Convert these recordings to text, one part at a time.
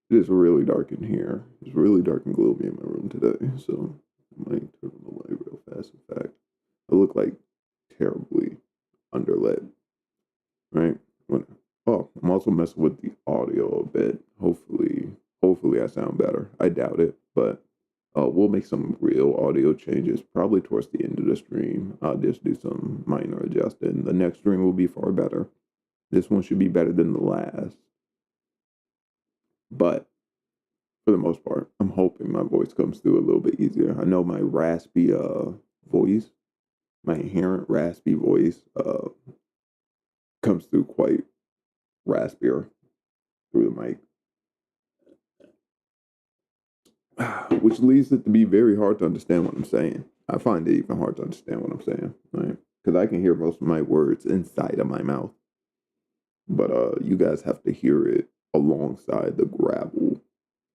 It is really dark in here. It's really dark and gloomy in my room today, so I might turn the light real fast. In fact, I look like terribly underlit, right? When, oh, I'm also messing with the audio a bit. Hopefully I sound better. I doubt it, but we'll make some real audio changes probably towards the end of the stream. I'll just do some minor adjusting. The next stream will be far better. This one should be better than the last, but for the most part, I'm hoping my voice comes through a little bit easier. I know my raspy voice, my inherent raspy voice, comes through quite raspier through the mic, which leads it to be very hard to understand what I'm saying. I find it even hard to understand what I'm saying, right? Because I can hear most of my words inside of my mouth, but you guys have to hear it alongside the gravel.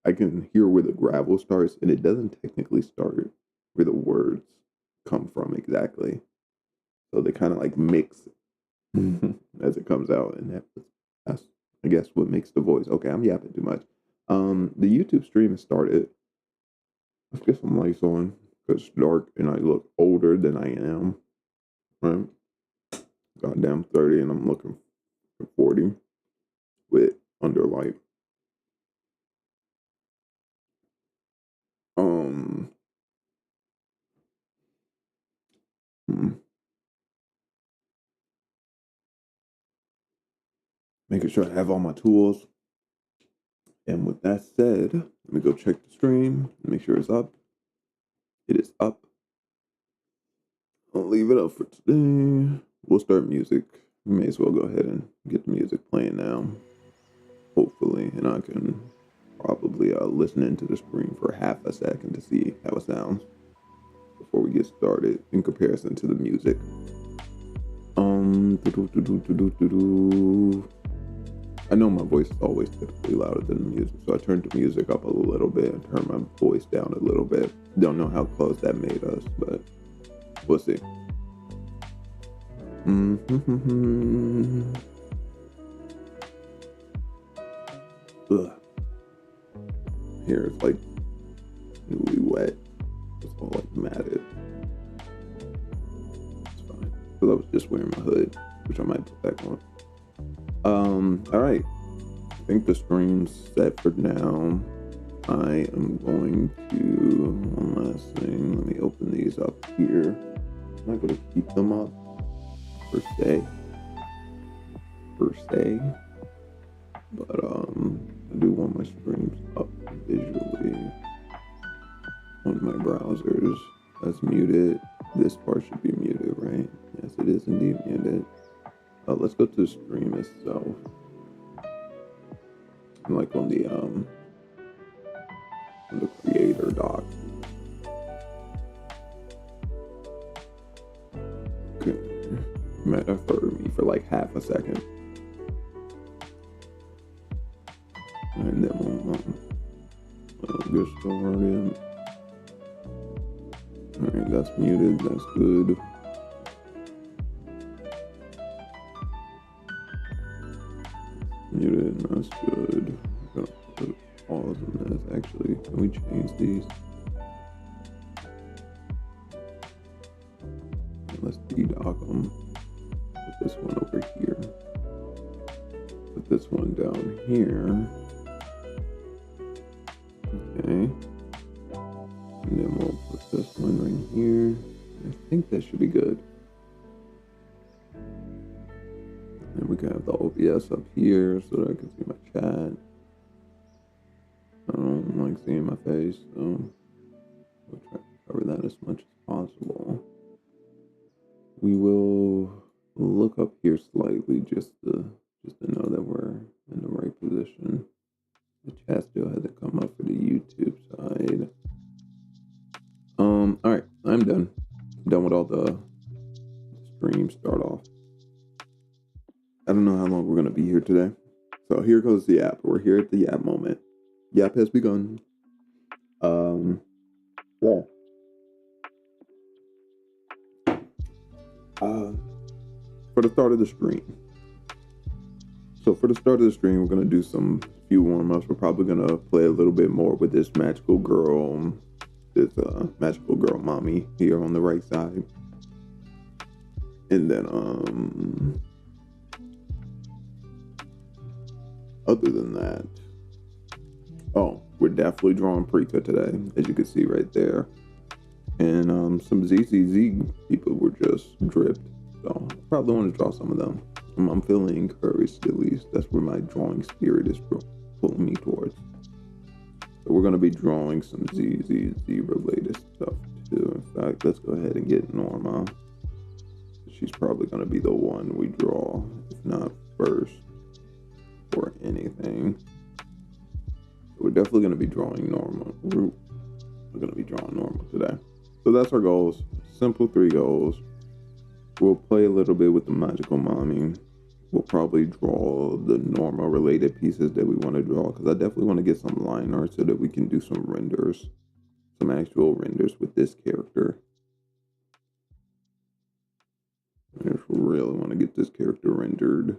I can hear where the gravel starts, and it doesn't technically start where the words come from exactly. So they kind of like mix as it comes out, and that's I guess what makes the voice. Okay, I'm yapping too much. The YouTube stream has started. Let's get some lights on because it's dark and I look older than I am. Right? Goddamn 30, and I'm looking for 40 with underlight. Um, hmm, making sure I have all my tools. And with that said, let me go check the stream, make sure it's up. It is up. I'll leave it up for today. We'll start music. We may as well go ahead and get the music playing now. Hopefully, and I can probably listen into the stream for half a second to see how it sounds before we get started in comparison to the music. I know my voice is always typically louder than the music, so I turned the music up a little bit and turned my voice down a little bit. Don't know how close that made us, but we'll see. Ugh. Here it's like newly wet. It's all like matted. It's fine. Because I was just wearing my hood, which I might put back on. Alright. I think the stream's set for now. I am going to one last thing. Let me open these up here. I'm not gonna keep them up per se. But I do want my streams up visually on my browsers. That's muted. This part should be muted, right? Yes, it is indeed muted. Let's go to the stream itself. I'm like on the creator doc. Okay. Might have heard me for like half a second. And then we'll get started. Alright, that's muted, that's good. Muted, that's good. I'm gonna put pause on this. Actually, can we change these? Let's de-dock them. Put this one over here. Put this one down here. Okay. And then we'll put this one right here. I think that should be good. And we can have the OBS up here so that I can see my chat. I don't like seeing my face, so we'll try to cover that as much as possible. We will look up here slightly just to know that we're in the right position. The chat still hasn't come up for the YouTube side. Alright, I'm done. I'm done with all the streams start off. I don't know how long we're gonna be here today. So here goes the app. We're here at the app moment. Yap has begun. Yeah. For the start of the stream, So for the start of the stream, we're gonna do some few warm-ups. We're probably gonna play a little bit more with this magical girl mommy here on the right side. And then other than that, we're definitely drawing Prika today, as you can see right there. And some ZZZ people were just dripped, so I probably want to draw some of them. I'm feeling encouraged, at least. That's where my drawing spirit is pulling me towards. So we're going to be drawing some ZZZ related stuff too. In fact, let's go ahead and get Norma. She's probably going to be the one we draw, if not first, or anything. So we're definitely going to be drawing Norma. We're going to be drawing Norma today. So that's our goals. Simple 3 goals. We'll play a little bit with the magical mommy. We'll probably draw the Norma related pieces that we want to draw, because I definitely want to get some line art so that we can do some renders, some actual renders with this character. I just really want to get this character rendered,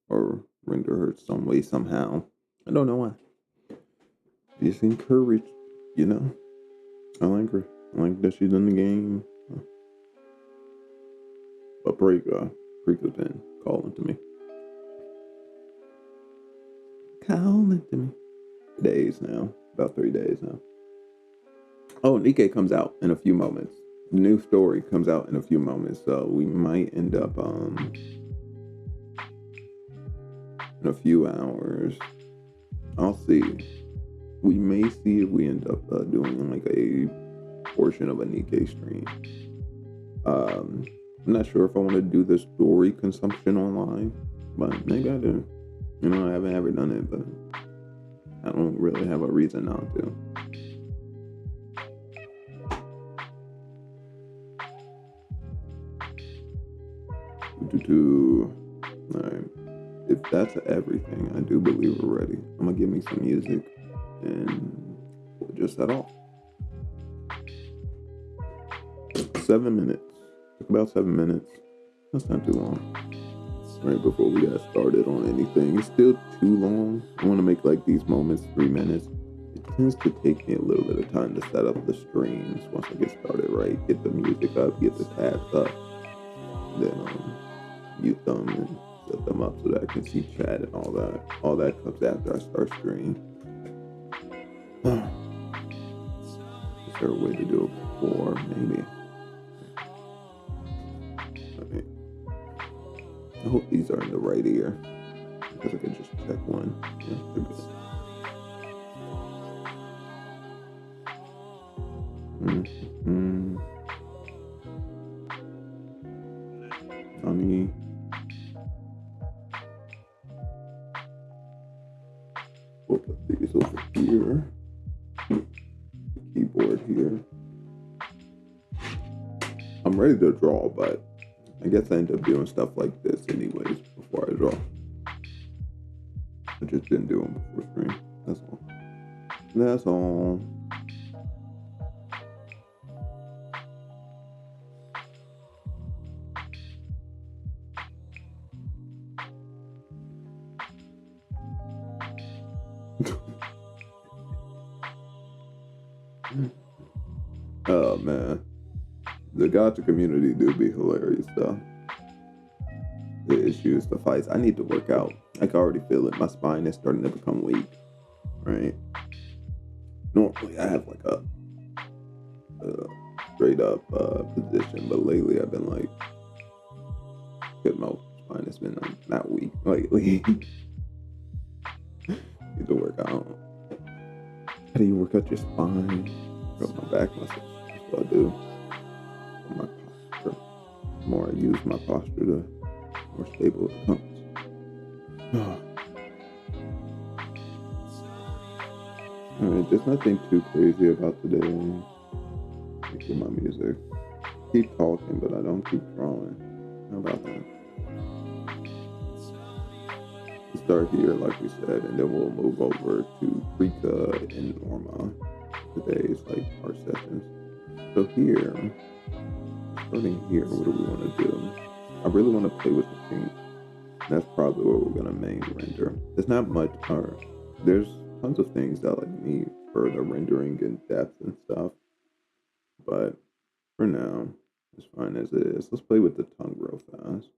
or render her some way, somehow. I don't know why. Just encouraged, you know? I like her. I like that she's in the game. But Prika's been calling to me. Days now. About 3 days now. Oh, Nikke comes out in a few moments. The new story comes out in a few moments. So we might end up in a few hours. I'll see. We may see if we end up doing like a portion of a Nikke stream. I'm not sure if I want to do the story consumption online, but maybe I do. You know, I haven't ever done it, but I don't really have a reason not to. Alright. If that's everything, I do believe we're ready. I'm gonna give me some music and we'll just set off. 7 minutes. Took about 7 minutes. That's not too long. Right before we got started on anything. It's still too long. I want to make like these moments 3 minutes. It tends to take me a little bit of time to set up the streams once I get started, right? Get the music up, get the tabs up, then mute them and set them up so that I can see chat and all that. All that comes after I start stream. Is there a way to do it before? Maybe. I hope these are in the right ear, because I can just check one. Yeah, they're good. Honey. We'll put these over here. The keyboard here. I'm ready to draw, but I guess I end up doing stuff like this anyways before I draw. I just didn't do them before stream. That's all. That's all. Oh man. The gacha community do be hilarious though. The issues, the fights. I need to work out. I can already feel it. My spine is starting to become weak. Right? Normally I have like a straight up position, but lately I've been like, good, my spine has been not weak lately. Need to work out. How do you work out your spine? Work out my back muscles. That's what I do. My posture. The more I use my posture, the more stable it becomes. Alright, there's nothing too crazy about today. Making my music. Keep talking, but I don't keep drawing. How about that? We'll start here, like we said, and then we'll move over to Prika and Norma. Today's like our sessions. So here, starting here, what do we want to do? I really want to play with the pink. That's probably what we're gonna main render. It's not much, or there's tons of things that like need further rendering and depth and stuff. But for now, it's fine as it is. Let's play with the tongue real fast.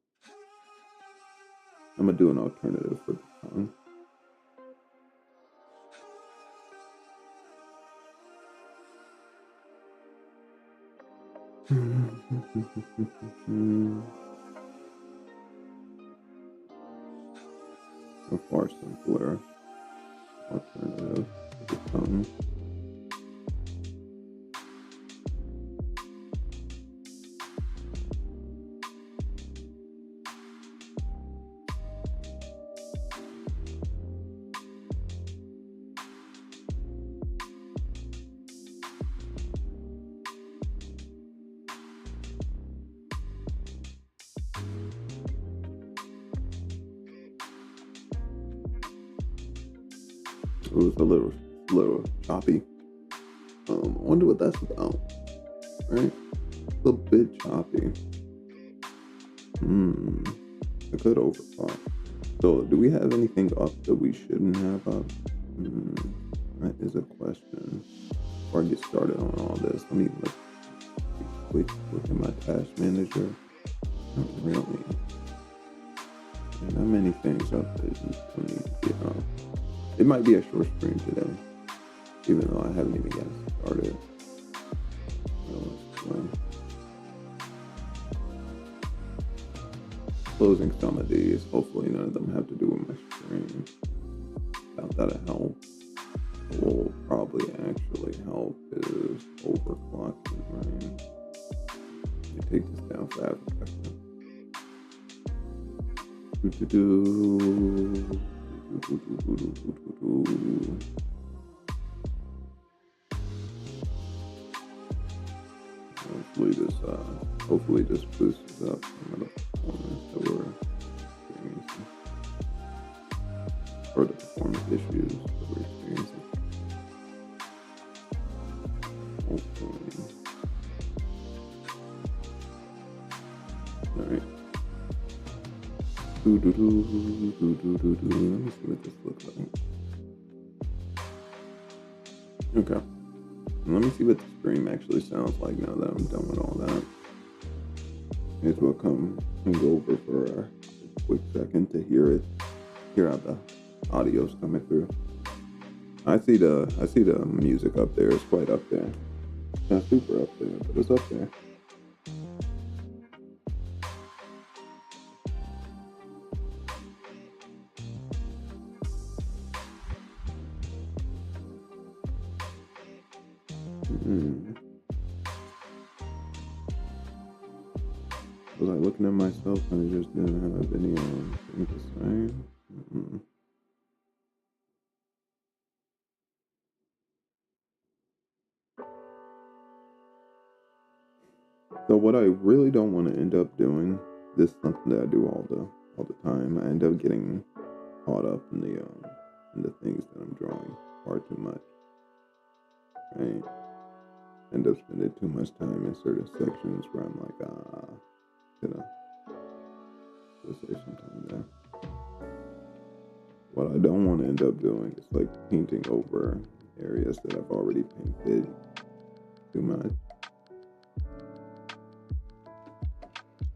I'm gonna do an alternative for the tongue. A far simpler alternative to the tongue. It was a little choppy. I wonder what that's about. Right? A little bit choppy. A good overclock. So, do we have anything up that we shouldn't have up? That is a question. Before I get started on all this, let me quick look at my task manager. Not really. Not many things up that you need to get up. It might be a short stream today, even though I haven't even gotten started. Closing some of these. Hopefully none of them have to do with my stream. Doubt that'll help. What will probably actually help is overclocking, right? Let me take this down for advertisement. Hopefully this boosts up some of the performance that we're experiencing, or the performance issues that we're experiencing. Hopefully. Alright. Let me see what this looks like. Okay. Let me see what the stream actually sounds like now that I'm done with all that. Here's what come and go over for a quick second to hear how the audio's coming through. I see the music up there. It's quite up there. Not super up there, but it's up there. Was I looking at myself and I just didn't have a video thing to say? So what I really don't want to end up doing, this is something that I do all the time. I end up getting caught up in the things that I'm drawing far too much. Right? End up spending too much time in certain sections where I'm like, let's say sometime there. What I don't want to end up doing is like painting over areas that I've already painted too much.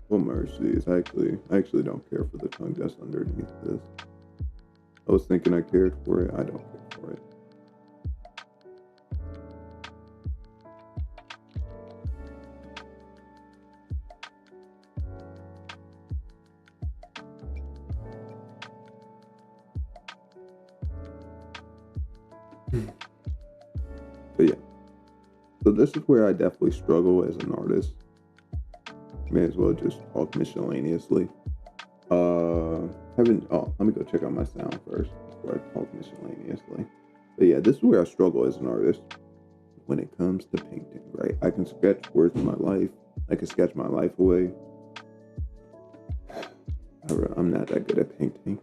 Well, mercies. I actually don't care for the tongue that's underneath this. I was thinking I cared for it. I don't care for it. But yeah. So this is where I definitely struggle as an artist. May as well just talk miscellaneously. Let me go check out my sound first before I talk miscellaneously. But yeah, this is where I struggle as an artist when it comes to painting, right? I can sketch words of my life. I can sketch my life away. I'm not that good at painting.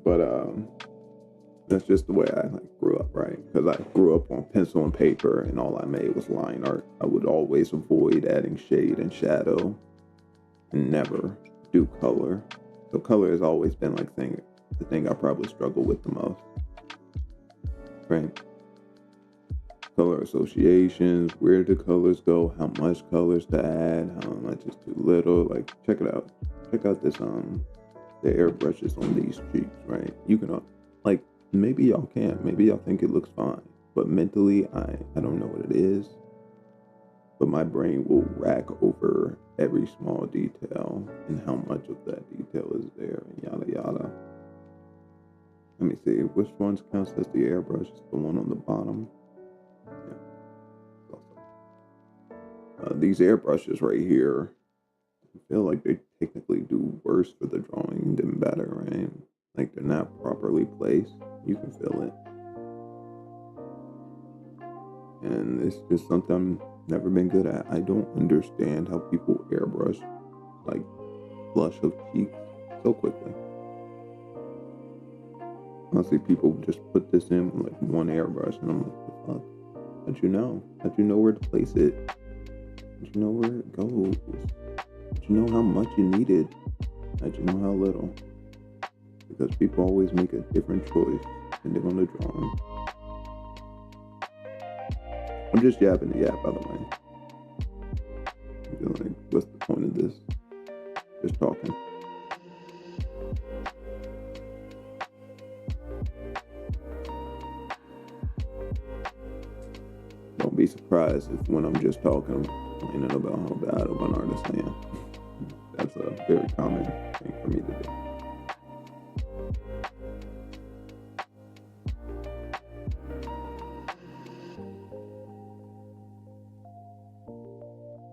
But that's just the way I grew up, right? Because I grew up on pencil and paper, and all I made was line art. I would always avoid adding shade and shadow and never do color. So color has always been like the thing I probably struggle with the most. Right? Color associations, where do colors go, how much colors to add, how much is too little. Like, check it out. Check out this the airbrushes on these cheeks, right? You can like, maybe y'all can, maybe y'all think it looks fine, but mentally I don't know what it is. But my brain will rack over every small detail and how much of that detail is there and yada yada. Let me see, which ones counts as the airbrush? It's the one on the bottom. Yeah. These airbrushes right here, I feel like they technically do worse for the drawing than better, right? Like they're not properly placed. You can feel it. And it's just something I've never been good at. I don't understand how people airbrush like blush of cheeks so quickly. I see people just put this in like one airbrush and I'm like, the fuck? How'd you know? How'd you know where to place it? How'd you know where it goes? How'd you know how much you needed? How'd you know how little? Because people always make a different choice depending on the drawing. I'm just yapping the yap, by the way. I feel like, what's the point of this? Just talking. Don't be surprised if when I'm just talking, I'm complaining about how bad of an artist I am. That's a very common thing for me to do.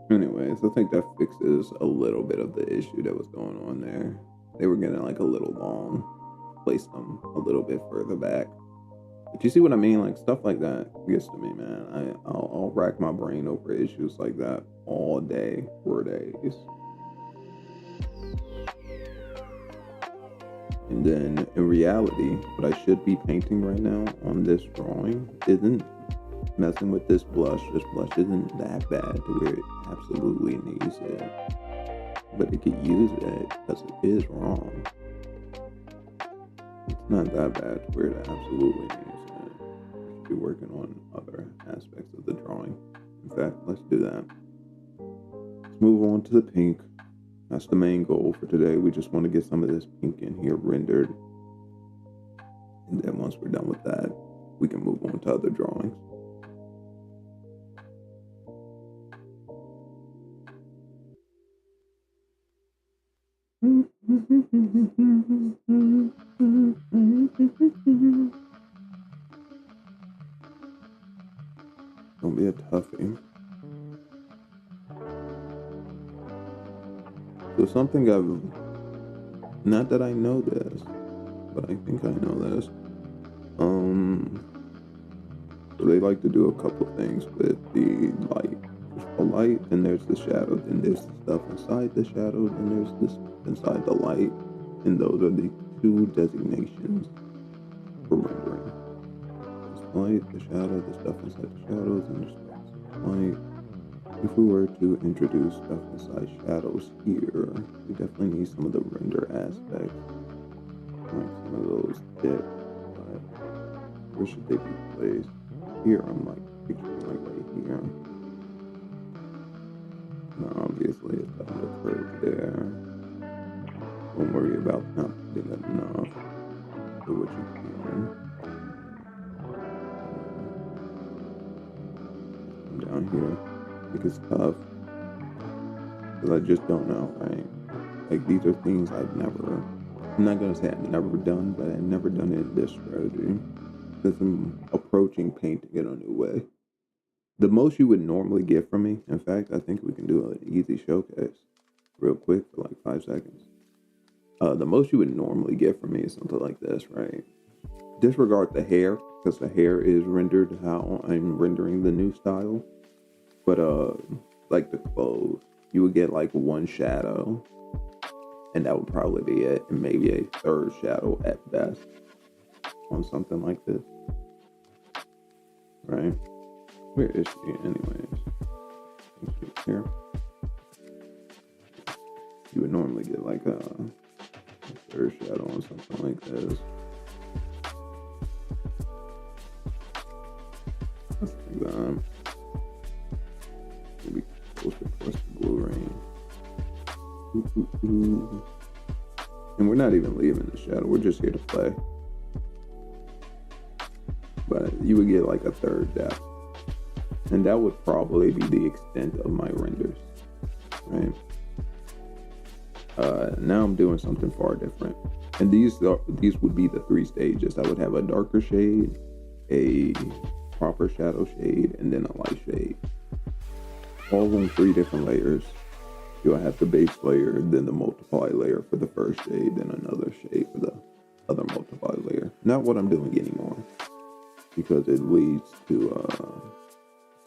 Anyways, I think that fixes a little bit of the issue that was going on there. They were getting like a little long. Place them a little bit further back. But you see what I mean? Like stuff like that gets to me, man. I'll rack my brain over issues like that all day for days. And then in reality, what I should be painting right now on this drawing isn't messing with this blush. This blush isn't that bad to where it absolutely needs it. But it could use it because it is wrong. It's not that bad to where it absolutely needs it. We should be working on other aspects of the drawing. In fact, let's do that. Let's move on to the pink. That's the main goal for today. We just want to get some of this pink in here rendered. And then once we're done with that, we can move on to other drawings. Don't be a toughie. So something not that I know this, but I think I know this. So they like to do a couple things with the light. There's the light, then there's the shadow, then there's the stuff inside the shadow, then there's this inside the light. And those are the two designations for rendering. There's light, the shadow, the stuff inside the shadows, and there's light. If we were to introduce stuff inside shadows here, we definitely need some of the render aspects. Like some of those dips, but where should they be placed? Here, I'm like picturing like right here. Now obviously it's got a curve there. Don't worry about not putting enough. Do what you can. Down here. I think it's tough. Because I just don't know, right? Like these are things I'm not going to say I've never done, but I've never done it in this strategy. Because I'm approaching painting in a new way. The most you would normally get from me, in fact, I think we can do an easy showcase real quick for like 5 seconds. The most you would normally get from me is something like this, right? Disregard the hair, because the hair is rendered how I'm rendering the new style. But like the clothes, you would get like one shadow, and that would probably be it, and maybe a third shadow at best on something like this, right? Where is she anyways? She's here. you would normally get like a third shadow on something like this. Maybe closer towards the blue rain. And we're not even leaving the shadow, we're just here to play. But you would get like a third depth. And that would probably be the extent of my renders, right? Now I'm doing something far different. And these would be the 3 stages. I would have a darker shade, a proper shadow shade, and then a light shade. All on 3 different layers. You'll have the base layer, then the multiply layer for the first shade, then another shade for the other multiply layer. Not what I'm doing anymore, because it leads to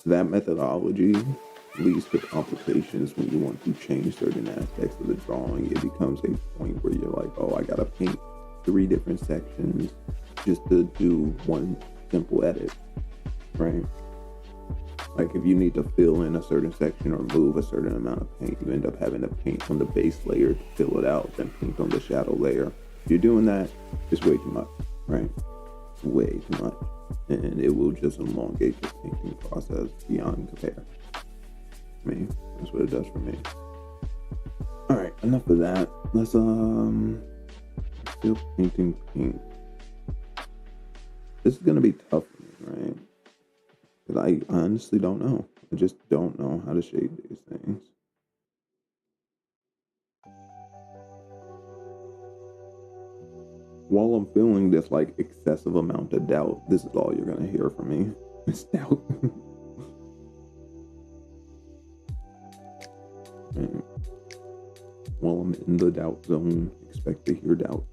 that methodology leads to complications when you want to change certain aspects of the drawing. It becomes a point where you're like, oh, I gotta paint 3 different sections just to do one simple edit, right? Like if you need to fill in a certain section or move a certain amount of paint, you end up having to paint on the base layer to fill it out, then paint on the shadow layer. If you're doing that, it's way too much, right? Way too much. And it will just elongate your painting process beyond compare. I mean, that's what it does for me. All right, enough of that. Let's still painting pink. This is gonna be tough for me, right? Because I honestly don't know. I just don't know how to shade these things. While I'm feeling this like excessive amount of doubt, this is all you're gonna hear from me. It's doubt. And while I'm in the doubt zone, expect to hear doubt.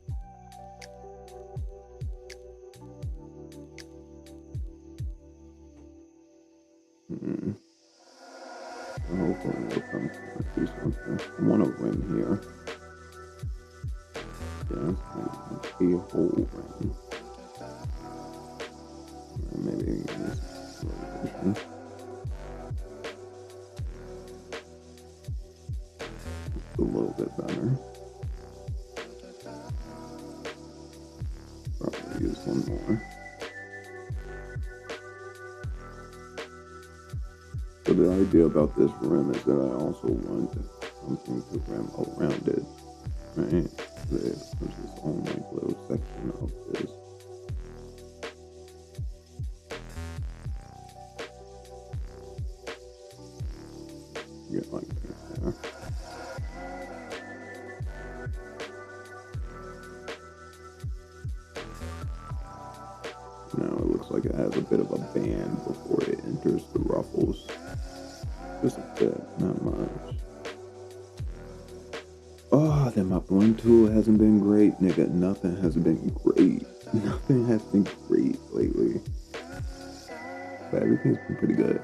Hopefully it'll come through something. I want a rim here. Yes, a whole rim. Maybe this rotation. A little bit better. Probably use one more. So the idea about this rim is that I also want something to rim around it, right? There's this own like little section of this. Get like that there. Now it looks like it has a bit of a band before it enters the ruffles. Just a bit, not much. Oh, then my blend tool hasn't been great, nigga. Nothing has been great. Nothing has been great lately. But everything's been pretty good.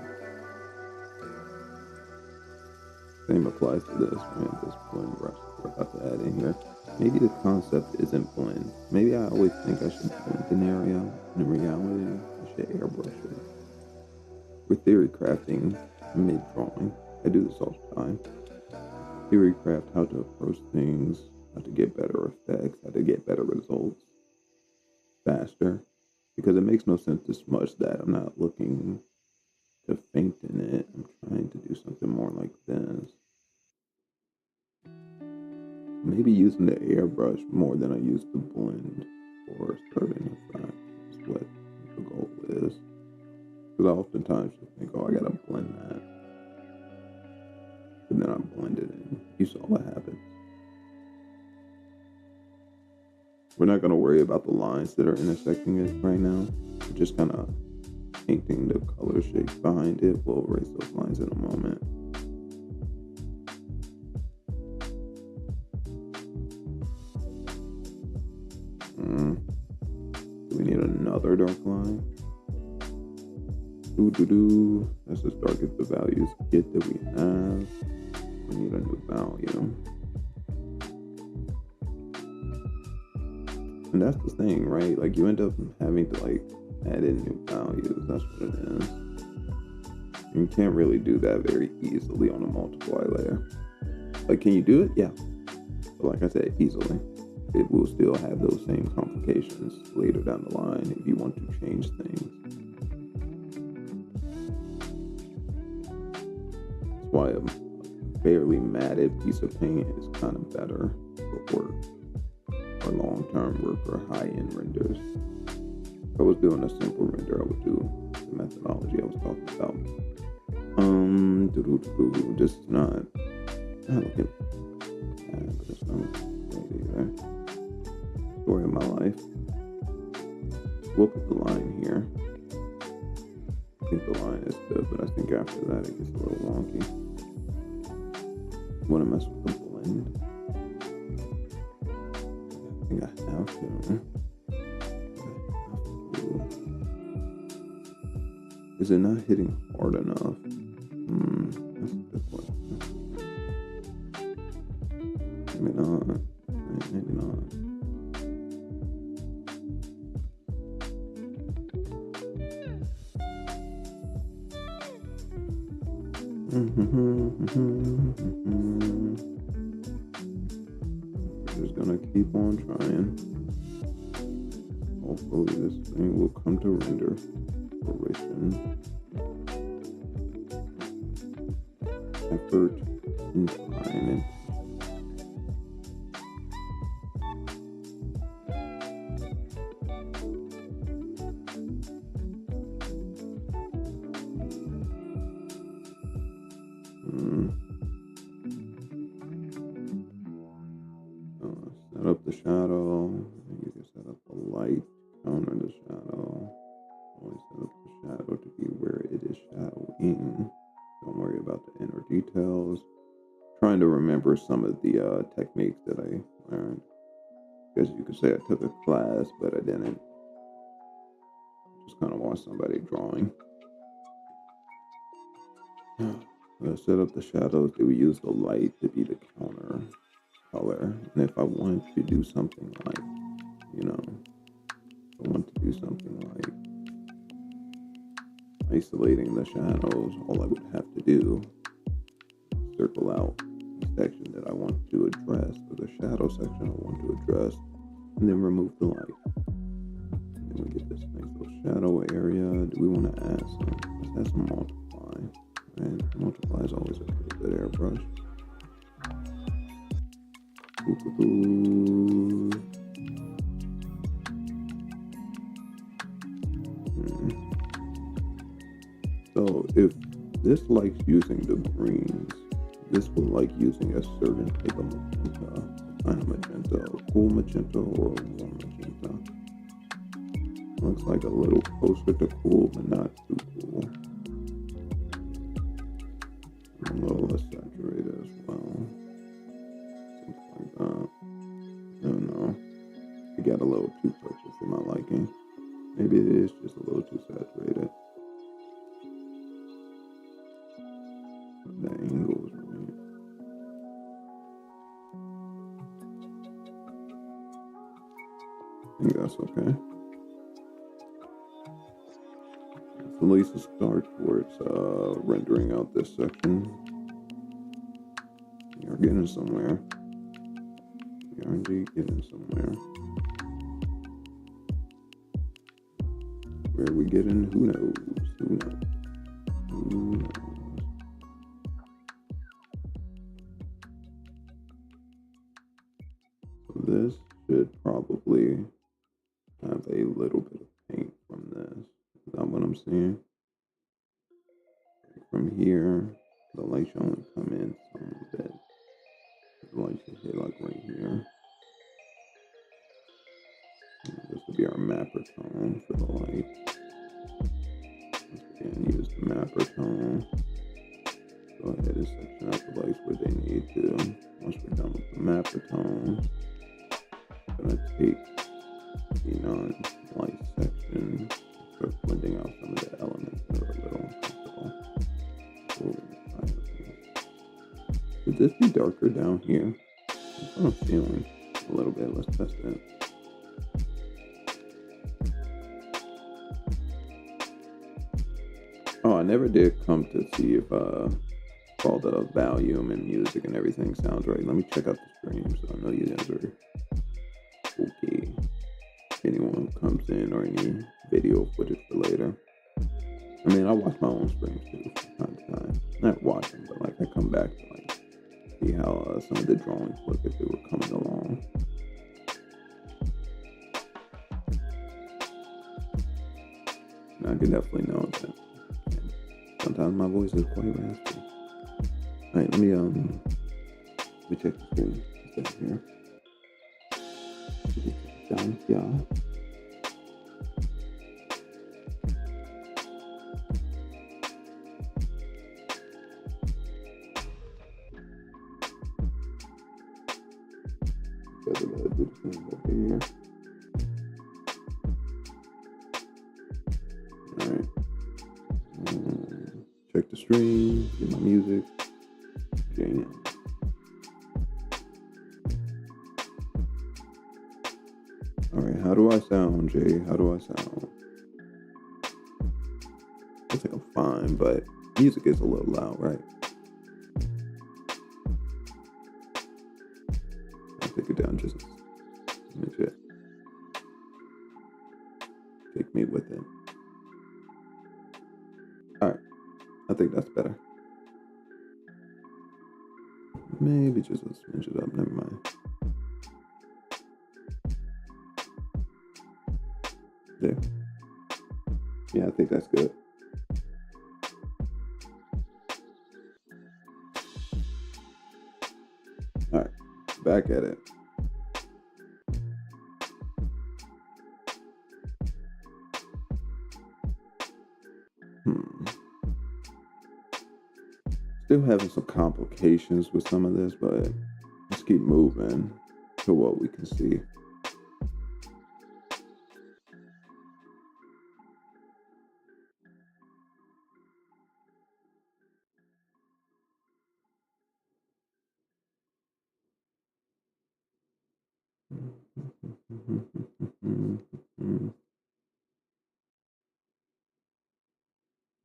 Same applies to this, right? This blend brush we're about to add in here. Maybe the concept isn't blend. Maybe I always think I should blend an area. In reality, I should airbrush it. We're theory crafting mid-drawing. I do this all the time. Theory craft how to approach things, how to get better effects, how to get better results faster. Because it makes no sense to smudge that. I'm not looking to faint in it. I'm trying to do something more like this. Maybe using the airbrush more than I use the blend for certain effects is what the goal is. Because I oftentimes just think, oh, I gotta blend that. And then I blend it in. You saw what happens. We're not gonna worry about the lines that are intersecting it right now. We're just kind of painting the color shapes behind it. We'll erase those lines in a moment. Do we need another dark line? That's as dark as the values get that we have. We need a new value. And that's the thing, right? Like you end up having to like add in new values. That's what it is. You can't really do that very easily on a multiply layer. Like, can you do it? Yeah. But like I said, easily. It will still have those same complications later down the line if you want to change things. That's why a fairly matted piece of paint is kind of better for work, or long-term work, or high-end renders. If I was doing a simple render, I would do the methodology I was talking about. Just not looking bad, but it's not great either. Story of my life. We'll put the line here. I think the line is good, but I think after that it gets a little wonky. Want to mess with the blend? I think I have to. Is it not hitting hard enough? That's a good question. Maybe not. Maybe not. We're just gonna keep on trying. Hopefully this thing will come to render fruition. Effort and time and set up the shadow. You can set up the light, counter the shadow. Always set up the shadow to be where it is shadowing. Don't worry about the inner details. Trying to remember some of the techniques that I learned. Because you could say I took a class, but I didn't. Just kind of watched somebody drawing. Let's set up the shadows. Do we use the light to be the counter color? And if I wanted to do something like, I want to do something like isolating the shadows, all I would have to do is circle out the section that I want to address, or the shadow section I want to address, and then remove the light. And then we get this nice little shadow area. Do we want to add some? Let's add some multiply. And multiply is always a pretty good airbrush. So if this likes using the greens, this will like using a certain type of magenta, kind of magenta, a cool magenta or a warm magenta. Looks like a little closer to cool, but not too cool. A little less saturated as well. Something like that. I don't know. It got a little too purple for my liking. Maybe it is just a little too saturated. The angle was right. I think that's okay. At least a start towards rendering out this section. We are getting somewhere. We are indeed getting somewhere. Where are we getting? Who knows? Who knows? Who knows? This should probably have a little bit of paint from this. Is that what I'm seeing? From here, the light should only come in some bit. The light should hit like right here. And this will be our mapper tone for the light. Once again, use the mapper tone. Go ahead and section out the lights where they need to. Once we're done with the mapper tone, I'm gonna take the non-light section and start blending out some of the elements that are a little uncomfortable. Should this be darker down here? That's what I'm feeling a little bit. Let's test it. Oh, I never did come to see if all the volume and music and everything sounds right. Let me check out the stream so I know you guys are okay. If anyone comes in or any video footage for later. I mean, I watch my own streams too from time to time. Not watch them, but like I come back to like see how some of the drawings look if they were coming along. And I can definitely know that sometimes my voice is quite raspy. Alright, let me check the screen. It's down here. Down here. Alright. Check the stream, get my music. Jam. Alright, how do I sound, Jay? How do I sound? I think I'm fine, but music is a little loud, right? I'll take it down just a smidge. Take me with it. Alright, I think that's better. Maybe just a smidge it up, never mind. There. Yeah, I think that's good. Alright, back at it. Still having some complications with some of this, but let's keep moving to what we can see.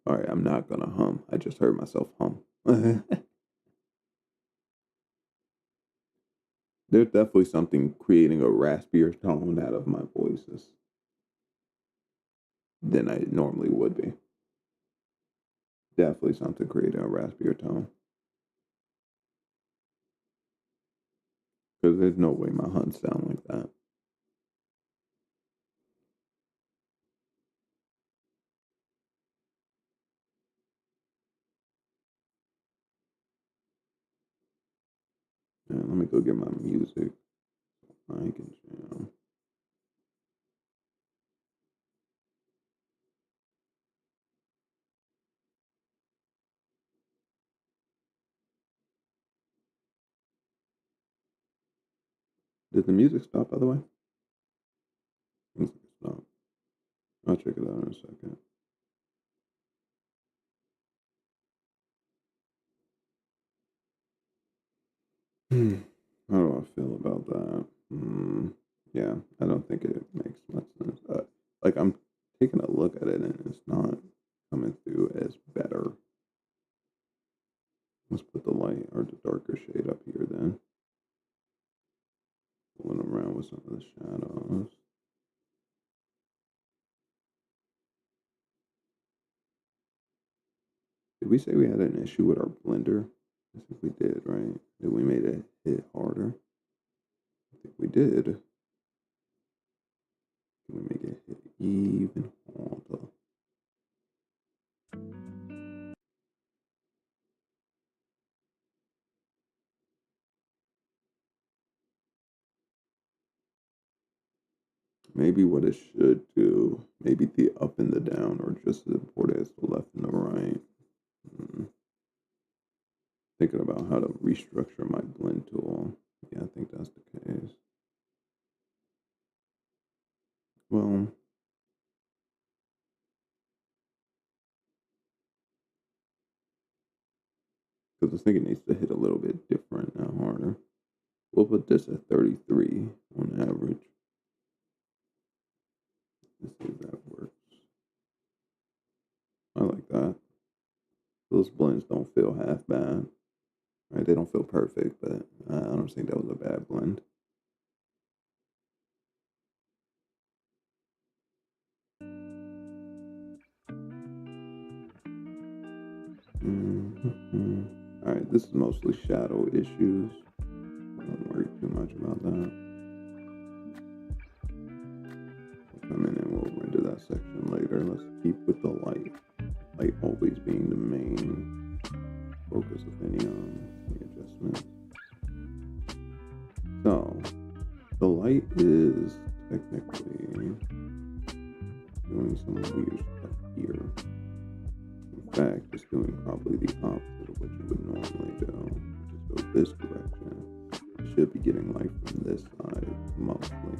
All right, I'm not gonna hum. I just heard myself hum. There's definitely something creating a raspier tone out of my voices than I normally would be. Definitely something creating a raspier tone. Because there's no way my huns sound like that. Yeah, let me go get my music. I can jam. Did the music stop, by the way? Music stop. I'll check it out in a second. How do I feel about that? Yeah, I don't think it makes much sense. Like, I'm taking a look at it and it's not coming through as better. Let's put the light or the darker shade up here then. Fooling around with some of the shadows. Did we say we had an issue with our blender? I think we did, right? Did we made it hit harder? I think we did. Can we make it hit even harder? Maybe what it should do, maybe the up and the down are just as important as the left and the right. Thinking about how to restructure my blend tool. Yeah, I think that's the case. Well, because I think it needs to hit a little bit different, not harder. We'll put this at 33 on average. Let's see if that works. I like that. A those blends don't feel half bad. Right? They don't feel perfect, but I don't think that was a bad blend. All right, this is mostly shadow issues. Don't worry too much about that. We'll come in and we'll render that section later. Let's keep with the light. Light always being the main focus of any adjustment. So the light is technically doing some weird stuff here. In fact, it's doing probably the opposite of what you would normally do. Just go this direction. It should be getting light from this side mostly,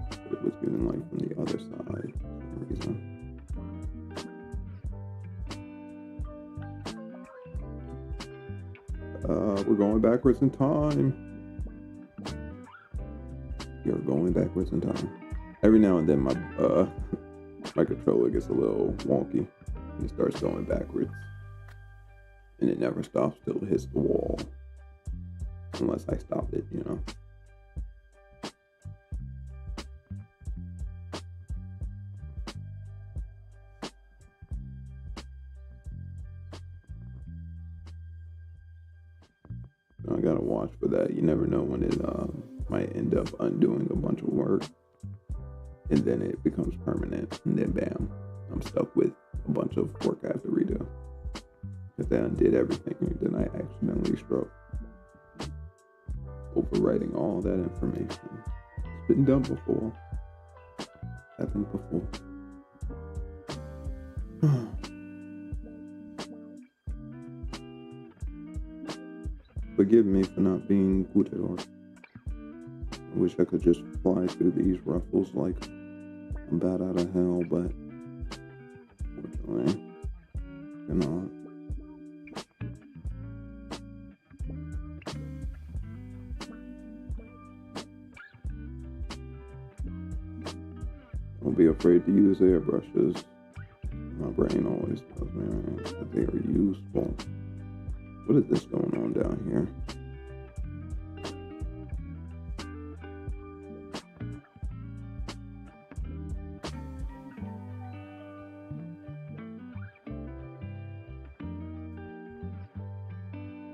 but it was getting light from the other side for some reason. We're going backwards in time. You're going backwards in time. Every now and then my my controller gets a little wonky and it starts going backwards. And it never stops till it hits the wall. Unless I stop it, you know. I gotta watch for that. You never know when it might end up undoing a bunch of work. And then it becomes permanent. And then bam, I'm stuck with a bunch of work I have to redo. If they undid everything, then I accidentally struck. Overwriting all that information. It's been done before. Happened before. Forgive me for not being good at art. I wish I could just fly through these ruffles like I'm bat out of hell, but unfortunately, cannot. Don't be afraid to use airbrushes. My brain always tells me that they are useful. What is this going on down here?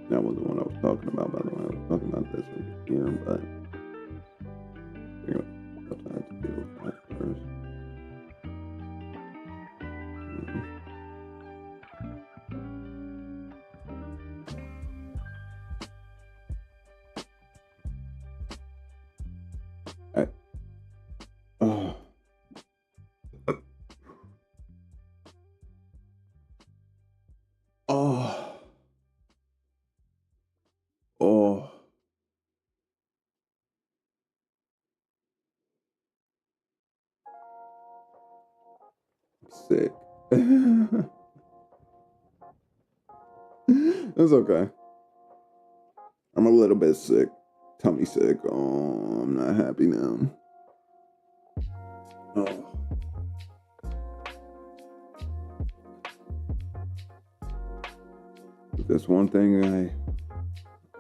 That wasn't what I was talking about, by the way. I was talking about this over here, but I had to deal with that first. Sick. It's okay. I'm a little bit sick. Tummy sick. Oh, I'm not happy now. Oh. If there's one thing I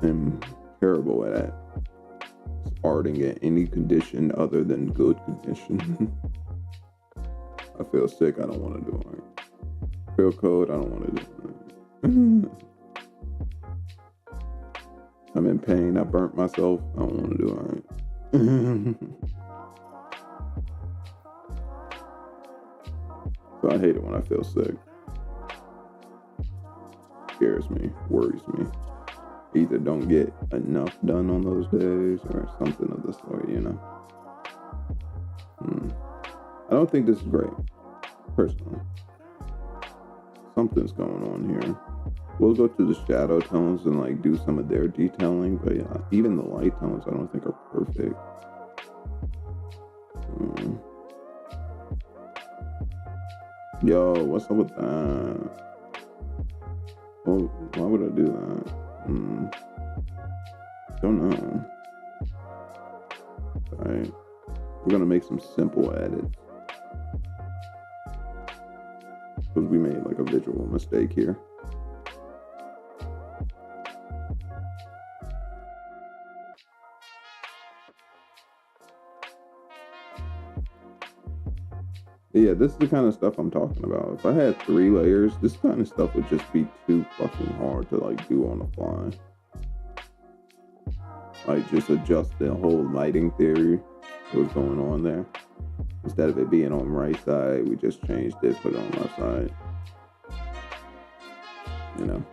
am terrible at, it's arting at any condition other than good condition. I feel sick, I don't want to do it. I feel cold, I don't want to do it. I'm in pain, I burnt myself, I don't want to do it. So I hate it when I feel sick. Scares me, worries me. Either don't get enough done on those days or something of the sort, you know. I don't think this is great, personally. Something's going on here. We'll go to the shadow tones and like do some of their detailing, but yeah, even the light tones I don't think are perfect. Yo, what's up with that? Well, why would I do that? Don't know. Alright. We're gonna make some simple edits. Because we made like a visual mistake here. Yeah, this is the kind of stuff I'm talking about. If I had 3 layers, this kind of stuff would just be too fucking hard to like do on the fly. Like just adjust the whole lighting theory that was going on there. Instead of it being on the right side, we just changed it, put it on the left side. You know.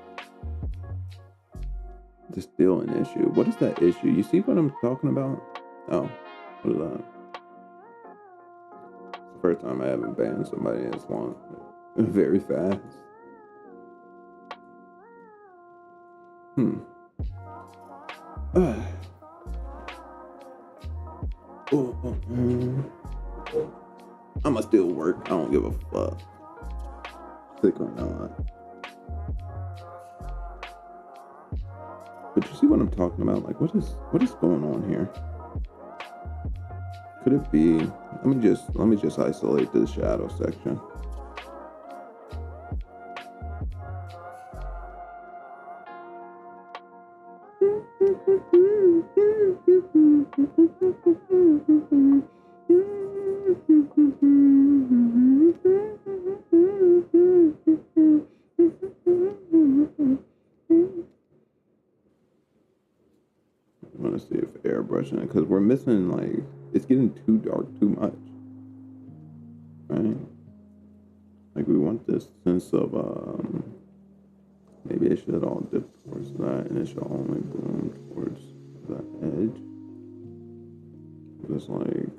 It's still an issue. What is that issue? You see what I'm talking about? Oh, what is that? It's the first time I haven't banned somebody this long. Very fast. I'ma still work. I don't give a fuck. Sick or not. But you see what I'm talking about? Like, what is going on here? Could it be? Let me just isolate the shadow section. I want to see if airbrushing it, because we're missing, like, it's getting too dark too much, right? Like, we want this sense of maybe it should all dip towards that, and it should only bloom towards that edge. It's like,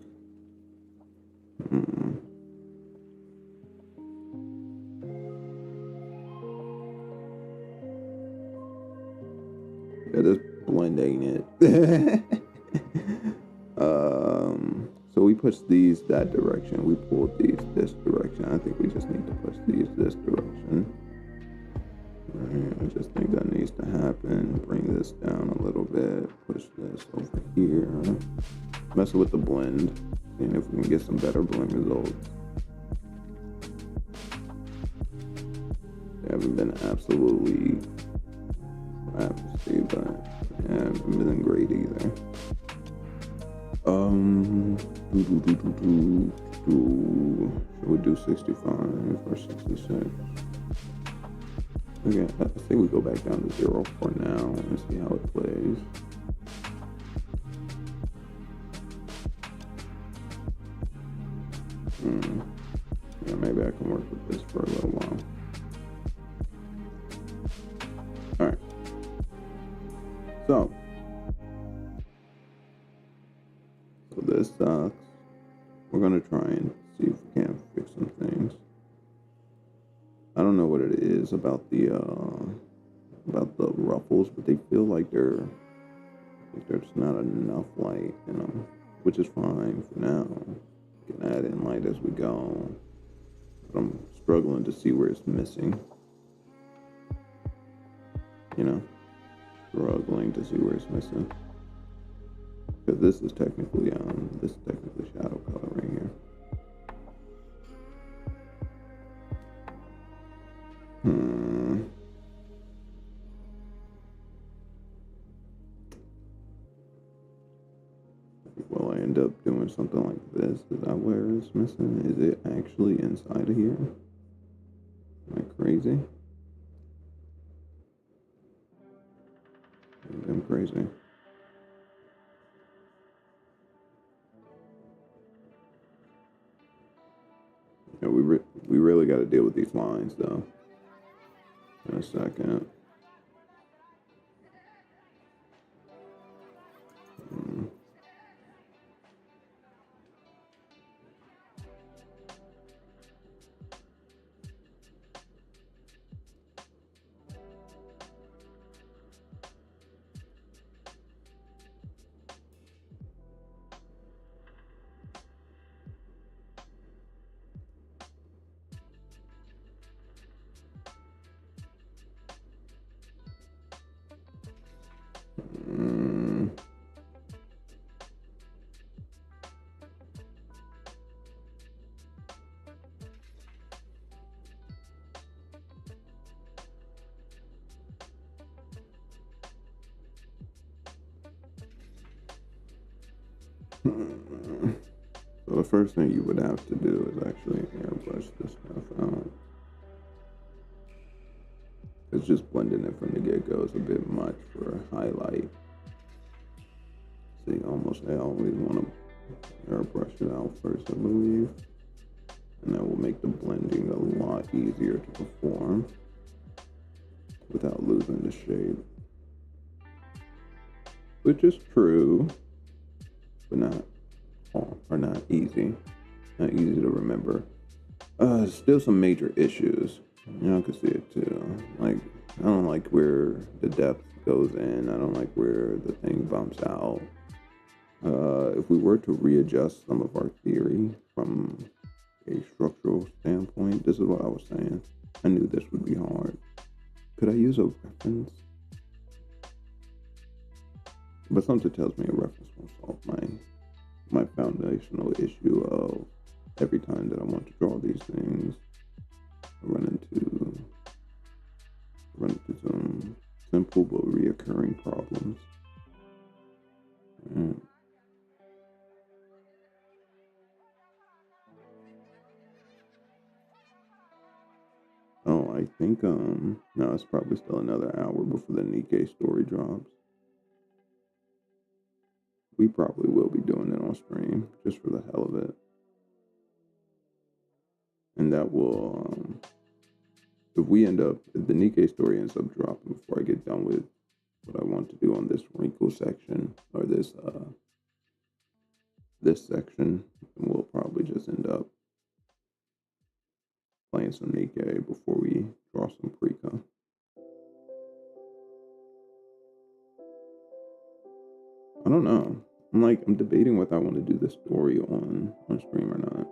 yeah, just blending it. So we push these that direction. We pulled these this direction. I think we just need to push these this direction. Right, I just think that needs to happen. Bring this down a little bit. Push this over here. Messing with the blend. Seeing if we can get some better blend results. They haven't been absolutely travesty, but they haven't been great either. Should we do 65 or 66? Okay, I think we go back down to 0 for now and see how it plays. Yeah, maybe I can work with this for a little while. Alright. So this sucks. We're gonna try and see if we can fix some things. I don't know what it is about the ruffles, but they feel like there's not enough light in them, which is fine for now. We can add in light as we go. But I'm struggling to see where it's missing. You know, struggling to see where it's missing. Because this is technically shadow color right here. Will I end up doing something like this? Is that where it's missing? Is it actually inside of here? Am I crazy? I'm crazy. Yeah, we really got to deal with these lines though. In a second. So the first thing you would have to do is actually airbrush this stuff out. It's just blending it from the get-go is a bit much for a highlight. So you I always want to airbrush it out first, I believe. And that will make the blending a lot easier to perform without losing the shape. Which is true, but not easy. Not easy to remember. Still some major issues. Y'all can see it too. Like, I don't like where the depth goes in. I don't like where the thing bumps out. If we were to readjust some of our theory from a structural standpoint, this is what I was saying. I knew this would be hard. Could I use a reference? But something tells me a reference won't solve my foundational issue of every time that I want to draw these things, I run into some simple but reoccurring problems. Oh, I think no, it's probably still another hour before the Nikke story drops. We probably will be doing it on stream just for the hell of it. And that will, if the Nikke story ends up dropping before I get done with what I want to do on this wrinkle section, or this section, and we'll probably just end up playing some Nikke before we draw some Prika. I don't know. I'm debating whether I want to do this story on stream or not.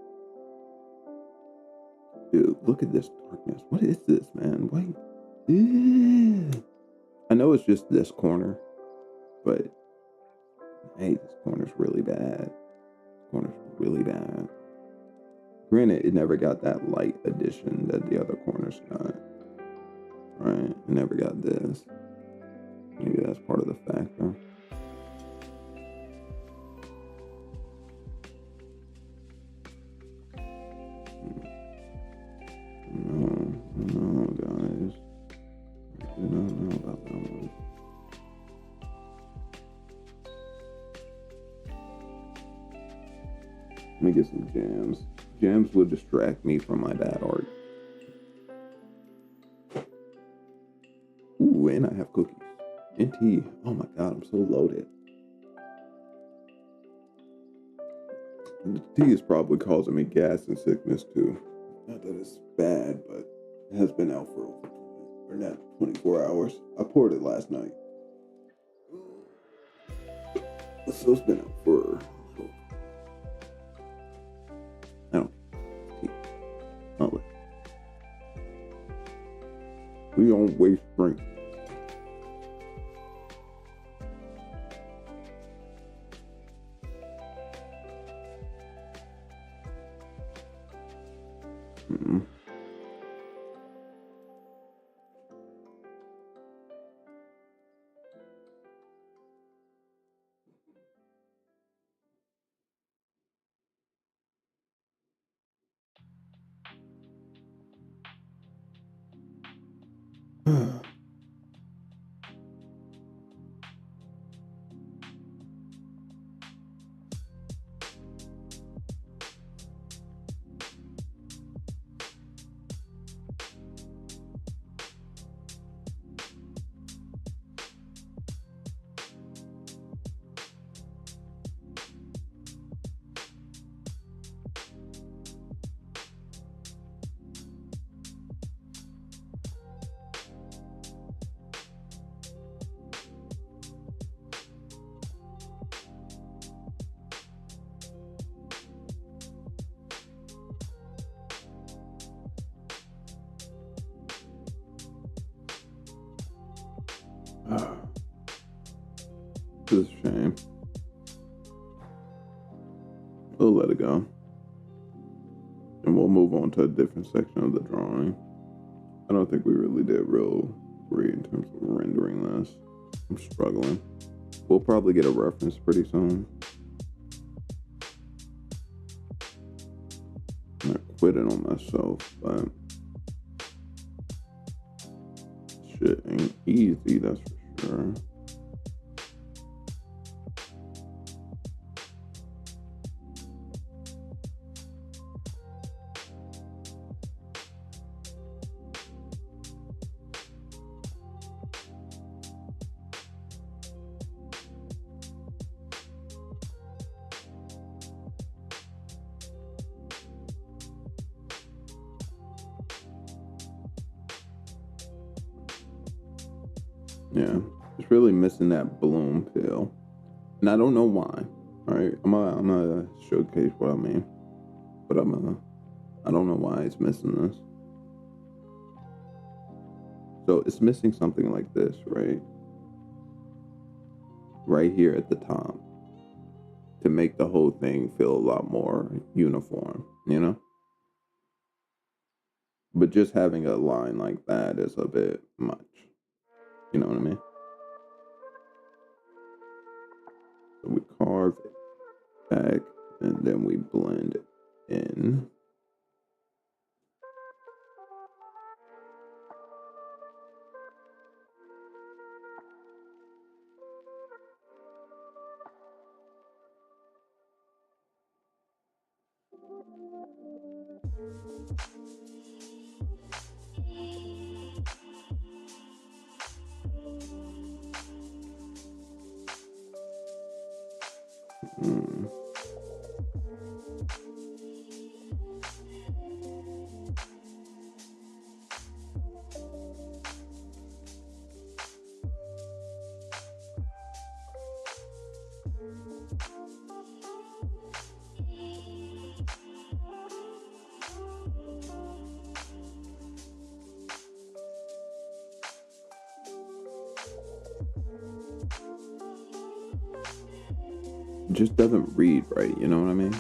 Dude, look at this darkness. What is this, man? Wait. I know it's just this corner, but hey, this corner's really bad. This corner's really bad. Granted, it never got that light addition that the other corners got. Right? It never got this. Maybe that's part of the factor. No, guys. I do not know about that one. Let me get some jams. Jams would distract me from my bad art. Ooh, and I have cookies. And tea. Oh my god, I'm so loaded. And the tea is probably causing me gas and sickness too. Not that it's bad, but it has been out for 24 hours. I poured it last night. So it's been out for I don't know. We don't waste drink. It's a shame. We'll let it go. And we'll move on to a different section of the drawing. I don't think we really did real great in terms of rendering this. I'm struggling. We'll probably get a reference pretty soon. I quit it on myself, but shit ain't easy, that's for sure. Yeah, it's really missing that bloom pill, and I don't know why. All right, I'm gonna showcase what I mean, but I don't know why it's missing this. So it's missing something like this, right here at the top, to make the whole thing feel a lot more uniform, But just having a line like that is a bit much. You know what I mean? So we carve it back and then we blend it in. Mm. It just doesn't read right, you know what I mean?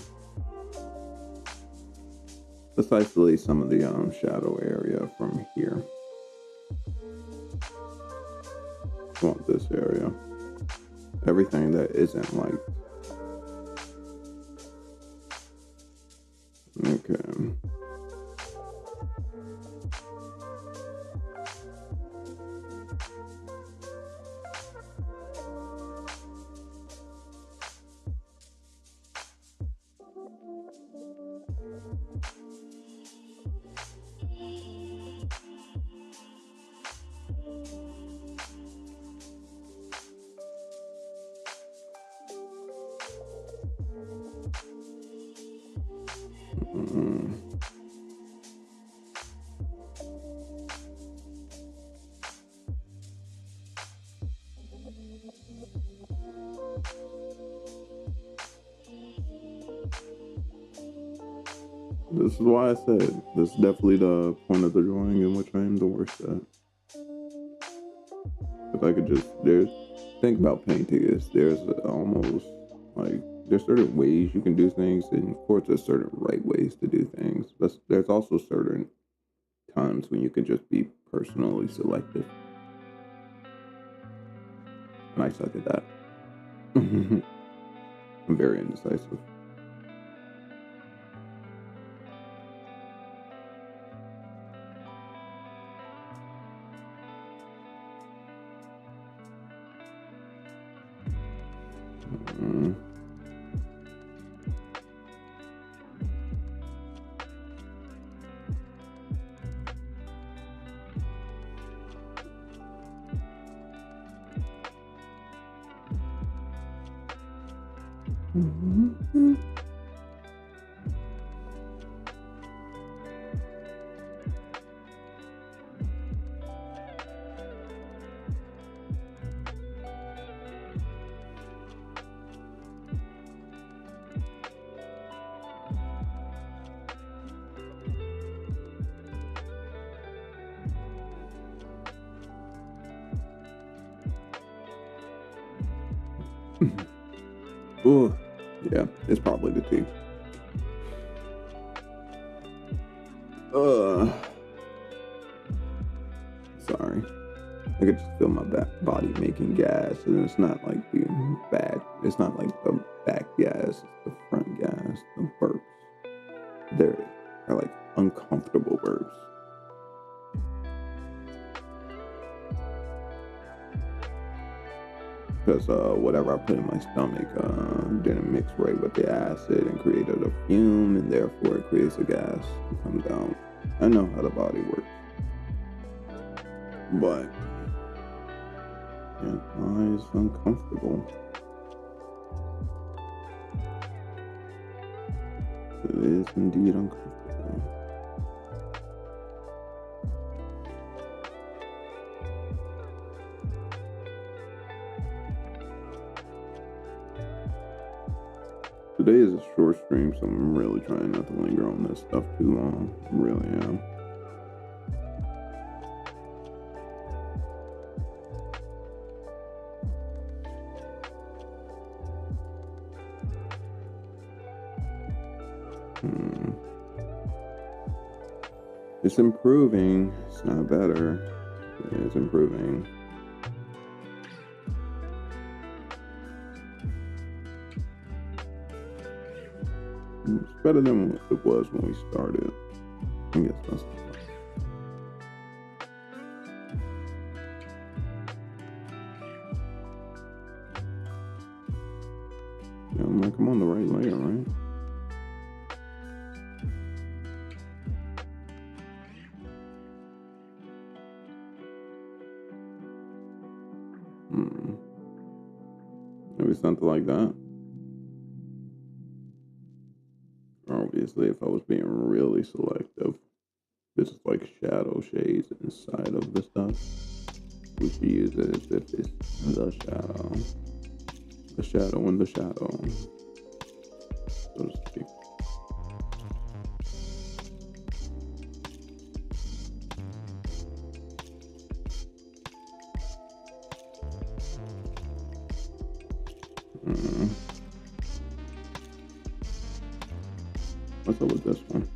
Let's isolate some of the shadow area from here. I want this area. Everything that isn't like. Okay. Mm. This is why I said this is definitely the point of the drawing in which I am the worst at. If I could just think about painting is there's almost like there's certain ways you can do things, and of course there's certain right ways to do things. But there's also certain times when you can just be personally selective. And I suck at that. I'm very indecisive. Mm. Mm-hmm. Ooh, yeah, it's probably the tea. Sorry. I could just feel my body making gas, and it's not like the it's not like the back gas, it's the front gas, the burps. There, are like uncomfortable burps. Because whatever I put in my stomach didn't mix right with the acid and created a fume, and therefore it creates a gas that comes out. I know how the body works. But yeah, why is uncomfortable? It is indeed uncomfortable. Today is a short stream, so I'm really trying not to linger on this stuff too long. I really am. It's improving. It's not better. It's improving. It's better than it was when we started. I guess that's the point. Yeah, I'm like, I'm on the right layer, right? Maybe something like that. Obviously, if I was being really selective, this is like shadow shades inside of the stuff. We should use it as if it's the shadow. The shadow in the shadow, so to speak. What's up with this one?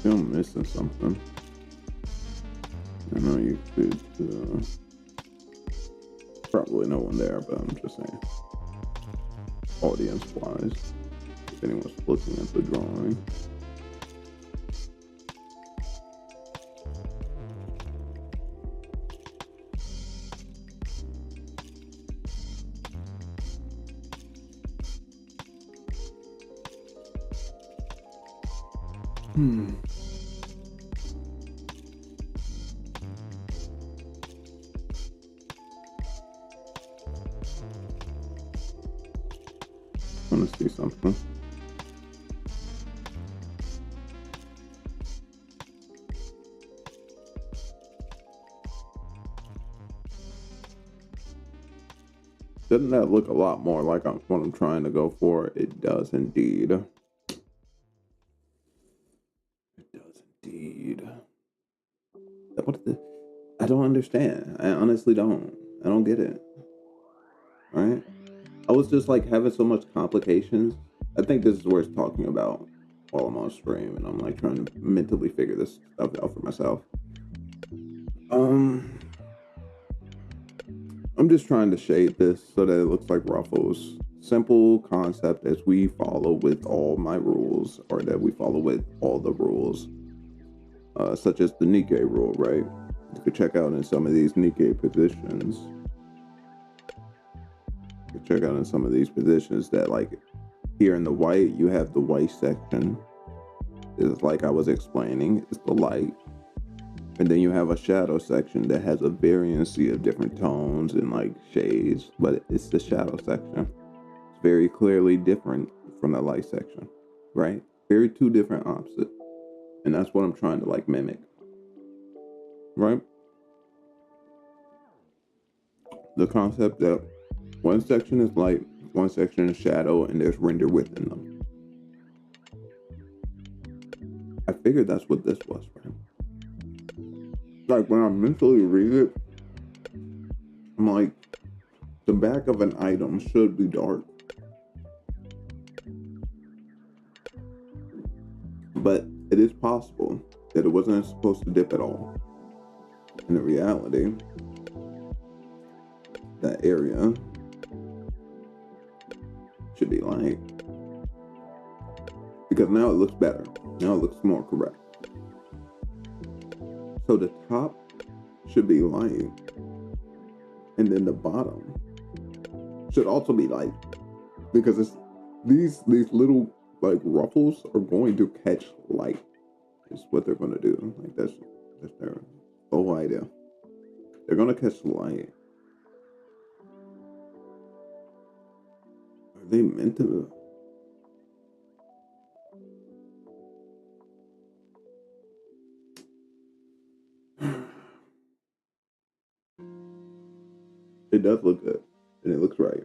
I'm missing something. I know you could probably no one there, but I'm just saying, audience-wise, if anyone's looking at the drawing. I want to see something. Doesn't that look a lot more like what I'm trying to go for? It does indeed. It does indeed. I don't understand. I honestly don't. I don't get it. Right? I was just like having so much complications. I think this is worth talking about while I'm on stream, and I'm like trying to mentally figure this stuff out for myself. I'm just trying to shade this so that it looks like Ruffles. Simple concept as we follow with all my rules, or that we follow with all the rules, such as the Nikke rule, right? You could check out in some of these Nikke positions. You could check out in some of these positions that, like, here in the white, you have the white section. It's like I was explaining, it's the light. And then you have a shadow section that has a variancy of different tones and like shades, but it's the shadow section. It's very clearly different from the light section, right? Very two different opposites. And that's what I'm trying to like mimic, right? The concept that one section is light one section is shadow and there's render within them. I figured that's what this was, right? Like when I mentally read it, I'm like, the back of an item should be dark. But it is possible that it wasn't supposed to dip at all. In reality, that area should be light. Because now it looks better. Now it looks more correct. So the top should be light. And then the bottom should also be light. Because it's these little like ruffles are going to catch light. Is what they're gonna do. Like that's their whole idea. They're gonna catch light. Are they meant to? It does look good, and it looks right?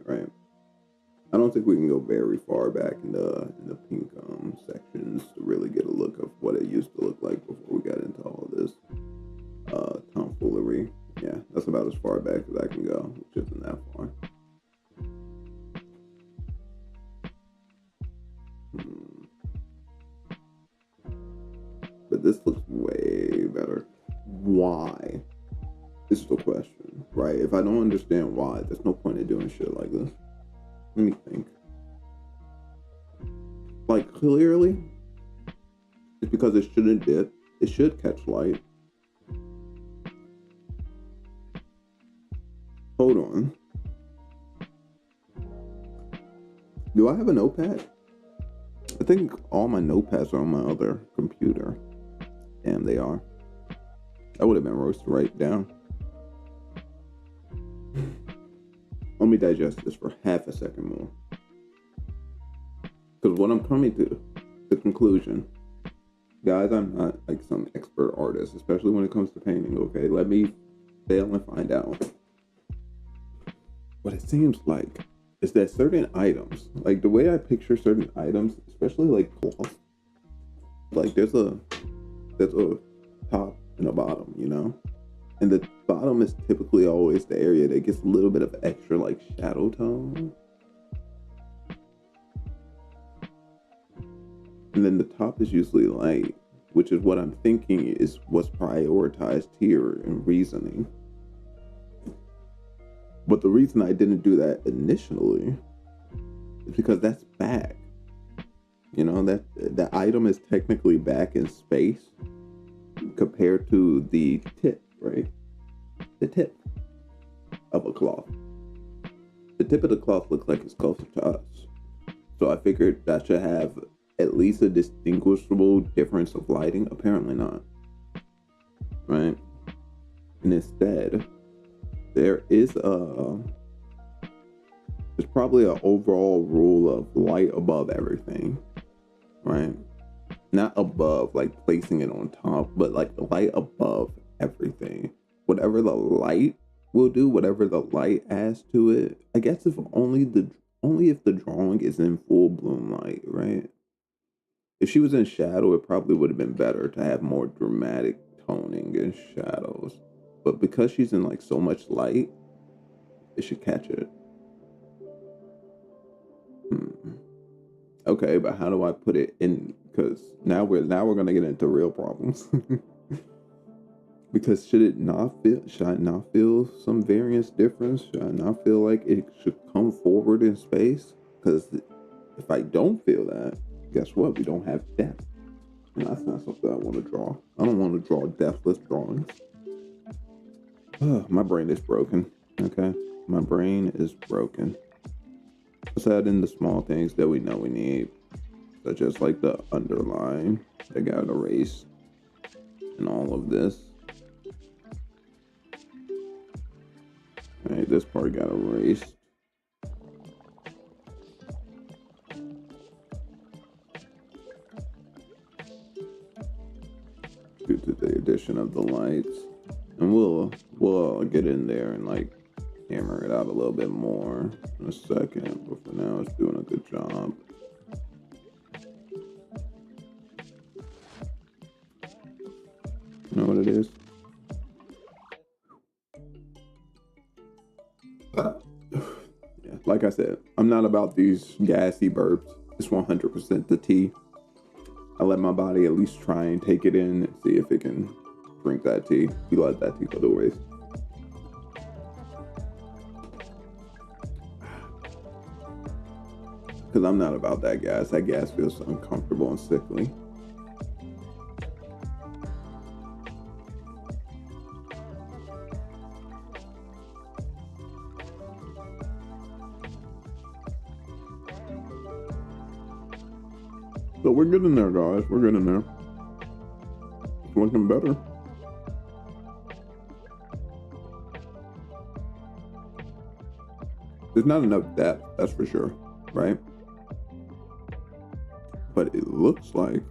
I don't think we can go very far back in the pink sections to really get a look of what it used to look like before we got into all this tomfoolery. Yeah, that's about as far back as I can go, which isn't that far. But this looks way better. Why? This is the question, right? If I don't understand why, there's no point in doing shit like this. Let me think. Like, clearly, it's because it shouldn't dip. It should catch light. Hold on. Do I have a notepad? I think all my notepads are on my other computer. Damn, they are. That would have been roasted right down. Let me digest this for half a second more. Because what I'm coming to, the conclusion, guys, I'm not like some expert artist, especially when it comes to painting, okay? Let me fail and find out. What it seems like is that certain items, like the way I picture certain items, especially like cloth, like there's a top and a bottom, you know? And the bottom is typically always the area that gets a little bit of extra like shadow tone. And then the top is usually light, which is what I'm thinking is what's prioritized here in reasoning. But the reason I didn't do that initially is because that's back. You know, that the item is technically back in space compared to the tip, right? The tip of a cloth. The tip of the cloth looks like it's closer to us. So I figured that should have at least a distinguishable difference of lighting. Apparently not. Right? And instead, there's probably an overall rule of light above everything. Right? Not above, like placing it on top, but like light above everything. Whatever the light will do, whatever the light adds to it. I guess if only if the drawing is in full bloom light, right? If she was in shadow, it probably would have been better to have more dramatic toning and shadows. But because she's in like so much light, it should catch it. Okay, but how do I put it in? Because now we're gonna get into real problems. Because should I not feel some variance difference? Should I not feel like it should come forward in space? Because if I don't feel that, guess what? We don't have depth. And that's not something I want to draw. I don't want to draw depthless drawings. My brain is broken. Okay? My brain is broken. Let's add in the small things that we know we need. Such as like the underline that got erased. And all of this. Alright, this part got erased. Due to the addition of the lights. And we'll get in there and like hammer it out a little bit more in a second, but for now it's doing a good job. You know what it is? Yeah, like I said, I'm not about these gassy burps. It's 100% the tea. I let my body at least try and take it in and see if it can drink that tea. You let that tea go to waste. Because I'm not about that gas. That gas feels uncomfortable and sickly. So we're getting there, guys. We're getting there. It's looking better. There's not enough depth, that's for sure, right? But it looks like,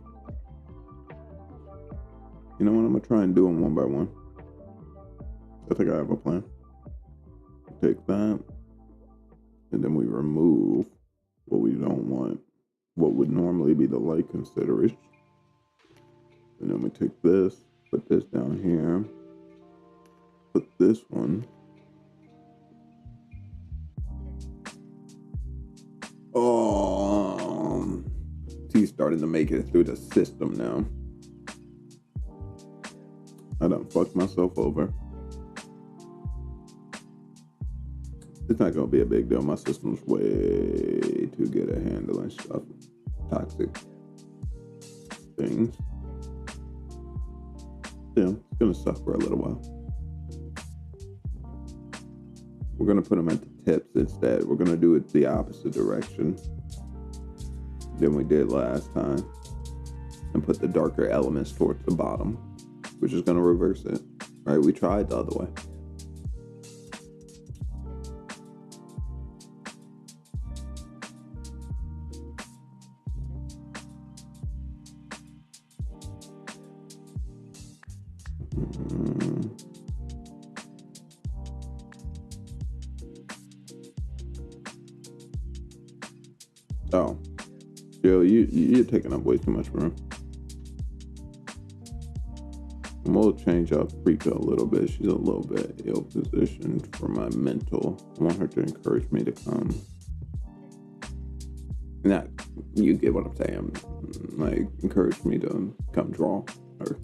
you know what, I'm gonna try and do them one by one. I think I have a plan. Take that, and then we remove what we don't want, what would normally be the light consideration. And then we take this, put this down here, put this one. Oh, tea's starting to make it through the system now. I done fucked myself over. It's not gonna be a big deal. My system's way too good at handling stuff, toxic things. Yeah, it's gonna suck for a little while. We're gonna put them at the tips instead. We're gonna do it the opposite direction than we did last time, and put the darker elements towards the bottom, which is gonna reverse it. All right, we tried the other way. Oh, yo, you're taking up way too much room. And we'll change up Rika a little bit. She's a little bit ill positioned for my mental. I want her to encourage me to come. Not, you get what I'm saying. Like, encourage me to come draw her.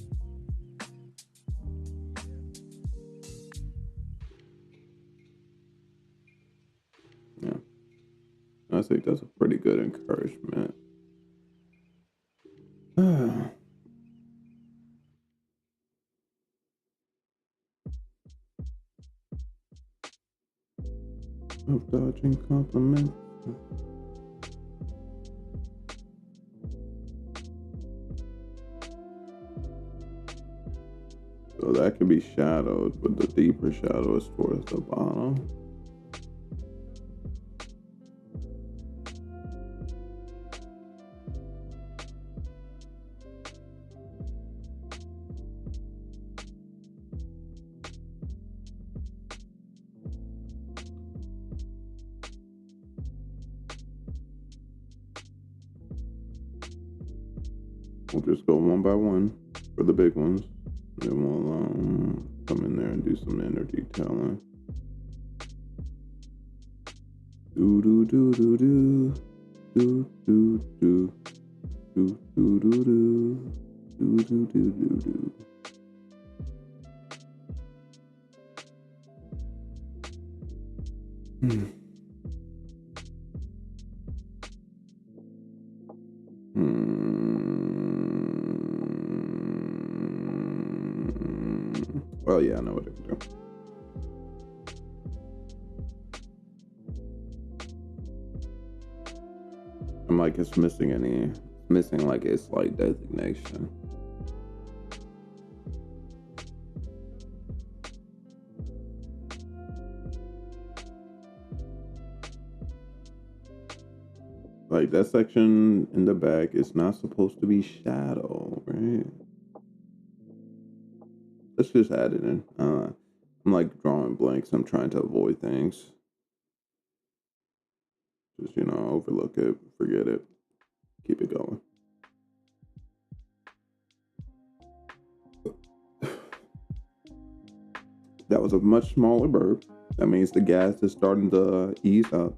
Yeah. I think that's a pretty good encouragement. Of dodging compliments. So that could be shadowed, but the deeper shadow is towards the bottom. We'll just go one by one for the big ones. Then we'll come in there and do some inner detailing. Do do do do do do do do do do do do do do do do. Well, yeah, I know what I can do. I'm like, it's missing like a slight designation. Like, that section in the back is not supposed to be shadow, right? Let's just add it in. I'm like drawing blanks. I'm trying to avoid things. Just, overlook it, forget it, keep it going. That was a much smaller burp. That means the gas is starting to ease up.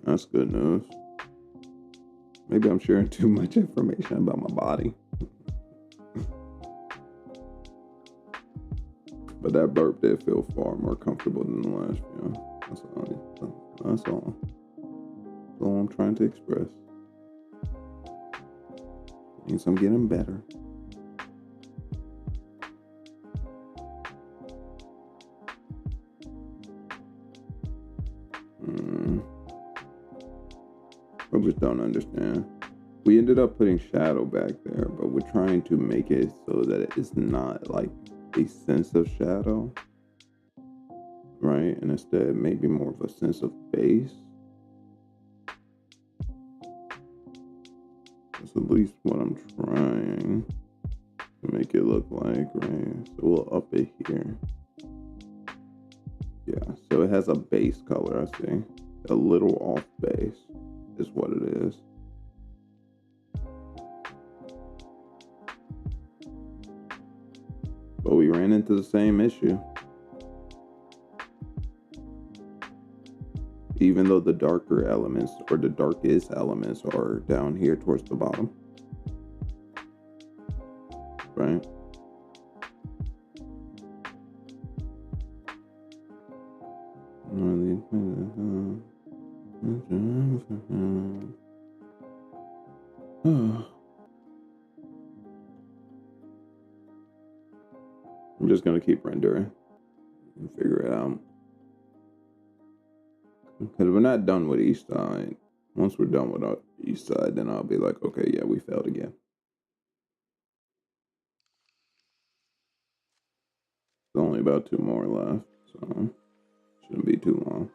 That's good news. Maybe I'm sharing too much information about my body. But that burp did feel far more comfortable than the last few. That's all I'm trying to express. Means I'm getting better. I just don't understand. We ended up putting shadow back there, but we're trying to make it so that it's not like a sense of shadow, right? And instead maybe more of a sense of base. That's at least what I'm trying to make it look like, right? So we'll up it here. Yeah, so it has a base color, I see. A little off base is what it is. But we ran into the same issue. Even though the darker elements, or the darkest elements, are down here towards the bottom. Right? I'm just going to keep rendering and figure it out. Because we're not done with each side. Once we're done with each side, then I'll be like, okay, yeah, we failed again. There's only about 2 more left, so shouldn't be too long.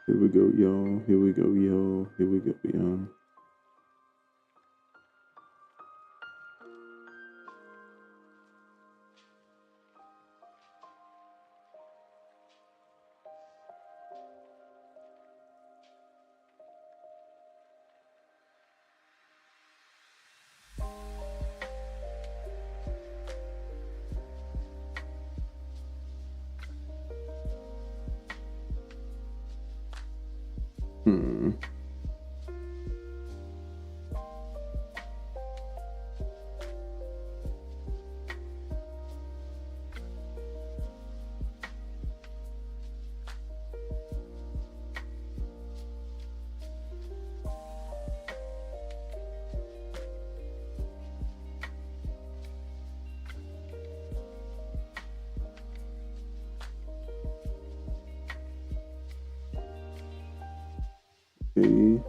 Here we go, y'all. Here we go, y'all. Here we go, y'all. Okay.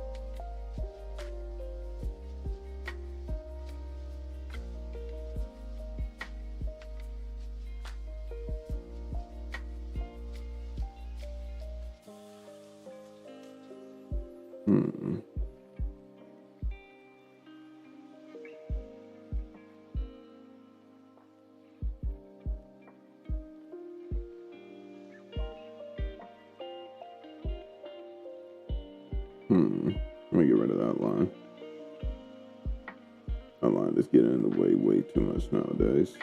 Let me get rid of that line. That line is getting in the way too much nowadays.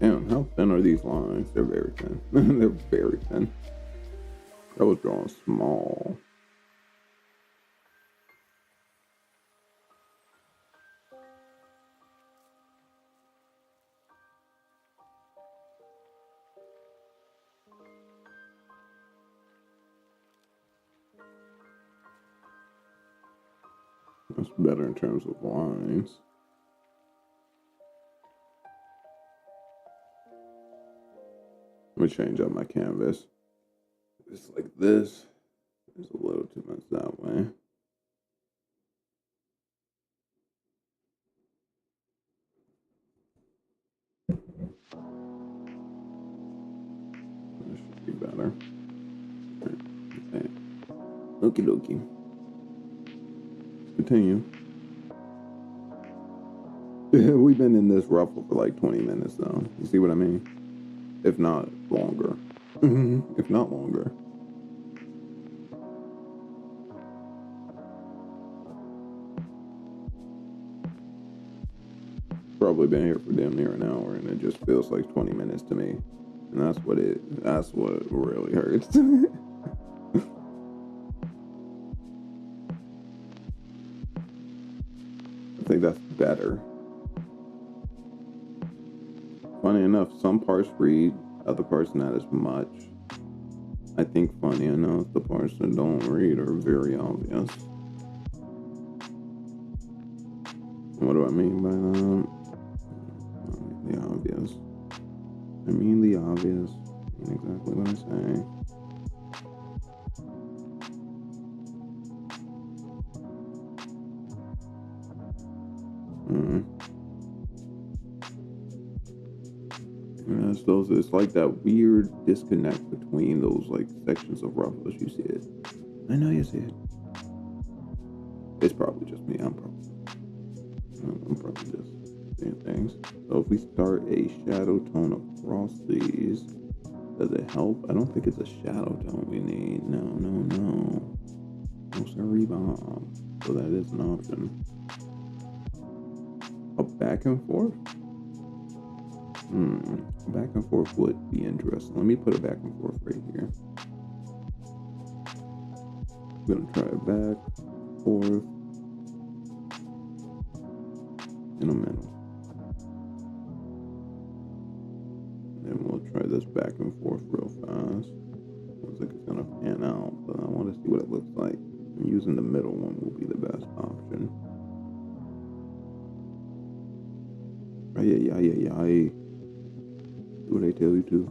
Damn, how thin are these lines? They're very thin. They're very thin. That was drawn small. That's better in terms of lines. Let me change up my canvas. it's like this. It's a little too much that way. That should be better. Okay. Okie dokie. Continue. We've been in this ruffle for like 20 minutes though. You see what I mean? If not longer. If not longer. Probably been here for damn near an hour, and it just feels like 20 minutes to me. And that's what really hurts. I think that's better. Funny enough, some parts read, other parts not as much. I think funny enough, the parts that don't read are very obvious. What do I mean by that? The obvious. I mean the obvious. I mean exactly what I say. It's like that weird disconnect between those like sections of ruffles. You see it. I know you see it. It's probably just me. I'm probably just seeing things. So if we start a shadow tone across these, does it help? I don't think it's a shadow tone we need. No. No, sorry, Bob. So that is an option. A back and forth? Back and forth would be interesting. Let me put a back and forth right here. I'm gonna try a back, forth, in the middle. Then we'll try this back and forth real fast. Looks like it's gonna pan out, but I want to see what it looks like. I'm using the middle one will be the best option. Yeah. Do what I tell you to.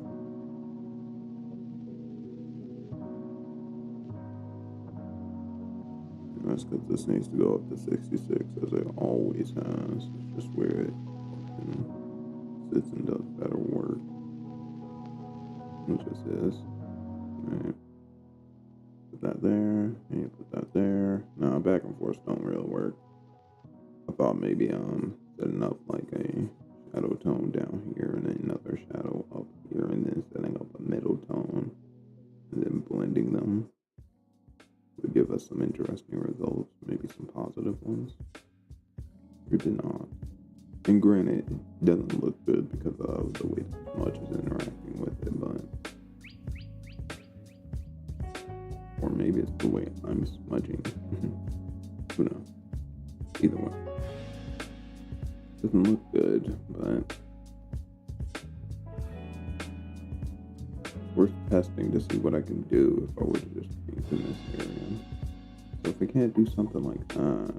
And that's because this needs to go up to 66 as it always has. It's just where it sits and does better work. It just is. Right. Put that there. And you put that there. Nah, back and forth don't really work. I thought maybe setting up like a shadow tone down here and then another shadow up here and then setting up a middle tone and then blending them would give us some interesting results, maybe some positive ones. Maybe not. And granted, it doesn't look good because of the way the smudge is interacting with it, but or maybe it's the way I'm smudging. Who knows? Either way. Doesn't look good, but worth testing to see what I can do if I were to just paint in this area. So if we can't do something like that,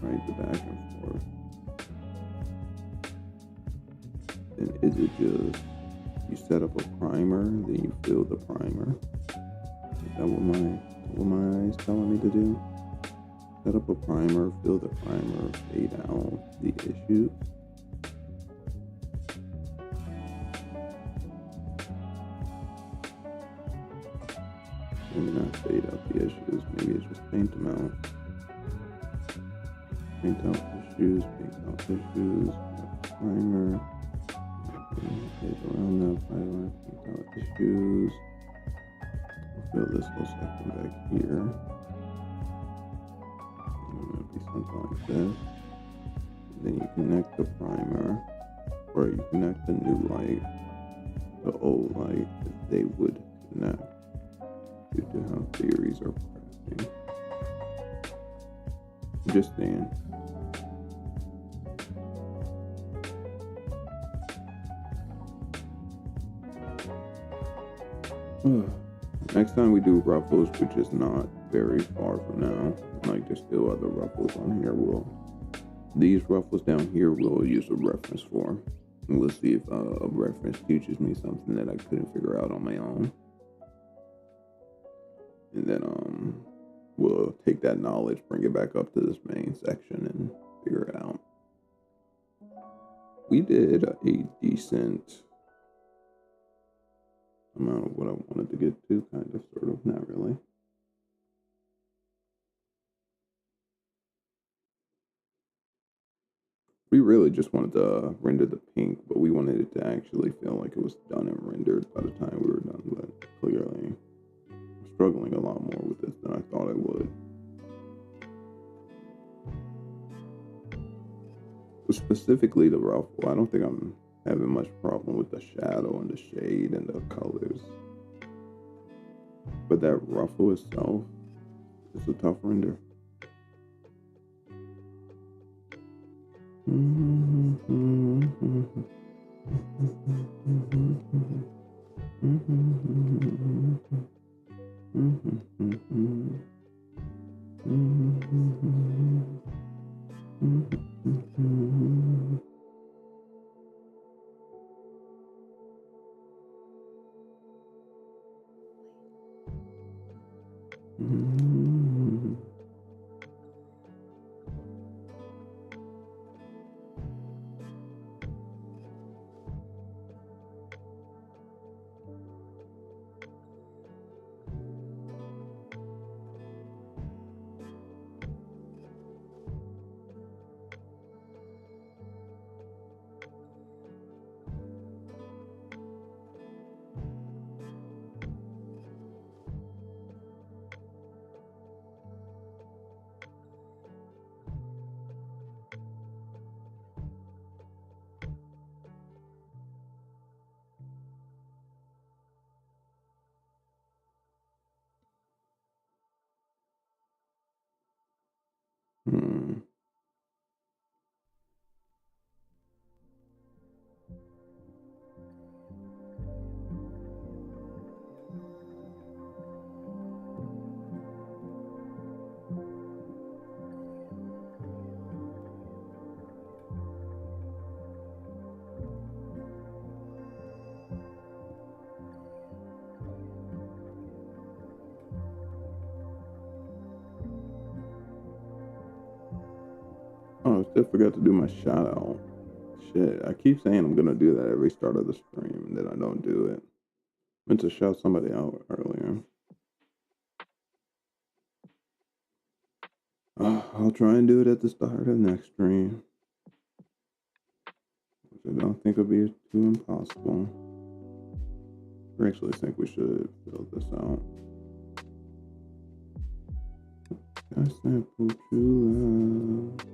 right, the back and forth, then is it just you set up a primer, then you fill the primer? Is that what my eyes telling me to do? Set up a primer, fill the primer, fade out the issue. Maybe not fade out the issues, maybe it's just paint them out. Paint out issues, primer, fade around that primer, paint out issues. We'll fill this whole section back here. Something like this. And then you connect the primer, or you connect the new light, the old light that they would connect due to how theories are progressing. Just saying. Next time we do ruffles, which is not very far from now, like there's still other ruffles on here, these ruffles down here we'll use a reference for. And we'll see if a reference teaches me something that I couldn't figure out on my own. and then we'll take that knowledge, bring it back up to this main section, and figure it out. We did a decent amount of what I wanted to get to, kind of, sort of, not really. We really just wanted to render the pink, but we wanted it to actually feel like it was done and rendered by the time we were done. But clearly, I'm struggling a lot more with this than I thought I would. But specifically the ruffle, I don't think I'm having much problem with the shadow and the shade and the colors. But that ruffle itself is a tough render. Oh, I still forgot to do my shout out. Shit, I keep saying I'm gonna do that every start of the stream, and then I don't do it. Meant to shout somebody out earlier. I'll try and do it at the start of the next stream, which I don't think will be too impossible. I actually think we should fill this out. I sample true love.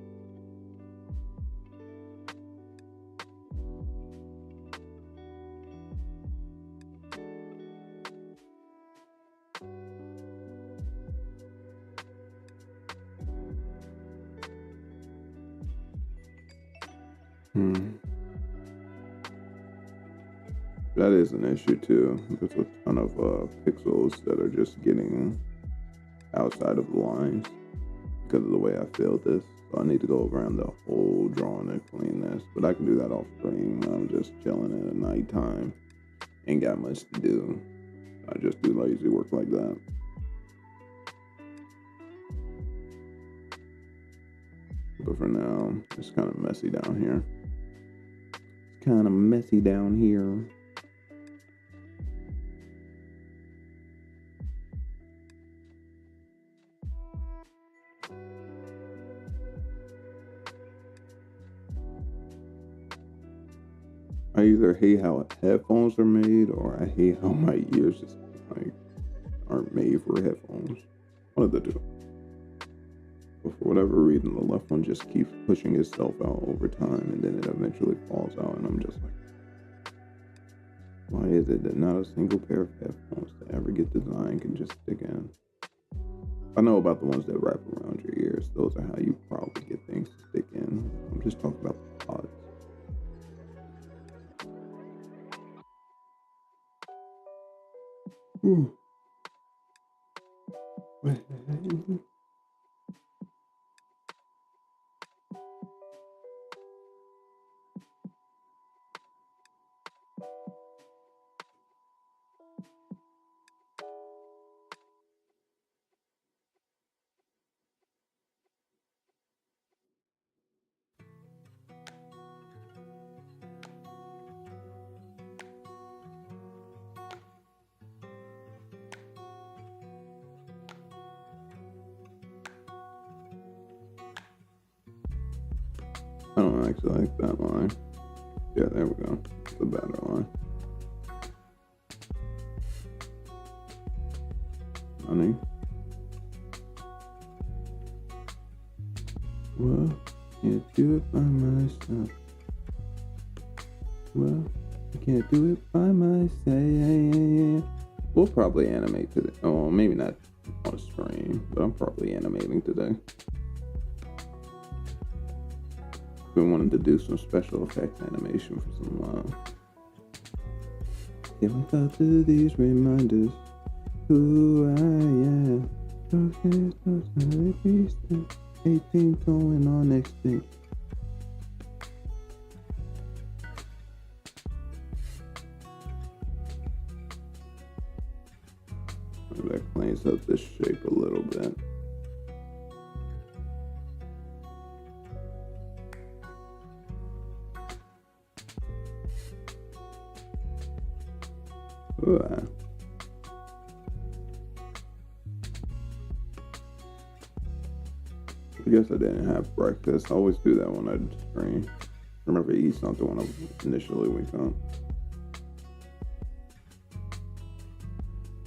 That is an issue too. There's a ton of pixels that are just getting outside of the lines because of the way I filled this. So I need to go around the whole drawing and clean this. But I can do that off stream. I'm just chilling at nighttime. Ain't got much to do. I just do lazy work like that. But for now, it's kind of messy down here. It's kind of messy down here. I either hate how headphones are made, or I hate how my ears just like aren't made for headphones. One of the two. But for whatever reason, the left one just keeps pushing itself out over time, and then it eventually falls out, and I'm just like, why is it that not a single pair of headphones that ever get designed can just stick in? I know about the ones that wrap around your ears. Those are how you probably get things to stick in. I'm just talking about the pods. Ooh. I don't actually like that line. Yeah, there we go. It's a better line. Honey. Well, can't do it by myself. Well, I can't do it by myself. We'll probably animate today. Oh, maybe not on stream, but I'm probably animating today. Been wanting to do some special effects animation for some while. Can't wake up to these reminders who I am. Those beast, 18 going on extinct. That cleans up this shape a little bit. Ooh. I guess I didn't have breakfast. I always do that when I stream. Remember to eat something when I initially wake up.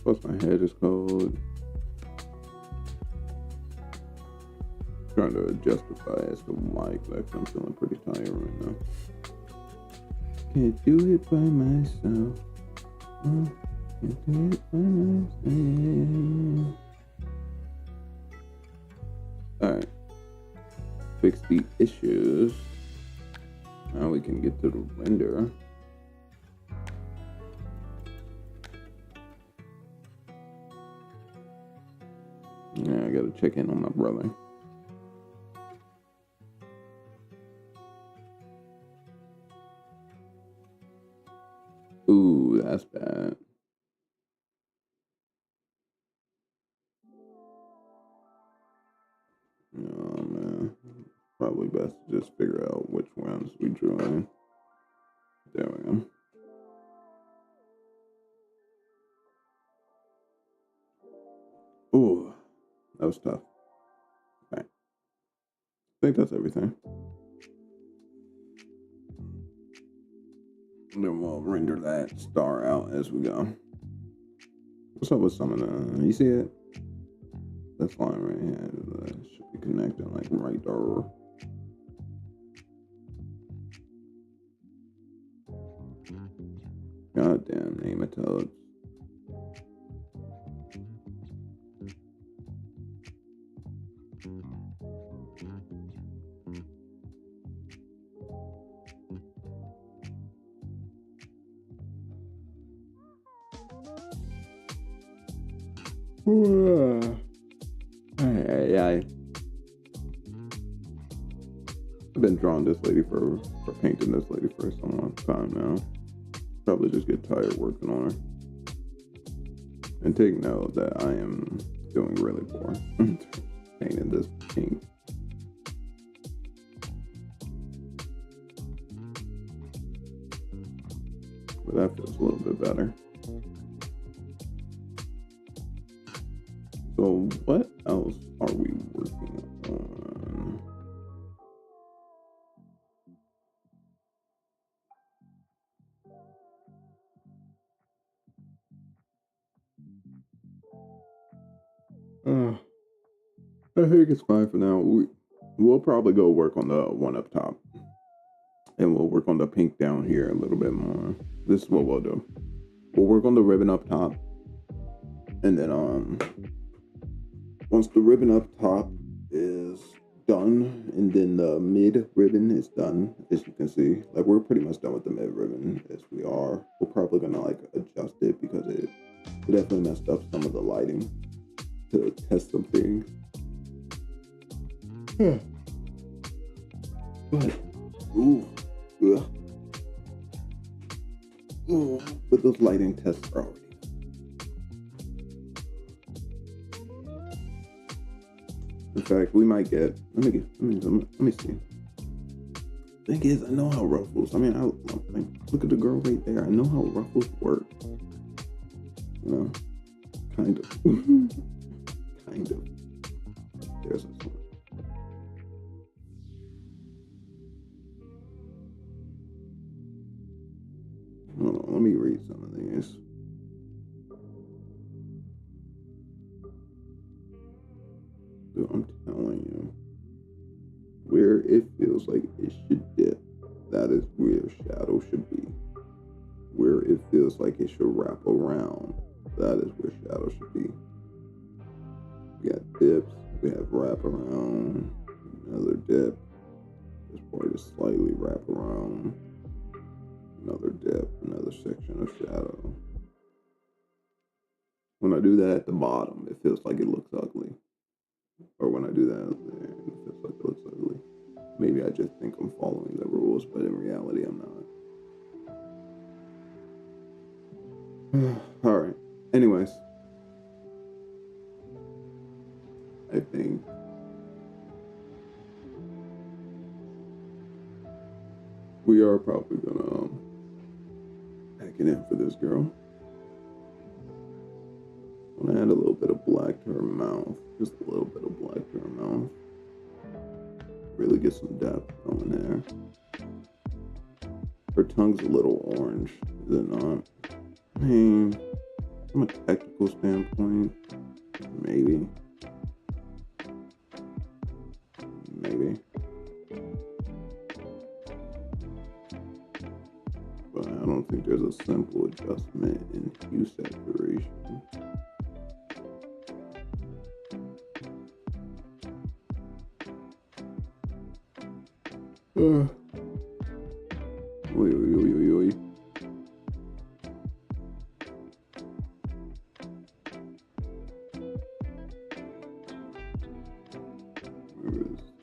Plus my head is cold. Trying to justify as to why exactly I'm feeling pretty tired right now. Can't do it by myself. Can't do it by myself. Alright. Fix the issues. Now we can get to the render. Yeah, I gotta check in on my brother. Ooh, that's bad. Oh man. Probably best to just figure out which ones we drew in. There we go. Ooh, that was tough. Okay. I think that's everything. And then we'll render that star out as we go. What's up with some of the, you see it? This line right here should be connected like right there. Goddamn nematodes. I've been drawing this lady for painting this lady for some long time now. Probably just get tired working on her. And take note that I am doing really poor painting this pink. But that feels a little bit better. So what else are we working on? I think it's fine for now. We'll probably go work on the one up top. And we'll work on the pink down here a little bit more. This is what we'll do. We'll work on the ribbon up top. And then once the ribbon up top is done, and then the mid ribbon is done, as you can see, like we're pretty much done with the mid ribbon as we are. We're probably gonna like adjust it because it definitely messed up some of the lighting to test some things. But but those lighting tests are already. In fact, we might get. Let me see. Thing is, I know how ruffles. I mean, look at the girl right there. I know how ruffles work. You know, kind of, kind of. There's this one. read some of these. So I'm telling you, where it feels like it should dip, that is where shadow should be. Where it feels like it should wrap around, that is where shadow should be. We got dips, we have wrap around, another dip. This part is slightly wrap around, another dip, another section of shadow. When I do that at the bottom, it feels like it looks ugly. Or when I do that up there, it feels like it looks ugly. Maybe I just think I'm following the rules, but in reality, I'm not. All right. Anyways, I think we are probably gonna pack it in for this girl. I'm gonna add a little bit of black to her mouth, just a little bit of black to her mouth. Really get some depth going there. Her tongue's a little orange, is it not? I mean, from a technical standpoint, maybe. But I don't think there's a simple adjustment in hue saturation. Oi.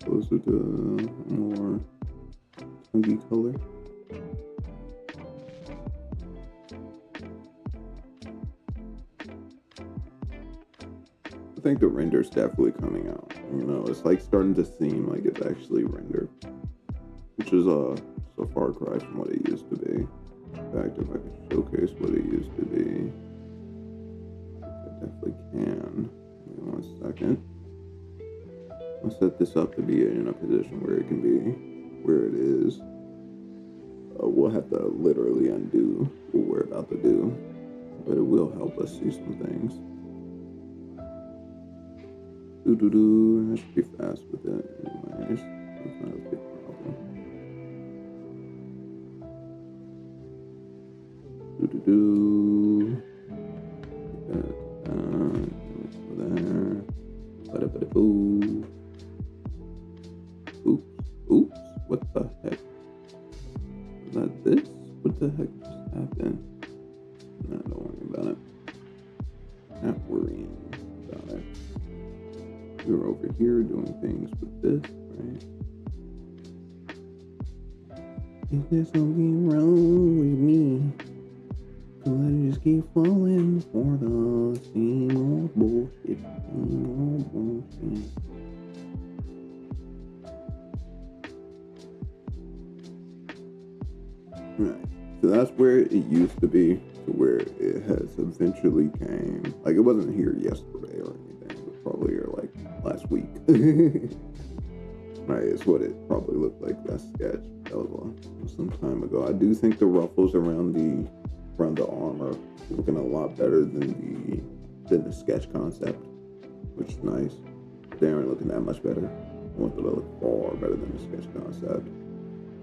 Closer to a more tonguey color. I think the render's definitely coming out. You know, it's like starting to seem like it's actually rendered, which is a far cry from what it used to be. In fact, if I could showcase what it used to be, I definitely can. Give me 1 second. I'll set this up to be in a position where it can be where it is. We'll have to literally undo what we're about to do, but it will help us see some things. And I should be fast with it anyways. It's not a big problem. There. Ba-da-ba-da-boo. Oops. What the heck? Is that this? What the heck just happened? Nah, don't worry about it. Not worrying about it. We were over here doing things with this, right? Is there something wrong with me? Cause I just keep falling for the same old bullshit. Right. So that's where it used to be, to where it has eventually came. Like, it wasn't here yesterday or anything. It was probably here like last week. Right, it's what it probably looked like, that sketch. That was some time ago. I do think the ruffles around the arm are looking a lot better than the sketch concept, which is nice. They aren't looking that much better. I want them to look far better than the sketch concept.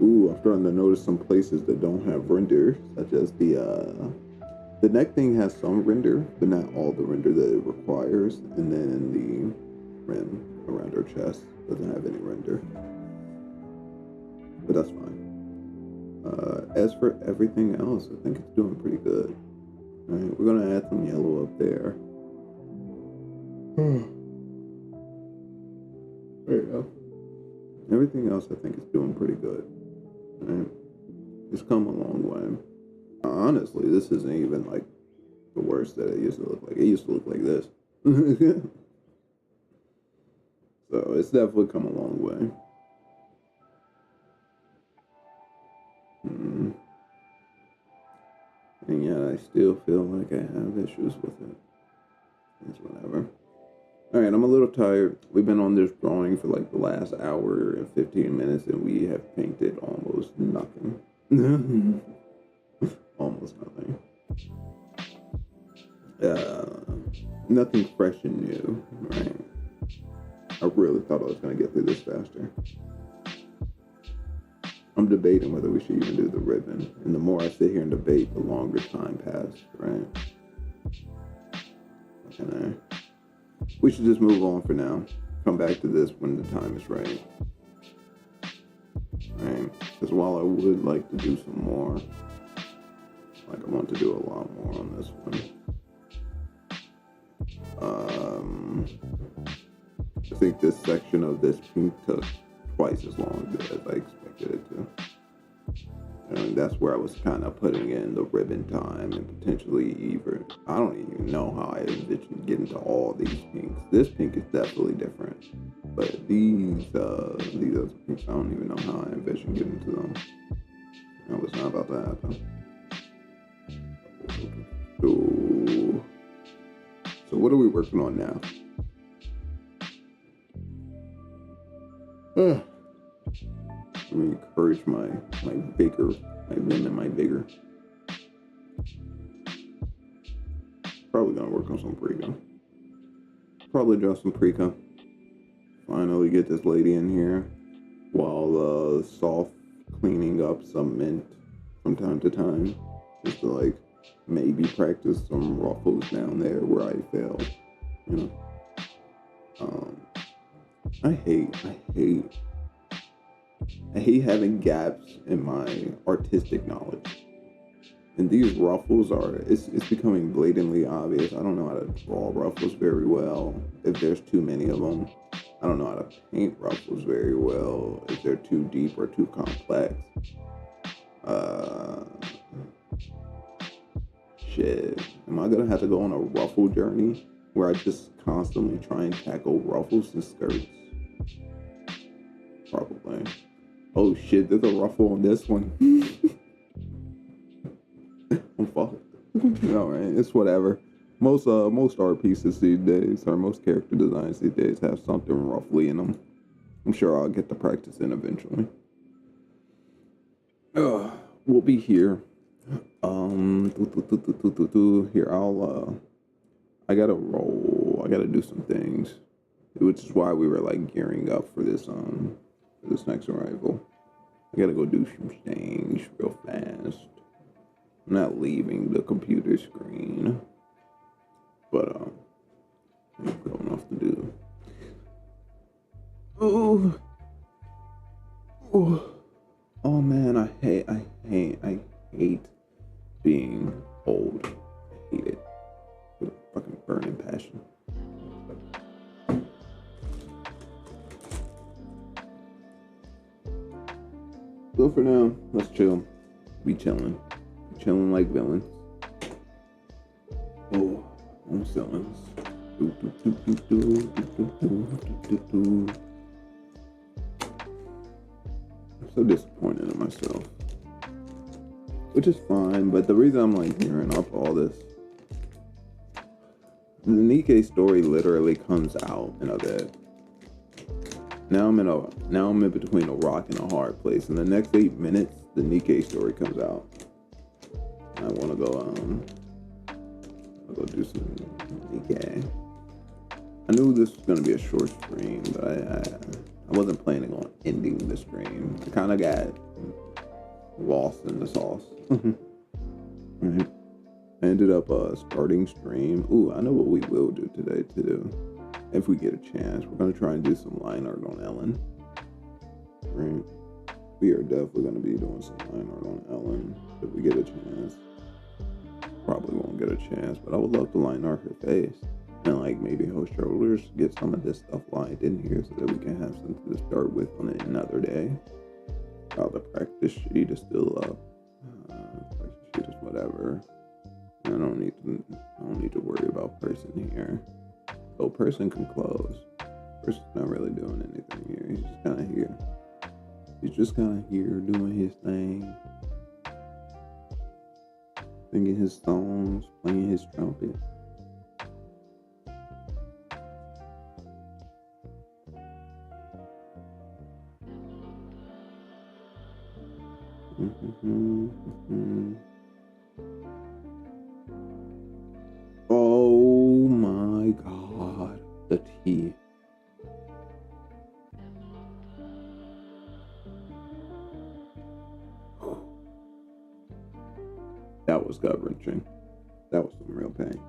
Ooh, I'm starting to notice some places that don't have render, such as the neck thing has some render, but not all the render that it requires. And then the rim around her chest doesn't have any render, but that's fine. As for everything else, I think it's doing pretty good. All right, we're gonna add some yellow up there. There you go. Everything else, I think, is doing pretty good. Right? It's come a long way. Honestly, this isn't even like the worst that it used to look like. It used to look like this. So it's definitely come a long way. And yet I still feel like I have issues with it. It's whatever. Alright, I'm a little tired. We've been on this drawing for like the last hour and 15 minutes, and we have painted almost nothing. Almost nothing. Uh, Nothing fresh and new, right? I really thought I was gonna get through this faster. I'm debating whether we should even do the ribbon, and the more I sit here and debate, the longer time passes, right? Okay. We should just move on for now. Come back to this when the time is right. Right? Because while I would like to do some more, like I want to do a lot more on this one. I think this section of this pink took twice as long as I expected it to. And that's where I was kind of putting in the ribbon time and potentially even, I don't even know how I envisioned getting to all these pinks. This pink is definitely different. But these other pinks, I don't even know how I envisioned getting to them. That was not about to happen. So what are we working on now? Let me encourage my vigor, my vim and my vigor. Probably gonna work on some pre-com. Probably draw some pre-com. Finally get this lady in here while soft cleaning up some mint from time to time. Just to like maybe practice some ruffles down there where I failed. You know. I hate having gaps in my artistic knowledge. And these ruffles it's becoming blatantly obvious. I don't know how to draw ruffles very well if there's too many of them. I don't know how to paint ruffles very well if they're too deep or too complex. Shit. Am I gonna have to go on a ruffle journey where I just constantly try and tackle ruffles and skirts? Probably. Oh shit, there's a ruffle on this one. I'm fucked. Alright, it's whatever. Most art pieces these days, or most character designs these days, have something roughly in them. I'm sure I'll get the practice in eventually. We'll be here. Here, I gotta roll. I gotta do some things, which is why we were like gearing up for this next arrival. I gotta go do some things real fast. I'm not leaving the computer screen, but I've got enough to do. Oh man, I hate being old. I hate it with a fucking burning passion. So for now, let's chill. Be chilling. Chilling like villains. Oh, I'm villains. I'm so disappointed in myself. Which is fine, but the reason I'm like gearing up all this, the Nikke story literally comes out in a bit. Now I'm in between a rock and a hard place. In the next 8 minutes, the Nikke story comes out. And I want to go I'll go do some Nikke. I knew this was gonna be a short stream, but I wasn't planning on ending the stream. I kind of got lost in the sauce. Right. I ended up starting stream. Ooh, I know what we will do today too. If we get a chance, we're gonna try and do some line art on Ellen. Right. We are definitely gonna be doing some line art on Ellen if we get a chance. Probably won't get a chance, but I would love to line art her face. And like maybe her shoulders, get some of this stuff lined in here so that we can have something to start with on another day. The practice sheet is still up. Practice sheet is whatever. I don't need to worry about person here. So person can close. Person's not really doing anything here. He's just kind of here. He's just kind of here doing his thing. Singing his songs, playing his trumpet. the tea. That was gut wrenching. That was some real pain.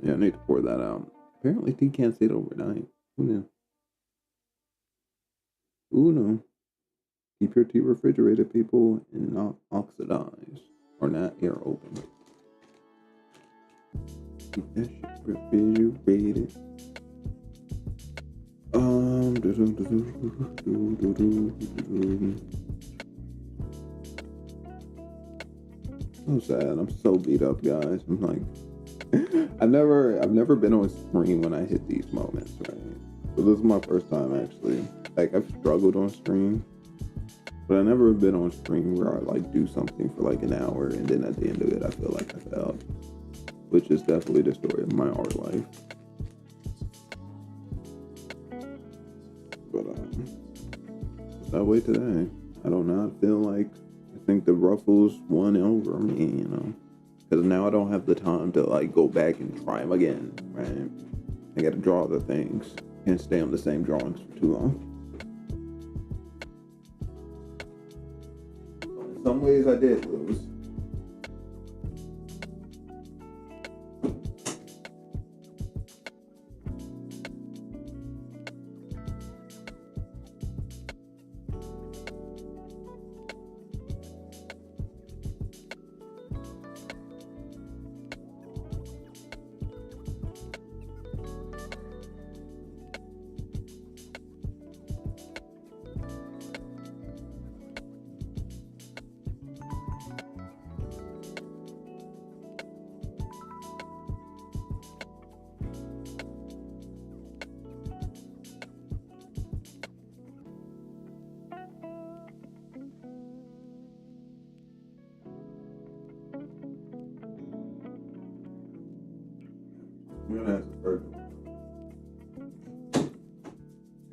Yeah, I need to pour that out. Apparently, tea can't sit overnight. Who knew? Who knew? Keep your tea refrigerated, people, and not oxidized or not air open. Keep that shit refrigerated. So sad. I'm so beat up, guys. I'm like, I've never been on stream when I hit these moments, right? So this is my first time actually. Like, I've struggled on stream, but I've never been on stream where I like do something for like an hour and then at the end of it I feel like I failed, which is definitely the story of my art life. But it's that way today. I don't know. I feel like I think the ruffles won over me, you know, because now I don't have the time to like go back and try them again, right? I got to draw other things. Can't stay on the same drawings for too long. In some ways, I did lose. I'm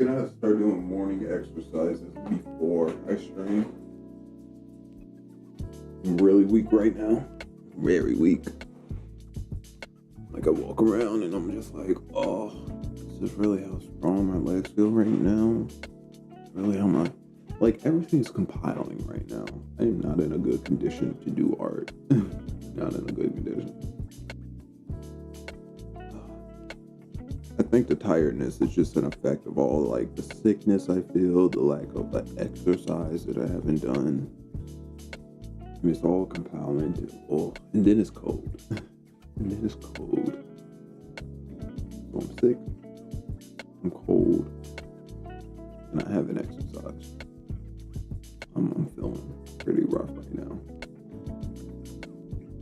gonna have to start doing morning exercises before I stream. I'm really weak right now. Very weak. Like, I walk around and I'm just like, oh, this is really how strong my legs feel right now. Really how my, like, everything's compiling right now. I am not in a good condition to do art. Not in a good condition. I think the tiredness is just an effect of all like the sickness I feel, the lack of the exercise that I haven't done. It's all compounded into, oh, and then it's cold. And then it's cold. So I'm sick, I'm cold, and I haven't exercised. I'm feeling pretty rough right now.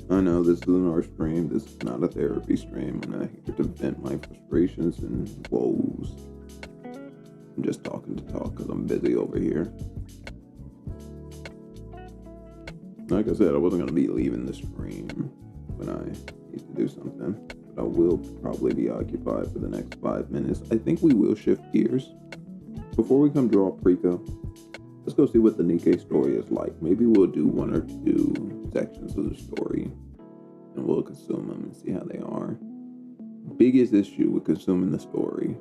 I know this isn't our stream. This is not a therapy stream. I'm not here to vent my frustrations and woes. I'm just talking to talk because I'm busy over here. Like I said, I wasn't going to be leaving the stream when I need to do something. But I will probably be occupied for the next 5 minutes. I think we will shift gears. Before we come draw Prika, let's go see what the Nikke story is like. Maybe we'll do 1 or 2 sections of the story and we'll consume them and see how they are. Biggest issue with consuming the story.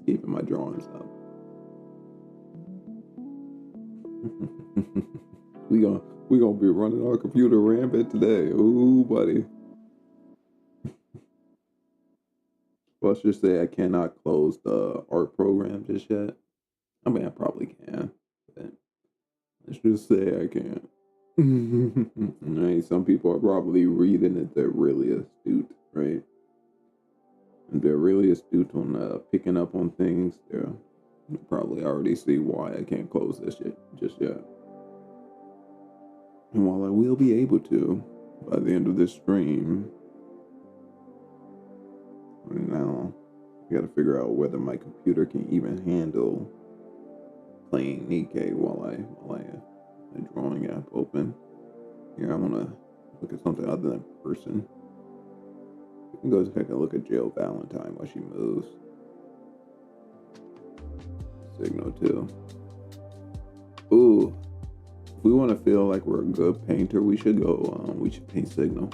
Keeping my drawings up. we gonna be running our computer rampant today. Ooh, buddy. Let's just say I cannot close the art program just yet. I mean, I probably can, but let's just say I can't. Right? Some people are probably reading it. They're really astute, right? And they're really astute on picking up on things. They'll probably already see why I can't close this shit just yet. And while I will be able to, by the end of this stream, now I gotta figure out whether my computer can even handle playing Nikke while I a drawing app open. Here, I want to look at something other than person. We can go take a look at Jill Valentine while she moves. Signal too. Ooh, if we want to feel like we're a good painter, we should go. We should paint Signal.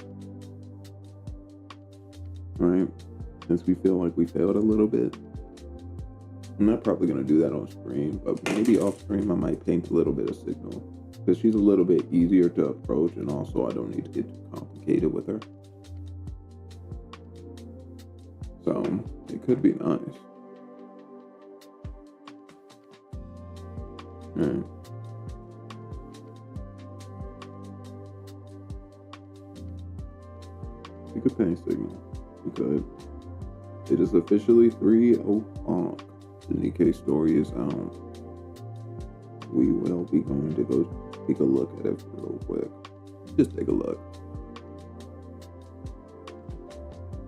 right? Since we feel like we failed a little bit. I'm not probably going to do that on stream, but maybe off stream I might paint a little bit of signal. Because she's a little bit easier to approach, and also I don't need to get too complicated with her. So, it could be nice. Alright. We could paint signal. We could. It is officially 3:00. The Nikke story is out. We will be going to go take a look at it real quick. Just take a look.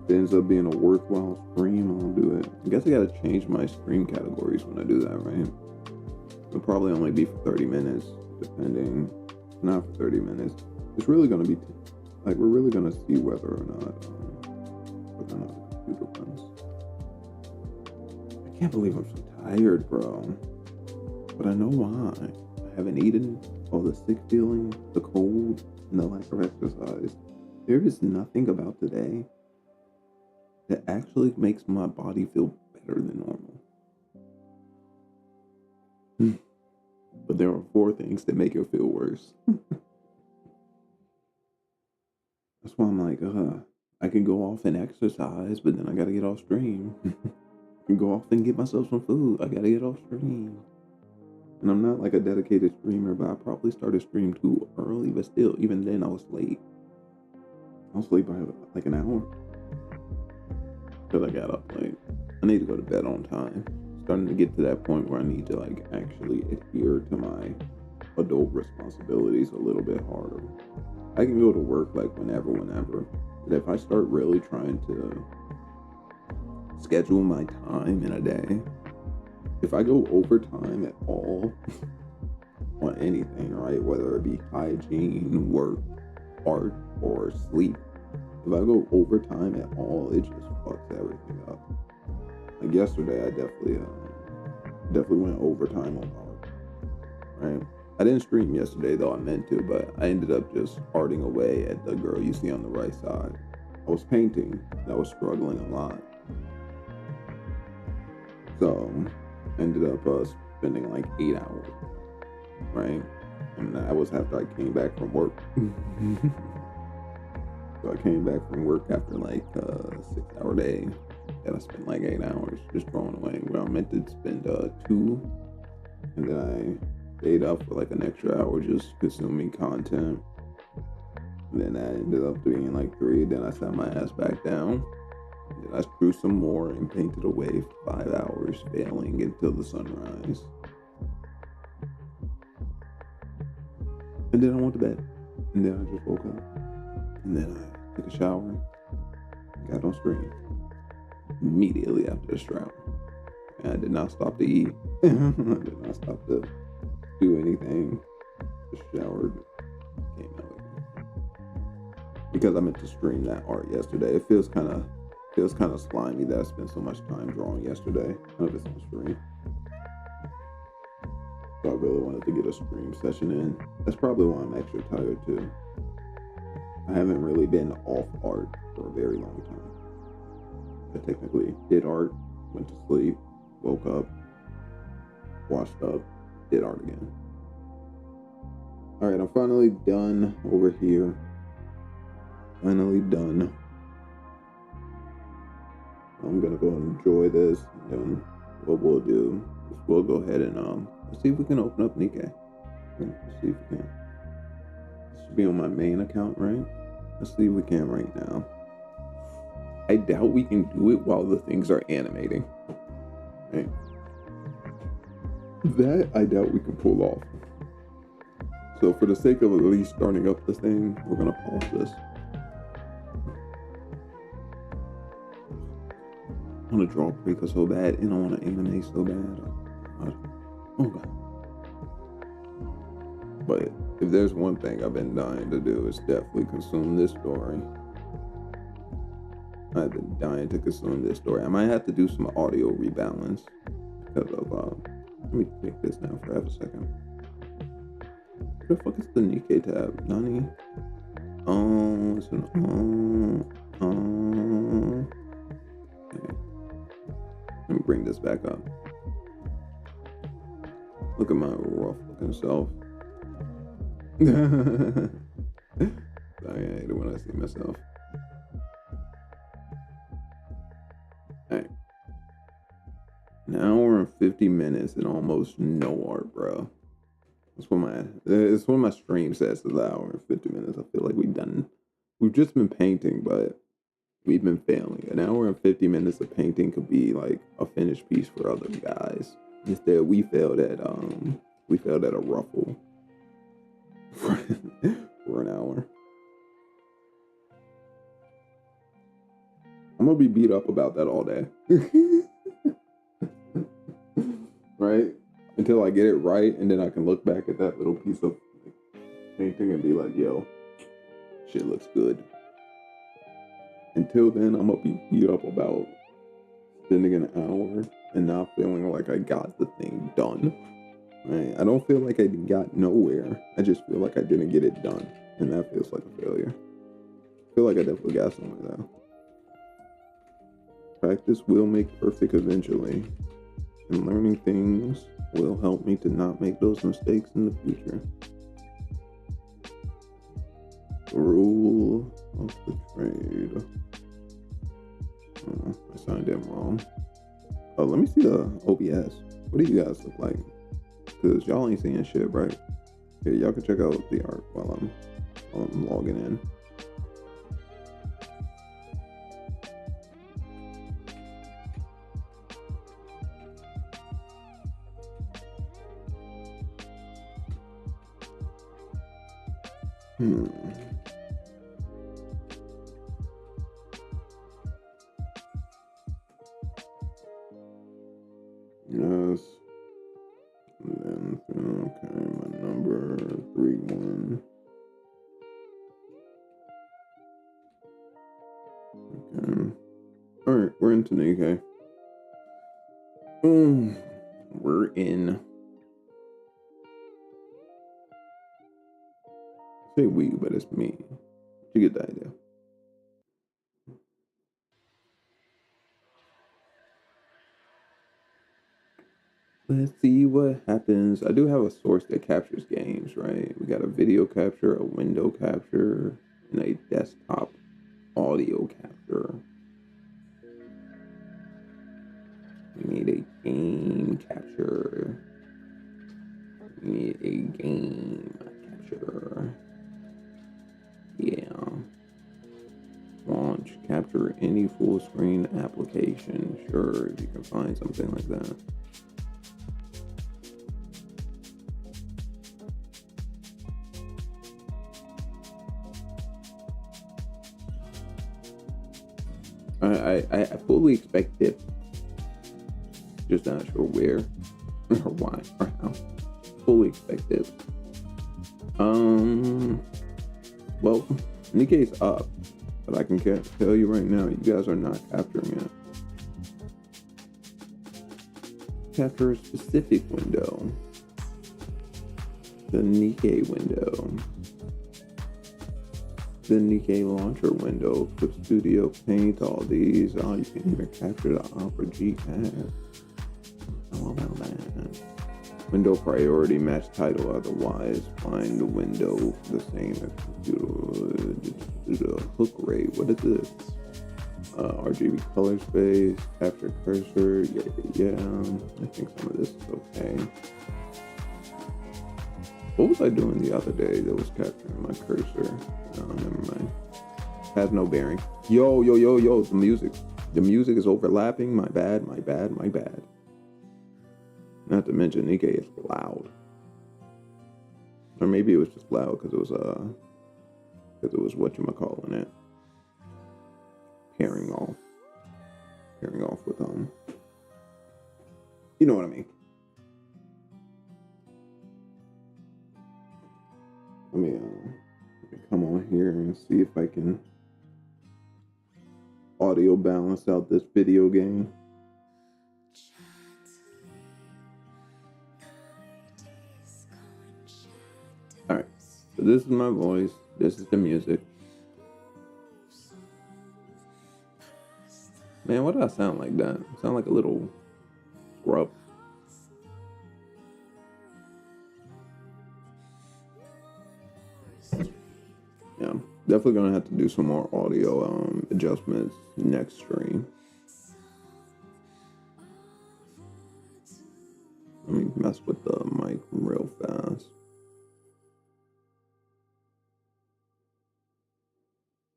If it ends up being a worthwhile stream, I'll do it. I guess I gotta change my stream categories when I do that, right? It'll probably only be for 30 minutes, depending. Not for 30 minutes. It's really gonna be, like, we're really gonna see whether or not the computer runs. I can't believe I'm so tired, bro. But I know why. I haven't eaten, all the sick feeling, the cold, and the lack of exercise. There is nothing about today that actually makes my body feel better than normal. But there are 4 things that make it feel worse. That's why I'm like, I can go off and exercise, but then I gotta get off stream. I can go off and get myself some food. I gotta get off stream. And I'm not like a dedicated streamer, but I probably started stream too early, but still, even then I was late. I was late by like an hour. Because I got up late. I need to go to bed on time. Starting to get to that point where I need to like actually adhere to my adult responsibilities a little bit harder. I can go to work like whenever. But if I start really trying to schedule my time in a day, if I go overtime at all on anything, right, whether it be hygiene, work, art, or sleep, if I go overtime at all, it just fucks everything up. Like yesterday, I definitely went overtime on art, right? I didn't stream yesterday, though I meant to, but I ended up just arting away at the girl you see on the right side. I was painting, and I was struggling a lot. So, ended up spending like 8 hours, right? And that was after I came back from work. So I came back from work after like a 6-hour day that I spent like 8 hours just throwing away. Where I meant to spend 2, and then I stayed up for like an extra hour just consuming content. And then I ended up doing like 3. Then I sat my ass back down. Then I drew some more and painted away for 5 hours, failing until the sunrise. And then I went to bed. And then I just woke up. And then I took a shower, got on stream immediately after the shower. And I did not stop to eat. I did not stop to do anything. Just showered, came out again. Because I meant to stream that art yesterday. It feels kind of slimy that I spent so much time drawing yesterday. None of it's on stream. So I really wanted to get a stream session in. That's probably why I'm extra tired too. I haven't really been off art for a very long time. I technically did art, went to sleep, woke up, washed up, did art again. Alright, I'm finally done over here. Finally done. I'm gonna go enjoy this, and then what we'll do is we'll go ahead and let's see if we can open up Nikke. Let's see if we can. This should be on my main account, right? Let's see if we can right now. I doubt we can do it while the things are animating. Right? That I doubt we can pull off. So for the sake of at least starting up the thing, we're gonna pause this. I want to draw Prika so bad, and I want to animate so bad. Oh god. But if there's one thing I've been dying to do, it's definitely consume this story. I've been dying to consume this story. I might have to do some audio rebalance because of let me take this down for half a second. Where the fuck is the Nikke tab? Nani? Oh, it's an Okay. Let me bring this back up. Look at my rough looking self. Sorry, I hate it when I see myself. Alright. An hour and 50 minutes and almost no art, bro. It's what my stream says is an hour and 50 minutes. I feel like we've just been painting, but we've been failing. An hour and 50 minutes of painting could be like a finished piece for other guys. Instead, we failed at a ruffle for an hour. I'm gonna be beat up about that all day. Right? Until I get it right, and then I can look back at that little piece of painting and be like, yo, shit looks good. Until then, I'm gonna be beat up about spending an hour and not feeling like I got the thing done. Right? I don't feel like I got nowhere. I just feel like I didn't get it done. And that feels like a failure. I feel like I definitely got somewhere though. Practice will make perfect eventually. And learning things will help me to not make those mistakes in the future. The rule of the trade. Oh, I signed in wrong. Oh, let me see the OBS. What do you guys look like? Because y'all ain't seeing shit, right? Yeah, y'all can check out the art while I'm logging in. Yes. And then, okay, my number 31. Okay. Alright, we're into Nikke. We're in. I say we, but it's me. You get the idea. Let's see what happens. I do have a source that captures games, right? We got a video capture, a window capture, and a desktop audio capture. We need a game capture. We need a game capture. Yeah. Launch, capture any full screen application. Sure, if you can find something like that. I fully expect it. Just not sure where or why or how. Fully expect it. Well, Nikke's up, but I can tell you right now, you guys are not capturing it. Capture a specific window. The Nikke window. The Nikke launcher window, Clip Studio, Paint, all these. Oh, you can even capture the Opera GCAD. How about that? Window priority, match title, otherwise find the window the same as computer. Hook rate, what is this? RGB color space, capture cursor, yeah, I think some of this is okay. What was I doing the other day that was capturing my cursor? Oh, never mind. Has no bearing. Yo, the music. The music is overlapping. My bad. Not to mention, Nikke is loud. Or maybe it was just loud because it was whatchamacallit it. Pairing off with you know what I mean. Let me come on here and see if I can audio balance out this video game. Alright, so this is my voice, this is the music. Man, what did I sound like that? I sound like a little scrub. Yeah, definitely gonna have to do some more audio adjustments next stream. Let me mess with the mic real fast.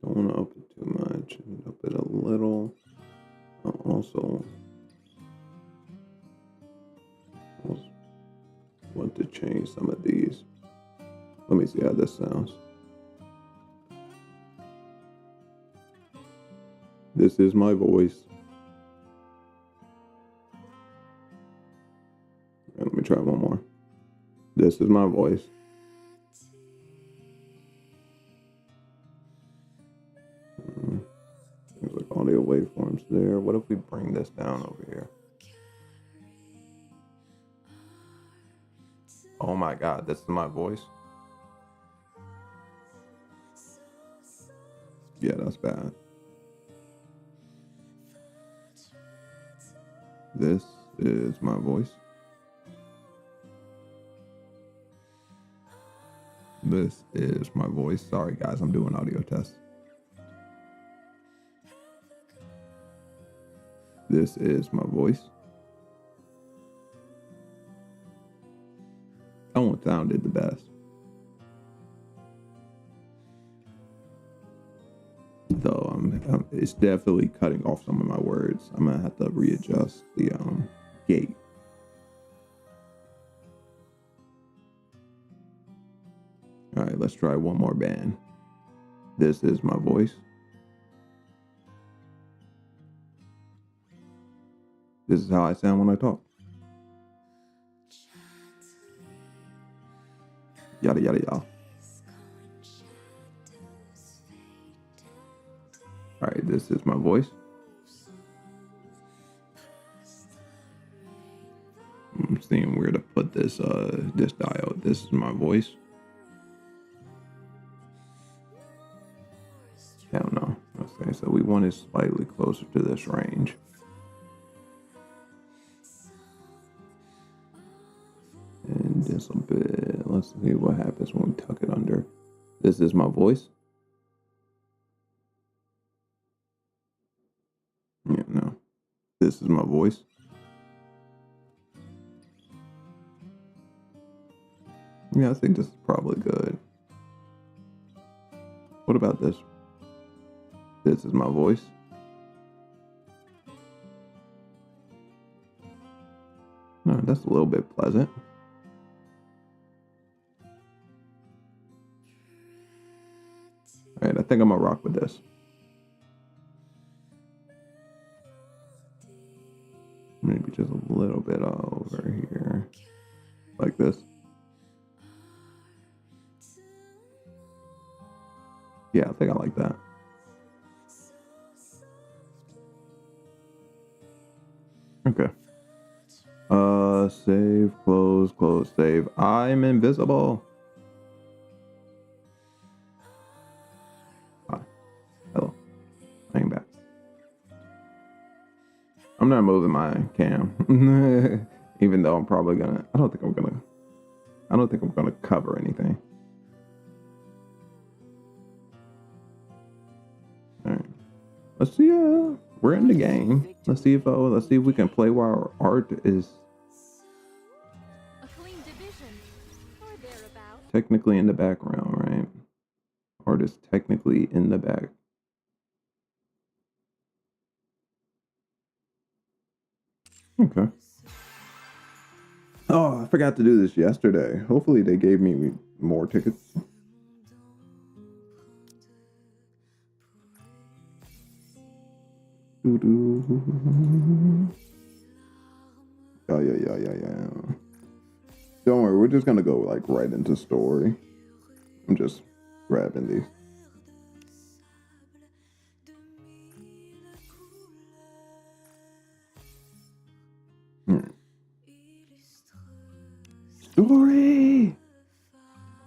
Don't want to up it too much. Up it a little. Also want to change some of these. Let me see how this sounds. This is my voice. Let me try one more. This is my voice. There's like audio waveforms there. What if we bring this down over here? Oh my God, this is my voice. Yeah, that's bad. This is my voice. This is my voice. Sorry guys, I'm doing audio tests. This is my voice. That one sounded the best. Though it's definitely cutting off some of my words. I'm gonna have to readjust the gate. All right, let's try one more band. This is my voice. This is how I sound when I talk. Yada yada yada. All right, this is my voice. I'm seeing where to put this this dial. This is my voice. I don't know. Okay, so we want it slightly closer to this range. And just a bit. Let's see what happens when we tuck it under. This is my voice. Yeah, no. This is my voice. Yeah, I think this is probably good. What about this? This is my voice. No, that's a little bit pleasant. All right, I think I'm gonna rock with this. Maybe just a little bit over here, like this. Yeah, I think I like that. Okay. Save, close, save. I'm invisible. Hi. Hello. I am back. I'm not moving my cam. Even though I'm probably gonna, I don't think I'm gonna cover anything. All right. Let's see, we're in the game. Let's see if we can play while our art is technically in the background, right? Art is technically in the back. Okay. Oh, I forgot to do this yesterday. Hopefully they gave me more tickets. Oh, yeah. Don't worry, we're just gonna go like right into story. I'm just grabbing these. Story!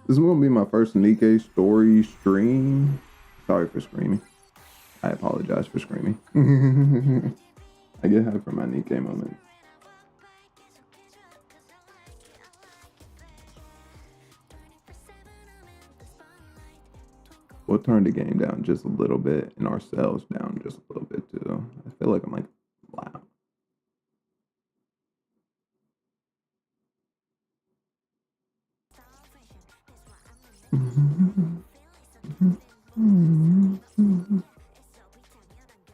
This is gonna be my first Nikke story stream. Sorry for screaming. I apologize for screaming. I get hyped for my Nikke moment. We'll turn the game down just a little bit and ourselves down just a little bit too. I feel like I'm like loud.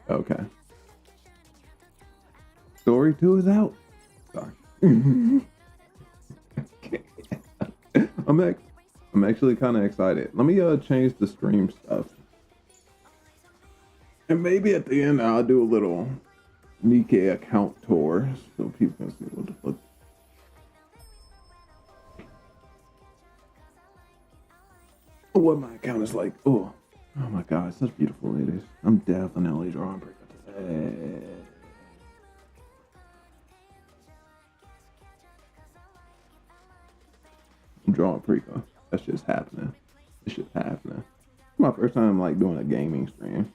Okay. Story 2 is out. Sorry. I'm actually kind of excited. Let me change the stream stuff. And maybe at the end I'll do a little Nikke account tour so people can see what the fuck. What my account is like. Oh my god, such beautiful ladies. I'm definitely drawing pretty today. I'm drawing Prika. That's just happening. It's just happening. It's my first time like doing a gaming stream.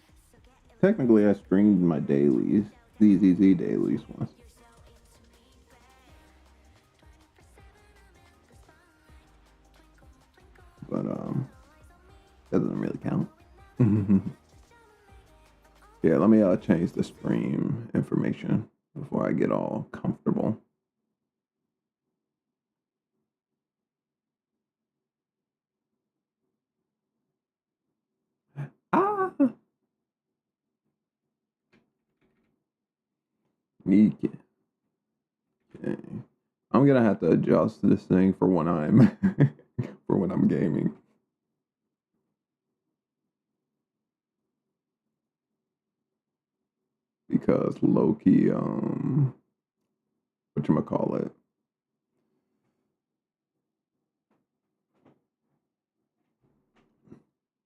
Technically, I streamed my dailies, ZZZ dailies once. But that doesn't really count. Yeah, let me change the stream information before I get all comfortable. Nikke. Okay. I'm gonna have to adjust this thing for when I'm for when I'm gaming. Because low key, whatchamacallit?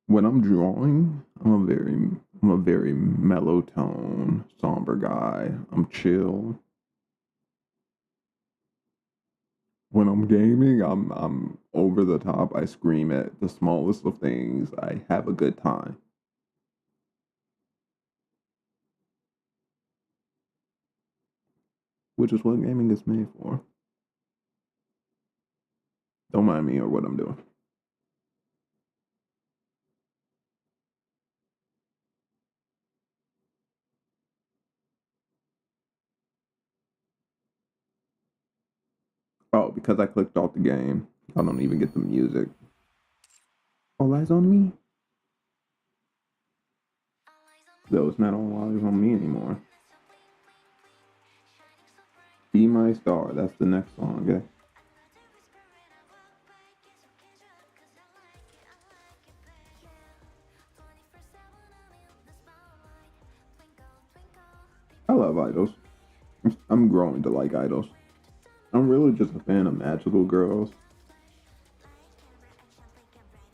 When I'm drawing, I'm a very mellow tone, somber guy. I'm chill. When I'm gaming, I'm over the top. I scream at the smallest of things. I have a good time. Which is what gaming is made for. Don't mind me or what I'm doing. Oh, because I clicked off the game, I don't even get the music. All eyes on me? Though it's not all eyes on me anymore. Be My Star, that's the next song, okay? I love idols. I'm growing to like idols. I'm really just a fan of magical girls,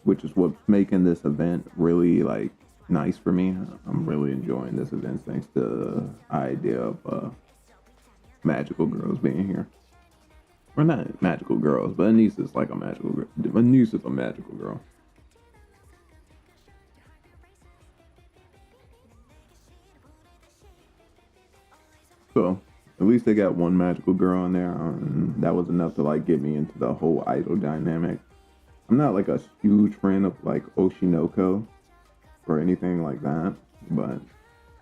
which is what's making this event really like nice for me. I'm really enjoying this event thanks to the idea of magical girls being here. Or not magical girls, but Anise is like a magical girl. Anise is a magical girl. So at least they got one magical girl in there, and that was enough to like get me into the whole idol dynamic. I'm not like a huge fan of like Oshinoko or anything like that, but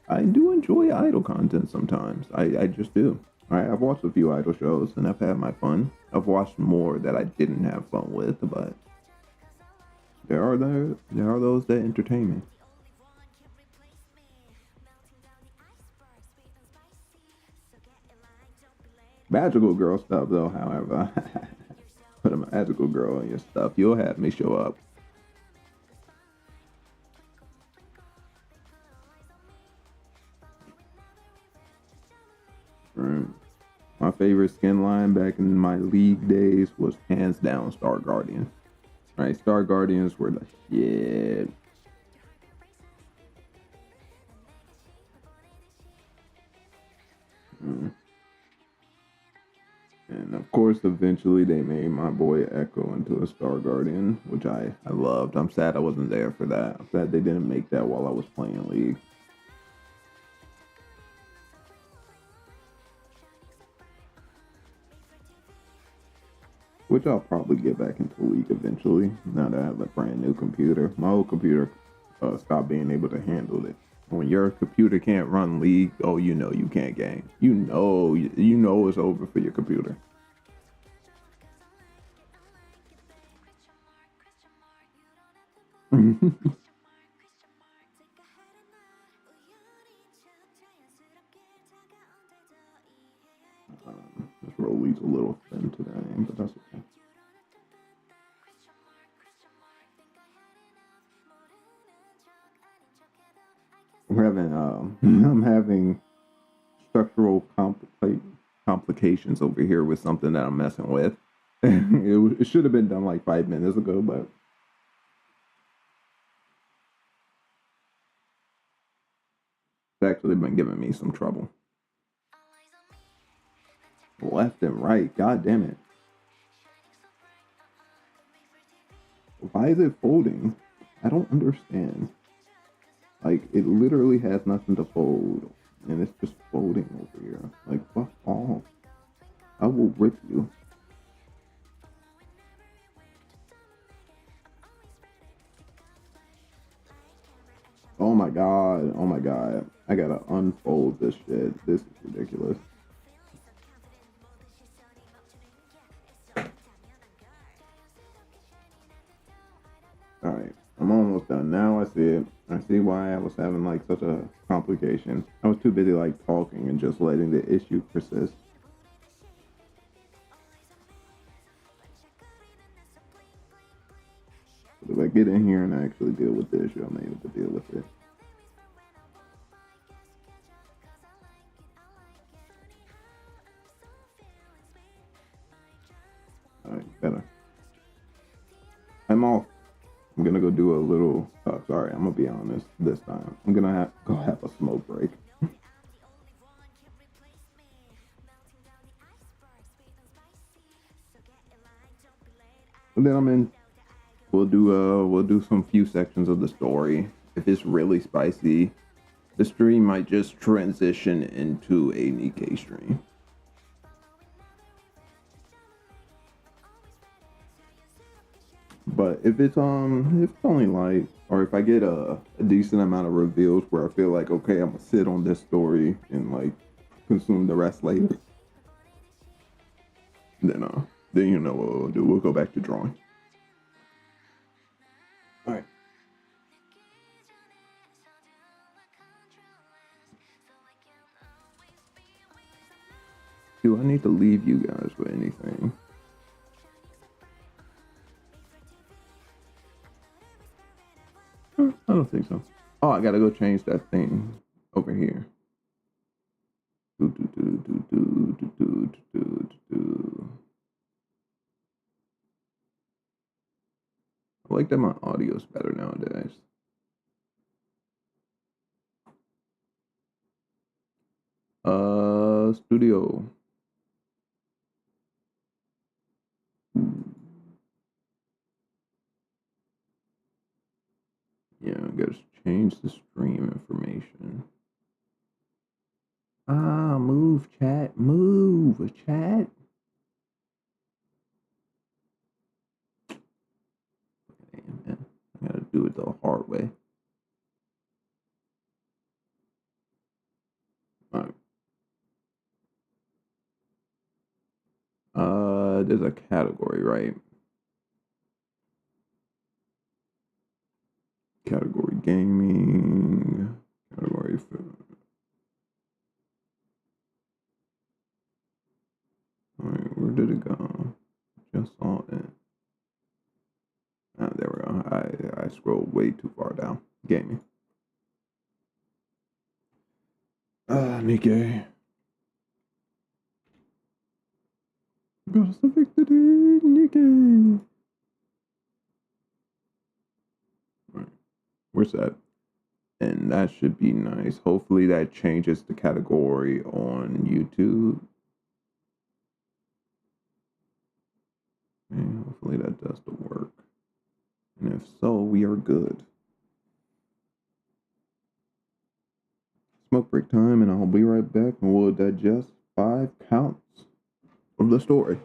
I do enjoy idol content sometimes. I just do. I've watched a few idol shows and I've had my fun. I've watched more that I didn't have fun with, but there are those that entertain me. Magical girl stuff though, however, put a magical girl in your stuff, you'll have me show up. Right. My favorite skin line back in my league days was hands down Star Guardian. Right, Star Guardians were the shit. And of course, eventually they made my boy Echo into a Star Guardian, which I loved. I'm sad I wasn't there for that. I'm sad they didn't make that while I was playing League. which I'll probably get back into League eventually. Now that I have a brand new computer, my old computer stopped being able to handle it. When your computer can't run League, oh, you know you can't game. You know it's over for your computer. This rolly's a little thin today, but that's okay. I'm having structural complications over here with something that I'm messing with. It should have been done like 5 minutes ago, but it's actually been giving me some trouble. Left and right, god damn it. Why is it folding? I don't understand. Like, it literally has nothing to fold, and it's just folding over here. Like, fuck off. I will rip you. Oh my god, oh my god. I gotta unfold this shit. This is ridiculous. Alright, I'm almost done. Now I see it. I see why I was having like such a complication. I was too busy like talking and just letting the issue persist. But if I get in here and actually deal with the issue, I'm able to deal with it. Alright, better. I'm off. I'm gonna go do a little. Sorry, I'm gonna be honest this time. I'm gonna go have a smoke break. And then I'm in. We'll do some few sections of the story. If it's really spicy, the stream might just transition into a Nikke stream. But if it's only light, or if I get a decent amount of reveals where I feel like, okay, I'm gonna sit on this story and like consume the rest later, then you know what we'll do. We'll go back to drawing. All right. Do I need to leave you guys with anything? I don't think so. Oh, I gotta go change that thing over here. I like that my audio's better nowadays. Studio. Yeah, I gotta change the stream information. Move, chat. Move, chat. Damn, man. I gotta do it the hard way. Alright. There's a category, right? Category gaming. Category food. Alright, where did it go? Just saw it. Ah, there we go. I scrolled way too far down. Gaming. Nikke. Ghost of Victory, Nikke. Right. Where's that? And that should be nice. Hopefully that changes the category on YouTube. And hopefully that does the work. And if so, we are good. Smoke break time, and I'll be right back, and we'll digest 5 counts of the story.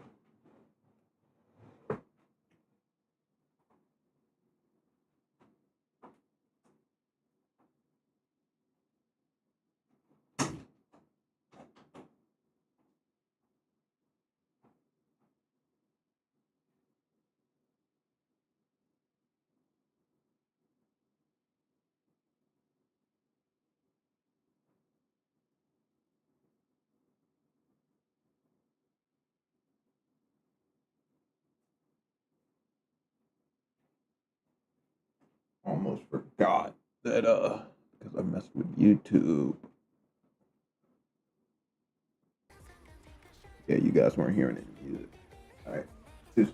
almost forgot that because I messed with YouTube. Yeah, you guys weren't hearing any music. All right. Just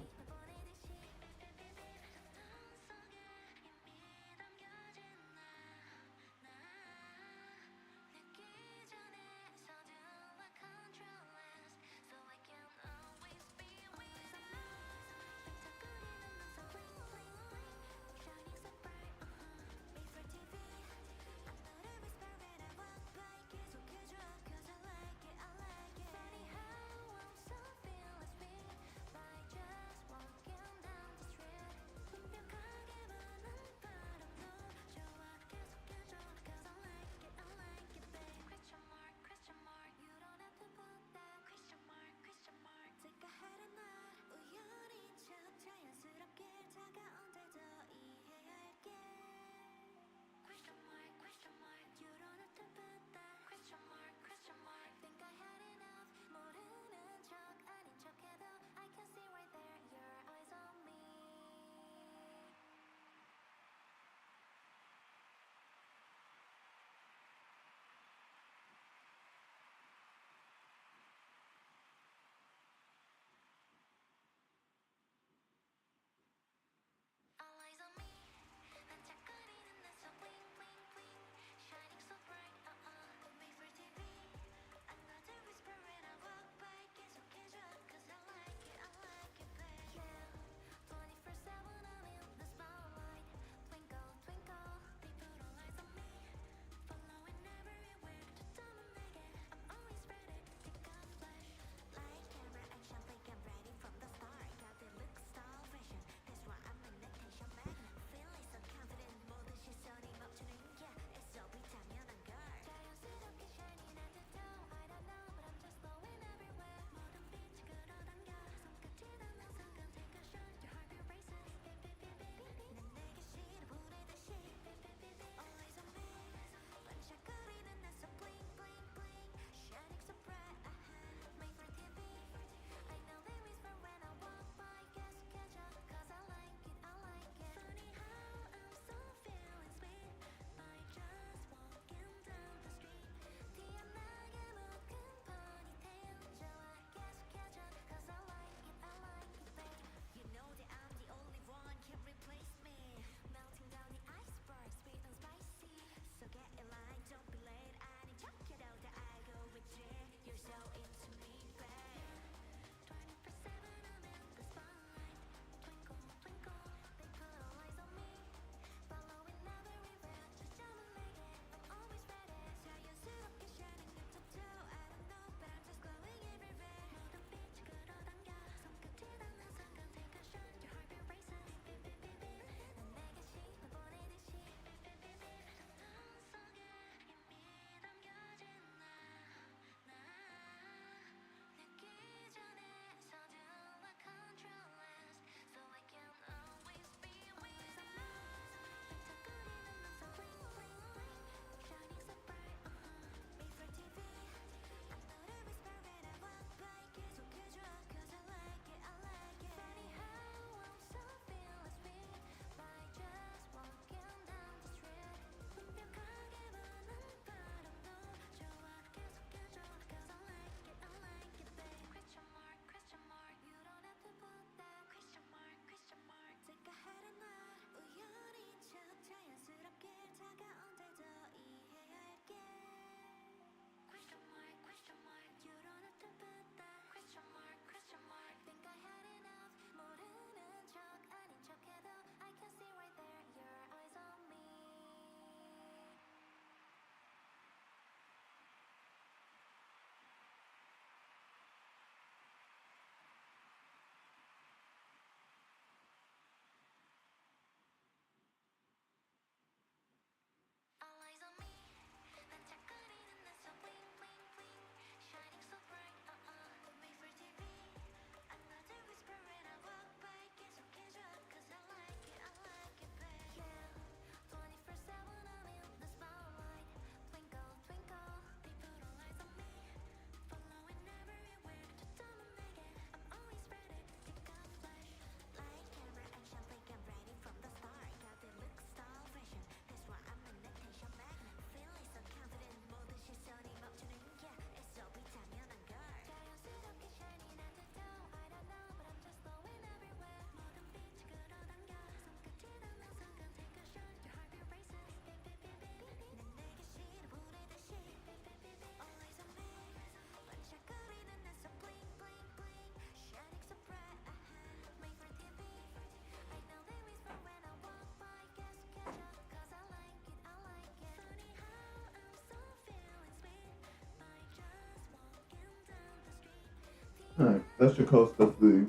That should cost us the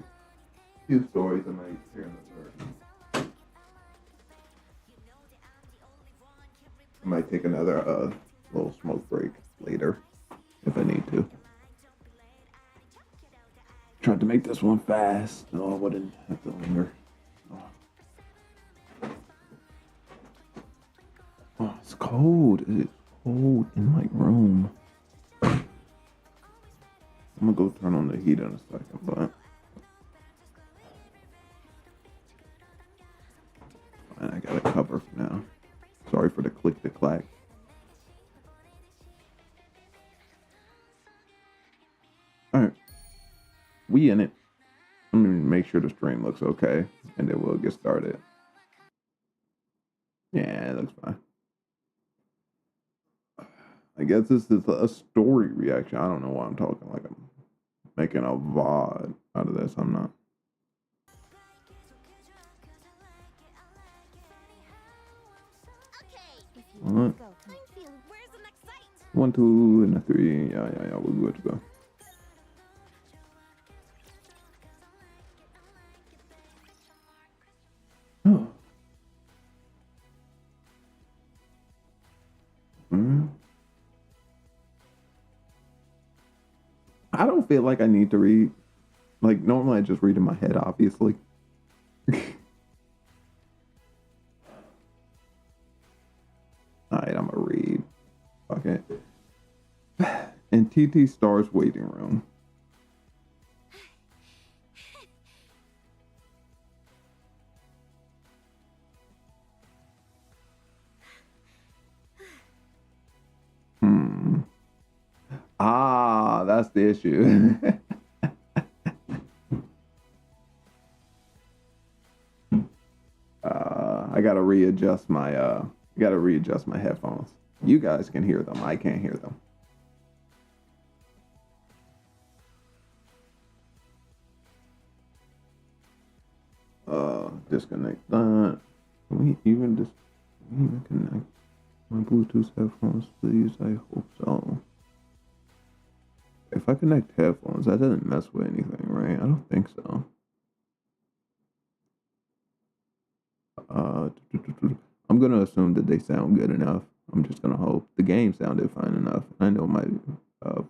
few stories I might here in the third. I might take another little smoke break later if I need to. Tried to make this one fast. No, I wouldn't have to linger. Oh, it's cold. It's cold in my room. I'm gonna go turn on the heat in a second, but fine, I got a cover for now. Sorry for the click the clack. Alright. We in it. I'm gonna make sure the stream looks okay, and then we'll get started. Yeah, it looks fine. I guess this is a story reaction. I don't know why I'm talking like I'm making a VOD out of this. I'm not. What? 1, 2, and a 3. Yeah, we're good to go. Oh. I don't feel like I need to read. Like, normally I just read in my head, obviously. Alright, I'm gonna read. Okay. In TT Star's waiting room. Ah, that's the issue. I gotta readjust my headphones. You guys can hear them. I can't hear them. Disconnect that. Can we even connect my Bluetooth headphones, please? I hope so. If I connect headphones, that doesn't mess with anything, right? I don't think so. I'm gonna assume that they sound good enough. I'm just gonna hope. The game sounded fine enough. I know my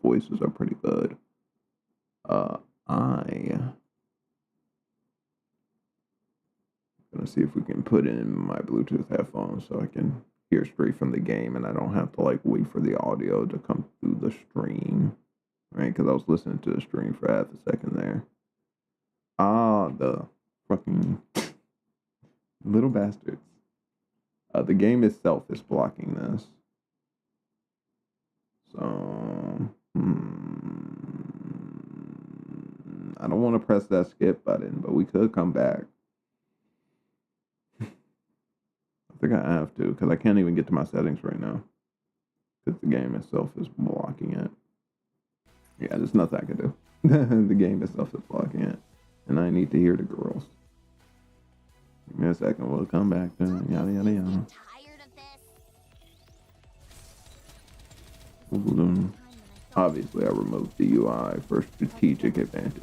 voices are pretty good. I'm gonna see if we can put in my Bluetooth headphones so I can hear straight from the game and I don't have to like wait for the audio to come through the stream, right? Because I was listening to the stream for half a second there. Ah, the fucking little bastards. The game itself is blocking this. So, I don't want to press that skip button, but we could come back. I think I have to, because I can't even get to my settings right now. Because the game itself is blocking it. Yeah, there's nothing I can do. The game itself is blocking it. And I need to hear the girls. Give me a second, we'll come back to yada yada yada. Obviously, I removed the UI for strategic advantage.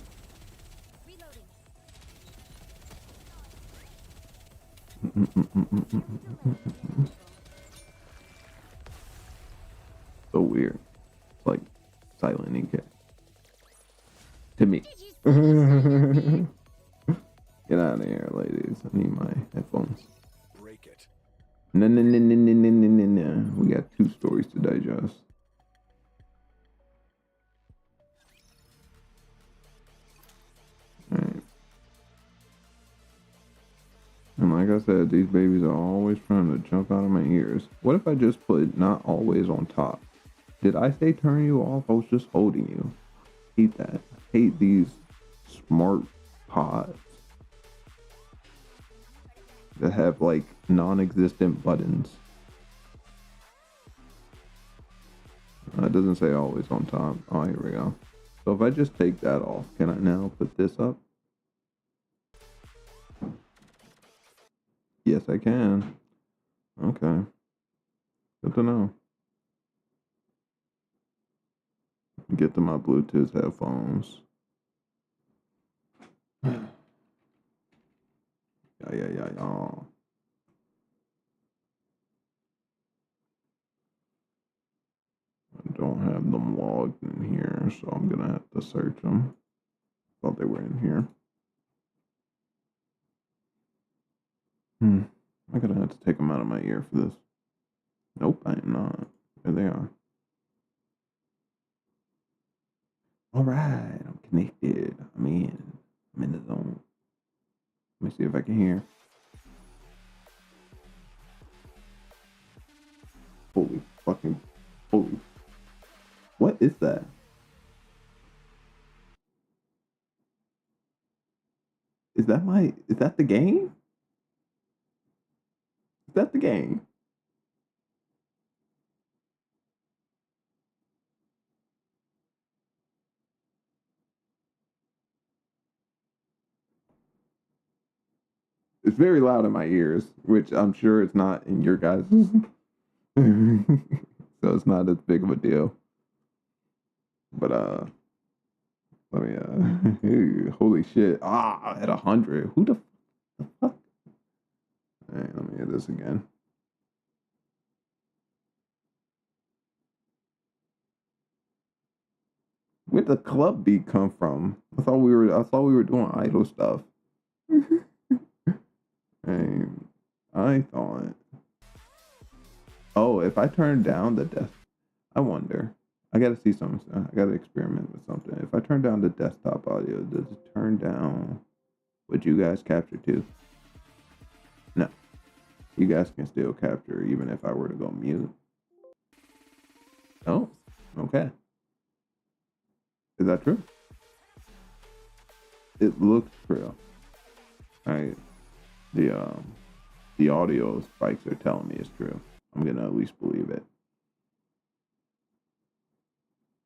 So weird. Like silent Nikke. To me. Get out of here, ladies. I need my headphones. Break it. No. We got 2 stories to digest. Alright. And like I said, these babies are always trying to jump out of my ears. What if I just put not always on top? Did I say turn you off? I was just holding you. I hate that. I hate these smart pods that have like non-existent buttons. It doesn't say always on top. Oh, here we go. So if I just take that off, can I now put this up? Yes, I can. Okay. Good to know. Get to my Bluetooth headphones. ears, so I'm gonna have to search them. Thought they were in here. I'm gonna have to take them out of my ear for this. Nope, I am not. There they are. All right, I'm connected. I'm in the zone. Let me see if I can hear. Holy fucking, holy. What is that? Is that the game? Is that the game? It's very loud in my ears, which I'm sure it's not in your guys'. So it's not as big of a deal. But let me holy shit. At 100. Who the fuck? Alright, let me hit this again. Where'd the club beat come from? I thought we were doing idle stuff. And I thought, oh, if I turn down the desk, I wonder. I gotta see something. I gotta experiment with something. If I turn down the desktop audio, does it turn down what you guys capture too? No. You guys can still capture even if I were to go mute. Oh, okay. Is that true? It looks true. Alright. The audio spikes are telling me it's true. I'm gonna at least believe it.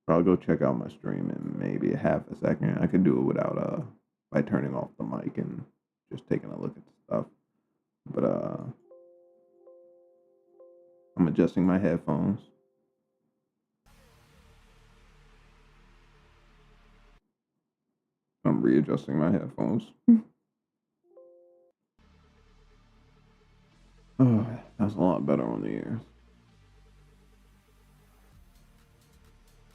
I'll go check out my stream in maybe a half a second. I could do it without by turning off the mic and just taking a look at the stuff. But I'm adjusting my headphones. I'm readjusting my headphones. Oh, that's a lot better on the ears.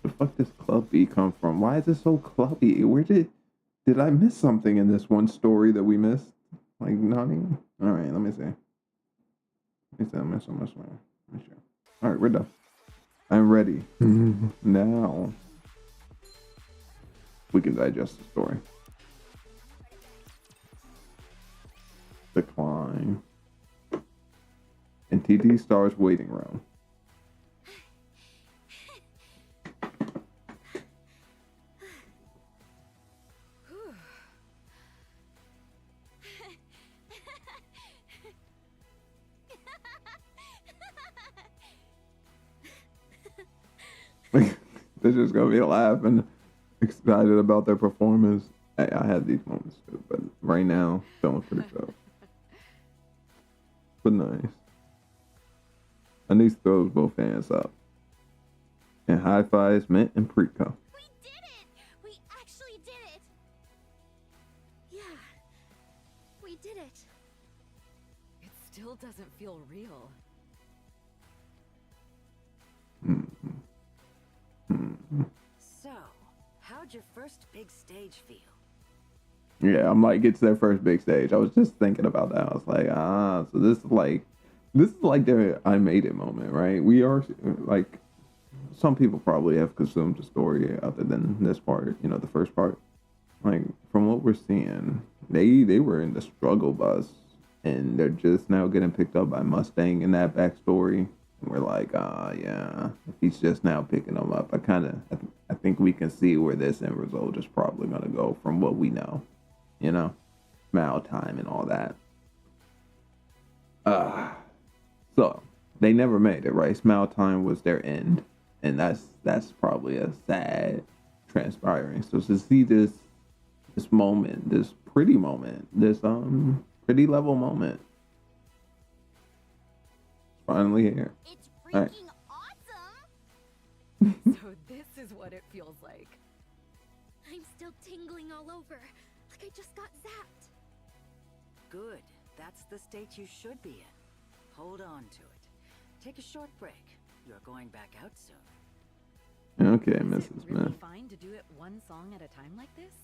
The fuck does club B come from? Why is it so clubby? Where did I miss something in this one story that we missed? Like not even. All right, let me see. Let me see. All right, we're done. I'm ready. Now we can digest the story. Decline. And TD Star's waiting room. They're just gonna be laughing, excited about their performance. Hey, I had these moments too, but right now, feeling pretty dope. But nice. I need to throw both hands up. And high fives, Mint and Preco. We did it! We actually did it! Yeah, we did it. It still doesn't feel real. So, how'd your first big stage feel? Yeah, I'm like, it's their first big stage. I was just thinking about that. I was like, so this is like their I made it moment, right? We are like, some people probably have consumed the story other than this part, the first part. Like, from what we're seeing, they were in the struggle bus and they're just now getting picked up by Mustang in that backstory. And we're like, yeah, if he's just now picking them up, I think we can see where this end result is probably gonna go from what we know, Mal time and all that. So they never made it, right? Smile time was their end, and that's probably a sad transpiring. So to see this moment, this pretty moment, this pretty level moment, finally here. It's freaking awesome! So this is what it feels like. I'm still tingling all over, like I just got zapped. Good. That's the state you should be in. Hold on to it. Take a short break. You're going back out soon. Okay, Is it Mrs. really Smith. fine to do it one song at a time like this?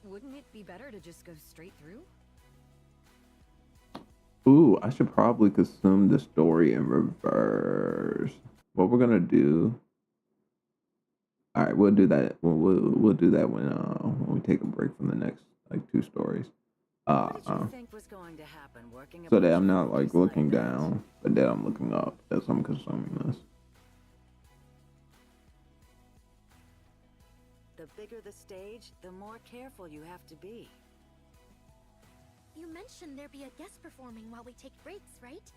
Wouldn't it be better to just go straight through? Ooh, I should probably consume the story in reverse. What we're gonna do? All right, we'll do that. We'll do that when we take a break from the next like 2 stories. What did you think was going to happen working a So that bunch I'm of not like focus looking that? down, but that I'm looking up as I'm consuming this. The bigger the stage, the more careful you have to be. You mentioned there'd be a guest performing while we take breaks, right?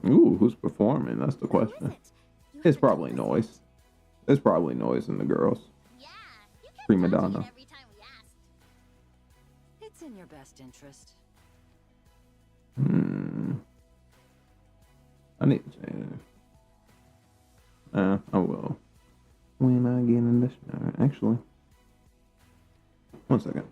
Ooh, who's performing? That's the Who is question. it? You It's haven't probably told us noise. yet. There's probably noise in the girls. Yeah, you kept Prima dodging donna. it every time we asked. It's in your best interest. I need to change. I will. When I get in this, actually, 1 second.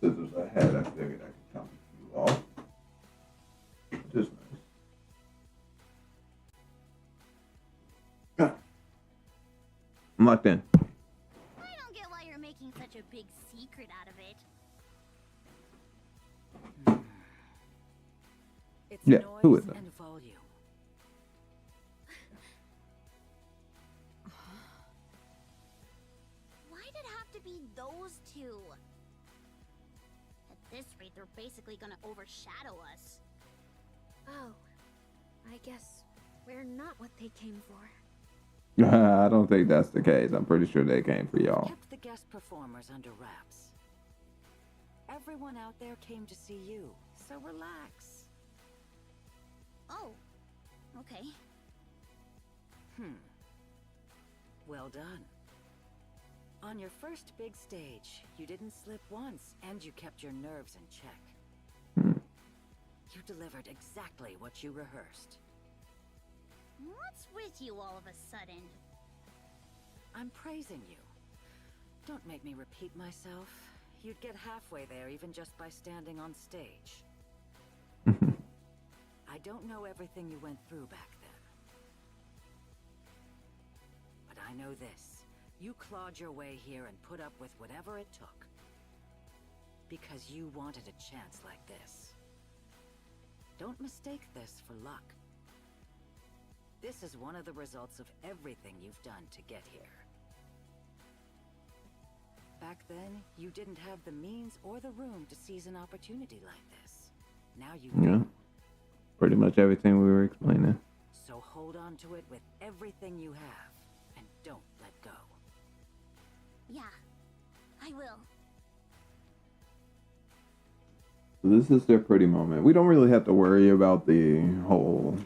The scissors I had, I figured I could chop you off. Just nice. I'm locked in. I don't get why you're making such a big secret out of it. It's Yeah, noise who is it? and volume. Why did it have to be those two? At this rate, they're basically gonna overshadow us. Oh, I guess we're not what they came for. I don't think that's the case. I'm pretty sure they came for y'all. Kept the guest performers under wraps. Everyone out there came to see you, so relax. Oh, okay. Well done. On your first big stage, you didn't slip once, and you kept your nerves in check. You delivered exactly what you rehearsed. What's with you all of a sudden? I'm praising you. Don't make me repeat myself. You'd get halfway there even just by standing on stage. I don't know everything you went through back then. But I know this. You clawed your way here and put up with whatever it took. Because you wanted a chance like this. Don't mistake this for luck. This is one of the results of everything you've done to get here. Back then, you didn't have the means or the room to seize an opportunity like this. Now you do. Yeah, pretty much everything we were explaining. So hold on to it with everything you have, and don't let go. Yeah, I will. This is their pretty moment. We don't really have to worry about the whole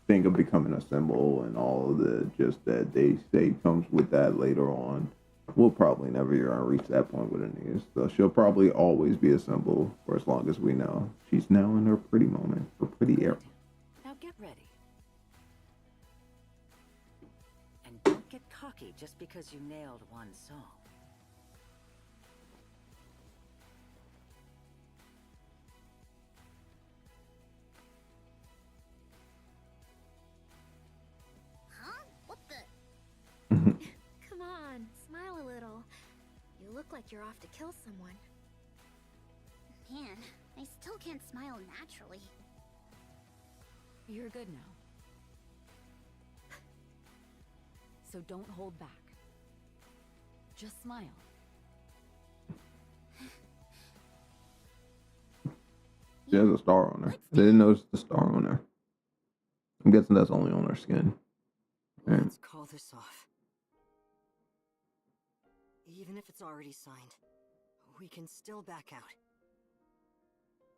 thing of becoming a symbol and all of the just that they say comes with that later on. We'll probably never reach that point with Anita. So she'll probably always be a symbol for as long as we know. She's now in her pretty moment, her pretty era. Now get ready. And don't get cocky just because you nailed one song. Huh? What the? Come on, smile a little. You look like you're off to kill someone. Man, I still can't smile naturally. You're good now. So don't hold back. Just smile. She has a star on her. I didn't notice the star on her. I'm guessing that's only on her skin. And Let's call this off. Even if it's already signed, we can still back out.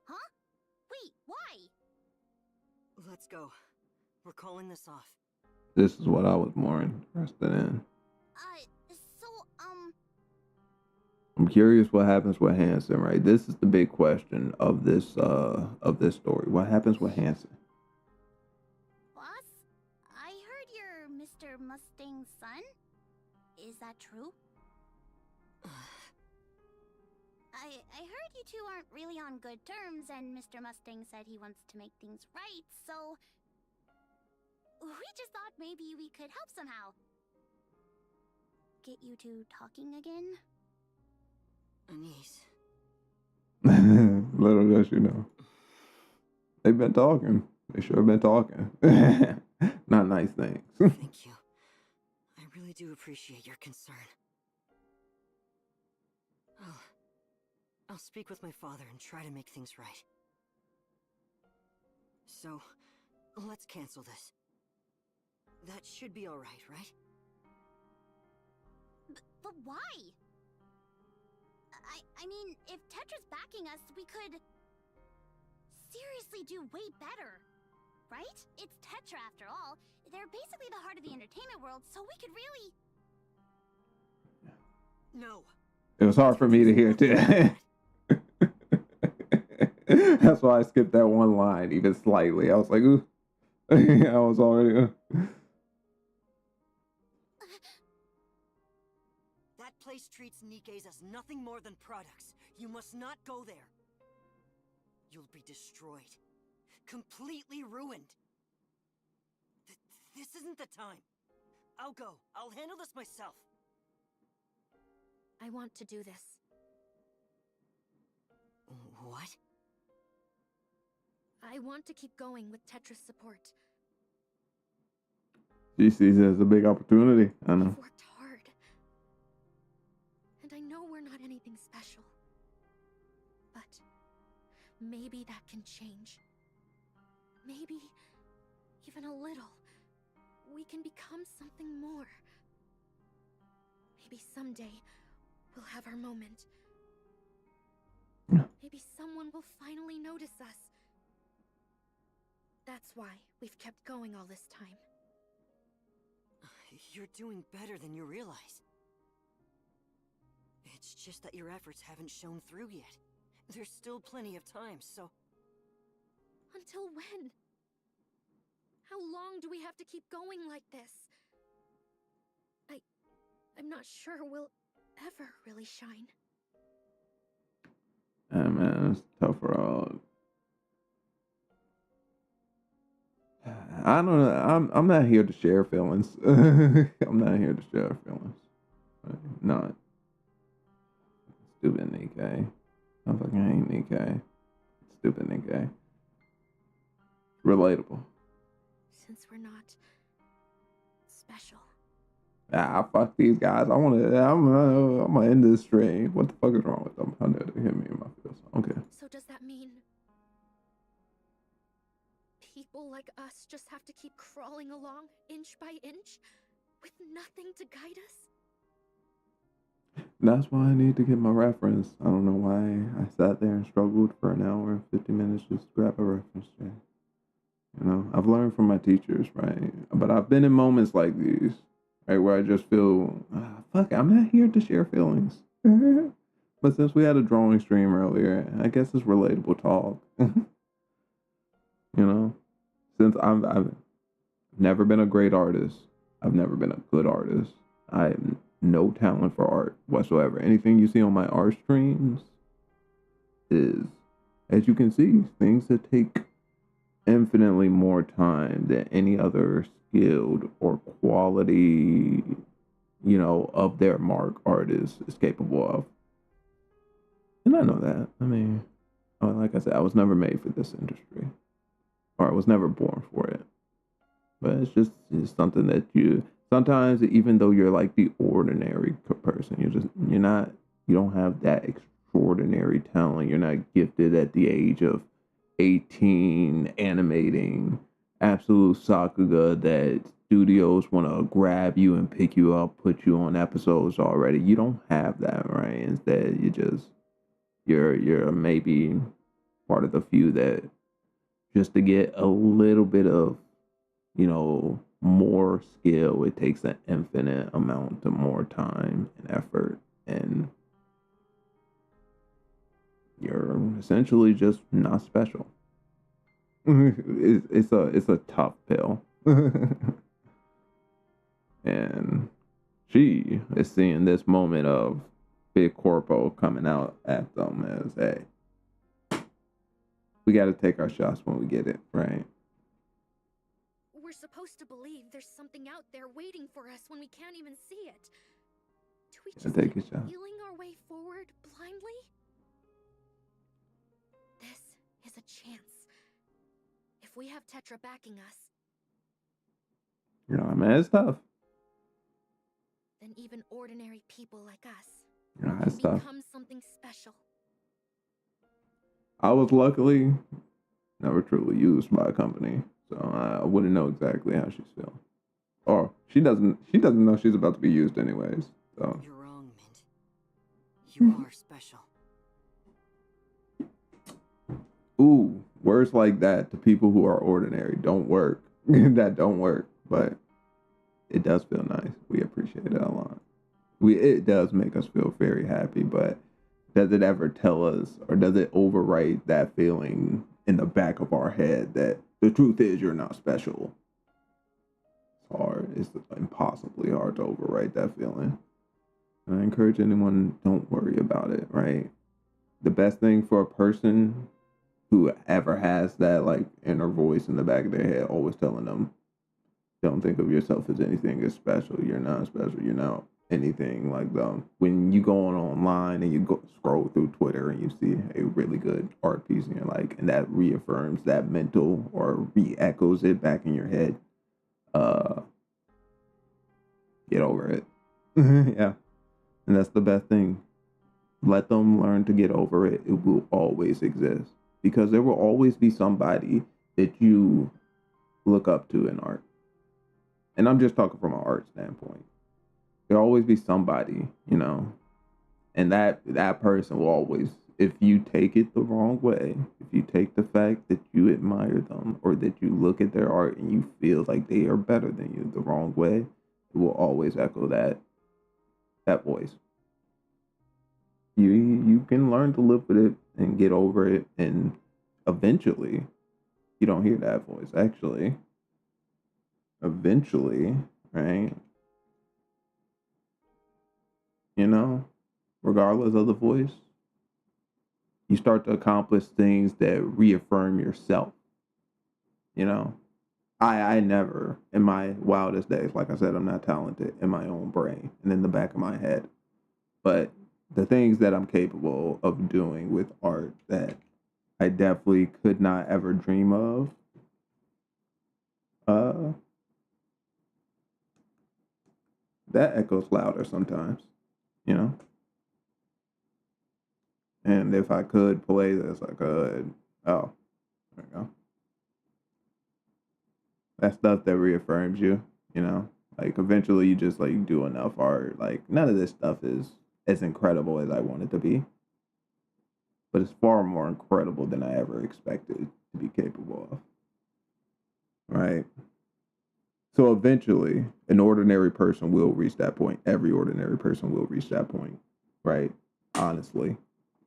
Huh? Wait, why? Let's go. We're calling this off. this is what I was more interested in. So, I'm curious what happens with Hanson, right? This is the big question of this story. What happens with Hanson? boss? I heard you're Mr. Mustang's son? Is that true? I heard you two aren't really on good terms, and Mr. Mustang said he wants to make things right, so... we just thought maybe we could help somehow. Get you two talking again? Anise. Little does you know. They've been talking. They sure have been talking. Not nice things. Thank you. I really do appreciate your concern. I'll speak with my father and try to make things right. So, let's cancel this. That should be alright, right? But why? I mean, if Tetra's backing us, we could... seriously do way better. Right? It's Tetra after all. They're basically the heart of the entertainment world, so we could really... No. It was hard for me to hear too. That's why I skipped that one line even slightly. I was like, ooh. I was already... That place treats Nikke's as nothing more than products. You must not go there. You'll be destroyed. Completely ruined. This isn't the time. I'll go. I'll handle this myself. I want to do this. What? I want to keep going with Tetra's support. She sees it as a big opportunity. I know. We've worked hard. And I know we're not anything special. But maybe that can change. Maybe, even a little, we can become something more. Maybe someday, we'll have our moment. Maybe someone will finally notice us. That's why we've kept going all this time. You're doing better than you realize. It's just that your efforts haven't shown through yet. There's still plenty of time, so... Until when? How long do we have to keep going like this? I'm not sure we'll ever really shine. Yeah, man, it's tough road. I don't know. I'm not here to share feelings. I'm not here to share feelings. Not. Stupid Nikke. I fucking hate Nikke. Stupid Nikke. Relatable. Since we're not special. Ah, fuck these guys. I'm gonna end this stream. What the fuck is wrong with them? I know they hit me in my face. Okay. So does that mean people like us just have to keep crawling along inch by inch with nothing to guide us? That's why I need to get my reference. I don't know why I sat there and struggled for an hour and 50 minutes just to grab a reference check. You know, I've learned from my teachers, right? But I've been in moments like these, right, where I just feel, fuck, I'm not here to share feelings. But since we had a drawing stream earlier, I guess it's relatable talk. You know, since I've never been a great artist, I've never been a good artist. I have no talent for art whatsoever. Anything you see on my art streams is, as you can see, things that take infinitely more time than any other skilled or quality, you know, of their mark artist is capable of. And I know that. I mean, like I said, I was never made for this industry, or I was never born for it. But it's something that you sometimes, even though you're like the ordinary person, you don't have that extraordinary talent. You're not gifted at the age of 18 animating, absolute sakuga that studios want to grab you and pick you up, put you on episodes already. You don't have that, right? Instead, you're maybe part of the few that just to get a little bit of, more skill, it takes an infinite amount of more time and effort, and you're essentially just not special. It's a tough pill. And she is seeing this moment of Big Corpo coming out at them as, hey, we got to take our shots when we get it, right? We're supposed to believe there's something out there waiting for us when we can't even see it. Do we just Take keep a shot. feeling our way forward blindly? This is a chance. If we have Tetra backing us, Man, it's tough. then even ordinary people like us It's can tough. become something special. I was luckily never truly used by a company, so I wouldn't know exactly how she's feeling. Or she doesn't know she's about to be used anyways. So You're wrong, Mint. You are special. ooh, words like that to people who are ordinary don't work. That don't work, but it does feel nice. We appreciate it a lot. It does make us feel very happy, but does it ever tell us, or does it overwrite that feeling in the back of our head that the truth is you're not special? It's hard. It's impossibly hard to overwrite that feeling. And I encourage anyone, don't worry about it, right? The best thing for a person who ever has that like inner voice in the back of their head always telling them, don't think of yourself as anything as special. You're not special. You're not anything like them. When you go on online and you go scroll through Twitter and you see a really good art piece and you're like, and that reaffirms that mental or re-echoes it back in your head, get over it. Yeah. And that's the best thing. Let them learn to get over it. It will always exist. Because there will always be somebody that you look up to in art. And I'm just talking from an art standpoint. There'll always be somebody, and that person will always, if you take it the wrong way, if you take the fact that you admire them or that you look at their art and you feel like they are better than you the wrong way, it will always echo that voice. You can learn to live with it and get over it, and eventually you don't hear that voice. Actually, eventually, right? Regardless of the voice, you start to accomplish things that reaffirm yourself. I never, in my wildest days, like I said, I'm not talented in my own brain and in the back of my head. But the things that I'm capable of doing with art that I definitely could not ever dream of, that echoes louder sometimes, you know? And if I could play this, I could. Oh, there we go. That stuff that reaffirms you, Like eventually you just like do enough art. Like none of this stuff is as incredible as I want it to be. But it's far more incredible than I ever expected to be capable of. Right? So eventually, an ordinary person will reach that point. Every ordinary person will reach that point. Right? Honestly.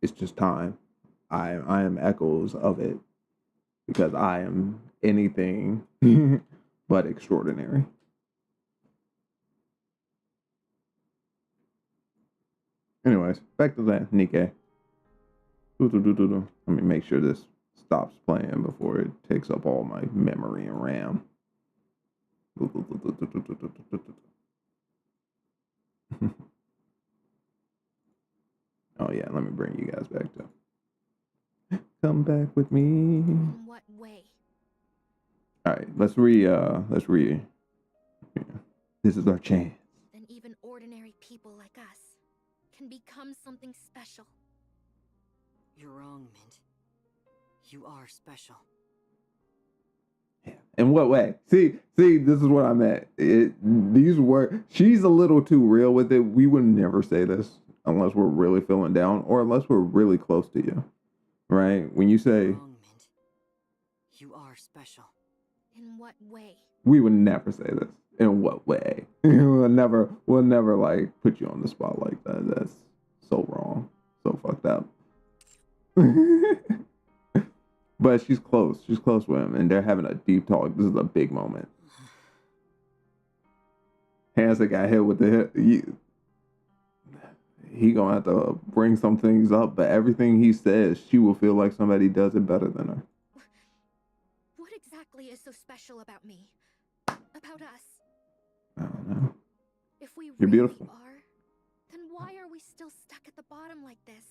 It's just time. I am echoes of it because I am anything but extraordinary. Anyways, back to that Nikke. Let me make sure this stops playing before it takes up all my memory and RAM. Oh yeah, let me bring you guys back to. Come back with me. In what way? All right, let's re. Yeah. This is our chance. Then even ordinary people like us can become something special. You're wrong, Mint. You are special. Yeah, In what way? See, this is what I meant. These were, she's a little too real with it. We would never say this unless we're really feeling down or unless we're really close to you, right? When you say, Wrong, Mint. You are special. In what way? we would never say this. In what way? we'll never like put you on the spot like that. That's so wrong, so fucked up. But she's close. She's close with him, and they're having a deep talk. This is a big moment. Hanson got hit with the hit. He gonna have to bring some things up, but everything he says, she will feel like somebody does it better than her. What exactly is so special about me? About us? I don't know. If we You're really beautiful. are, then why are we still stuck at the bottom like this?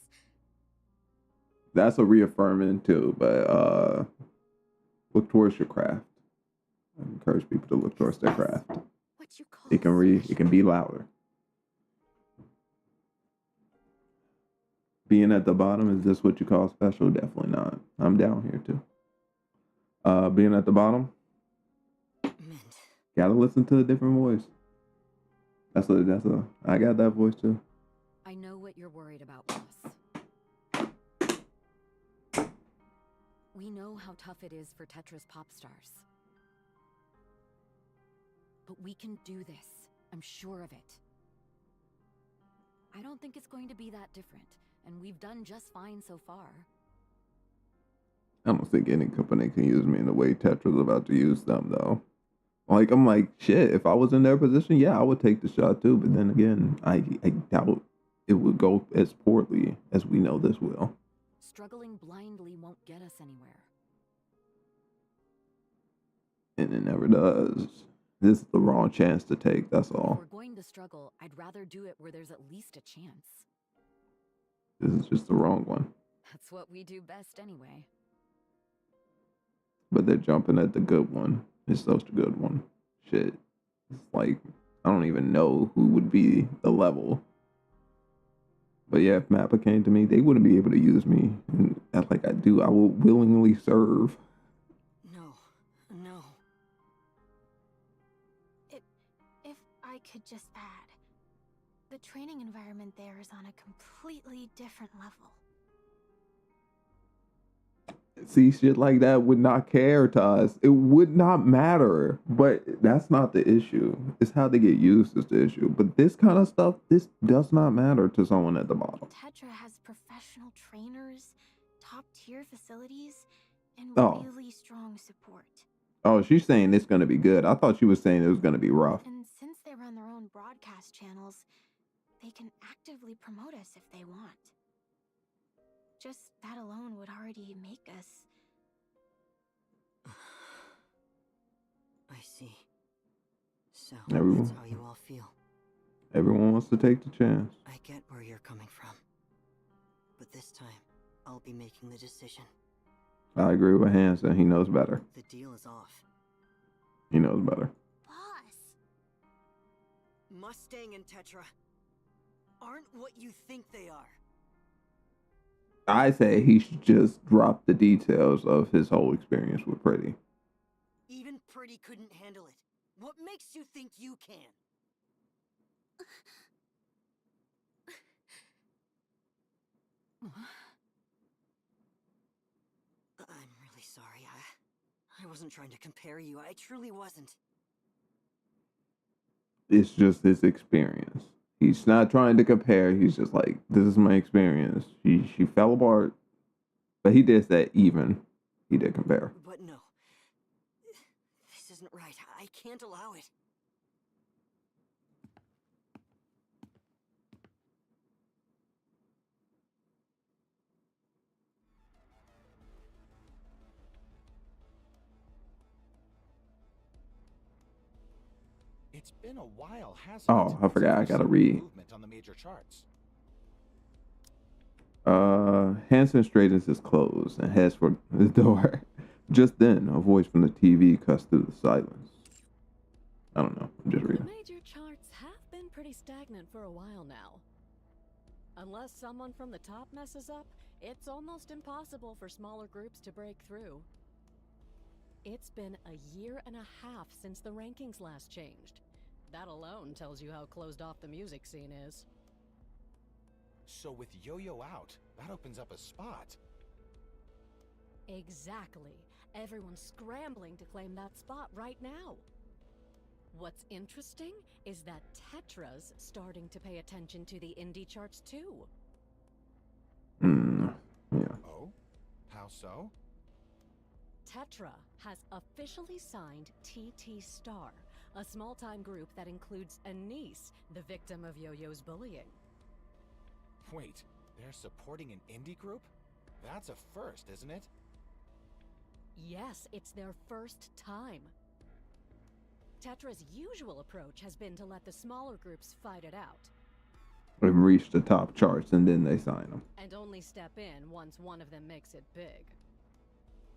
That's a reaffirming too, but look towards your craft. I encourage people to look towards their craft. What you call It can read, it special? can be louder. Being at the bottom, is this what you call special? Definitely not. I'm down here too. Being at the bottom, Mint. gotta listen to a different voice. I got that voice too. I know what you're worried about, boss. We know how tough it is for Tetra's pop stars. But we can do this. I'm sure of it. I don't think it's going to be that different, and we've done just fine so far. I don't think any company can use me in the way Tetra's about to use them, though. Like, I'm like, shit, if I was in their position, yeah, I would take the shot too. But then again, I doubt it would go as poorly as we know this will. Struggling blindly won't get us anywhere. And it never does. This is the wrong chance to take, that's If all. we're going to struggle, I'd rather do it where there's at least a chance. This is just the wrong one. That's what we do best anyway. But they're jumping at the good one. It's such a good one. Shit. It's like, I don't even know who would be the level. But yeah, if Mappa came to me, they wouldn't be able to use me. And like I do, I will willingly serve. No. No. If I could just add, the training environment there is on a completely different level. See, shit like that would not care to us. It would not matter. But that's not the issue. It's how they get used is the issue. But this kind of stuff, this does not matter to someone at the bottom. Tetra has professional trainers, top-tier facilities, and Oh. really strong support. Oh, she's saying it's going to be good. I thought she was saying it was going to be rough. And since they run their own broadcast channels, they can actively promote us if they want. Just that alone would already make us... I see. So, Everyone. that's how you all feel. Everyone wants to take the chance. I get where you're coming from. But this time, I'll be making the decision. I agree with Hanson. He knows better. The deal is off. He knows better. Boss! Mustang and Tetra aren't what you think they are. I say he should just drop the details of his whole experience with Pretty. Even Pretty couldn't handle it. What makes you think you can? I'm really sorry. I wasn't trying to compare you. I truly wasn't. It's just his experience. He's not trying to compare. He's just like, this is my experience. She fell apart. But he did say even. He did compare. But no. This isn't right. I can't allow it. It's been a while, hasn't Oh, it? I forgot. I since gotta we've seen read. movement on the major charts. Hanson straightens his clothes and heads for the door. Just then, a voice from the TV cuts through the silence. I don't know. I'm just The reading. major charts have been pretty stagnant for a while now. Unless someone from the top messes up, it's almost impossible for smaller groups to break through. It's been a year and a half since the rankings last changed. That alone tells you how closed off the music scene is. So with Yo-Yo out, that opens up a spot. Exactly. Everyone's scrambling to claim that spot right now. What's interesting is that Tetra's starting to pay attention to the indie charts too. Yeah. Oh? How so? Tetra has officially signed TT Star, a small-time group that includes a niece, the victim of Yo-Yo's bullying. Wait, they're supporting an indie group? That's a first, isn't it? Yes, it's their first time. Tetra's usual approach has been to let the smaller groups fight it out. They've reached the top charts and then they sign them. And only step in once one of them makes it big.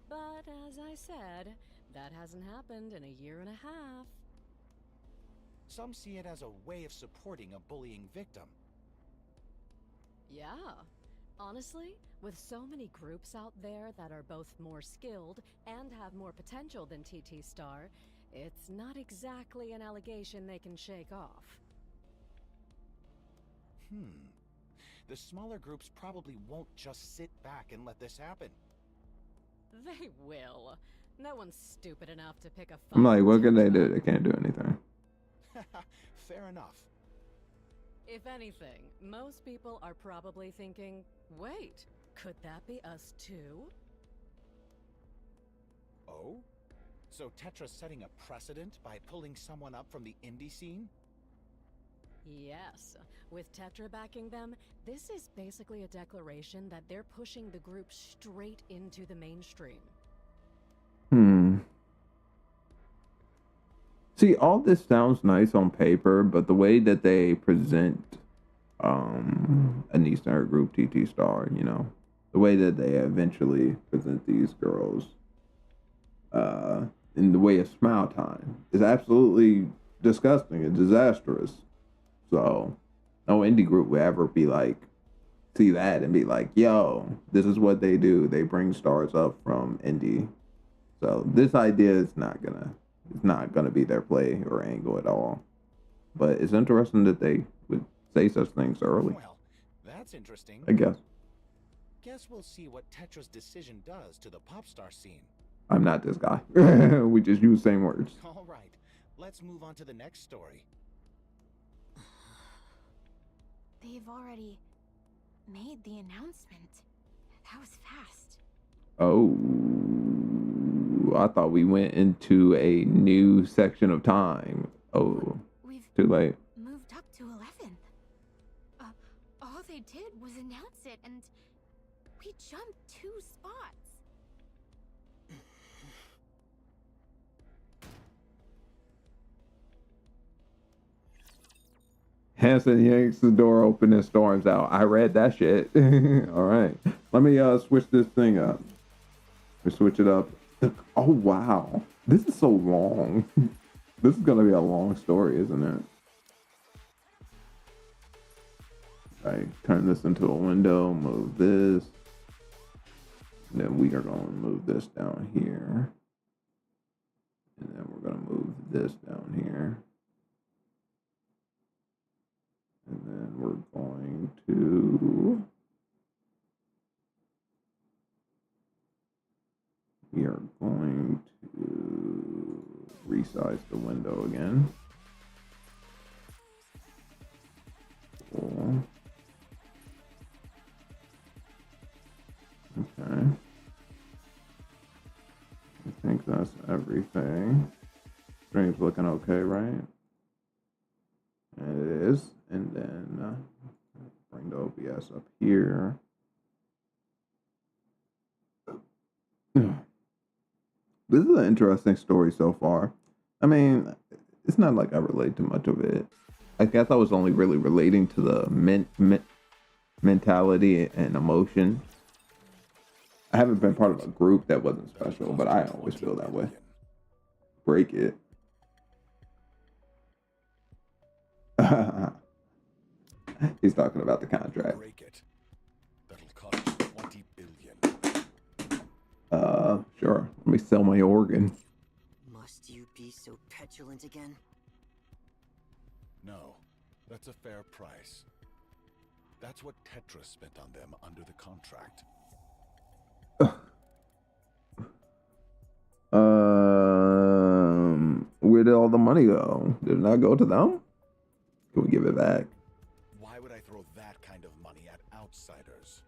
But as I said, that hasn't happened in a year and a half. Some see it as a way of supporting a bullying victim. Yeah. Honestly, with so many groups out there that are both more skilled and have more potential than TT Star, it's not exactly an allegation they can shake off. The smaller groups probably won't just sit back and let this happen. They will. No one's stupid enough to pick a fight. I'm like, what with can they Tetra. do? They can't do anything. Fair enough. If anything, most people are probably thinking, wait, could that be us too? Oh? So Tetra's setting a precedent by pulling someone up from the indie scene? Yes. With Tetra backing them, this is basically a declaration that they're pushing the group straight into the mainstream. See, all this sounds nice on paper, but the way that they present an Eastern group, TT Star, you know, the way that they eventually present these girls in the way of Smile Time is absolutely disgusting and disastrous. So no indie group would ever be like, see that and be like, yo, this is what they do. They bring stars up from indie. So this idea is not gonna be their play or angle at all. But it's interesting that they would say such things early, Well, that's interesting. I guess. Guess we'll see what Tetra's decision does to the pop star scene. I'm not this guy. We just use the same words. All right, let's move on to the next story. They've already made the announcement. That was fast. Oh, I thought we went into a new section of time. Oh, We've too late. moved up to 11th. All they did was announce it, and we jumped 2 spots. Hanson yanks the door open and storms out. I read that shit. All right. Let me switch this thing up. We switch it up. Oh, wow. This is so long. This is going to be a long story, isn't it? Right. Turn this into a window. Move this. And then we are going to move this down here. And then we're going to move this down here. And then we're going to, we are going to resize the window again. Cool. Okay. I think that's everything. Stream's looking okay, right? And it is. And then bring the OBS up here. This is an interesting story so far. I mean, it's not like I relate to much of it. I guess I was only really relating to the mentality and emotion. I haven't been part of a group that wasn't special, but I always feel that way. Break it. He's talking about the contract. Break it. That'll cost 20 billion. Sure. Let me sell my organ. Must you be so petulant again? No, that's a fair price. That's what Tetra spent on them under the contract. Where did all the money go? Did it not go to them? Can we give it back? Why would I throw that kind of money at outsiders?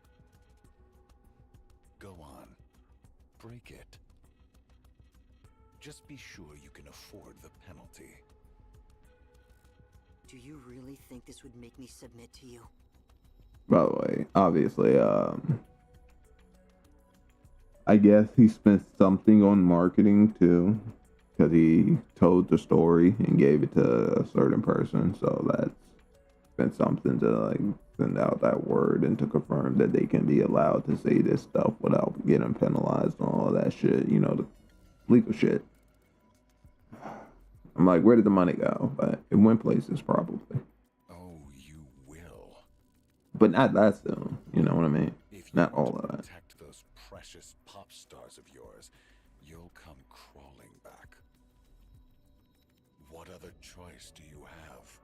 Go on. Break it. Just be sure you can afford the penalty. Do you really think this would make me submit to you? By the way, obviously, I guess he spent something on marketing too, because he told the story and gave it to a certain person. So that's been something to like send out that word and to confirm that they can be allowed to say this stuff without getting penalized and all of that shit. You know, the legal shit. I'm like, where did the money go? But it went places probably. Oh, you will. But not that soon. You know what I mean? If you Not want all to of that. protect those precious pop stars of yours, you'll come crawling back. What other choice do you have?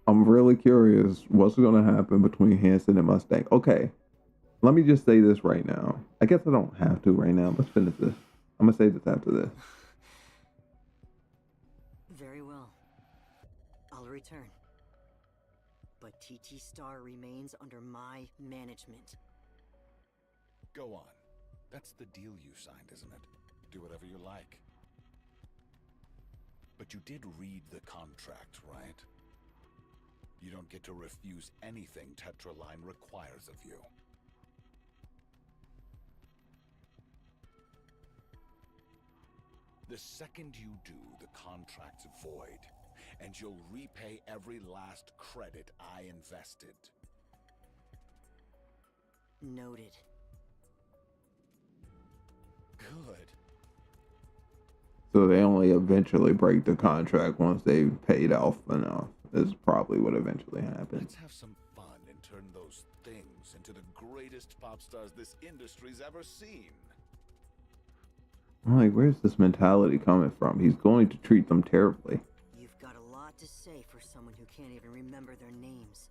I'm really curious what's going to happen between Hanson and Mustang. Okay, let me just say this right now. I guess I don't have to right now. Let's finish this. I'm going to say this after this. Very well. I'll return. But TT Star remains under my management. Go on. That's the deal you signed, isn't it? Do whatever you like. But you did read the contract, right? You don't get to refuse anything Tetraline requires of you. The second you do, the contract's void, and you'll repay every last credit I invested. Noted. Good. So they only eventually break the contract once they've paid off enough. Is probably what eventually happens. Let's have some fun and turn those things into the greatest pop stars this industry's ever seen. I'm like, where's this mentality coming from? He's going to treat them terribly. You've got a lot to say for someone who can't even remember their names.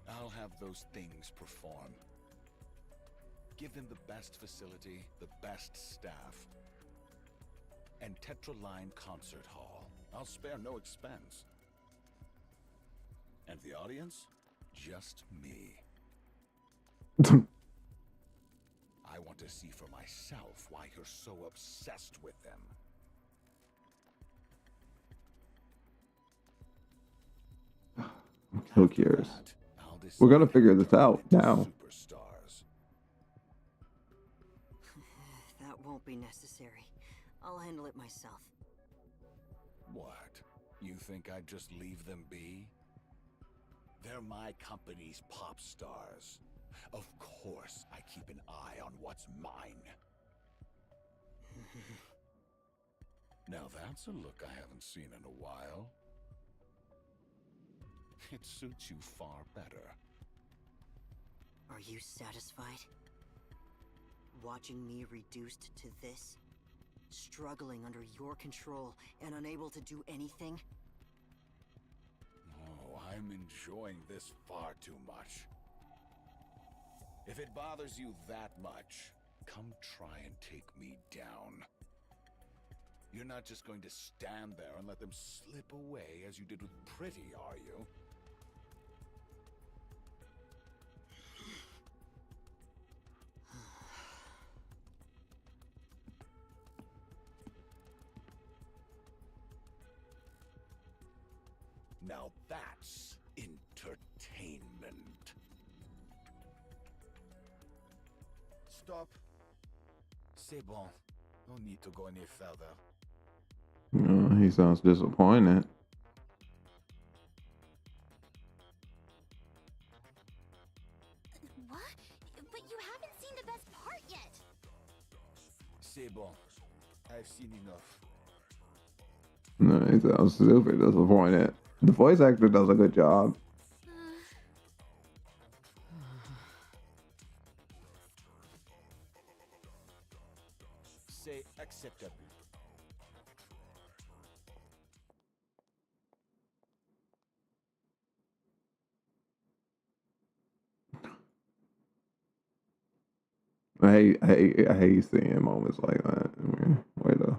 I'll have those things perform. Give them the best facility, the best staff, and Tetraline Concert Hall. I'll spare no expense. And the audience? Just me. I want to see for myself why you're so obsessed with them. I'm so curious. That, I'll We're gonna decide figure to this turn out them into now. Superstars. That won't be necessary. I'll handle it myself. What? You think I'd just leave them be? They're my company's pop stars. Of course, I keep an eye on what's mine. Now that's a look I haven't seen in a while. It suits you far better. Are you satisfied? Watching me reduced to this? Struggling under your control and unable to do anything? Oh, I'm enjoying this far too much. If it bothers you that much, come try and take me down. You're not just going to stand there and let them slip away as you did with Pretty, are you? Now that's entertainment. Stop. C'est bon. No need to go any further. He sounds disappointed. What? But you haven't seen the best part yet. C'est bon. I've seen enough. No, he sounds super disappointed. The voice actor does a good job. I hate seeing moments like that. I mean, where the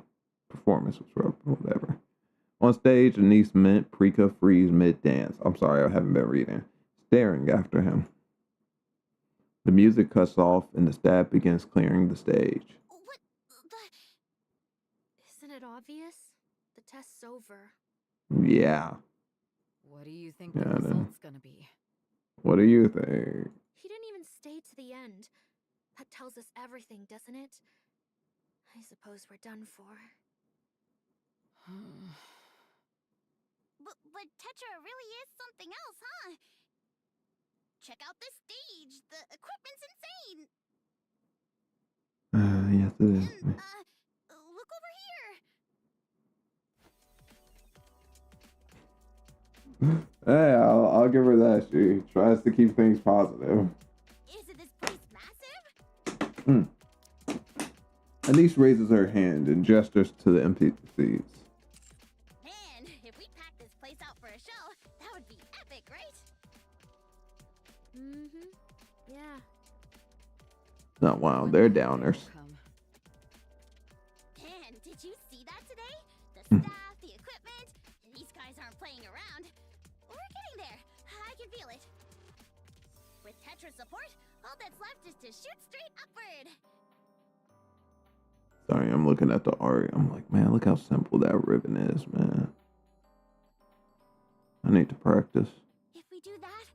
performance was rough, whatever. On stage, Anise meant Prika freeze mid dance. I'm sorry, I haven't been reading. Staring after him. The music cuts off and the staff begins clearing the stage. What the? Isn't it obvious? The test's over. Yeah. What do you think Yeah, the I know. result's gonna be? What do you think? He didn't even stay to the end. That tells us everything, doesn't it? I suppose we're done for. But Tetra really is something else, huh? Check out this stage. The equipment's insane. Yes, it is. And, look over here. Hey, I'll give her that. She tries to keep things positive. Isn't this place massive? Anise raises her hand and gestures to the empty seats. Man, if we packed this place out for a show, that would be epic, right? Mm-hmm. Yeah. Not wow, they're downers. Man, did you see that today? The staff, the equipment. These guys aren't playing around. We're getting there. I can feel it. With Tetra's support, all that's left is to shoot straight upward. Sorry, I'm looking at the art. I'm like, man, look how simple that ribbon is, man. I need to practice. If we do that,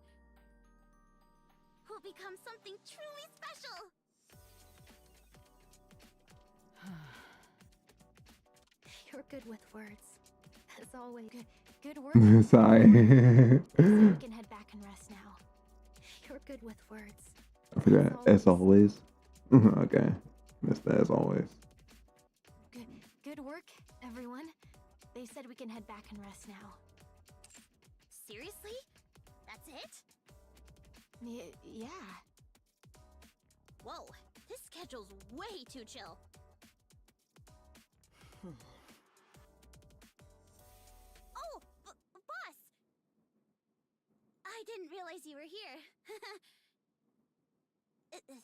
we'll become something truly special. You're good with words. As always. Good work. Sorry. We can head back and rest now. You're good with words. I forgot. As always. Okay. Missed that as always. Good work, everyone. They said we can head back and rest now. Seriously? That's it? Yeah. Whoa, this schedule's way too chill. Oh, boss! I didn't realize you were here.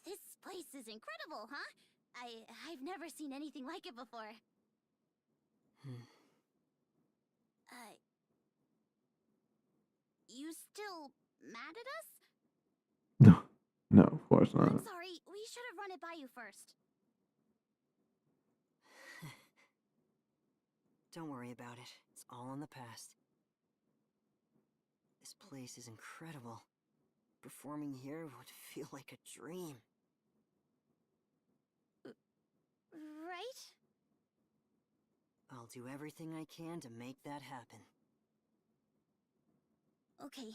This place is incredible, huh? I've never seen anything like it before. You still mad at us? No, of course not. I'm sorry, we should have run it by you first. Don't worry about it. It's all in the past. This place is incredible. Performing here would feel like a dream. Right? I'll do everything I can to make that happen. Okay.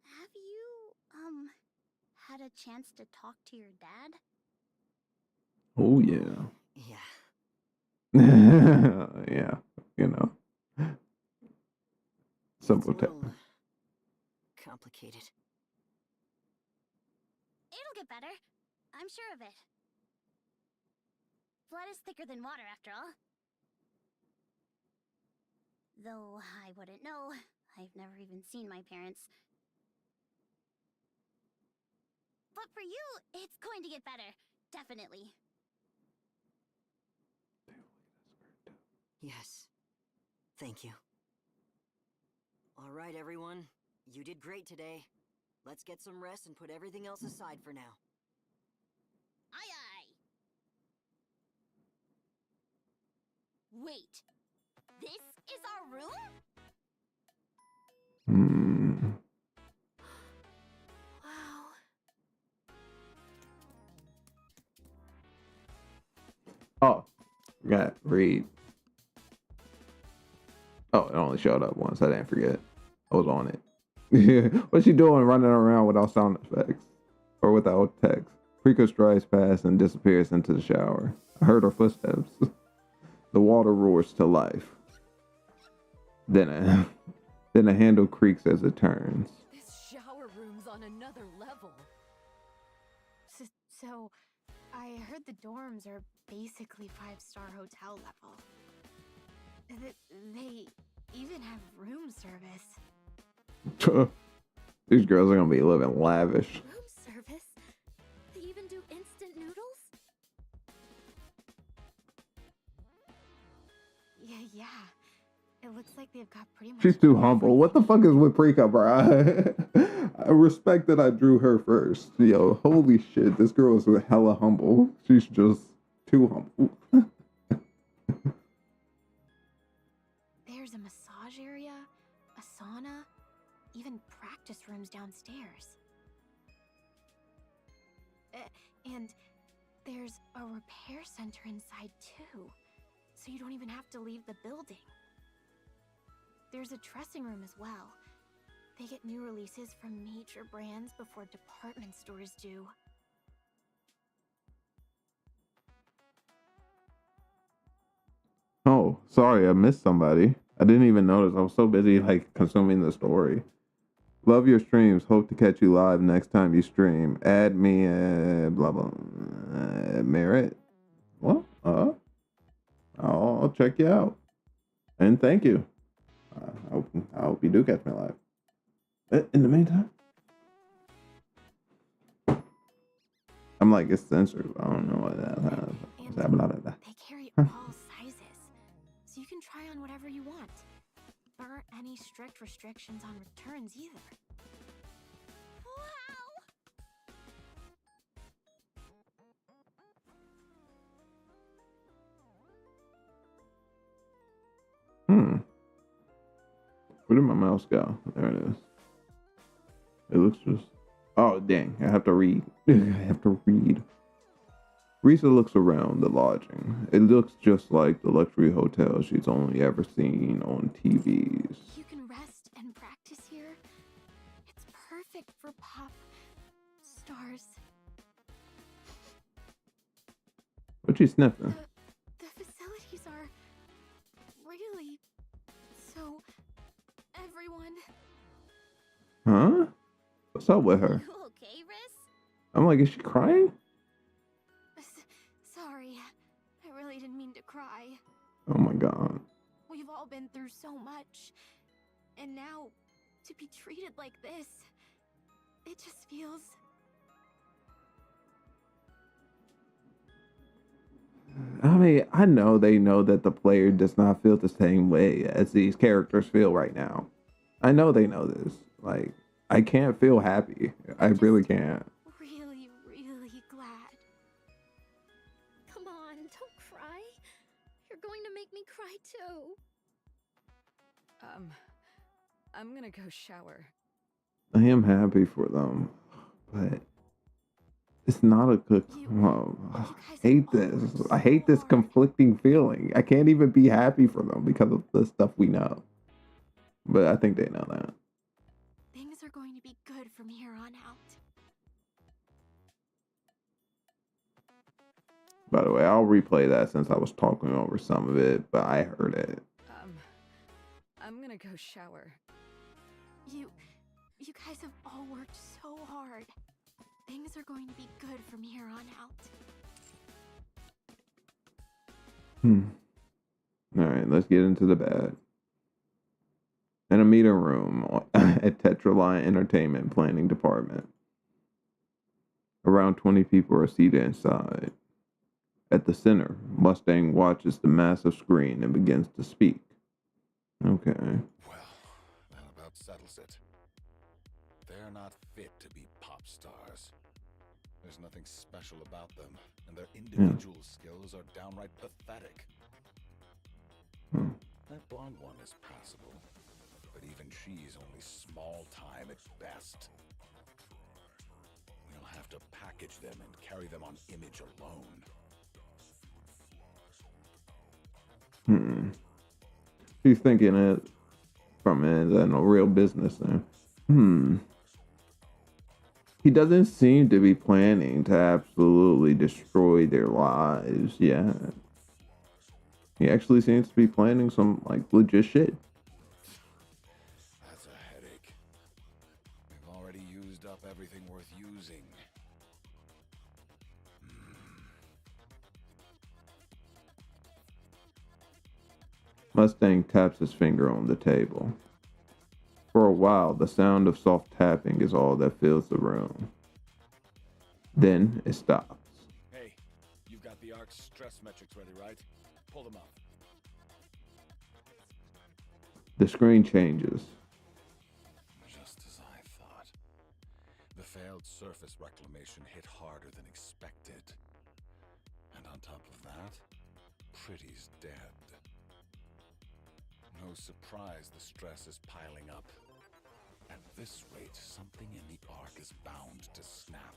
Have you, had a chance to talk to your dad? Oh, yeah. Yeah. Yeah, you know. Simple It's a little complicated. It'll get better. I'm sure of it. Blood is thicker than water, after all. Though I wouldn't know. I've never even seen my parents. But for you, it's going to get better. Definitely. Yes. Thank you. All right, everyone. You did great today. Let's get some rest and put everything else aside for now. Aye, aye. Wait. This is our room? Wow. Oh, got read. Oh, it only showed up once. I didn't forget. I was on it. What's she doing running around without sound effects? Or without text? Rika strides past and disappears into the shower. I heard her footsteps. The water roars to life. Then a handle creaks as it turns. This shower room's on another level. So, I heard the dorms are basically 5-star hotel level. They even have room service. These girls are gonna be living lavish. Room service? They even do instant noodles? Yeah. It looks like they've got pretty much. She's too humble. What the fuck is with Prika, bro? I respect that I drew her first. Yo, holy shit, this girl is hella humble. She's just too humble. There's a massage area, a sauna, even practice rooms downstairs. And there's a repair center inside too, so you don't even have to leave the building. There's a dressing room as well. They get new releases from major brands before department stores do. Oh, sorry, I missed somebody. I didn't even notice. I was so busy like consuming the story. Love your streams. Hope to catch you live next time you stream. Add me, blah blah. Merit. What? I'll check you out. And thank you. I hope you do catch me live. In the meantime, I'm like, it's censored. I don't know what that. They carry all sizes, so you can try on whatever you want. There aren't any strict restrictions on returns either. Wow! Where did my mouse go? There it is. It looks just... Oh, dang. I have to read. I have to read. Risa looks around the lodging. It looks just like the luxury hotel she's only ever seen on TVs. You can rest and practice here. It's perfect for pop stars. What you sniffing? The facilities are really so... Everyone. Huh? What's up with her? You okay, Riz? I'm like, is she crying? Sorry. I really didn't mean to cry. Oh my god. We've all been through so much. And now, to be treated like this, it just feels... I mean, I know they know that the player does not feel the same way as these characters feel right now. I know they know this. Like, I can't feel happy. I really can't. Really, really glad. Come on, don't cry. You're going to make me cry too. I'm gonna go shower. I am happy for them, but it's not a good. Oh, I hate this. I hate this conflicting feeling. I can't even be happy for them because of the stuff we know. But I think they know that. Things are going to be good from here on out. By the way, I'll replay that since I was talking over some of it, but I heard it. I'm gonna go shower. You guys have all worked so hard. Things are going to be good from here on out. Alright, let's get into the bad. In a meeting room at Tetraline Entertainment Planning Department. Around 20 people are seated inside. At the center, Mustang watches the massive screen and begins to speak. Okay. Well, that about settles it. They're not fit to be pop stars. There's nothing special about them, and their individual skills are downright pathetic. That blonde one is passable, but even she's only small time at best. We'll have to package them and carry them on image alone. She's thinking it from it in a real business then. He doesn't seem to be planning to absolutely destroy their lives yet. He actually seems to be planning some like legit shit. That's a headache. We've already used up everything worth using. Mustang taps his finger on the table. For a a while, the sound of soft tapping is all that fills the room. Then it stops. Hey, you've got the ARC's stress metrics ready, right? Pull them up. The screen changes. Just as I thought. The failed surface reclamation hit harder than expected. And on top of that, Pretty's dead. No surprise the stress is piling up. At this rate, something in the Ark is bound to snap.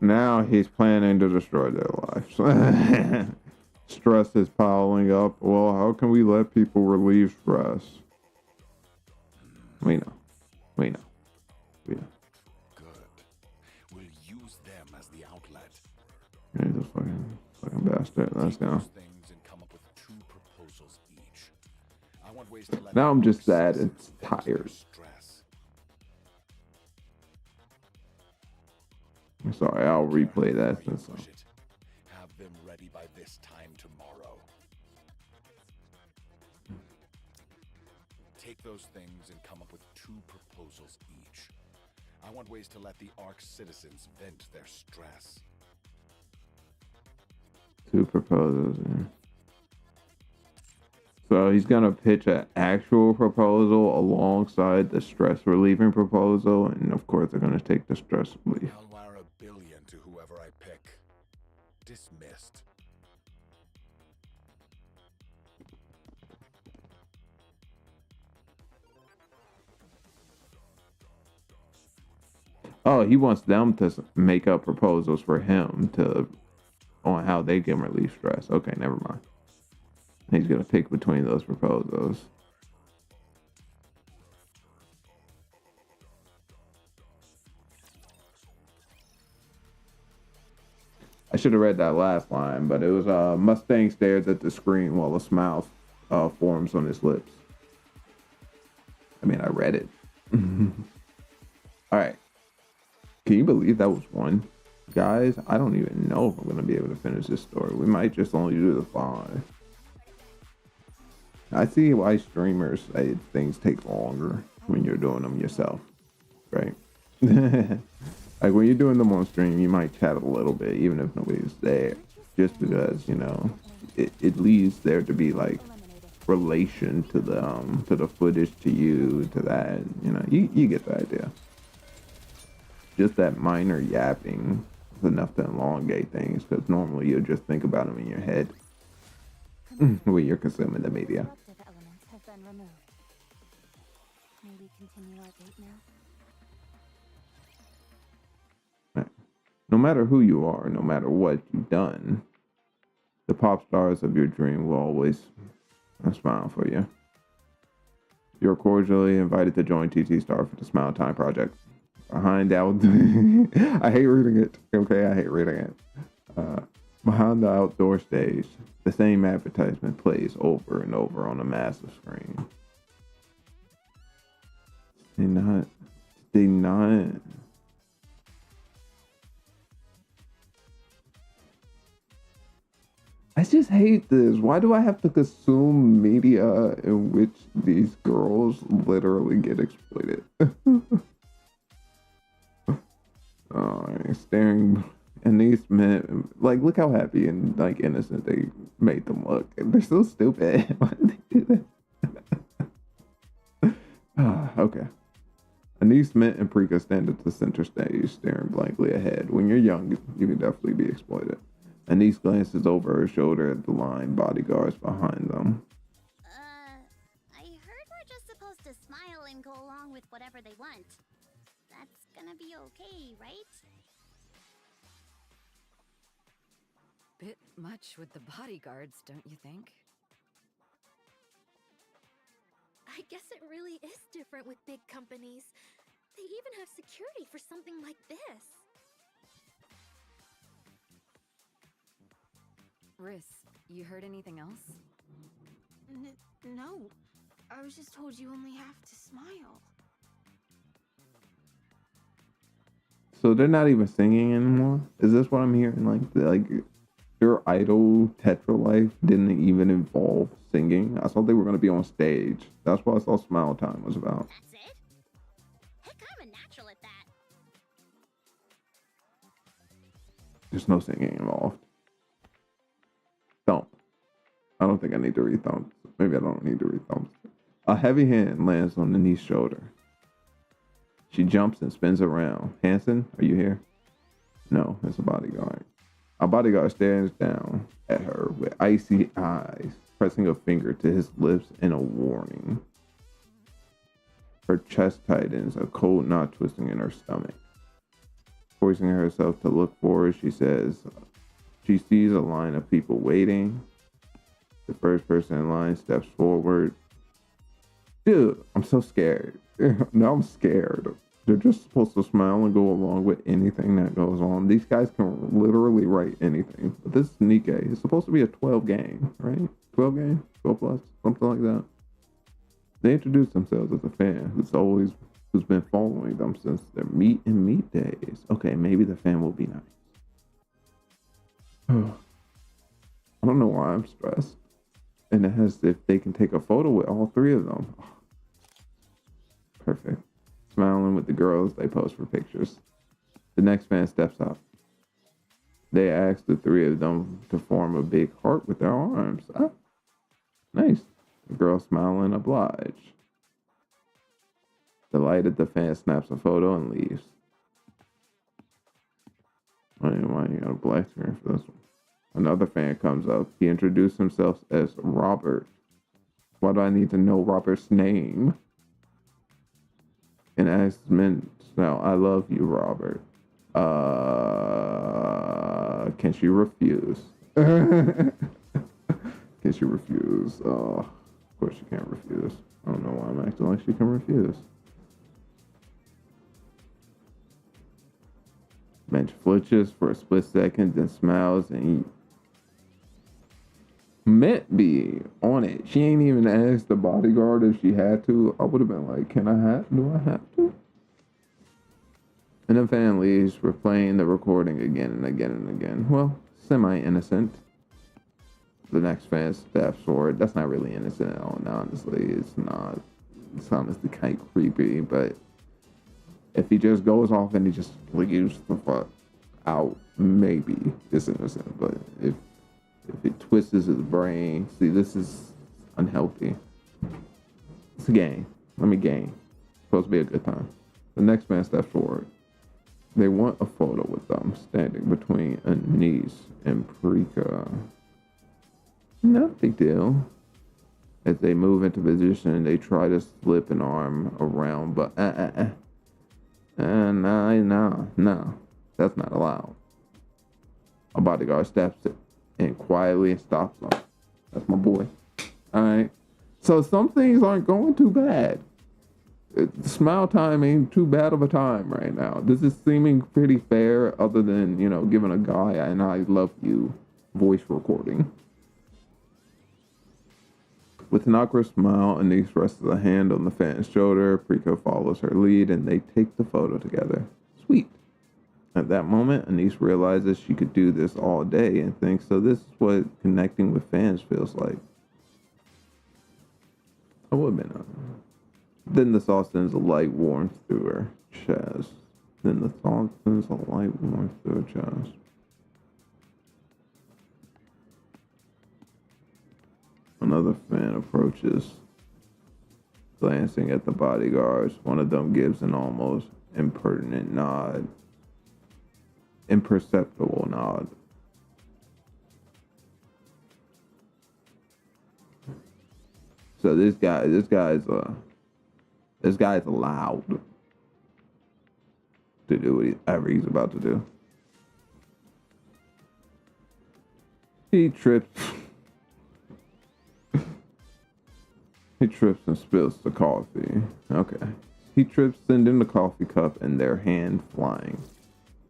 Now he's planning to destroy their lives. Stress is piling up. Well, how can we let people relieve stress? We know. We know. We know. Good. We'll use them as the outlet. He's a fucking bastard. Let's go. Things and come up with 2 proposals each. I want ways to let Now I'm just Arc sad and citizens tired. stress. I'm sorry, I'll replay that since Push it. Have them ready by this time tomorrow. Take those things and come up with 2 proposals each. I want ways to let the Ark citizens vent their stress. 2 proposals. Yeah. So he's gonna pitch an actual proposal alongside the stress relieving proposal, and of course they're gonna take the stress relief. I'll wire $1 billion to whoever I pick. Dismissed. Oh, he wants them to make up proposals for him on how they can relieve stress. Okay, never mind. He's gonna pick between those proposals. I should have read that last line, but it was Mustang stares at the screen while a smile forms on his lips. I mean, I read it. All right. Can you believe that was one? Guys, I don't even know if I'm going to be able to finish this story. We might just only do the 5. I see why streamers say things take longer when you're doing them yourself, right? Like when you're doing them on stream, you might chat a little bit, even if nobody's there, just because, you know, it leads there to be like relation to the footage, to you, to that, you know, you get the idea. Just that minor yapping is enough to elongate things, because normally you'll just think about them in your head when you're consuming the media. Disruptive elements have been removed. May we continue our date now? No matter who you are, no matter what you've done, the pop stars of your dream will always smile for you. You're cordially invited to join TT Star for the Smile Time Project. Behind out, I hate reading it. Okay, I hate reading it. Behind the outdoor stage, the same advertisement plays over and over on a massive screen. They not. I just hate this. Why do I have to consume media in which these girls literally get exploited? Staring, and these men, like, look how happy and like innocent they made them look. They're so stupid. Why did they do that? Okay. Anise, Mint, and Prika stand at the center stage, staring blankly ahead. When you're young, you can definitely be exploited. Anise glances over her shoulder at the line bodyguards behind them. I heard we're just supposed to smile and go along with whatever they want. That's gonna be okay, right? Bit much with the bodyguards, don't you think? I guess it really is different with big companies. They even have security for something like this. Riss, you heard anything else? No. I was just told you only have to smile. So they're not even singing anymore? Is this what I'm hearing? Like Future Idol Tetra Life didn't even involve singing. I thought they were going to be on stage. That's what I thought Smile Time was about. That's it? Heck, I'm a natural at that. There's no singing involved. Thump. I don't think I need to read thumps. Maybe I don't need to read thumps. A heavy hand lands on Denise' shoulder. She jumps and spins around. Hanson, are you here? No, it's a bodyguard. A bodyguard stares down at her with icy eyes, pressing a finger to his lips in a warning. Her chest tightens, a cold knot twisting in her stomach. Forcing herself to look forward, she says she sees a line of people waiting. The first person in line steps forward. Dude, I'm so scared. Now I'm scared. They're just supposed to smile and go along with anything that goes on. These guys can literally write anything. But this is Nikke. It's supposed to be a 12 game, right? 12 game? 12 plus? Something like that. They introduce themselves as a fan who's been following them since their meet and meet days. Okay, maybe the fan will be nice. I don't know why I'm stressed. And it has if they can take a photo with all three of them. Perfect. Smiling with the girls, they pose for pictures. The next fan steps up. They ask the three of them to form a big heart with their arms. Ah, nice. The girls smile and oblige. Delighted, the fan snaps a photo and leaves. Why you got a black screen for this one? Another fan comes up. He introduced himself as Robert. Why do I need to know Robert's name? And asks men, now, I love you, Robert. Can she refuse? Can she refuse? Of course she can't refuse. I don't know why I'm acting like she can refuse. Bench flinches for a split second, then smiles and meant be on it. She ain't even asked the bodyguard if she had to. I would have been like, do I have to? And the fan leaves, replaying the recording again and again and again. Well, semi-innocent. The next fan steps forward. That's not really innocent at all, honestly. It's not. It's honestly kind of creepy, but if he just goes off and he just leaves the fuck out, maybe it's innocent. But if it twists his brain, see, this is unhealthy. It's a game. Let me game. It's supposed to be a good time. The next man steps forward. They want a photo with them standing between Anise and Prika. No big deal. As they move into position, they try to slip an arm around, but no, that's not allowed. A bodyguard steps in quietly and stops them. That's my boy. All right. So some things aren't going too bad. Smile time ain't too bad of a time right now. This is seeming pretty fair, other than, giving a guy an I love you voice recording. With an awkward smile, Anise rests a hand on the fan's shoulder. Prika follows her lead, and they take the photo together. Sweet. At that moment, Anise realizes she could do this all day and thinks, so this is what connecting with fans feels like. I would have been. Then the thought sends a light warmth through her chest. Another fan approaches, glancing at the bodyguards. One of them gives an almost impertinent nod. Imperceptible nod. So this guy's allowed to do whatever he's about to do. He trips. He trips and spills the coffee. Okay. He trips, sending the coffee cup and their hand flying.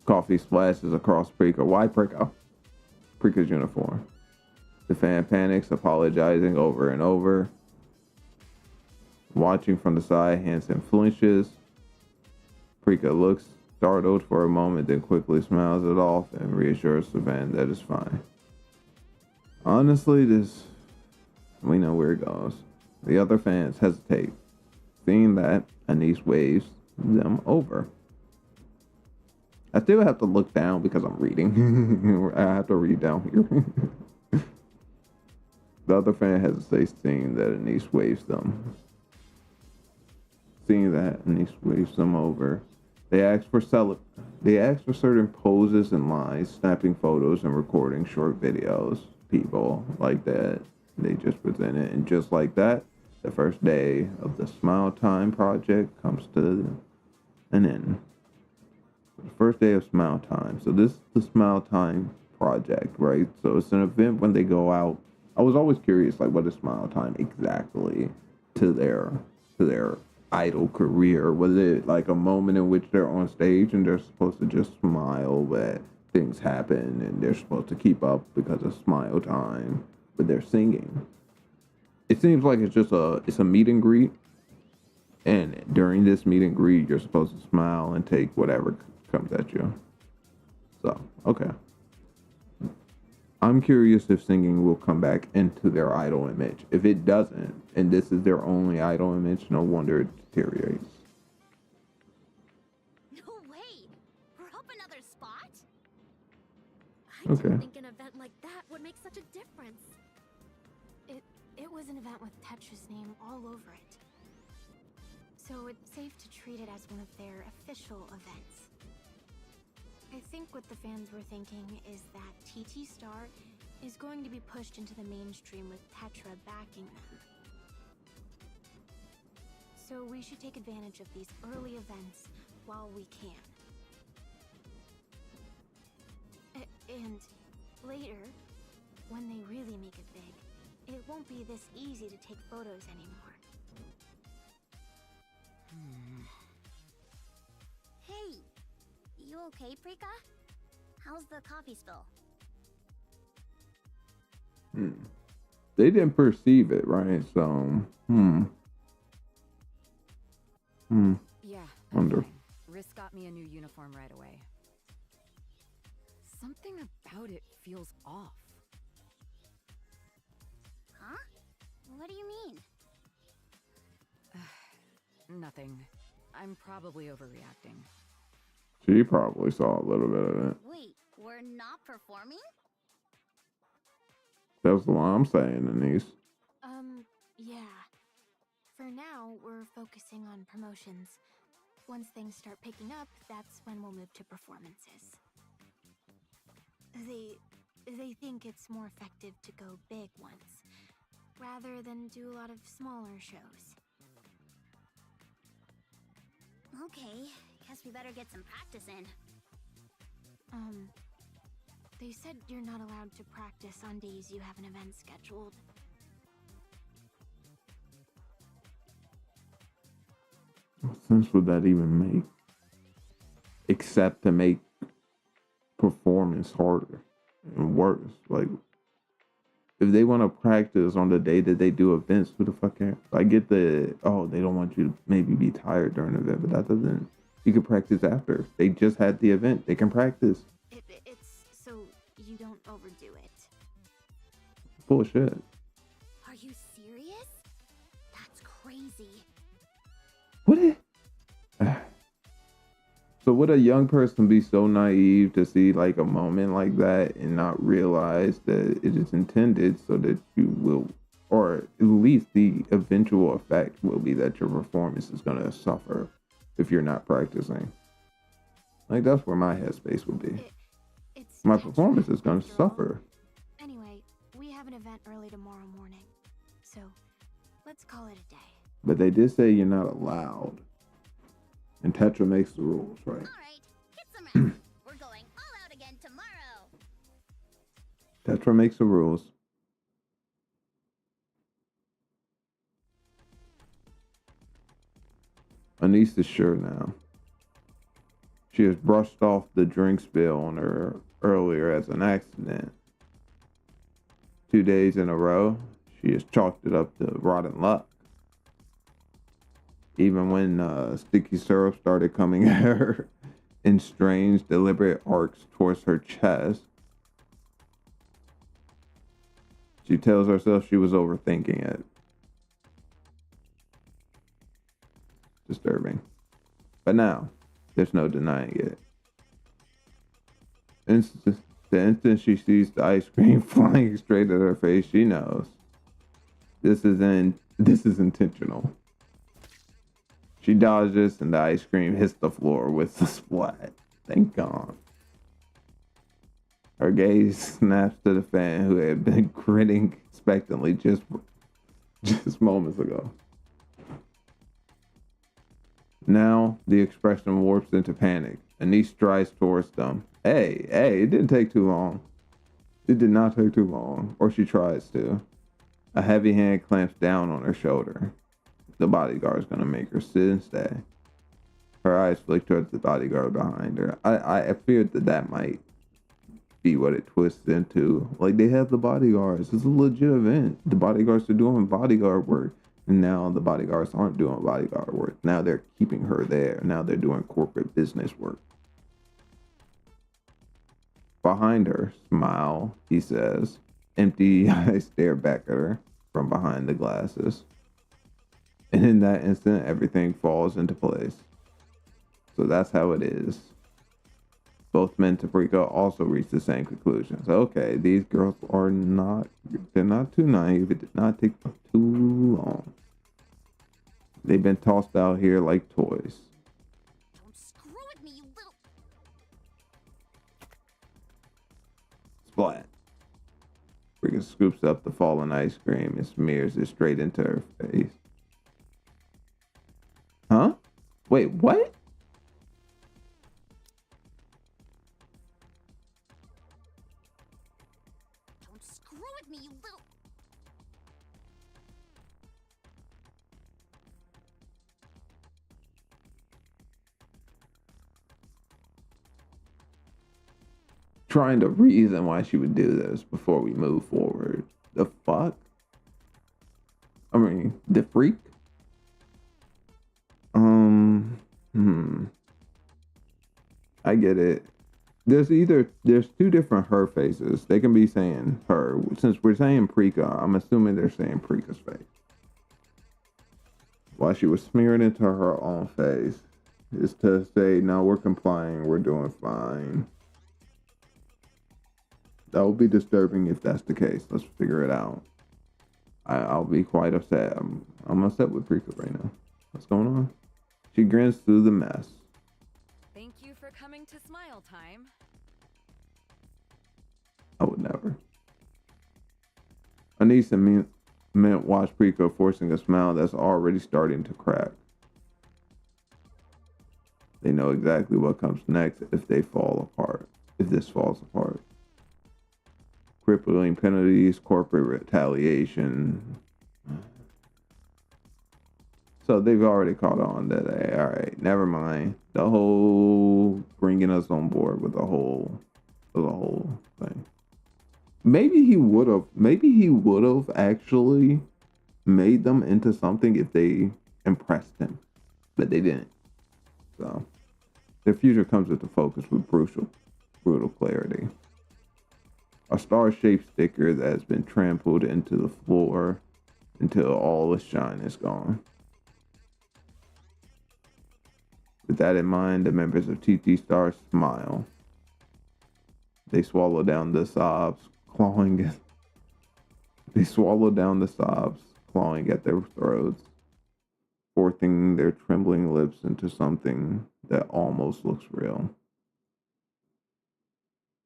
Coffee splashes across Prika. Why Prika? Prika's uniform. The fan panics, apologizing over and over. Watching from the side, Hanson flinches. Prika looks startled for a moment, then quickly smiles it off and reassures the fan that it's fine. Honestly, we know where it goes. The other fans hesitate, seeing that Anise waves them over. I still have to look down because I'm reading. I have to read down here. The other fan hesitates, seeing that Anise waves them. Seeing that Anise waves them over, they ask for certain poses and lines, snapping photos and recording short videos. People like that, they just present it, and just like that, the first day of the Smile Time project comes to an end. The first day of Smile Time. So this is the Smile Time project, right? So it's an event when they go out. I was always curious, like, what is Smile Time exactly to their idol career? Was it like a moment in which they're on stage and they're supposed to just smile, but things happen and they're supposed to keep up because of Smile Time, but they're singing? It seems like it's a meet and greet, and during this meet and greet, you're supposed to smile and take whatever comes at you. So, okay. I'm curious if singing will come back into their idol image. If it doesn't, and this is their only idol image, no wonder it deteriorates. No way! We're up another spot? I Okay. didn't think an event like that would make such a difference. It was an event with Tetra's name all over it. So it's safe to treat it as one of their official events. I think what the fans were thinking is that TT Star is going to be pushed into the mainstream with Tetra backing them. So we should take advantage of these early events while we can. And later, when they really make it big, it won't be this easy to take photos anymore. Hey! You okay, Prika? How's the coffee spill? They didn't perceive it, right? So, Yeah. Wonder. Fine. Riss got me a new uniform right away. Something about it feels off. Huh? What do you mean? Nothing. I'm probably overreacting. She probably saw a little bit of it. Wait, we're not performing? That's what I'm saying, Anise. Yeah. For now, we're focusing on promotions. Once things start picking up, that's when we'll move to performances. They think it's more effective to go big once, rather than do a lot of smaller shows. Okay, guess we better get some practice in. They said you're not allowed to practice on days you have an event scheduled. What sense would that even make? Except to make performance harder and worse. Like, if they want to practice on the day that they do events, who the fuck cares? I get they don't want you to maybe be tired during the event, but that doesn't. You can practice after. They just had the event. They can practice. It's so you don't overdo it. Bullshit. Are you serious? That's crazy. What it? So would a young person be so naive to see like a moment like that and not realize that it is intended so that you will, or at least the eventual effect will be that your performance is going to suffer if you're not practicing? Like, that's where my headspace would be. It's My Tetra, performance is going to after all. suffer. Anyway, we have an event early tomorrow morning, so let's call it a day. But they did say you're not allowed. And Tetra makes the rules, right? Alright, hit some rest. We're going all out again tomorrow. Tetra makes the rules. Anise is sure now. She has brushed off the drink spill on her earlier as an accident. 2 days in a row, she has chalked it up to rotten luck. Even when sticky syrup started coming at her in strange, deliberate arcs towards her chest, She tells herself she was overthinking it. Disturbing. But now, there's no denying it. The instant she sees the ice cream flying straight at her face, she knows this is intentional. She dodges and the ice cream hits the floor with a splat. Thank God. Her gaze snaps to the fan who had been grinning expectantly just moments ago. Now the expression warps into panic. Anise strides towards them. Hey, it didn't take too long. It did not take too long, or she tries to. A heavy hand clamps down on her shoulder. The bodyguard's gonna make her sit and stay. Her eyes flick towards the bodyguard behind her. I feared that might be what it twists into. Like, they have the bodyguards. It's a legit event. The bodyguards are doing bodyguard work. And now the bodyguards aren't doing bodyguard work. Now they're keeping her there. Now they're doing corporate business work. Behind her, smile, he says. Empty eyes stare back at her from behind the glasses. And in that instant, everything falls into place. So that's how it is. Both men to Paprika also reach the same conclusions. Okay, these girls are they're not too naive. It did not take too long. They've been tossed out here like toys. Don't screw with me, you little... Splat. Paprika scoops up the fallen ice cream and smears it straight into her face. Huh? Wait, what? Don't screw with me, you little... Trying to reason why she would do this before we move forward. The fuck? I mean, the freak? I get it. There's two different her faces. They can be saying her. Since we're saying Prika, I'm assuming they're saying Prika's face. While she was smeared into her own face is to say, no, we're complying, we're doing fine. That would be disturbing if that's the case. Let's figure it out. I'll be quite upset. I'm upset with Prika right now. What's going on? She grins through the mess. Thank you for coming to Smile Time. I would never. Anise and Mint watch Prika forcing a smile that's already starting to crack. They know exactly what comes next if they fall apart. If this falls apart. Crippling penalties, corporate retaliation. So they've already caught on that, hey, all right, never mind. The whole bringing us on board with the whole thing. Maybe he would have actually made them into something if they impressed him, but they didn't. So their future comes into focus with brutal clarity. A star-shaped sticker that has been trampled into the floor until all the shine is gone. With that in mind, the members of TT Star smile. They swallow down the sobs, clawing at their throats, forcing their trembling lips into something that almost looks real.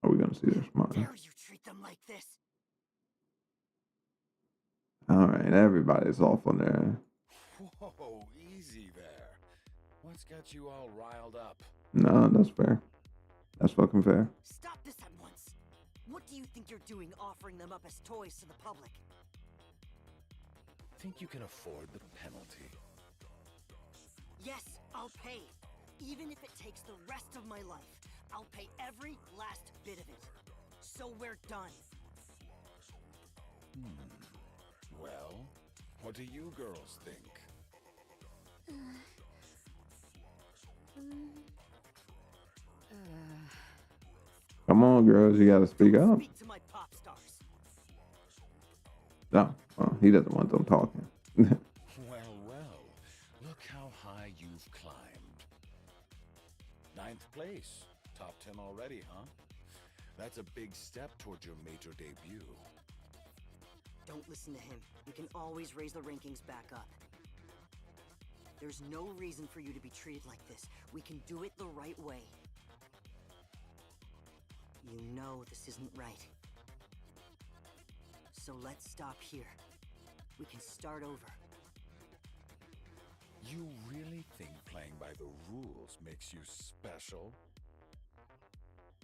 Are we gonna see their smile? Dare you treat them like this? All right, everybody's off on their. Whoa, easy there. What's got you all riled up? No, that's fair. That's fucking fair. Stop this at once. What do you think you're doing offering them up as toys to the public? Think you can afford the penalty? Yes, I'll pay. Even if it takes the rest of my life. I'll pay every last bit of it. So we're done. Well, what do you girls think? Come on, girls, you gotta speak up. Speak to my pop stars. No, he doesn't want them talking. Well, well, look how high you've climbed. 9th place. Top 10 already, huh? That's a big step towards your major debut. Don't listen to him. We can always raise the rankings back up. There's no reason for you to be treated like this. We can do it the right way. You know this isn't right. So let's stop here. We can start over. You really think playing by the rules makes you special?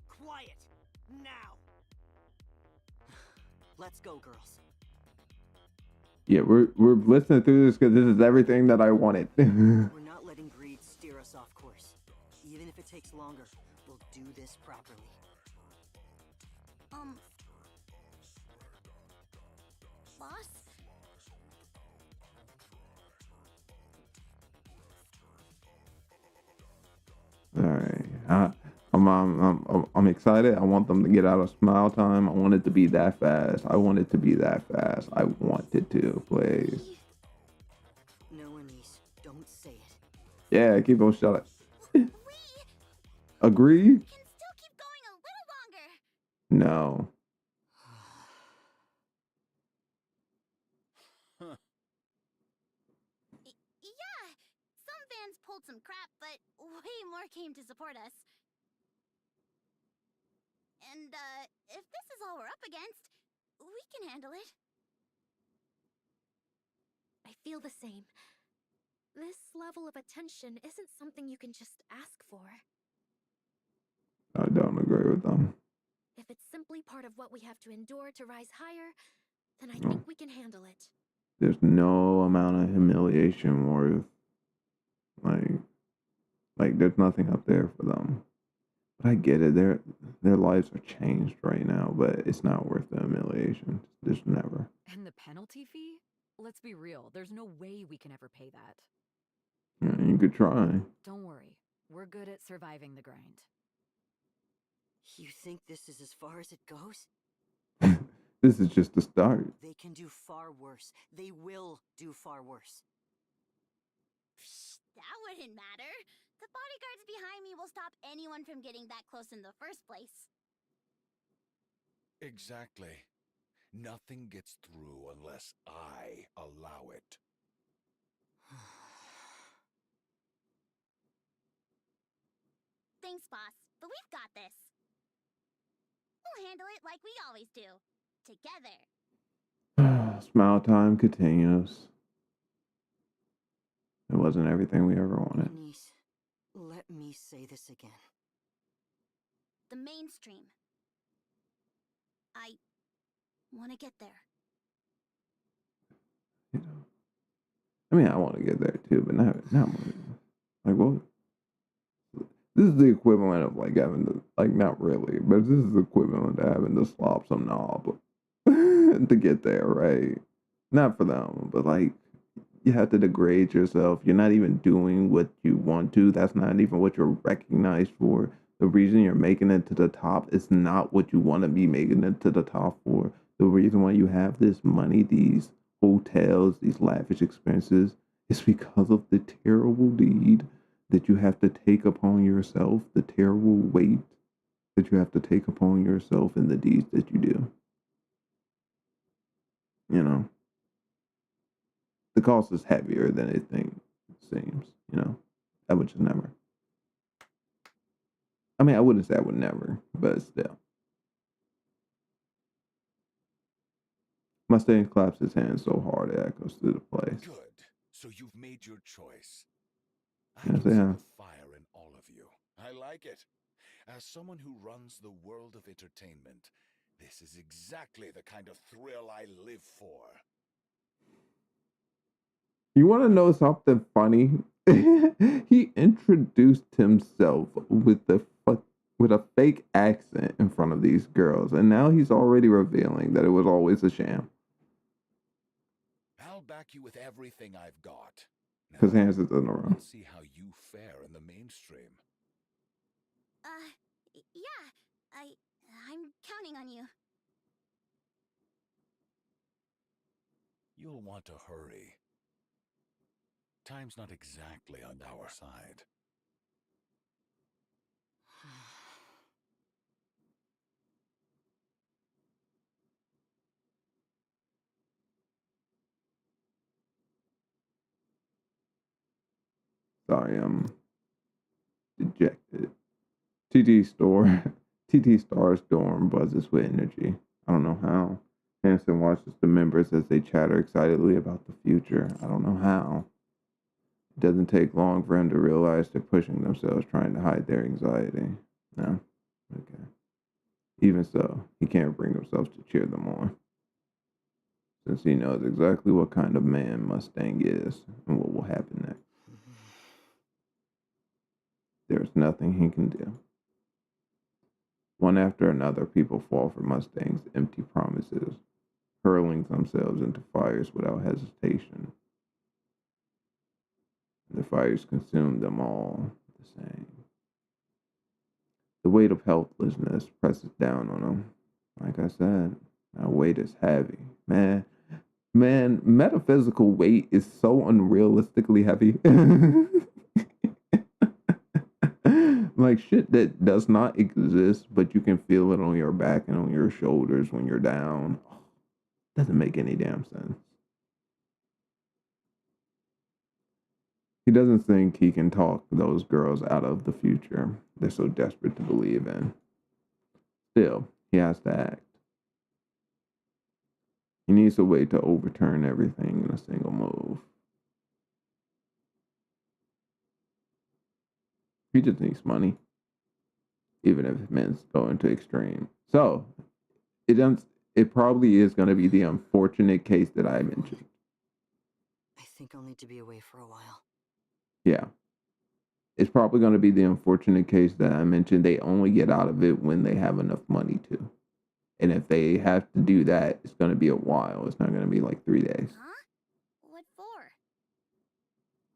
Quiet! Now! Let's go, girls. Yeah, we're listening through this because this is everything that I wanted. We're not letting greed steer us off course. Even if it takes longer, we'll do this properly. Boss? All right, I'm excited. I want them to get out of smile time. I want it to be that fast. I want it to be that fast. I want it to, please. No, Anise, don't say it. Yeah, keep on shut up. Agree? Can still keep going a little longer. No. Yeah, some fans pulled some crap, but way more came to support us. And, if this is all we're up against, we can handle it. I feel the same. This level of attention isn't something you can just ask for. I don't agree with them. If it's simply part of what we have to endure to rise higher, then I No. think we can handle it. There's no amount of humiliation worth, like there's nothing up there for them. But I get it. Their lives are changed right now, but it's not worth the humiliation. There's never. And the penalty fee? Let's be real, there's no way we can ever pay that. Yeah, you could try. Don't worry, we're good at surviving the grind. You think this is as far as it goes? This is just the start. They can do far worse. They will do far worse. Psh, that wouldn't matter. The bodyguards behind me will stop anyone from getting that close in the first place. Exactly. Nothing gets through unless I allow it. Thanks, boss, but we've got this. We'll handle it like we always do. Together. Smile time continues. It wasn't everything we ever wanted. Anise, let me say this again. The mainstream. I want to get there. You know, I mean, I want to get there too, but not like what? This is the equivalent of like having to, like, not really, but this is the equivalent to having to slop some knob to get there, right? Not for them, but like you have to degrade yourself. You're not even doing what you want to. That's not even what you're recognized for. The reason you're making it to the top is not what you want to be making it to the top for. The reason why you have this money, these hotels, these lavish experiences, is because of the terrible deed that you have to take upon yourself, the terrible weight that you have to take upon yourself in the deeds that you do. You know, the cost is heavier than it seems, you know. I would just never. I mean, I wouldn't say I would never, but still. Mustang claps his hands so hard it echoes through the place. Good. So you've made your choice. I Yes, can see I the have. fire in all of you. I like it. As someone who runs the world of entertainment, this is exactly the kind of thrill I live for. You want to know something funny? He introduced himself with a fake accent in front of these girls, and now he's already revealing that it was always a sham. I'll back you with everything I've got. Because Now, Hans is in the room. let's see how you fare in the mainstream. Yeah, I'm counting on you. you'll want to hurry. Time's not exactly on our side. Sorry, I'm dejected. TT Star's dorm buzzes with energy. I don't know how. Hanson watches the members as they chatter excitedly about the future. I don't know how. It doesn't take long for him to realize they're pushing themselves, trying to hide their anxiety. No? Okay. Even so, he can't bring himself to cheer them on, since he knows exactly what kind of man Mustang is and what will happen next. There's nothing he can do. One after another, people fall for Mustang's empty promises, hurling themselves into fires without hesitation. The fires consume them all the same. The weight of helplessness presses down on him. Like I said, that weight is heavy. Man, metaphysical weight is so unrealistically heavy. Like shit that does not exist, but you can feel it on your back and on your shoulders when you're down. Doesn't make any damn sense. He doesn't think he can talk those girls out of the future they're so desperate to believe in. Still, he has to act. He needs a way to overturn everything in a single move. He just needs money, even if it means going to extreme. So, it probably is going to be the unfortunate case that I mentioned. I think I'll need to be away for a while. Yeah. It's probably going to be the unfortunate case that I mentioned. They only get out of it when they have enough money to. And if they have to do that, it's going to be a while. It's not going to be like 3 days. Huh? What for?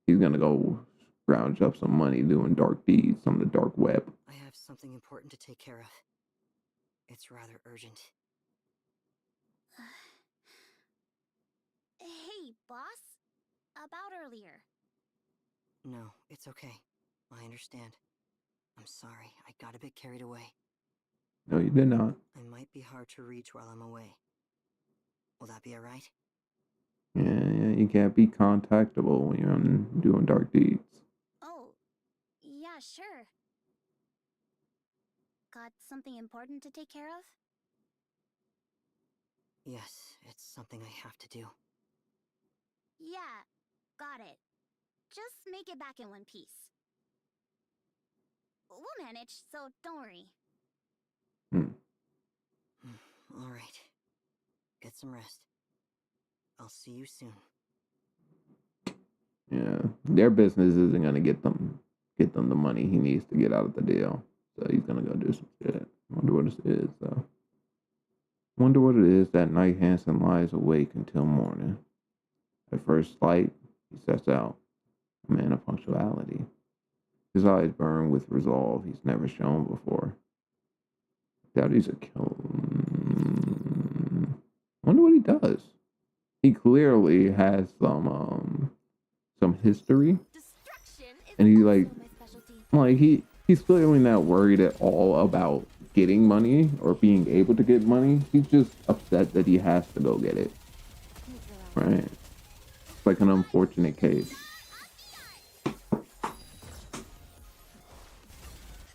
He's going to go scrounge up some money doing dark deeds on the dark web. I have something important to take care of. It's rather urgent. Hey, boss. About earlier. No, it's okay. I understand. I'm sorry, I got a bit carried away. No, you did not. I might be hard to reach while I'm away. Will that be alright? Yeah, you can't be contactable when you're doing dark deeds. Oh, yeah, sure. Got something important to take care of? Yes, it's something I have to do. Yeah, got it. Just make it back in one piece. We'll manage, so don't worry. Alright. Get some rest. I'll see you soon. Yeah, their business isn't gonna get them the money he needs to get out of the deal. So he's gonna go do some shit. Wonder what this is though. Wonder what it is. That night Hanson lies awake until morning. At first sight, he sets out, a man of punctuality. His eyes burn with resolve he's never shown before. Doubt he's a killer. Wonder what he does. He clearly has some history, and he's clearly not worried at all about getting money or being able to get money. He's just upset that he has to go get it. Right? It's like an unfortunate case.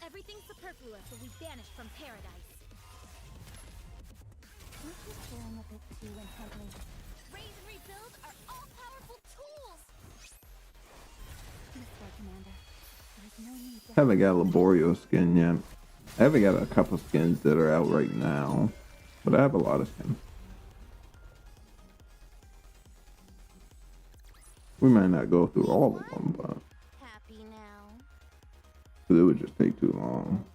Everything superfluous will be banished from paradise. Aren't you staring a bit too intently? Raise and rebuild are all-powerful tools! This way, Commander. There's no need to... I haven't got a Laborio skin yet. I haven't got a couple skins that are out right now, but I have a lot of skins. We might not go through all of them, but Happy now. it would just take too long.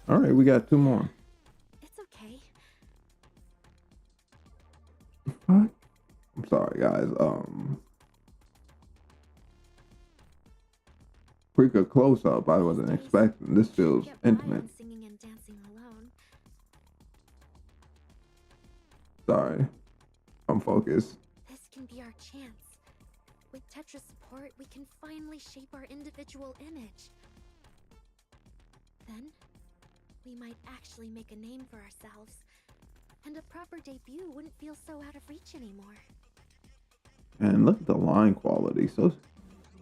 All right, we got 2 more. It's okay. Fuck. I'm sorry, guys. Quicker close up. I wasn't expecting. This feels Get by on intimate. singing and dancing alone. Sorry. I'm focused. This can be our chance. With Tetra's support, we can finally shape our individual image. Then, we might actually make a name for ourselves. And a proper debut wouldn't feel so out of reach anymore. And look at the line quality. So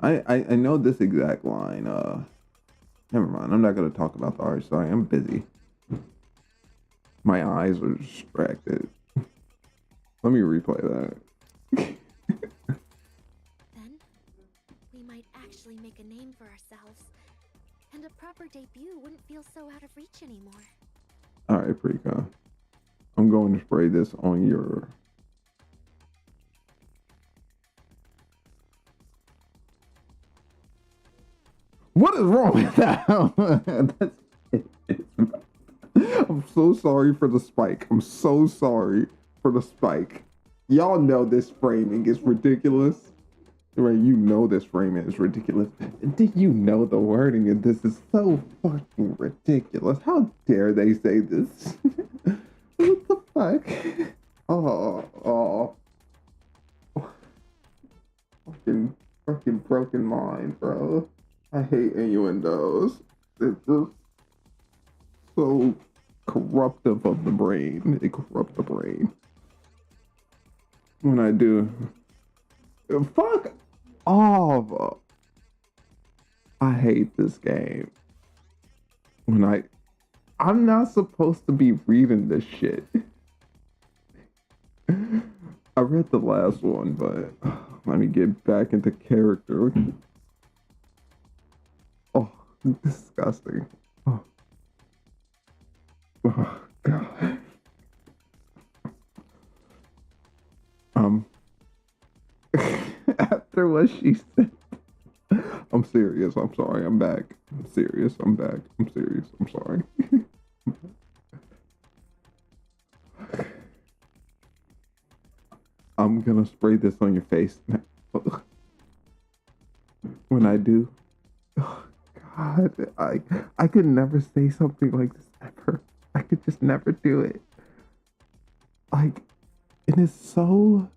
I know this exact line. Never mind. I'm not gonna talk about the art. Sorry, I'm busy. My eyes are distracted. Let me replay that. Then, we might actually make a name for ourselves. And a proper debut wouldn't feel so out of reach anymore. Alright, Prika. I'm going to spray this on your... What is wrong with that? That's it. I'm so sorry for the spike. I'm so sorry for the spike. Y'all know this framing is ridiculous. Right, you know this framing is ridiculous. And then you know the wording of this is so fucking ridiculous. How dare they say this? What the fuck? Oh. Fucking broken mind, bro. I hate innuendos. It's just so corruptive of the brain. They corrupt the brain. When I do, fuck off. I hate this game. When I'm not supposed to be reading this shit. I read the last one, but let me get back into character. Oh, disgusting. Oh, God. After what she said, I'm serious. I'm sorry. I'm back. I'm serious. I'm back. I'm serious. I'm sorry. I'm gonna spray this on your face. When I do, oh God, I could never say something like this ever. I could just never do it. Like, it is so.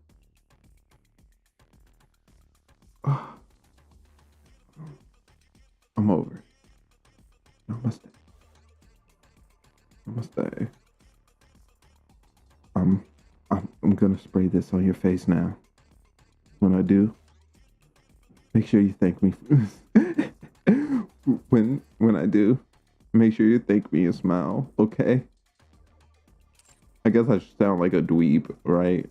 I'm over it. Namaste. Namaste. I'm gonna spray this on your face now. When I do, make sure you thank me. when I do, make sure you thank me and smile, okay? I guess I should sound like a dweeb, right?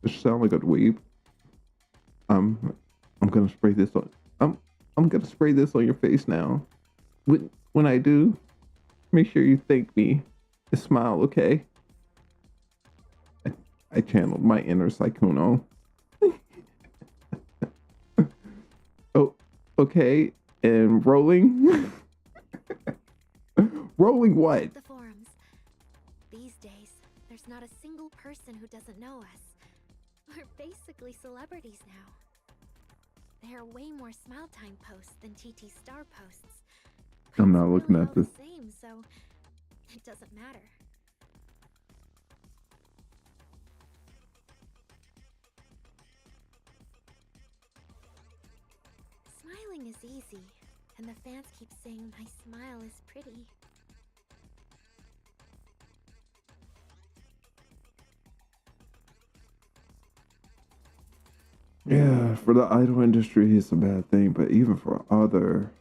I should sound like a dweeb. I'm gonna spray this on. I'm gonna spray this on your face now. When I do, make sure you thank me and smile, okay? I channeled my inner Saikuno. Oh, okay. And rolling. Rolling what? The forums. These days, there's not a single person who doesn't know us. We're basically celebrities now. There are way more Smile Time posts than TT Star posts. I'm not It's looking really at all this. the same, so it doesn't matter. Smiling is easy, and the fans keep saying my smile is pretty. Yeah, for the idol industry, it's a bad thing, but even for other,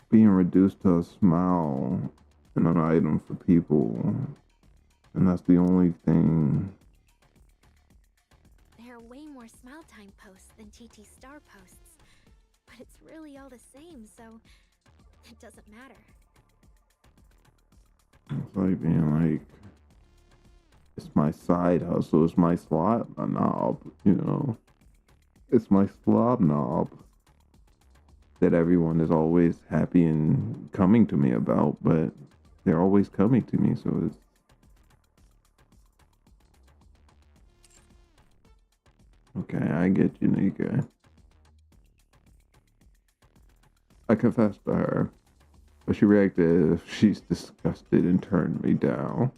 being reduced to a smile and an item for people, and that's the only thing. There are way more Smile Time posts than TT Star posts, but it's really all the same, so it doesn't matter. It's like being like, it's my side hustle, it's my slob knob, you know. It's my slob knob that everyone is always happy and coming to me about, but they're always coming to me, so it's. Okay, I get you, Nikke. I confessed to her, but she reacted as if she's disgusted and turned me down.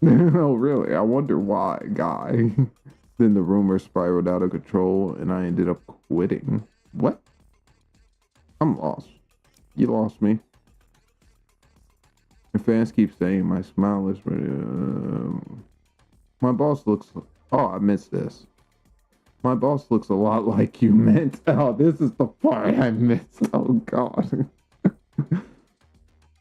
Oh, really? I wonder why, guy. Then the rumor spiraled out of control and I ended up quitting. What? I'm lost. You lost me. And fans keep saying my smile is... my boss looks... Oh, I missed this. My boss looks a lot like you meant. Oh, this is the part I missed. Oh, God.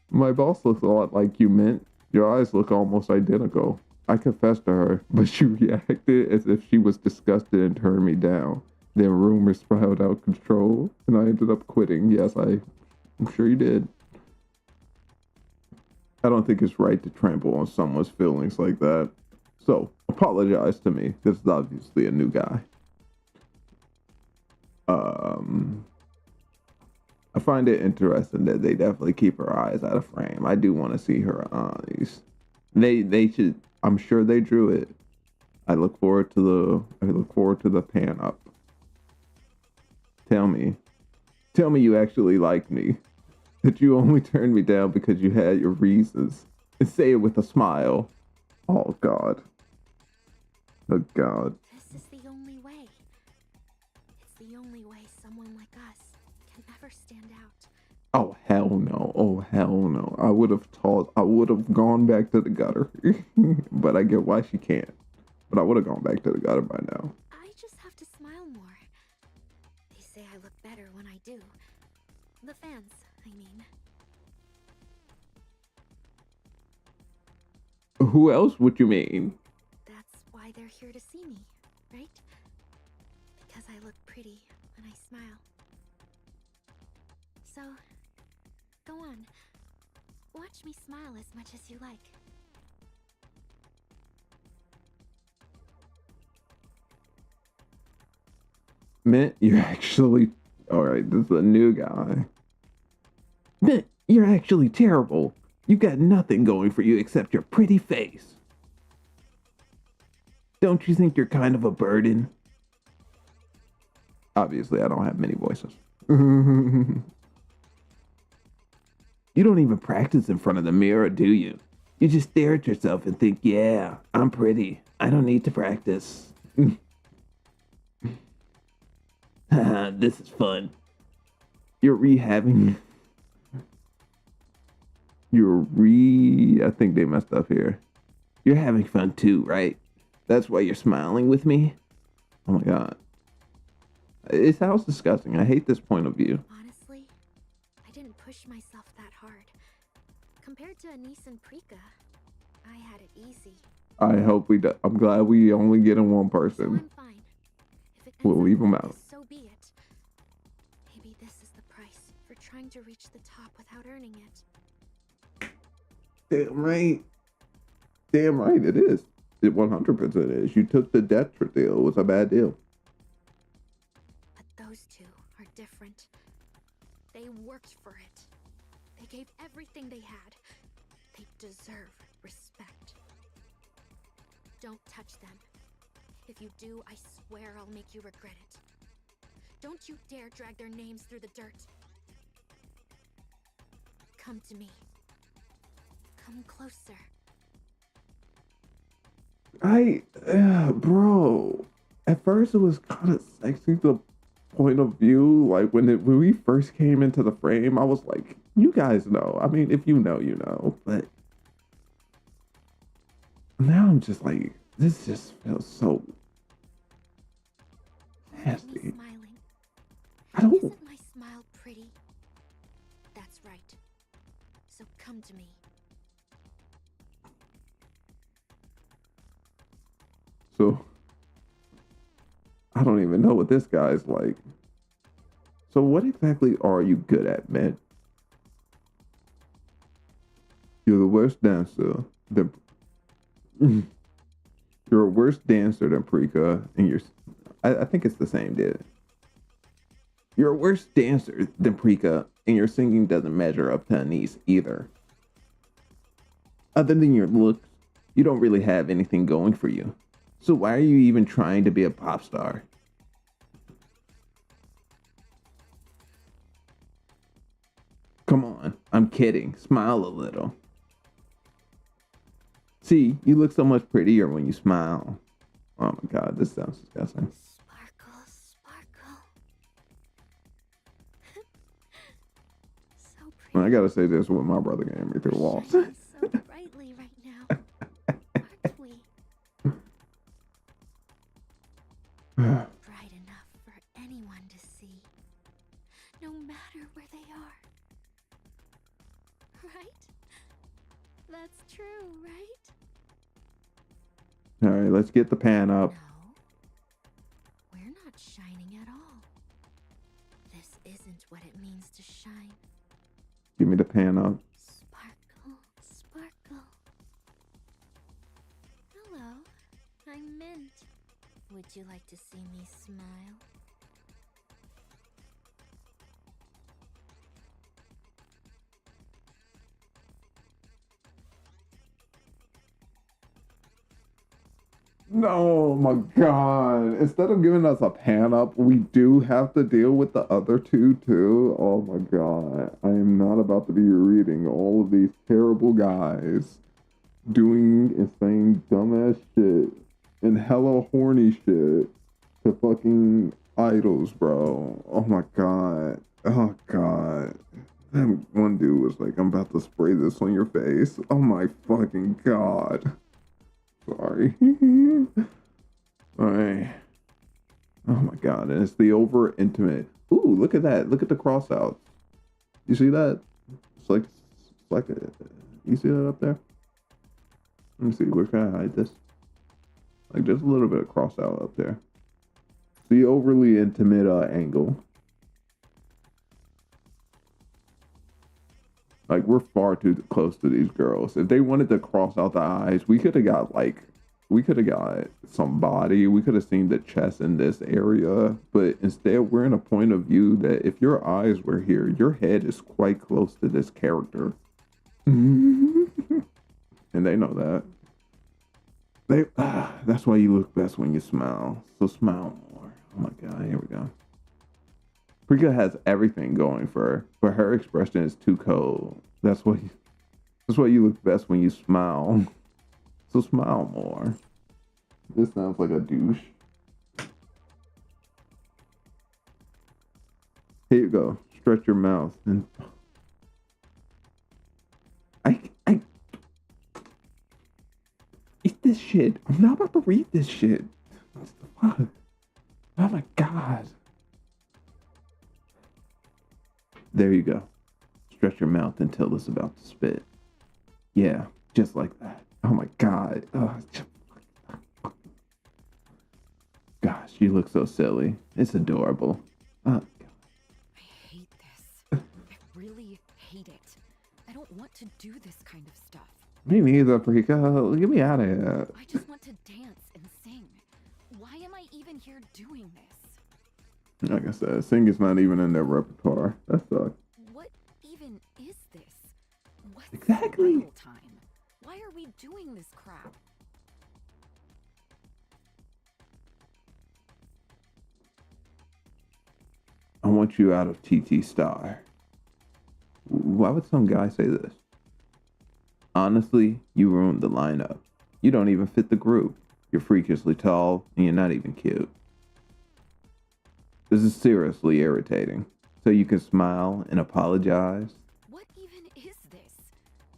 My boss looks a lot like you meant. Your eyes look almost identical. I confessed to her, but she reacted as if she was disgusted and turned me down. Then rumors spiraled out of control, and I ended up quitting. Yes, I'm sure you did. I don't think it's right to trample on someone's feelings like that. So, apologize to me. This is obviously a new guy. I find it interesting that they definitely keep her eyes out of frame. I do want to see her eyes. They should. I'm sure they drew it. I look forward to the pan up. Tell me you actually like me. That you only turned me down because you had your reasons. And say it with a smile. Oh God. Oh God. This is the only way. It's the only way someone like us can ever stand out. Oh hell no. Oh hell no. I would have gone back to the gutter. But I get why she can't. But I would have gone back to the gutter by now. I just have to smile more. They say I look better when I do. The fans, I mean. Who else would you mean? That's why they're here to see me, right? Because I look pretty when I smile. So, go on. Watch me smile as much as you like. Mint, you're actually... Alright, this is a new guy. Mint, you're actually terrible. You got nothing going for you except your pretty face. Don't you think you're kind of a burden? Obviously, I don't have many voices. You don't even practice in front of the mirror, do you? You just stare at yourself and think, yeah, I'm pretty. I don't need to practice. This is fun. You're rehabbing. I think they messed up here. You're having fun too, right? That's why you're smiling with me? Oh my God. It sounds disgusting. I hate this point of view. Honestly, I didn't push myself that hard. Compared to Anise and Prika, I had it easy. I hope we do. I'm glad we only get in one So person. I'm fine. If it ends We'll up leave 'em like out. this, so be it. Maybe this is the price for trying to reach the top without earning it. Damn right. Damn right it is. It 100% is. You took the death deal. It was a bad deal. But those two are different. They worked for it. They gave everything they had. They deserve respect. Don't touch them. If you do, I swear I'll make you regret it. Don't you dare drag their names through the dirt. Come to me. Come closer. Bro, at first it was kind of sexy, the point of view. Like when we first came into the frame, I was like, you guys know. I mean, if you know, you know. But now I'm just like, this just feels so nasty. Me smiling. I don't. Isn't my smile pretty? That's right. So come to me. So I don't even know what this guy's like. So what exactly are you good at, man? You're the worst dancer. You're a worse dancer than Prika, and I think it's the same, dude. You're a worse dancer than Prika, and your singing doesn't measure up to Anise either. Other than your looks, you don't really have anything going for you. So why are you even trying to be a pop star? Come on, I'm kidding. Smile a little. See, you look so much prettier when you smile. Oh my god, this sounds disgusting. Sparkle, sparkle. So pretty. I gotta say this what my brother gave me through the walls. Shining so brightly right now. Aren't we? Bright enough for anyone to see. No matter where they are. Right? That's true, right? Alright, let's get the pan up. No. We're not shining at all. This isn't what it means to shine. Give me the pan up. Sparkle, sparkle. Hello, I'm Mint. Would you like to see me smile? No, my god. Instead of giving us a pan up, we do have to deal with the other two too. Oh my god. I am not about to be reading all of these terrible guys doing and saying dumbass shit and hella horny shit to fucking idols, bro. Oh my god. Oh god. That one dude was like, I'm about to spray this on your face. Oh my fucking god. Sorry. Alright. Oh my god, and it's the over intimate. Ooh, look at that. Look at the cross outs. You see that? It's like a, you see that up there? Let me see, where can I hide this? Like just a little bit of cross out up there. The overly intimate angle. Like, we're far too close to these girls. If they wanted to cross out the eyes, we could have got, some body. We could have seen the chest in this area. But instead, we're in a point of view that if your eyes were here, your head is quite close to this character. And they know that. That's why you look best when you smile. So smile more. Oh my god, here we go. Prika has everything going for her, but her expression is too cold. That's why you look best when you smile. So smile more. This sounds like a douche. Here you go. Stretch your mouth and I eat this shit. I'm not about to read this shit. What the fuck? Oh my god. There you go. Stretch your mouth until it's about to spit. Yeah, just like that. Oh my god. Oh, gosh, you look so silly. It's adorable. Oh, god. I hate this. I really hate it. I don't want to do this kind of stuff. Me neither, Prika. Get me out of here. I just want to dance and sing. Why am I even here doing this? Like I said, singing's not even in their repertoire. That sucks. What even is this? What's Exactly. survival time? Why are we doing this crap? I want you out of TT Star. Why would some guy say this? Honestly, you ruined the lineup. You don't even fit the group. You're freakishly tall, and you're not even cute. This is seriously irritating. So you can smile and apologize? What even is this?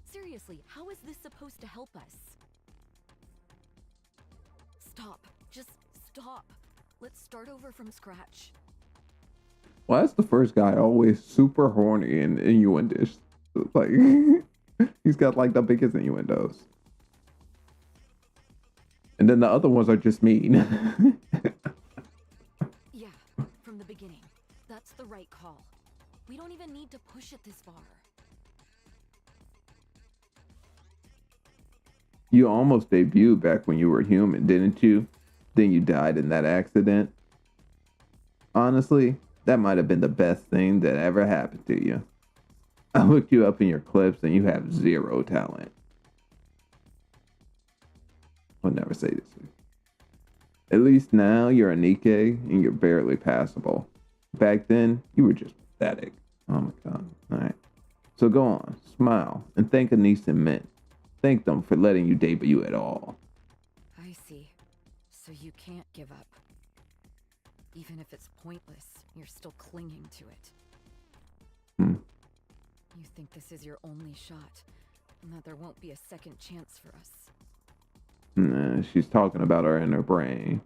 Seriously, how is this supposed to help us? Stop. Just stop. Let's start over from scratch. Why is the first guy always super horny and innuendish? Like, he's got like the biggest innuendos. And then the other ones are just mean. Yeah, from the beginning. That's the right call. We don't even need to push it this far. You almost debuted back when you were human, didn't you? Then you died in that accident. Honestly, that might have been the best thing that ever happened to you. I looked you up in your clips and you have zero talent. I'll never say this. At least now you're a Nikke and you're barely passable. Back then, you were just pathetic. Oh my god. Alright. So go on, smile, and thank Anise and Mint. thank them for letting you debut at all. I see. So you can't give up. Even if it's pointless, you're still clinging to it. You think this is your only shot, and that there won't be a second chance for us. Nah, she's talking about her inner brain.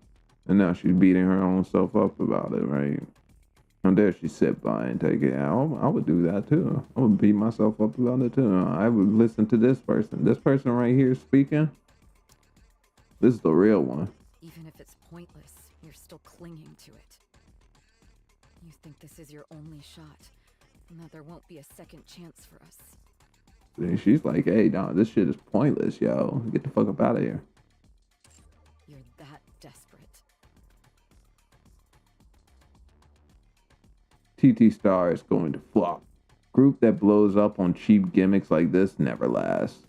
And now she's beating her own self up about it, right? And there she sit by and take it. I would do that too. I would beat myself up about it too. I would listen to this person. This person right here speaking. This is the real one. Even if it's pointless, you're still clinging to it. You think this is your only shot, and that there won't be a second chance for us. And she's like, hey, nah, this shit is pointless, yo. Get the fuck up out of here. You're that desperate. TT Star is going to flop. Group that blows up on cheap gimmicks like this never lasts.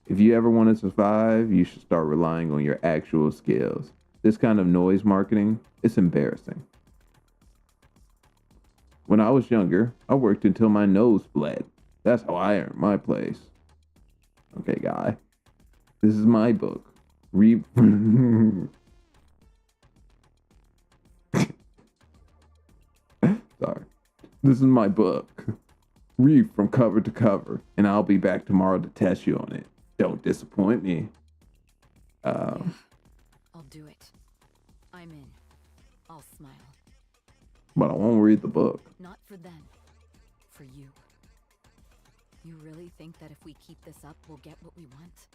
If you ever want to survive, you should start relying on your actual skills. This kind of noise marketing, it's embarrassing. When I was younger, I worked until my nose bled. That's how I earned my place. Okay, guy. This is my book. Read. Sorry. This is my book. Read from cover to cover, and I'll be back tomorrow to test you on it. Don't disappoint me. Yeah, I'll do it. I'm in. I'll smile. But I won't read the book. Not for them. For you. You really think that if we keep this up, we'll get what we want?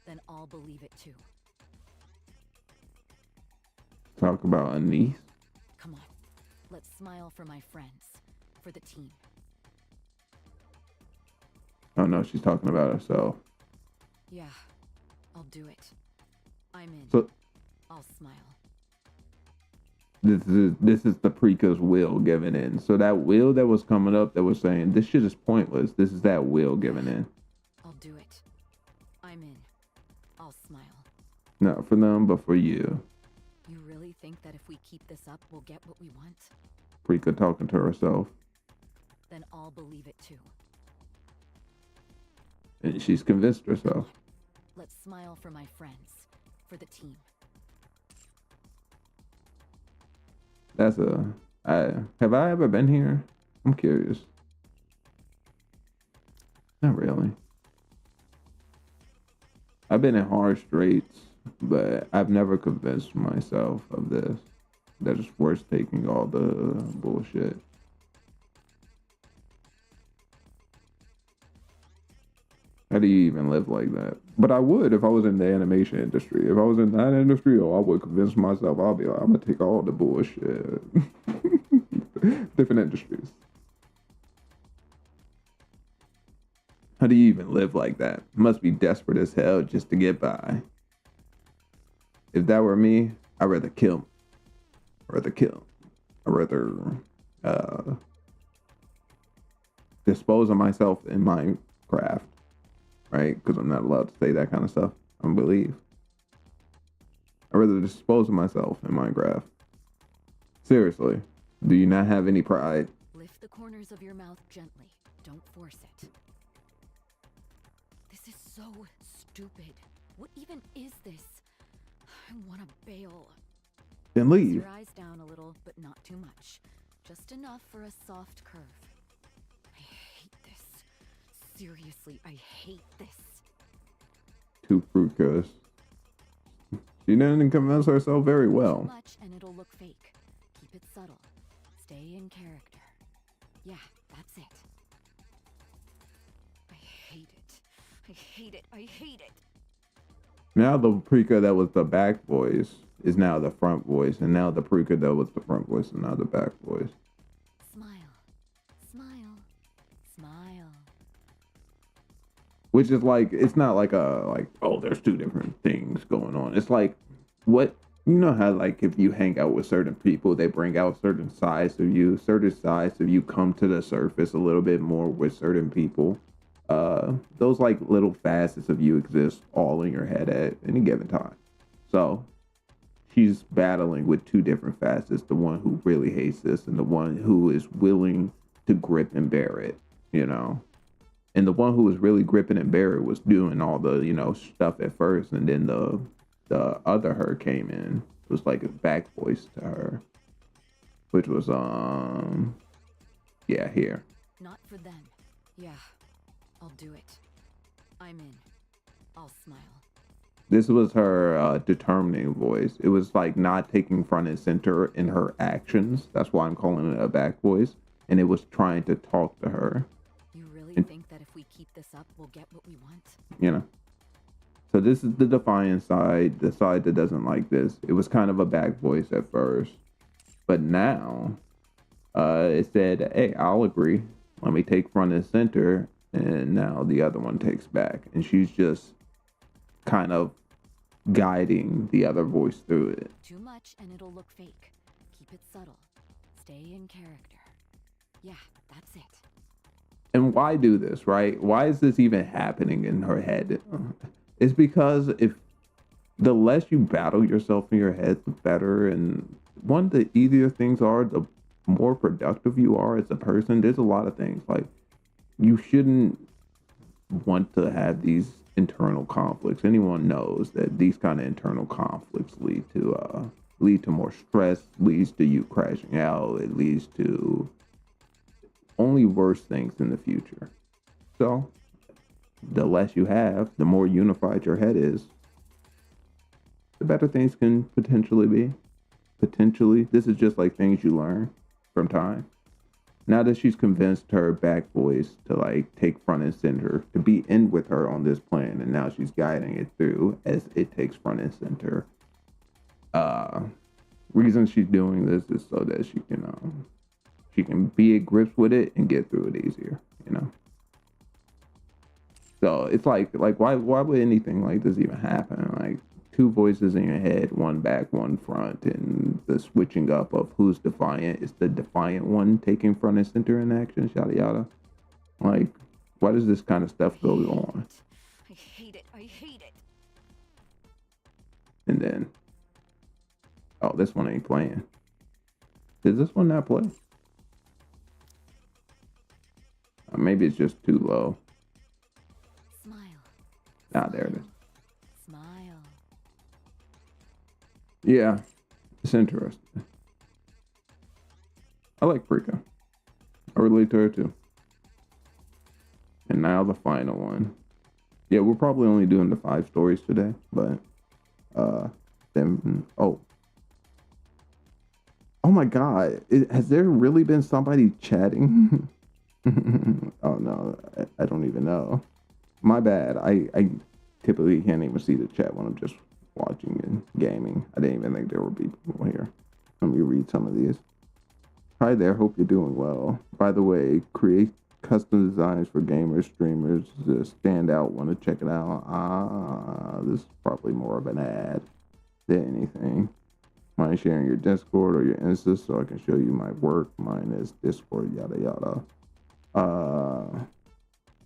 Then I'll believe it too. Talk about a niece. Come on. Let's smile for my friends. For the team. Oh no, she's talking about herself. Yeah. I'll do it. I'm in. So I'll smile. this is the Preca's will giving in. So that will that was coming up that was saying this shit is pointless. This is that will giving in. I'll do it. I'm in. I'll smile. Not for them, but for you. You really think that if we keep this up, we'll get what we want? Preca talking to herself. Then I'll believe it too. And she's convinced herself. Let's smile for my friends. For the team. That's have I ever been here? I'm curious. Not really. I've been in hard straits, but I've never convinced myself of this. That it's worth taking all the bullshit. How do you even live like that? But I would if I was in the animation industry. If I was in that industry, I would convince myself, I'll be like, I'm gonna take all the bullshit. Different industries. How do you even live like that? Must be desperate as hell just to get by. If that were me, I'd rather kill. I'd rather dispose of myself in Minecraft. Right? Because I'm not allowed to say that kind of stuff. I believe. I'd rather dispose of myself in Minecraft. Seriously. Do you not have any pride? Lift the corners of your mouth gently. Don't force it. This is so stupid. What even is this? I want to bail. Then Press leave. your eyes down a little, but not too much. Just enough for a soft curve. I hate this. Seriously, I hate this. Too fructose. She didn't convince herself very Too well. much and it'll look fake. Keep it subtle. Stay in character. Yeah, that's it. I hate it. I hate it. I hate it. Now the Preca that was the back voice is now the front voice, and now the Preca that was the front voice is now the back voice. Smile. Smile. Smile. Which is like, it's not like oh, there's two different things going on. It's like, what, you know how like if you hang out with certain people, they bring out certain sides of you. Certain sides of you come to the surface a little bit more with certain people. Those like little facets of you exist all in your head at any given time. So she's battling with two different facets, the one who really hates this and the one who is willing to grip and bear it, you know. And the one who was really gripping it, Barry, was doing all the, you know, stuff at first, and then the other her came in. It was like a back voice to her, which was yeah, here. Not for them. Yeah, I'll do it. I'm in. I'll smile. This was her determining voice. It was like not taking front and center in her actions. That's why I'm calling it a back voice. And it was trying to talk to her. You really think that if we keep this up, we'll get what we want? You know? So this is the defiant side, the side that doesn't like this. It was kind of a back voice at first. But now, it said, hey, I'll agree. Let me take front and center. And now the other one takes back. And she's just kind of guiding the other voice through it. Too much and it'll look fake. Keep it subtle. Stay in character. Yeah, that's it. And why do this, right? Why is this even happening in her head? It's because if the less you battle yourself in your head, the better. And one of the easier things are, the more productive you are as a person. There's a lot of things like you shouldn't want to have these internal conflicts. Anyone knows that these kind of internal conflicts lead to more stress, leads to you crashing out. It leads to only worse things in the future. So the less you have, the more unified your head is, the better things can potentially be. Potentially, this is just like things you learn from time. Now that she's convinced her back voice to like take front and center, to be in with her on this plan, and now she's guiding it through as it takes front and center. Reason she's doing this is so that she can be at grips with it and get through it easier, you know. So it's like why would anything like this even happen? Like two voices in your head, one back, one front, and the switching up of who's defiant. It's the defiant one taking front and center in action, yada yada. Like, why does this kind of stuff go on? I hate it. I hate it. And then, oh, this one ain't playing. Did this one not play? Maybe it's just too low. Smile. Ah, there it is. Smile. Yeah, it's interesting. I like Prika. I relate to her too. And now the final one. Yeah, we're probably only doing the 5 stories today, but then oh my God, has there really been somebody chatting? Oh no, I don't even know. My bad. I typically can't even see the chat when I'm just watching and gaming. I didn't even think there would be people here. Let me read some of these. Hi there, hope you're doing well. By the way, create custom designs for gamers, streamers to stand out. Want to check it out? This is probably more of an ad than anything. Mind sharing your Discord or your Insta so I can show you my work? Mine is Discord, yada yada.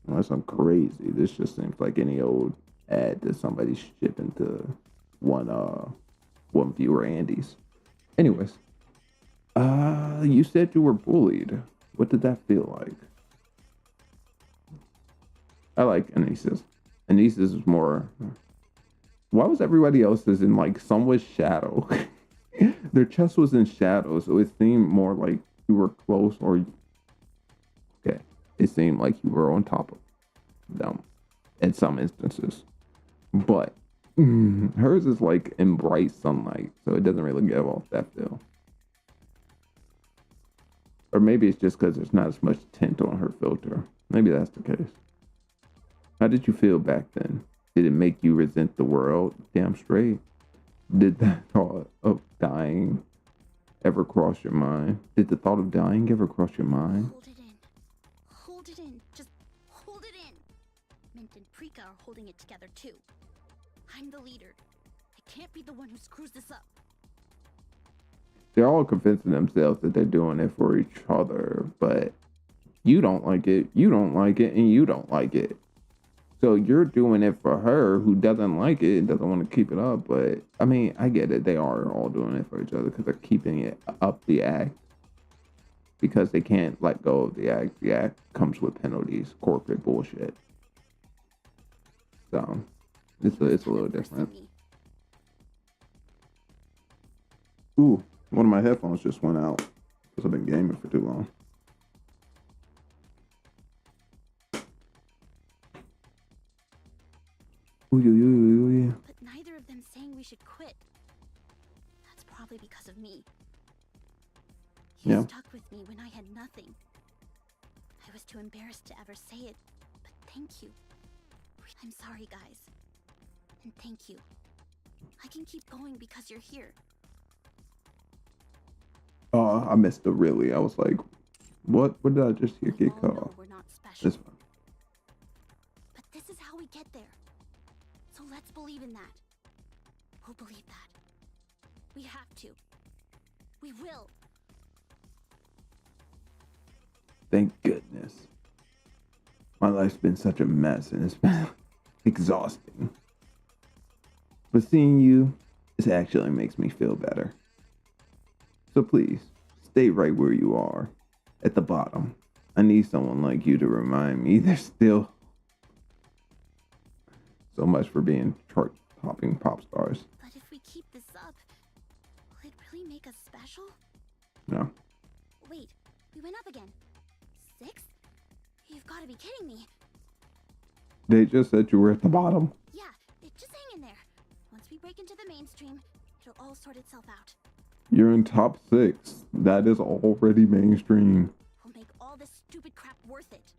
Unless I'm crazy, this just seems like any old ad that somebody's shipping to one viewer Andy's. Anyways, you said you were bullied. What did that feel like? I like Anissa's. Anissa's is more. Why was everybody else's in like somewhat shadow? Their chest was in shadow, so it seemed more like you were close, or okay, it seemed like you were on top of them in some instances. But hers is like in bright sunlight, so it doesn't really give off that feel. Or maybe it's just because there's not as much tint on her filter. Maybe that's the case. How did you feel back then? Did it make you resent the world? Damn straight. Did that thought of dying ever cross your mind? Did the thought of dying ever cross your mind? Hold it in. Hold it in. Just hold it in. Mint and Prika are holding it together too. I'm the leader. I can't be the one who screws this up. They're all convincing themselves that they're doing it for each other, but you don't like it, you don't like it, and you don't like it. So you're doing it for her who doesn't like it and doesn't want to keep it up. But I mean, I get it. They are all doing it for each other because they're keeping it up the act. because they can't let go of the act. The act comes with penalties, corporate bullshit. So it's a little different. Ooh, one of my headphones just went out because I've been gaming for too long. Ooh. But neither of them saying we should quit. That's probably because of me. You stuck with me when I had nothing. I was too embarrassed to ever say it, but thank you. I'm sorry, guys. And thank you. I can keep going because you're here. I missed the really. I was like, what did I just hear get cut off? We're not special. It's fine. But this is how we get there. So let's believe in that. We'll believe that. We have to. We will. Thank goodness. My life's been such a mess and it's been exhausting. But seeing you, this actually makes me feel better. So please, stay right where you are, at the bottom. I need someone like you to remind me there's still so much for being chart-topping pop stars. But if we keep this up, will it really make us special? No. Wait, we went up again. 6? You've got to be kidding me. They just said you were at the bottom. Yeah, just hang in there. Once we break into the mainstream, it'll all sort itself out. You're in top 6. That is already mainstream. We'll make all this stupid crap worth it.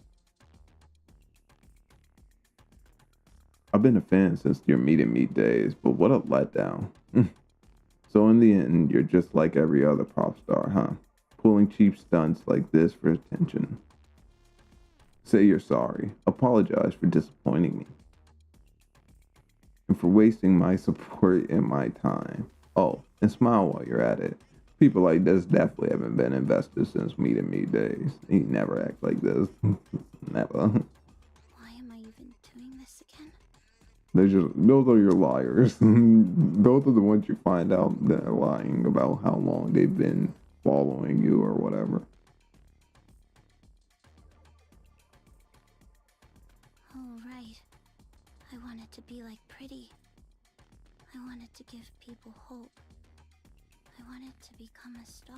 I've been a fan since your Meet and Meet days, but what a letdown. So in the end, you're just like every other pop star, huh? Pulling cheap stunts like this for attention. Say you're sorry. Apologize for disappointing me. And for wasting my support and my time. Oh, and smile while you're at it. People like this definitely haven't been invested since Meet and Meet days. He never act like this. Never. Why am I even doing this again? Those are your liars. Those are the ones you find out that are lying about how long they've been following you or whatever. Oh, right. I wanted to be like Pretty. I wanted to give people hope. I wanted to become a star.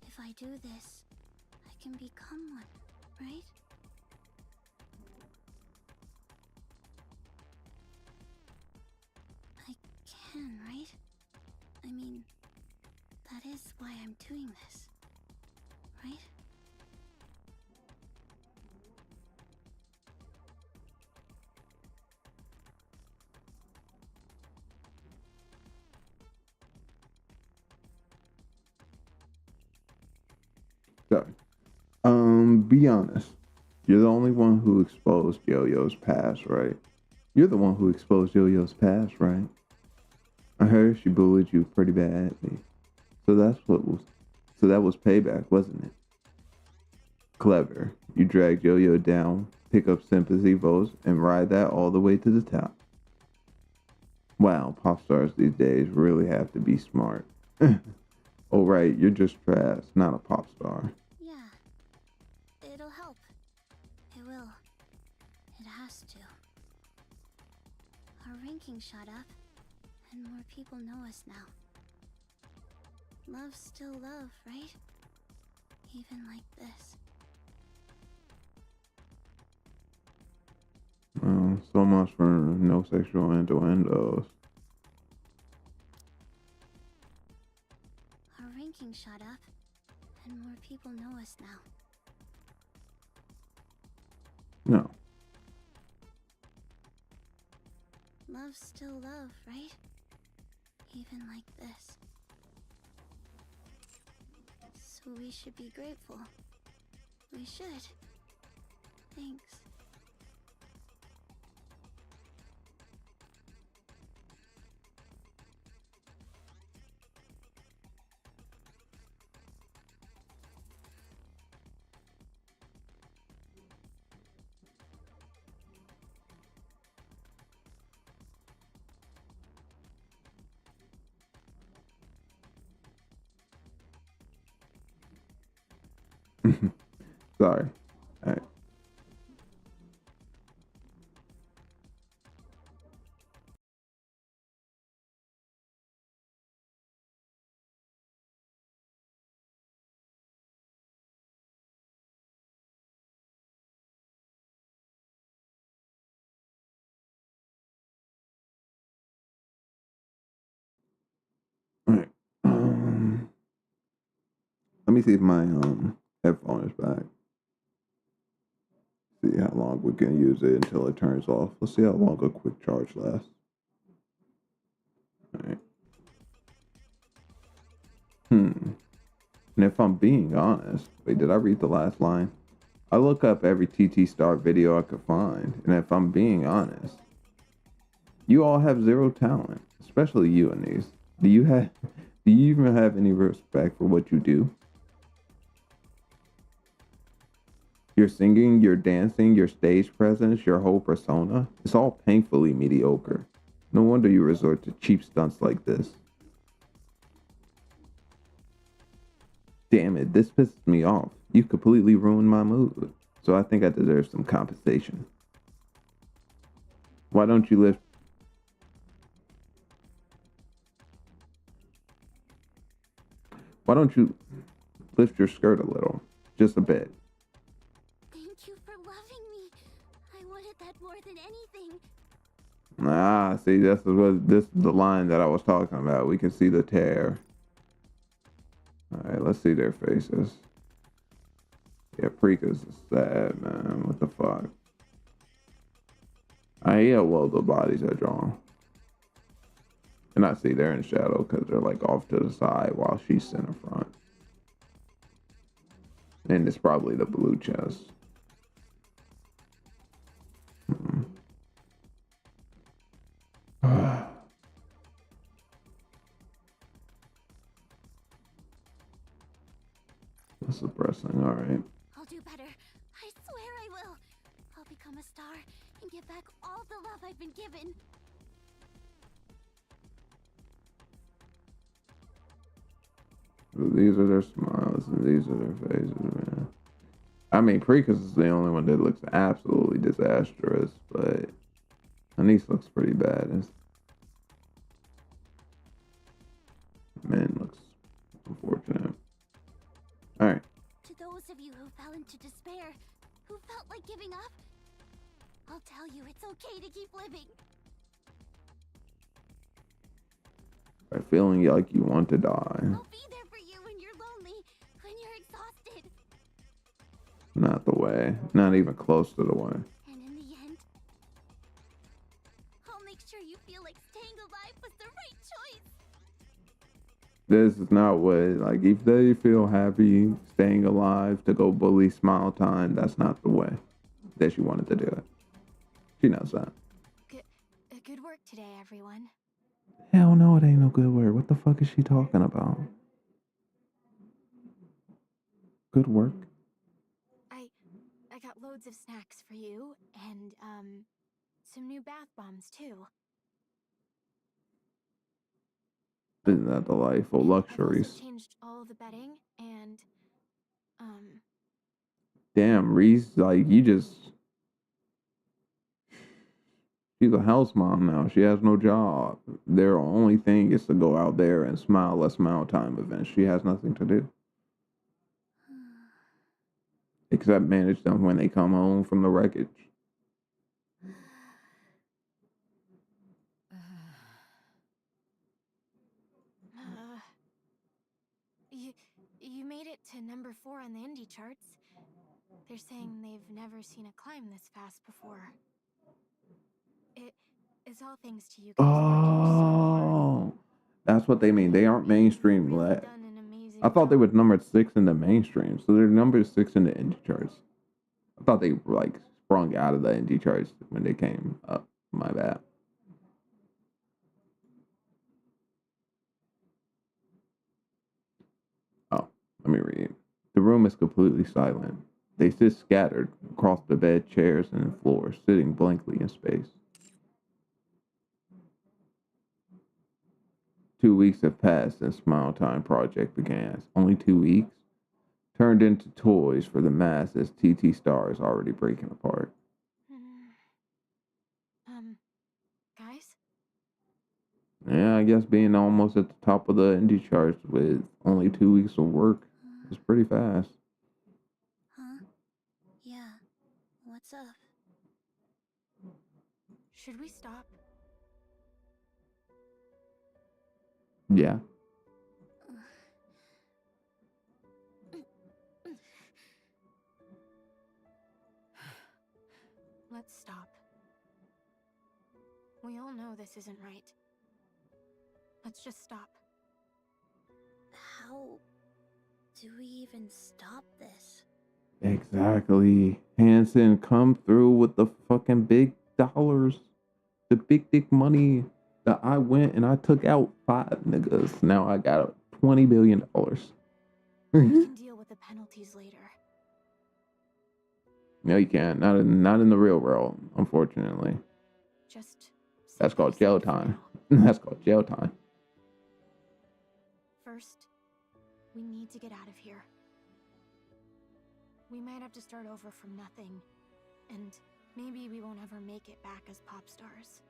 If I do this, I can become one, right? I can, right? I mean, that is why I'm doing this, right? So, be honest. You're the only one who exposed Yo-Yo's past, right? You're the one who exposed Yo-Yo's past, right? I heard she bullied you pretty badly. So that was payback, wasn't it? Clever. You dragged Yo-Yo down, pick up sympathy votes, and ride that all the way to the top. Wow, pop stars these days really have to be smart. Oh right, you're just trash, not a pop star. Yeah. It'll help. It will. It has to. Our ranking shot up, and more people know us now. Love's still love, right? Even like this. So much for no sexual innuendos. Our ranking shot up, and more people know us now. No. Love's still love, right? Even like this. So we should be grateful. We should. Thanks. Sorry. All right. All right. Let me see if my headphone is back. See how long we can use it until it turns off. Let's see how long a quick charge lasts. All right. And if I'm being honest, wait, did I read the last line? I look up every TT Star video I could find, and if I'm being honest, you all have zero talent, especially you, Anise. Do you even have any respect for what you do? Your singing, your dancing, your stage presence, your whole persona, it's all painfully mediocre. No wonder you resort to cheap stunts like this. Damn it, this pisses me off. You completely ruined my mood. So I think I deserve some compensation. Why don't you lift... Why don't you lift your skirt a little? Just a bit. Thank you for loving me. I wanted that more than anything. Ah, see, this is the line that I was talking about. We can see the tear. Alright, let's see their faces. Yeah, Prika's is sad, man. What the fuck? I hate how well the bodies are drawn. And I see they're in shadow because they're like off to the side while she's center front. And it's probably the blue chest. That's depressing, alright. I'll do better. I swear I will. I'll become a star and give back all the love I've been given. These are their smiles and these are their faces, man. I mean, Prekus is the only one that looks absolutely disastrous, but Anise looks pretty bad. Man looks unfortunate. Alright. To those of you who fell into despair, who felt like giving up, I'll tell you it's okay to keep living. By feeling like you want to die. I'll be there for you when you're lonely, when you're exhausted. Not the way. Not even close to the way. And in the end, I'll make sure you feel like staying alive was the right choice. This is not what, like, if they feel happy staying alive to go bully Smile Time, that's not the way that she wanted to do it. She knows that. Good work today, everyone. Hell no, it ain't no good word. What the fuck is she talking about? Good work? I got loads of snacks for you, and, some new bath bombs, too. Isn't that delightful? Luxuries. I've also changed all the bedding, and, Damn, Reese, like, you just... She's a house mom now. She has no job. Their only thing is to go out there and smile at Smile Time events. She has nothing to do. Except manage them when they come home from the wreckage. You made it to number 4 on the indie charts. They're saying they've never seen a climb this fast before. It's all thanks to you guys working so hard. That's what they mean. They aren't mainstream. Really I thought they were number 6 in the mainstream, so they're number 6 in the indie charts. I thought they like sprung out of the indie charts when they came up. My bad. Oh, let me read. The room is completely silent. They sit scattered across the bed, chairs, and floor, sitting blankly in space. 2 weeks have passed since Smile Time project began. Only 2 weeks? turned into toys for the masses. TT Star is already breaking apart. Guys? Yeah, I guess being almost at the top of the indie charts with only 2 weeks of work is pretty fast. Huh? Yeah. What's up? Should we stop? Yeah. Let's stop. We all know this isn't right. Let's just stop. How do we even stop this? Exactly. Hanson, come through with the fucking big dollars. The big dick money that I went and I took out 5 niggas. Now I got $20 billion. We can deal with the penalties later. No, you can't. Not in the real world, unfortunately. Just That's called sit jail tight for time. now. That's called jail time. First, we need to get out of here. We might have to start over from nothing, and maybe we won't ever make it back as pop stars.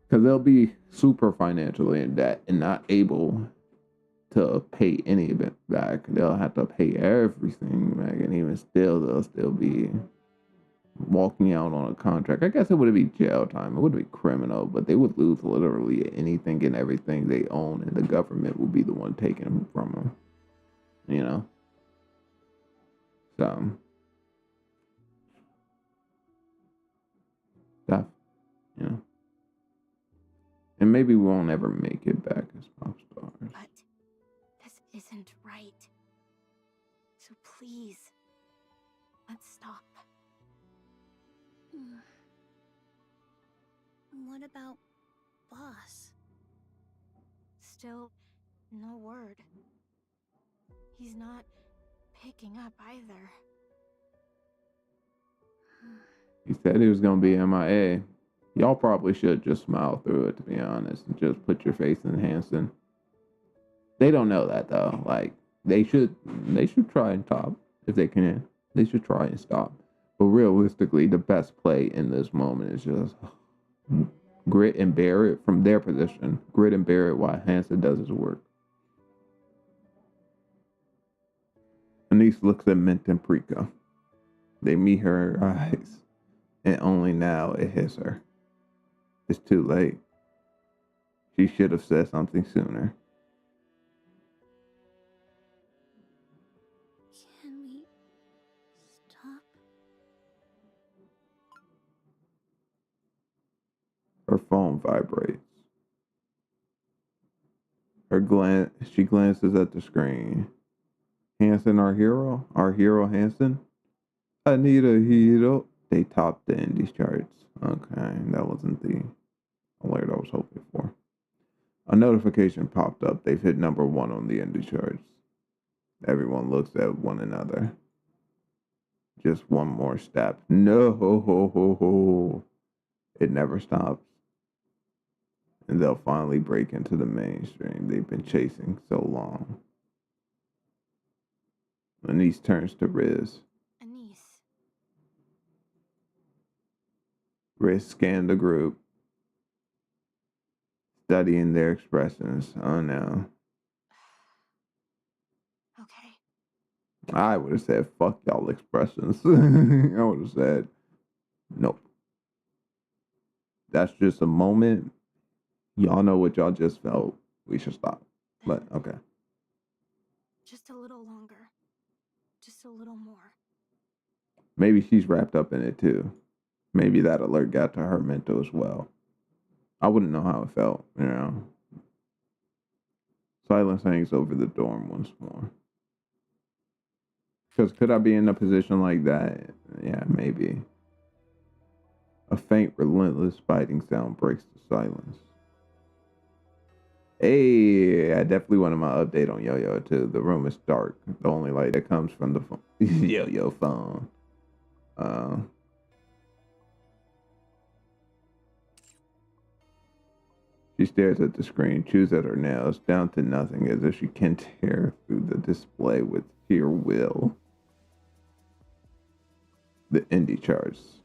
Because they'll be super financially in debt and not able to pay any of it back. They'll have to pay everything back, and even still, they'll still be walking out on a contract. I guess it wouldn't be jail time. It wouldn't be criminal, but they would lose literally anything and everything they own, and the government would be the one taking them from them. You know? So, stuff, you know? And maybe we won't ever make it back as pop stars. But this isn't right. So please, let's stop. What about Boss? Still, no word. He's not picking up either. He said he was going to be MIA. Y'all probably should just smile through it, to be honest, and just put your faith in Hanson. They don't know that, though. Like, they should try and stop if they can. They should try and stop. But realistically, the best play in this moment is just grit and bear it from their position. Grit and bear it while Hanson does his work. Anise looks at Mint and Prika. They meet her eyes, and only now it hits her. It's too late. She should have said something sooner. Can we stop? Her phone vibrates. She glances at the screen. Hanson, our hero? Our hero Hanson? I need a hero. They topped the indie charts. Okay, that wasn't the alert I was hoping for. A notification popped up. They've hit #1 on the indie charts. Everyone looks at one another. Just one more step. No, it never stops. And they'll finally break into the mainstream they've been chasing so long. Anise turns to Riz. Anise. Riz scanned the group, studying their expressions. Oh no. Okay. I would have said, fuck y'all expressions. I would have said, nope. That's just a moment. Y'all know what y'all just felt. We should stop. But, okay. Just a little longer. Just a little more. Maybe she's wrapped up in it too. Maybe that alert got to her mental as well. I wouldn't know how it felt, you know. Silence hangs over the dorm once more. Because could I be in a position like that? Yeah, maybe. A faint, relentless, biting sound breaks the silence. Hey, I definitely wanted my update on Yo-Yo too. The room is dark. The only light that comes from the phone. Yo-Yo phone. She stares at the screen, chews at her nails, down to nothing, as if she can tear through the display with sheer will. The indie charts.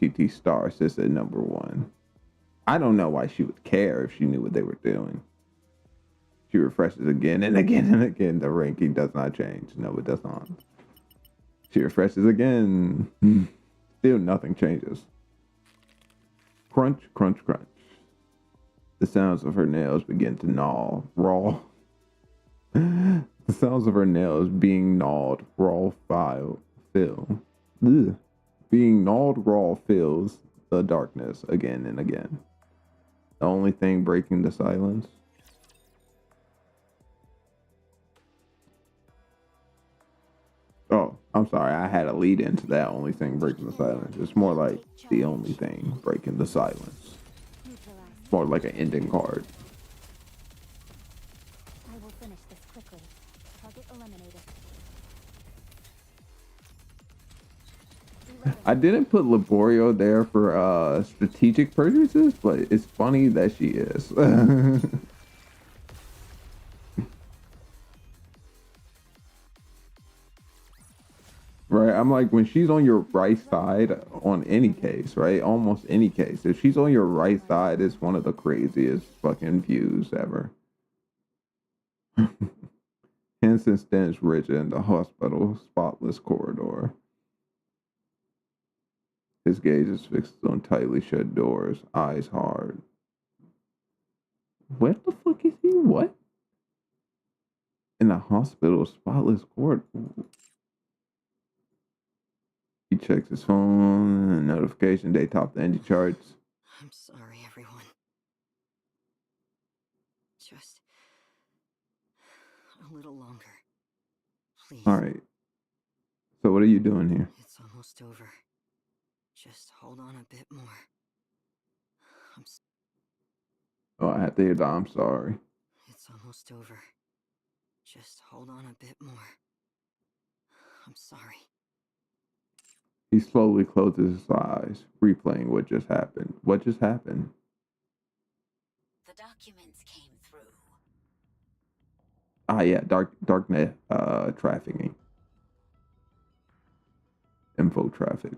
TT Star sits at number 1. I don't know why she would care if she knew what they were doing. She refreshes again and again and again. The ranking does not change. No, it does not. She refreshes again. Still nothing changes. Crunch, crunch, crunch. The sounds of her nails begin to gnaw. Raw. The sounds of her nails being gnawed raw fill. Ugh. Being gnawed raw fills the darkness again and again. The only thing breaking the silence. Oh, I'm sorry. I had a lead into that only thing breaking the silence. It's more like the only thing breaking the silence. More like an ending card. I will finish this quickly. Target eliminated. I didn't put Laborio there for strategic purchases, but it's funny that she is. Right, I'm like, when she's on your right side on any case, right? Almost any case. If she's on your right side, it's one of the craziest fucking views ever. Hanson stands rigid in the hospital spotless corridor. His gaze is fixed on tightly shut doors, eyes hard. What the fuck is he? What? In the hospital spotless corridor? He checks his phone. Notification day top the indie charts. I'm sorry, everyone. Just a little longer. Please. All right. So what are you doing here? It's almost over. Just hold on a bit more. Oh, I have to hear that. I'm sorry. It's almost over. Just hold on a bit more. I'm sorry. He slowly closes his eyes, replaying what just happened. What just happened? The documents came through. Ah, yeah, darknet trafficking. Info traffic.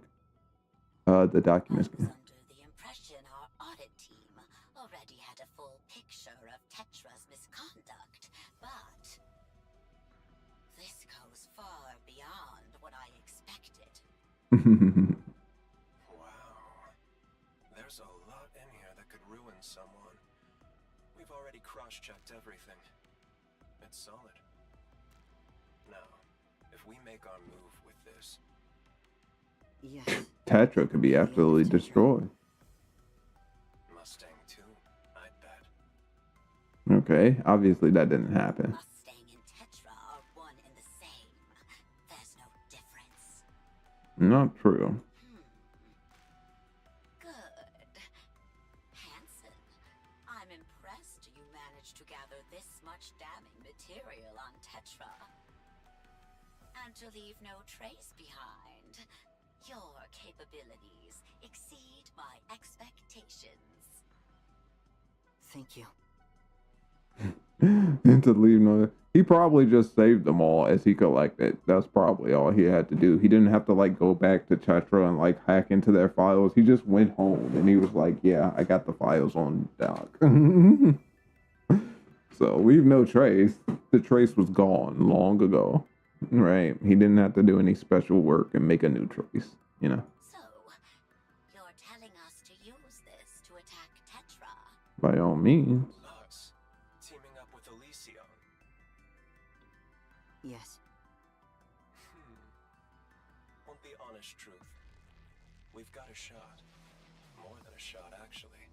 The documents. I was under the impression our audit team already had a full picture of Tetra's misconduct, but this goes far beyond what I expected. Wow. There's a lot in here that could ruin someone. We've already cross-checked everything. It's solid. Now, if we make our move with this... Yes. Tetra could be absolutely destroyed. Mustang too, I'd bet. Okay, obviously that didn't happen. Mustang and Tetra are one and the same. There's no difference. Not true. Good. Hanson, I'm impressed you managed to gather this much damning material on Tetra. And to leave no trace behind. Your capabilities exceed my expectations. Thank you. And to leave no, he probably just saved them all as he collected. That's probably all he had to do. He didn't have to like go back to Tetra and like hack into their files. He just went home and he was like, yeah, I got the files on doc. So leave no trace. The trace was gone long ago. Right. He didn't have to do any special work and make a new trace, you know. So, you're telling us to use this to attack Tetra? By all means. Us, teaming up with Elysion. Yes. Want the honest truth? We've got a shot. More than a shot, actually.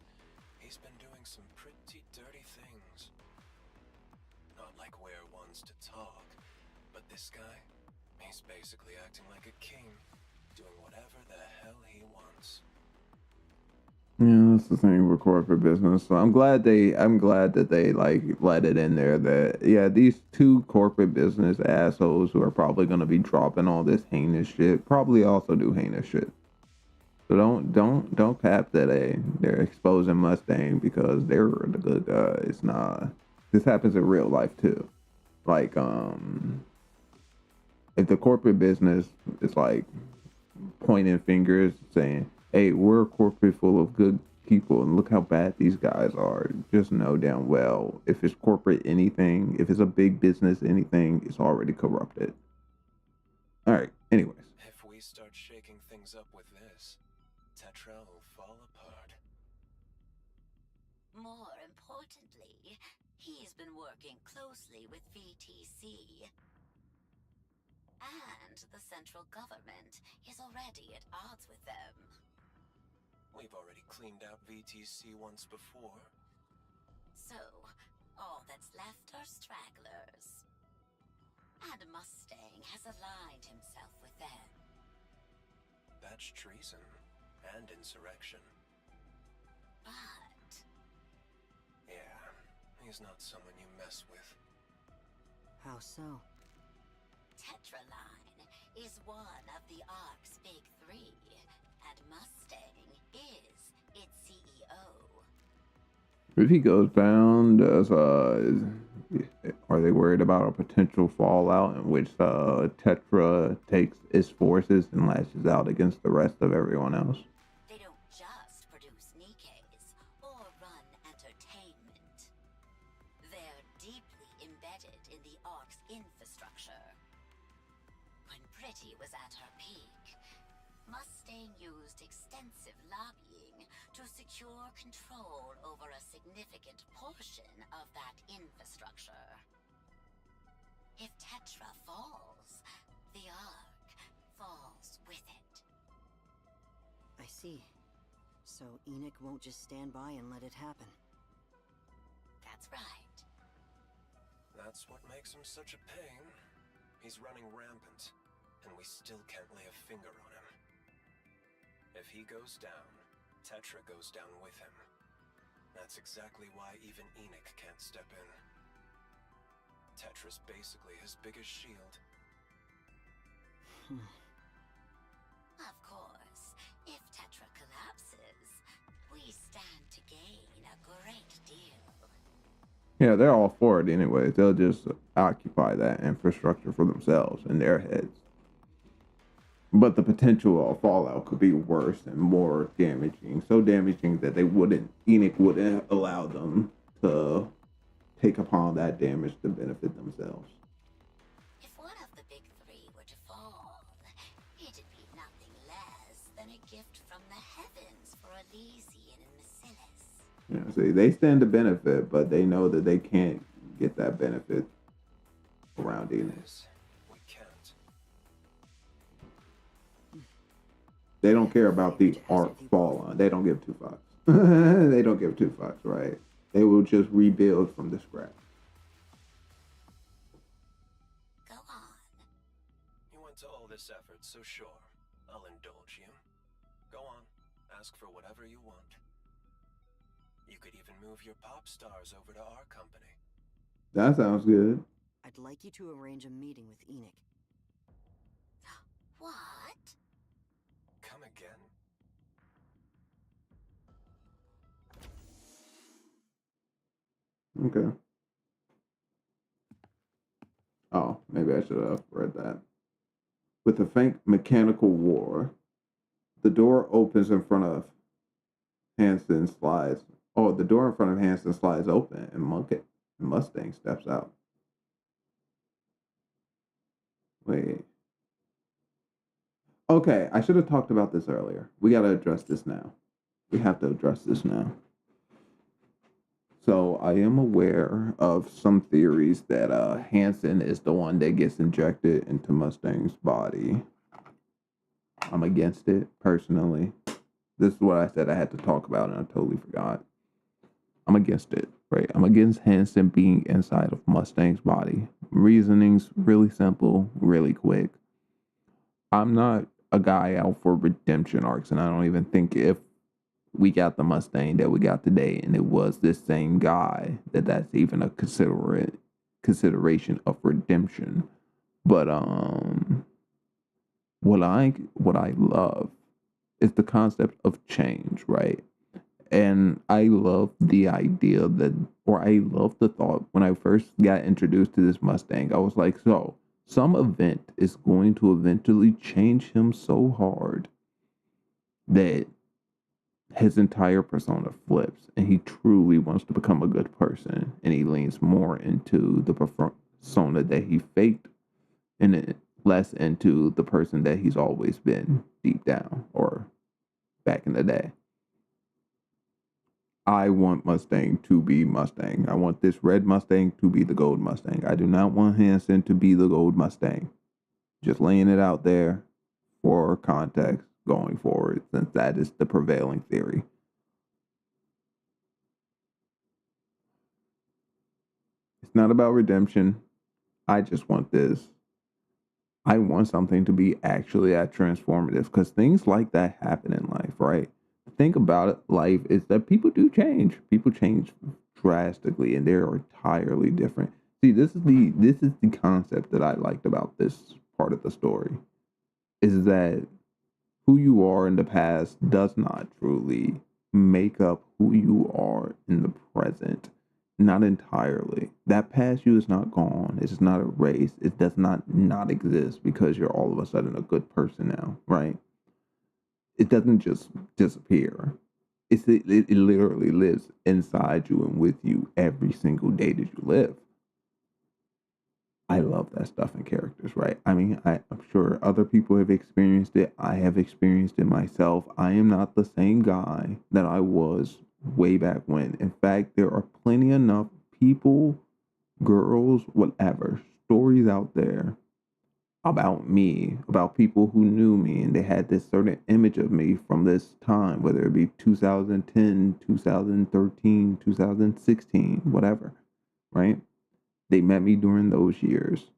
He's been doing some pretty dirty things. Not like we're ones to talk. But this guy, he's basically acting like a king, doing whatever the hell he wants. Yeah, that's the thing with corporate business. So I'm glad that they like let it in there that yeah, these two corporate business assholes who are probably gonna be dropping all this heinous shit probably also do heinous shit. So don't cap that they're exposing Mustang because they're the good guys. Nah, this happens in real life too. Like if the corporate business is like pointing fingers, saying, "Hey, we're a corporate full of good people, and look how bad these guys are." Just know damn well, if it's corporate anything, if it's a big business anything, it's already corrupted. All right. Anyways. If we start shaking things up with this, Tetra will fall apart. More importantly, he's been working closely with VTC. And the central government is already at odds with them. We've already cleaned out VTC once before. So, all that's left are stragglers. And Mustang has aligned himself with them. That's treason and insurrection. But... yeah, he's not someone you mess with. How so? Tetraline is one of the ARC's big three, and Mustang is its CEO. If he goes down, are they worried about a potential fallout in which Tetra takes its forces and lashes out against the rest of everyone else? They don't just produce Nikkes or run entertainment. They're deeply embedded in the ARC's infrastructure. When Pretty was at her peak, Mustang used extensive lobbying to secure control over a significant portion of that infrastructure. If Tetra falls, the ARC falls with it. I see. So Enoch won't just stand by and let it happen. That's right. That's what makes him such a pain. He's running rampant, and we still can't lay a finger on him. If he goes down, Tetra goes down with him. That's exactly why even Enoch can't step in. Tetra's basically his biggest shield. Of course, if Tetra collapses, we stand to gain a great deal. Yeah, they're all for it anyway. They'll just occupy that infrastructure for themselves in their heads. But the potential of fallout could be worse and more damaging. So damaging that Enoch wouldn't allow them to take upon that damage to benefit themselves. If one of the big three were to fall, it'd be nothing less than a gift from the heavens for Elysian and Macilis. Yeah, see, they stand to benefit, but they know that they can't get that benefit around Enoch. We can't. They don't care about the arc falling. They don't give two fucks. They don't give two fucks, right? They will just rebuild from the scratch. Go on. You went to all this effort, so sure, I'll indulge you. Go on, ask for whatever you want. You could even move your pop stars over to our company. That sounds good. I'd like you to arrange a meeting with Enoch. What? Come again? Okay. Oh, maybe I should have read that. With a faint mechanical roar, the door opens in front of Hanson slides. Oh, the door in front of Hanson slides open and Mustang steps out. Wait. Okay, I should have talked about this earlier. We got to address this now. We have to address this now. So I am aware of some theories that Hanson is the one that gets injected into Mustang's body. I'm against it, personally. This is what I said I had to talk about, and I totally forgot. I'm against it, right? I'm against Hanson being inside of Mustang's body. Reasoning's really simple, really quick. I'm not a guy out for redemption arcs, and I don't even think if we got the Mustang that we got today and it was this same guy, that's even a consideration of redemption. But what I love It's the concept of change, right? And I love the idea that, or I love the thought when I first got introduced to this Mustang. I was like, so some event is going to eventually change him so hard that his entire persona flips and he truly wants to become a good person and he leans more into the persona that he faked and less into the person that he's always been deep down or back in the day. I want Mustang to be Mustang. I want this red Mustang to be the gold Mustang. I do not want Hanson to be the gold Mustang. Just laying it out there for context going forward, since that is the prevailing theory. It's not about redemption. I just want this. I want something to be actually that transformative because things like that happen in life, right? Think about it, life is that people do change. People change drastically and they're entirely different. See, this is the concept that I liked about this part of the story. Is that who you are in the past does not truly make up who you are in the present. Not entirely. That past you is not gone. It's not erased. It does not exist because you're all of a sudden a good person now, right? It doesn't just disappear. It literally lives inside you and with you every single day that you live. I love that stuff in characters, right? I mean, I'm sure other people have experienced it. I have experienced it myself. I am not the same guy that I was way back when. In fact, there are plenty enough people, girls, whatever, stories out there about me, about people who knew me and they had this certain image of me from this time, whether it be 2010, 2013, 2016, whatever, right? They met me during those years.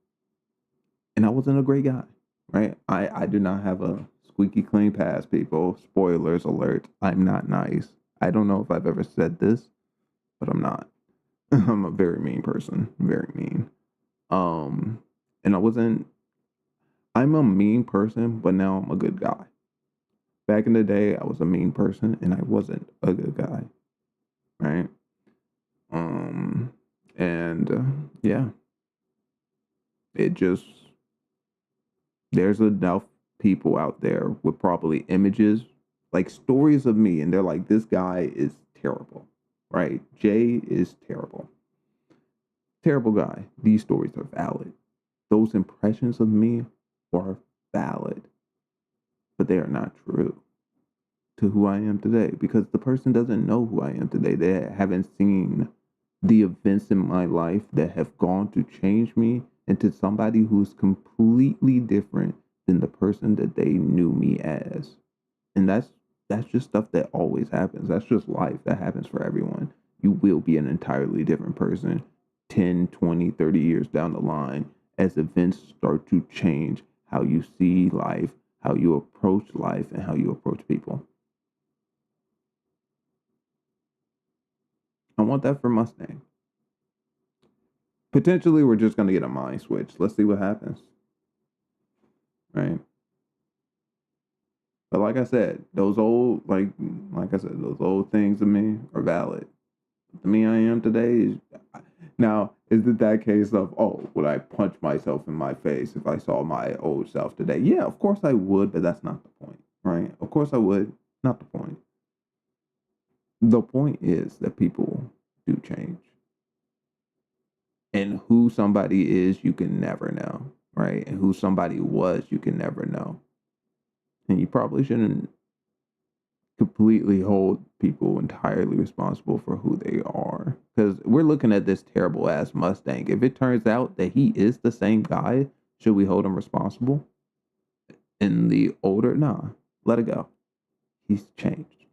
And I wasn't a great guy, right? I do not have a squeaky clean past, people. Spoilers alert. I'm not nice. I don't know if I've ever said this, but I'm not. I'm a very mean person. Very mean. And I'm a mean person, but now I'm a good guy. Back in the day, I was a mean person and I wasn't a good guy, right? Yeah, it just, there's enough people out there with probably images, like stories of me, and they're like, this guy is terrible, right? Jay is terrible. Terrible guy. These stories are valid. Those impressions of me are valid, but they are not true to who I am today because the person doesn't know who I am today. They haven't seen the events in my life that have gone to change me into somebody who's completely different than the person that they knew me as. And that's just stuff that always happens. That's just life. That happens for everyone. You will be an entirely different person 10, 20, 30 years down the line as events start to change how you see life, how you approach life, and how you approach people. I want that for Mustang. Potentially, we're just going to get a mind switch. Let's see what happens. Right? But like I said, those old, those old things of me are valid. The me I am today is, now, is it that case of, oh, would I punch myself in my face if I saw my old self today? Yeah, of course I would, but that's not the point, right? Of course I would. Not the point. The point is that people do change. And who somebody is, you can never know, right? And who somebody was, you can never know. And you probably shouldn't completely hold people entirely responsible for who they are. Because we're looking at this terrible ass Mustang. If it turns out that he is the same guy, should we hold him responsible? In the older, nah, let it go. He's changed.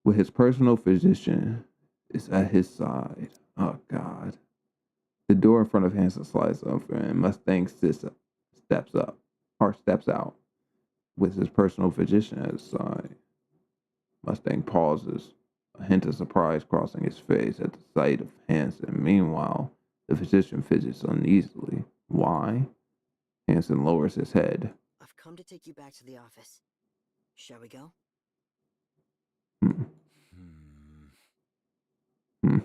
With his personal physician is at his side. Oh God. The door in front of Hanson slides open and Mustang steps out with his personal physician at his side. Mustang pauses, a hint of surprise crossing his face at the sight of Hanson. Meanwhile, the physician fidgets uneasily. Why? Hanson lowers his head. come to take you back to the office. Shall we go? Hmm. Hmm.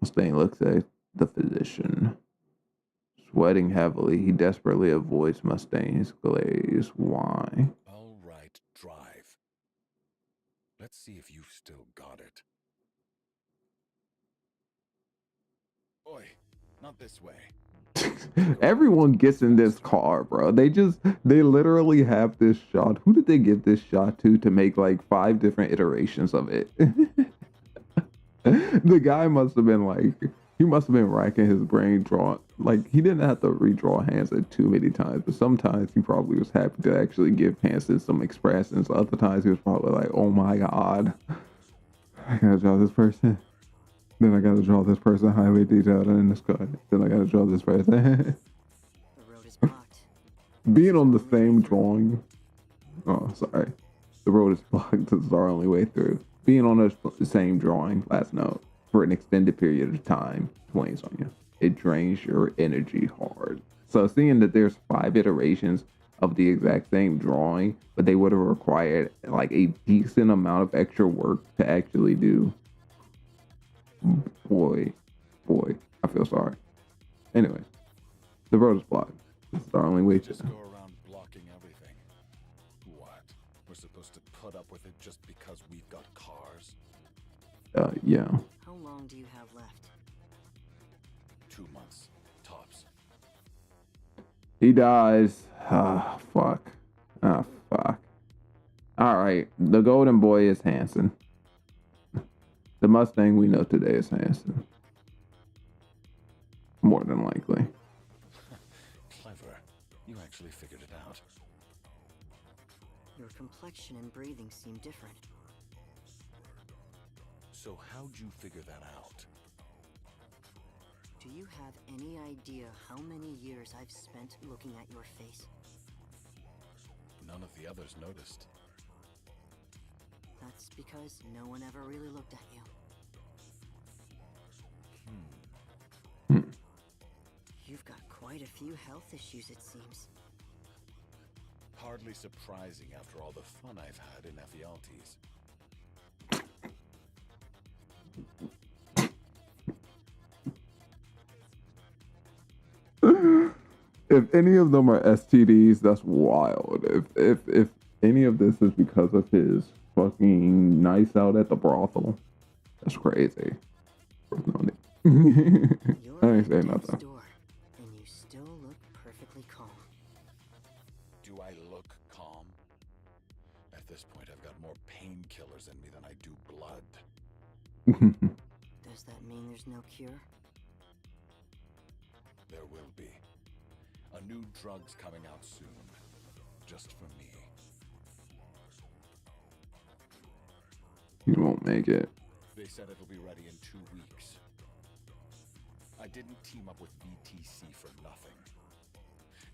Mustang looks at the physician. Sweating heavily, he desperately avoids Mustang's gaze. Why? All right, drive. Let's see if you've still got it. Oi, not this way. Everyone gets in this car, bro. They literally have this shot. Who did they give this shot to make like 5 different iterations of it? The guy must have been like, he must have been racking his brain drawing. Like, he didn't have to redraw Hanson too many times, but sometimes he probably was happy to actually give Hanson some expressions. Other times he was probably like, oh my god, I gotta draw this person. Then I gotta draw this person highly detailed in this card. Then I gotta draw this person. The road is blocked. Being on the same drawing. Oh, sorry. The road is blocked. This is our only way through. Being on the same drawing, last note, for an extended period of time weighs on you. It drains your energy hard. So seeing that there's 5 iterations of the exact same drawing, but they would have required like a decent amount of extra work to actually do. Boy, I feel sorry. Anyway, the road is blocked. This is our only way to. Just go around blocking everything. What? We're supposed to put up with it just because we've got cars? Yeah. How long do you have left? 2 months, tops. He dies. Ah, fuck. Ah, fuck. Alright, the golden boy is Hanson. The Mustang we know today is Hanson. More than likely. Clever. You actually figured it out. Your complexion and breathing seem different. So how'd you figure that out? Do you have any idea how many years I've spent looking at your face? None of the others noticed. That's because no one ever really looked at you. You've got quite a few health issues, it seems. Hardly surprising after all the fun I've had in Ephialtes. If any of them are STDs, that's wild. If any of this is because of his fucking nights out at the brothel, that's crazy. I ain't saying nothing. Door, and you still look perfectly calm. Do I look calm? At this point, I've got more painkillers in me than I do blood. Does that mean there's no cure? There will be. A new drug's coming out soon. Just for me. You won't make it. They said it'll be ready in 2 weeks. I didn't team up with VTC for nothing.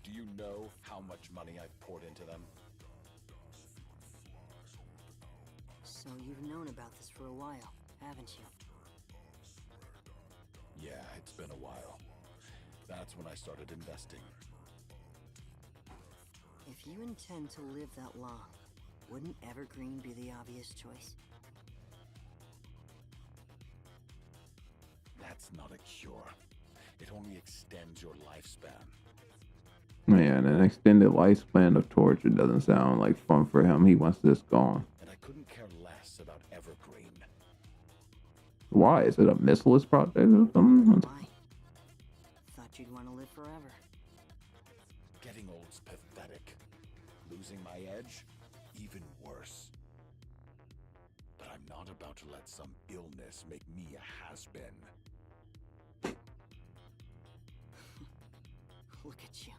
Do you know how much money I've poured into them? So you've known about this for a while, haven't you? Yeah, it's been a while. That's when I started investing. If you intend to live that long, wouldn't Evergreen be the obvious choice? That's not a cure. It only extends your lifespan. Man, an extended lifespan of torture doesn't sound like fun for him. He wants this gone. And I couldn't care less about Evergreen. Why? Is it a missileless project or something? Why? Thought you'd want to live forever. Getting old's pathetic. Losing my edge? Even worse. But I'm not about to let some illness make me a has-been. Look at you.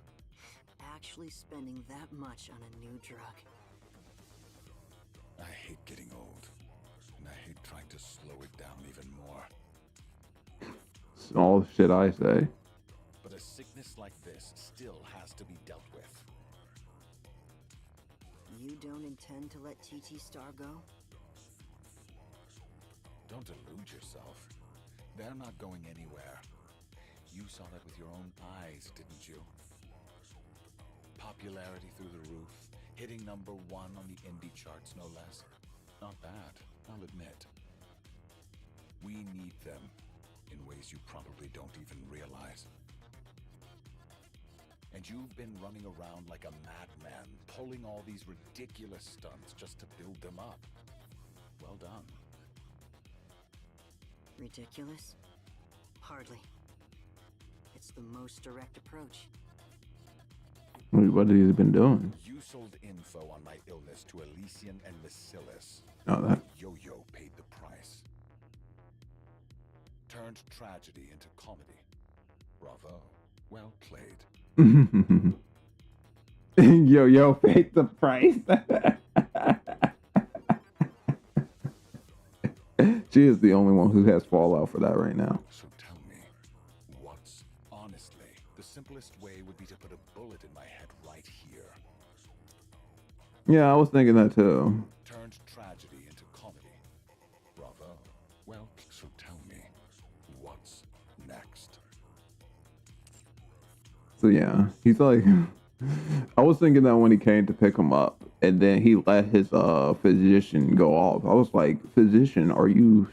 Actually spending that much on a new drug. I hate getting old. And I hate trying to slow it down even more. It's all the shit I say. But a sickness like this still has to be dealt with. You don't intend to let TT Star go? Don't delude yourself. They're not going anywhere. You saw that with your own eyes, didn't you? Popularity through the roof, hitting #1 on the indie charts, no less. Not bad, I'll admit. We need them in ways you probably don't even realize. And you've been running around like a madman, pulling all these ridiculous stunts just to build them up. Well done. Ridiculous? Hardly. It's the most direct approach. What have you been doing? You sold info on my illness to Elysian and Bacillus. Oh, that. Yo-Yo paid the price. Turned tragedy into comedy. Bravo. Well played. Yo, paid the price. She is the only one who has fallout for that right now. So tell me, what's honestly the simplest way would be to put a bullet in my head right here. Yeah, I was thinking that too. Turned tragedy into comedy. Bravo. Well, so tell me, what's next? So yeah, he's like, I was thinking that when he came to pick him up, and then he let his physician go off. I was like, physician, are you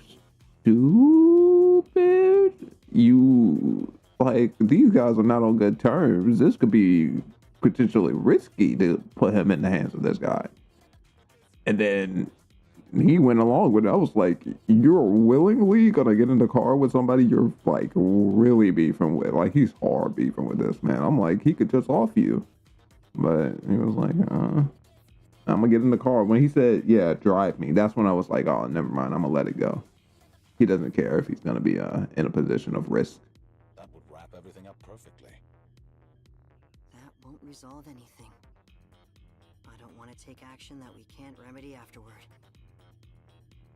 stupid? You, like, these guys are not on good terms. This could be potentially risky to put him in the hands of this guy. And then he went along with it. I was like, you're willingly gonna get in the car with somebody you're like really beefing with. Like, he's hard beefing with this man. I'm like, he could just off you. But he was like, I'm gonna get in the car. When he said, yeah, drive me, that's when I was like, oh, never mind, I'm gonna let it go. He doesn't care if he's gonna be in a position of risk. That would wrap everything up perfectly. That won't resolve anything. I don't want to take action that we can't remedy afterward.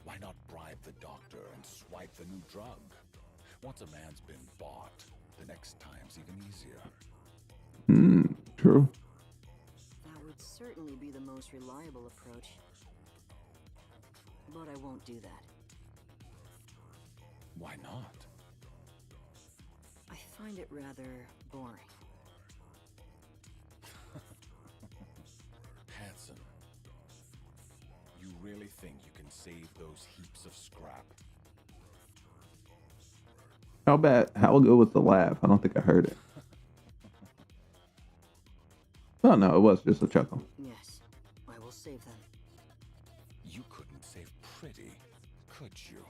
Why not bribe the doctor and swipe the new drug? Once a man's been bought, the next time's even easier. True. That would certainly be the most reliable approach. But I won't do that. Why not? I find it rather boring. Hanson, you really think you can save those heaps of scrap? How good was the laugh? I don't think I heard it. Oh no, it was just a chuckle. Yes, I will save them. You couldn't save Pretty, could you?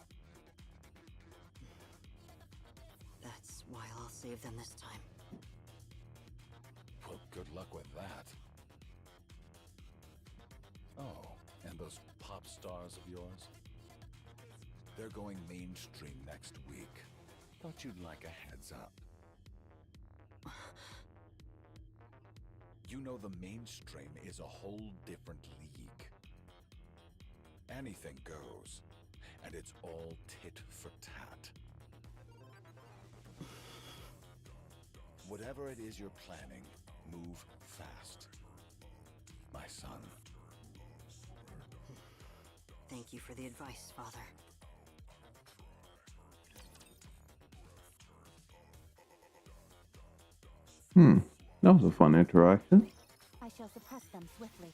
That's why I'll save them this time. Well, good luck with that. Oh, and those pop stars of yours? They're going mainstream next week. Thought you'd like a heads up. You know the mainstream is a whole different league. Anything goes, and it's all tit for tat. Whatever it is you're planning, move fast. My son. Thank you for the advice, Father. That was a fun interaction. I shall suppress them swiftly.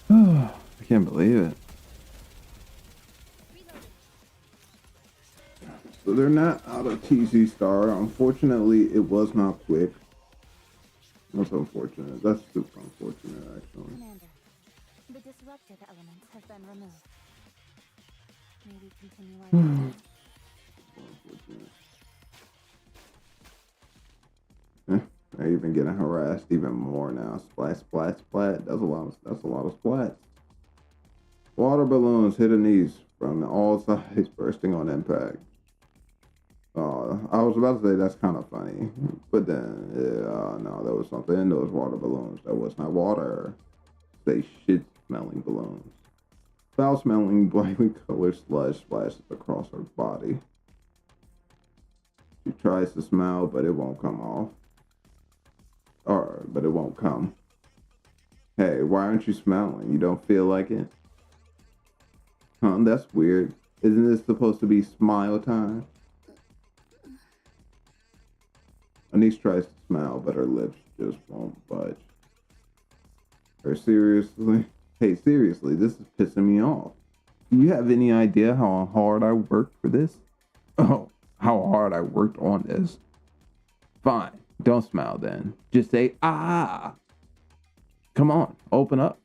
I can't believe it. So they're not out of TC Star. Unfortunately, it was not quick. That's unfortunate. That's super unfortunate, actually. Commander, the disruptive elements have been removed. May we continue our journey? They're even getting harassed even more now. Splat, splat, splat. That's a lot of splats. Water balloons hit a knees from all sides, bursting on impact. I was about to say that's kind of funny, but then no, there was something in those water balloons that was not water. They shit-smelling balloons. Foul-smelling, brightly colored sludge splashes across her body. She tries to smile, but it won't come off. But it won't come. Hey, why aren't you smiling? You don't feel like it? Huh, that's weird. Isn't this supposed to be smile time? Anise tries to smile, but her lips just won't budge. Or seriously? Hey, seriously, this is pissing me off. Do you have any idea how hard I worked for this? Oh, how hard I worked on this. Fine, don't smile then. Just say, ah. Come on, open up.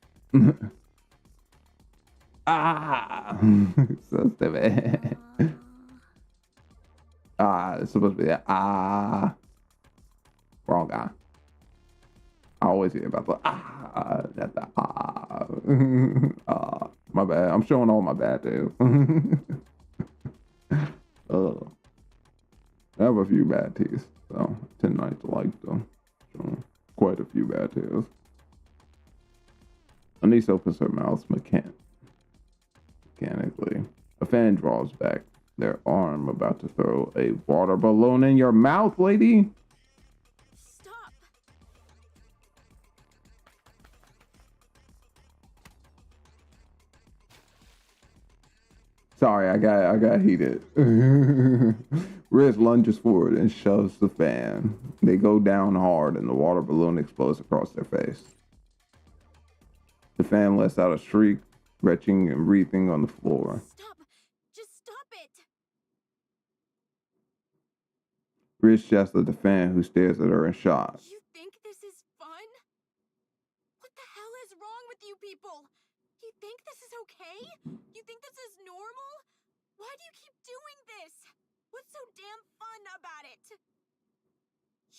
Ah. So stupid. Ah, it's supposed to be that. Ah. Wrong guy. I always hear about the that's the my bad. I'm showing all my bad tails. I have a few bad teeth, so I tend not to like them. So quite a few bad tails. Anise opens her mouth mechanically. A fan draws back their arm, about to throw a water balloon in your mouth, lady. Stop! Sorry, I got heated. Riz lunges forward and shoves the fan. They go down hard and the water balloon explodes across their face. The fan lets out a shriek, retching and wreathing on the floor. Stop! Just stop it! Riz shouts at the fan, who stares at her in shock. You think this is fun? What the hell is wrong with you people? You think this is okay? You think this is normal? Why do you keep doing this? What's so damn fun about it?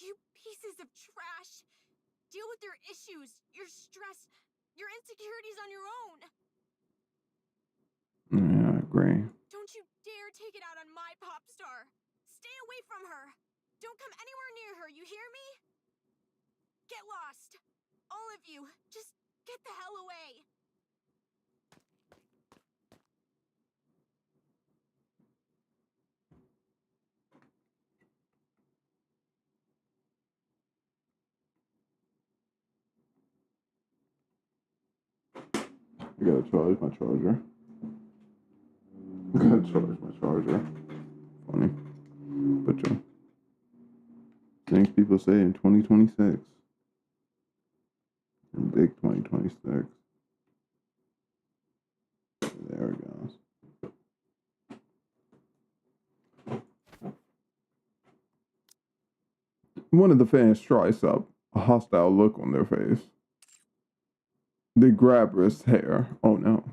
You pieces of trash! Deal with your issues, your stress, your insecurities on your own! Yeah, I agree. Don't you dare take it out on my pop star! Stay away from her! Don't come anywhere near her, you hear me? Get lost! All of you, just get the hell away! I gotta charge my charger. I gotta charge my charger. Funny. But yeah. Things people say in 2026. In big 2026. There it goes. One of the fans tries up, a hostile look on their face. They grab Risk's hair. Oh no.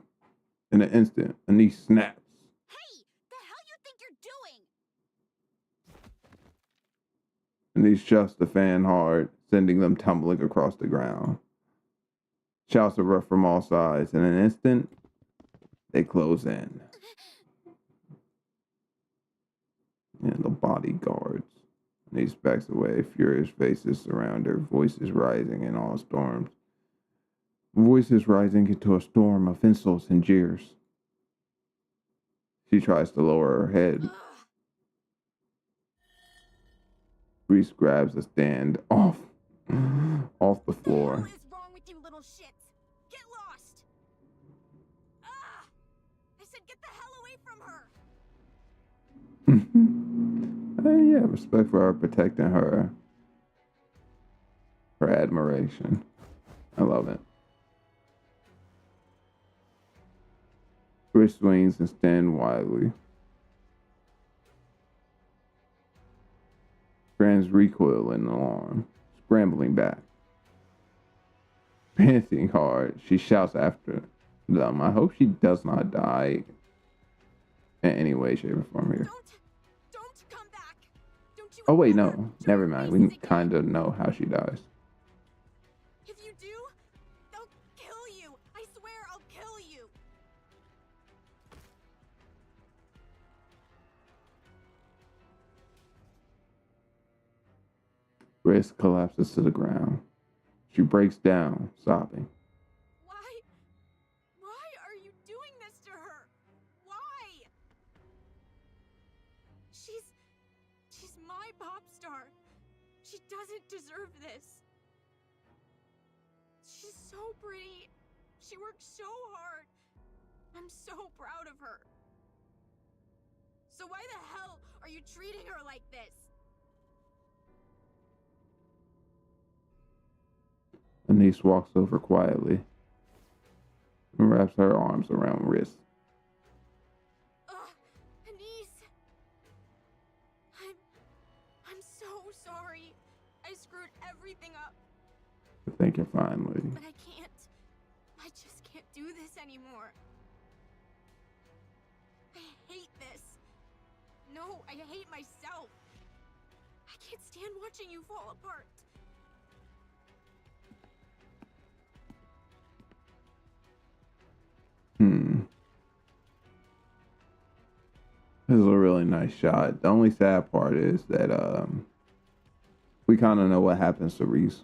In an instant, Anise snaps. Hey! The hell you think you're doing? Anise shoves the fan hard, sending them tumbling across the ground. Shouts erupt from all sides. In an instant, they close in. And the bodyguards. Anise backs away, furious faces surround her, voices rising in all storms. Voices rising into a storm of insults and jeers. She tries to lower her head. Reese grabs a stand off the floor. What is wrong with you little shits? Get lost! Ah! I said get the hell away from her! Hey, yeah, respect for her protecting her admiration. I love it. Chris swings and stands wildly. Friends recoil in alarm, scrambling back. Panting hard, she shouts after them. I hope she does not die in any way, shape, or form here. Don't come back! Don't you Oh wait, ever no, show never your mind. faces We again. kind of know how she dies. If you do, they'll kill you! I swear I'll kill you! Grace collapses to the ground. She breaks down, sobbing. Why are you doing this to her? Why? She's my pop star. She doesn't deserve this. She's so pretty. She worked so hard. I'm so proud of her. So why the hell are you treating her like this? Anise walks over quietly and wraps her arms around Riz. Anise. I'm so sorry. I screwed everything up. I think you're fine, lady. But I can't. I just can't do this anymore. I hate this. No, I hate myself. I can't stand watching you fall apart. This is a really nice shot. The only sad part is that we kind of know what happens to Reese,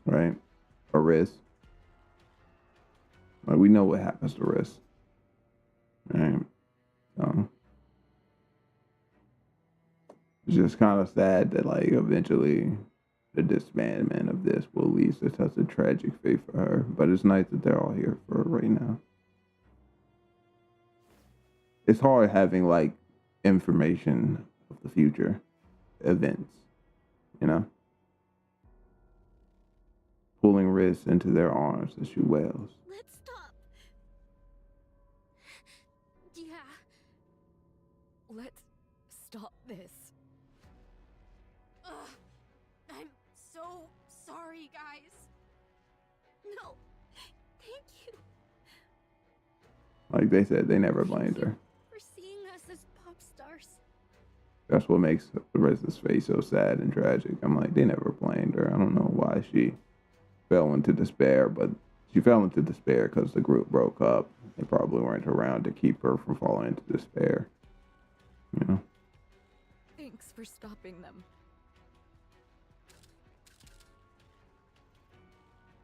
right? Or Riz. Like, we know what happens to Riz. Right? So it's just kind of sad that, like, eventually the disbandment of this will lead to such a tragic fate for her. But it's nice that they're all here for her right now. It's hard having, like, information of the future events, you know? Pulling Riz into their arms as she wails. Let's stop. Yeah. Let's stop this. Ugh. I'm so sorry, guys. No. Thank you. Like they said, they never blamed her. For seeing us as pop stars. That's what makes Riz's face so sad and tragic. I'm like, they never blamed her. I don't know why she fell into despair, but she fell into despair because the group broke up. They probably weren't around to keep her from falling into despair. You know? Thanks for stopping them.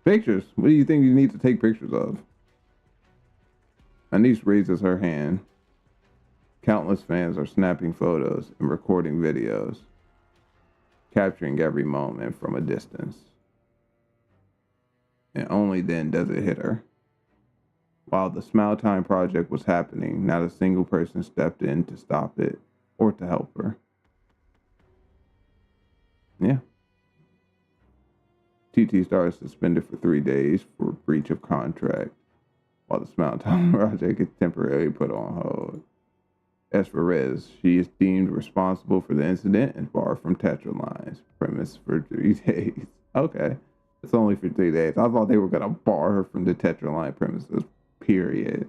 Pictures? What do you think you need to take pictures of? Anise raises her hand. Countless fans are snapping photos and recording videos, capturing every moment from a distance. And only then does it hit her. While the Smile Time project was happening, not a single person stepped in to stop it or to help her. Yeah. TT Star is suspended for 3 days for breach of contract, while the Smile Time project is temporarily put on hold. As for Riz, she is deemed responsible for the incident and barred from Tetra Lines premise for 3 days. Okay. It's only for 3 days. I thought they were going to bar her from the Tetra Line premises, period.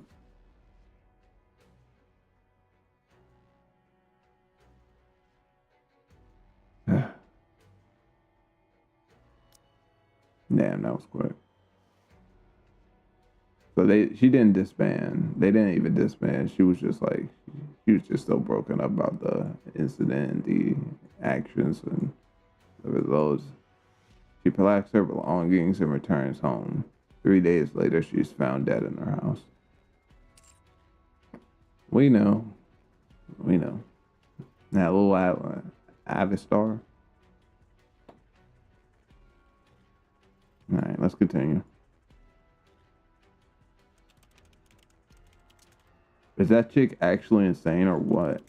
Damn, that was quick. So she didn't disband. They didn't even disband. She was just like, she was just so broken up about the incident, the actions, and the results. She packs her belongings and returns home. 3 days later, she's found dead in her house. We know. We know. That little Avistar. Alright, let's continue. Is that chick actually insane or what?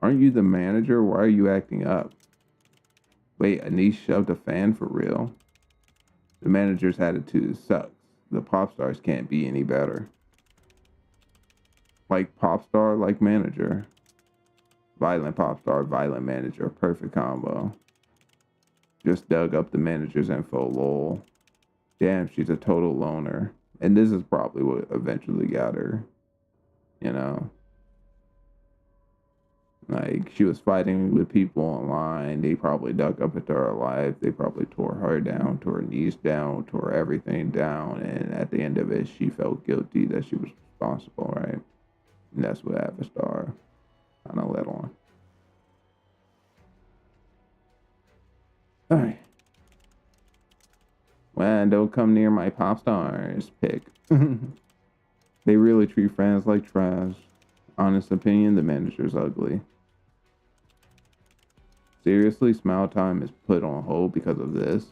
Aren't you the manager? Why are you acting up? Wait, Anise shoved a fan for real? The manager's attitude sucks. The pop stars can't be any better. Like pop star, like manager. Violent pop star, violent manager. Perfect combo. Just dug up the manager's info, lol. Damn, she's a total loner. And this is probably what eventually got her. You know? Like, she was fighting with people online. They probably dug up into her life. They probably tore her down, tore her knees down, tore everything down. And at the end of it, she felt guilty that she was responsible, right? And that's what Avistar kind of led on. Alright. Well, don't come near my pop stars pick. They really treat fans like trash. Honest opinion, the manager's ugly. Seriously, Smile Time is put on hold because of this?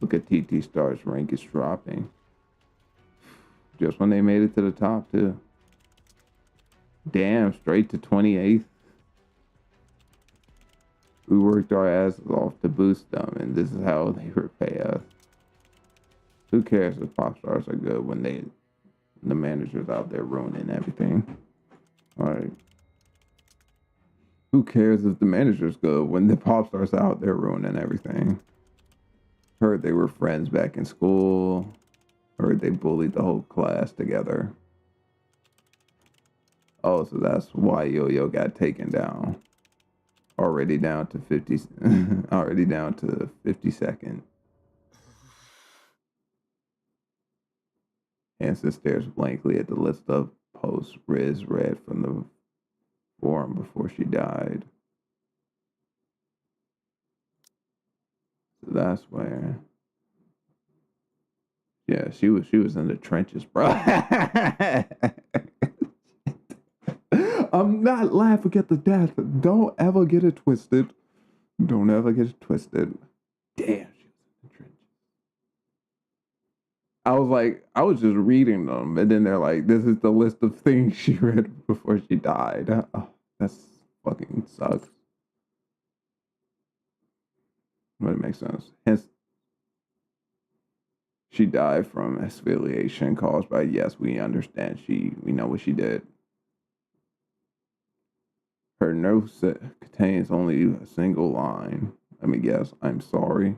Look at TT Star's rank is dropping. Just when they made it to the top, too. Damn, straight to 28th. We worked our asses off to boost them, and this is how they repay us. Who cares if pop stars are good when the manager's out there ruining everything? Like, who cares if the manager's good when the pop stars out there ruining everything? Heard they were friends back in school. Heard they bullied the whole class together. Oh, so that's why Yo-Yo got taken down. Already down to 50. Already down to 52nd. Hanson stares blankly at the list of posts Riz read from the forum before she died. So that's where. Yeah, she was in the trenches, bro. I'm not laughing at the death. Don't ever get it twisted. Don't ever get it twisted. Damn, she was in the trenches. I was just reading them, and then they're like, this is the list of things she read before she died. Oh, that's fucking sucks. But it makes sense. Hence, she died from asphyxiation caused by, yes, we understand. We know what she did. Her note contains only a single line. Let me guess, I'm sorry.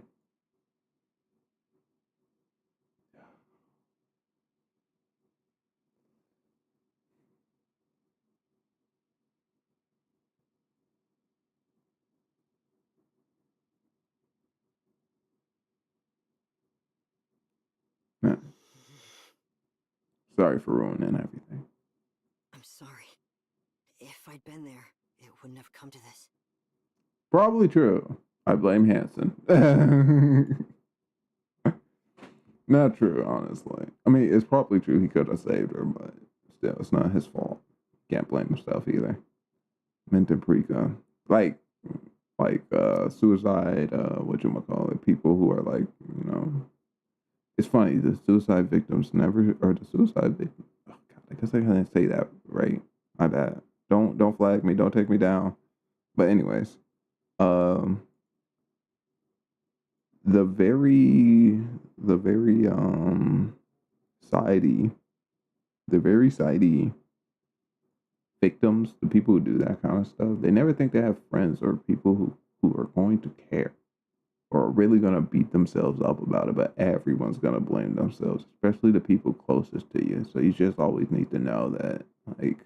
Yeah. Sorry for ruining everything. I'm sorry. If I'd been there, it wouldn't have come to this. Probably true. I blame Hanson. Not true, honestly. I mean, it's probably true he could have saved her, but still, it's not his fault. Can't blame himself either. Mint and Prika. Like suicide, whatchamacallit, people who are like, you know, it's funny, the suicide victims never, or the suicide victims, oh God, I guess I can't say that right. My bad. Don't flag me, don't take me down. But anyways, um, the very sidey, the very sidey victims, the people who do that kind of stuff, they never think they have friends or people who are going to care or are really going to beat themselves up about it, but everyone's going to blame themselves, especially the people closest to you. So you just always need to know that, like,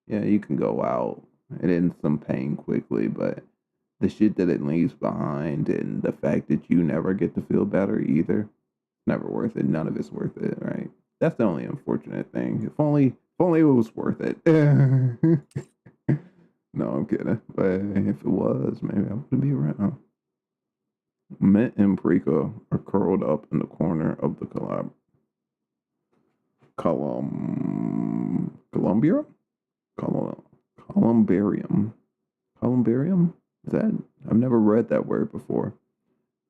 yeah, you can go out and in some pain quickly, but the shit that it leaves behind and the fact that you never get to feel better either, never worth it. None of it's worth it, right? That's the only unfortunate thing. If only it was worth it. No, I'm kidding. But if it was, maybe I wouldn't be around. Mint and Prika are curled up in the corner of the Columbia? Columbarium. Columbarium? Is that? I've never read that word before.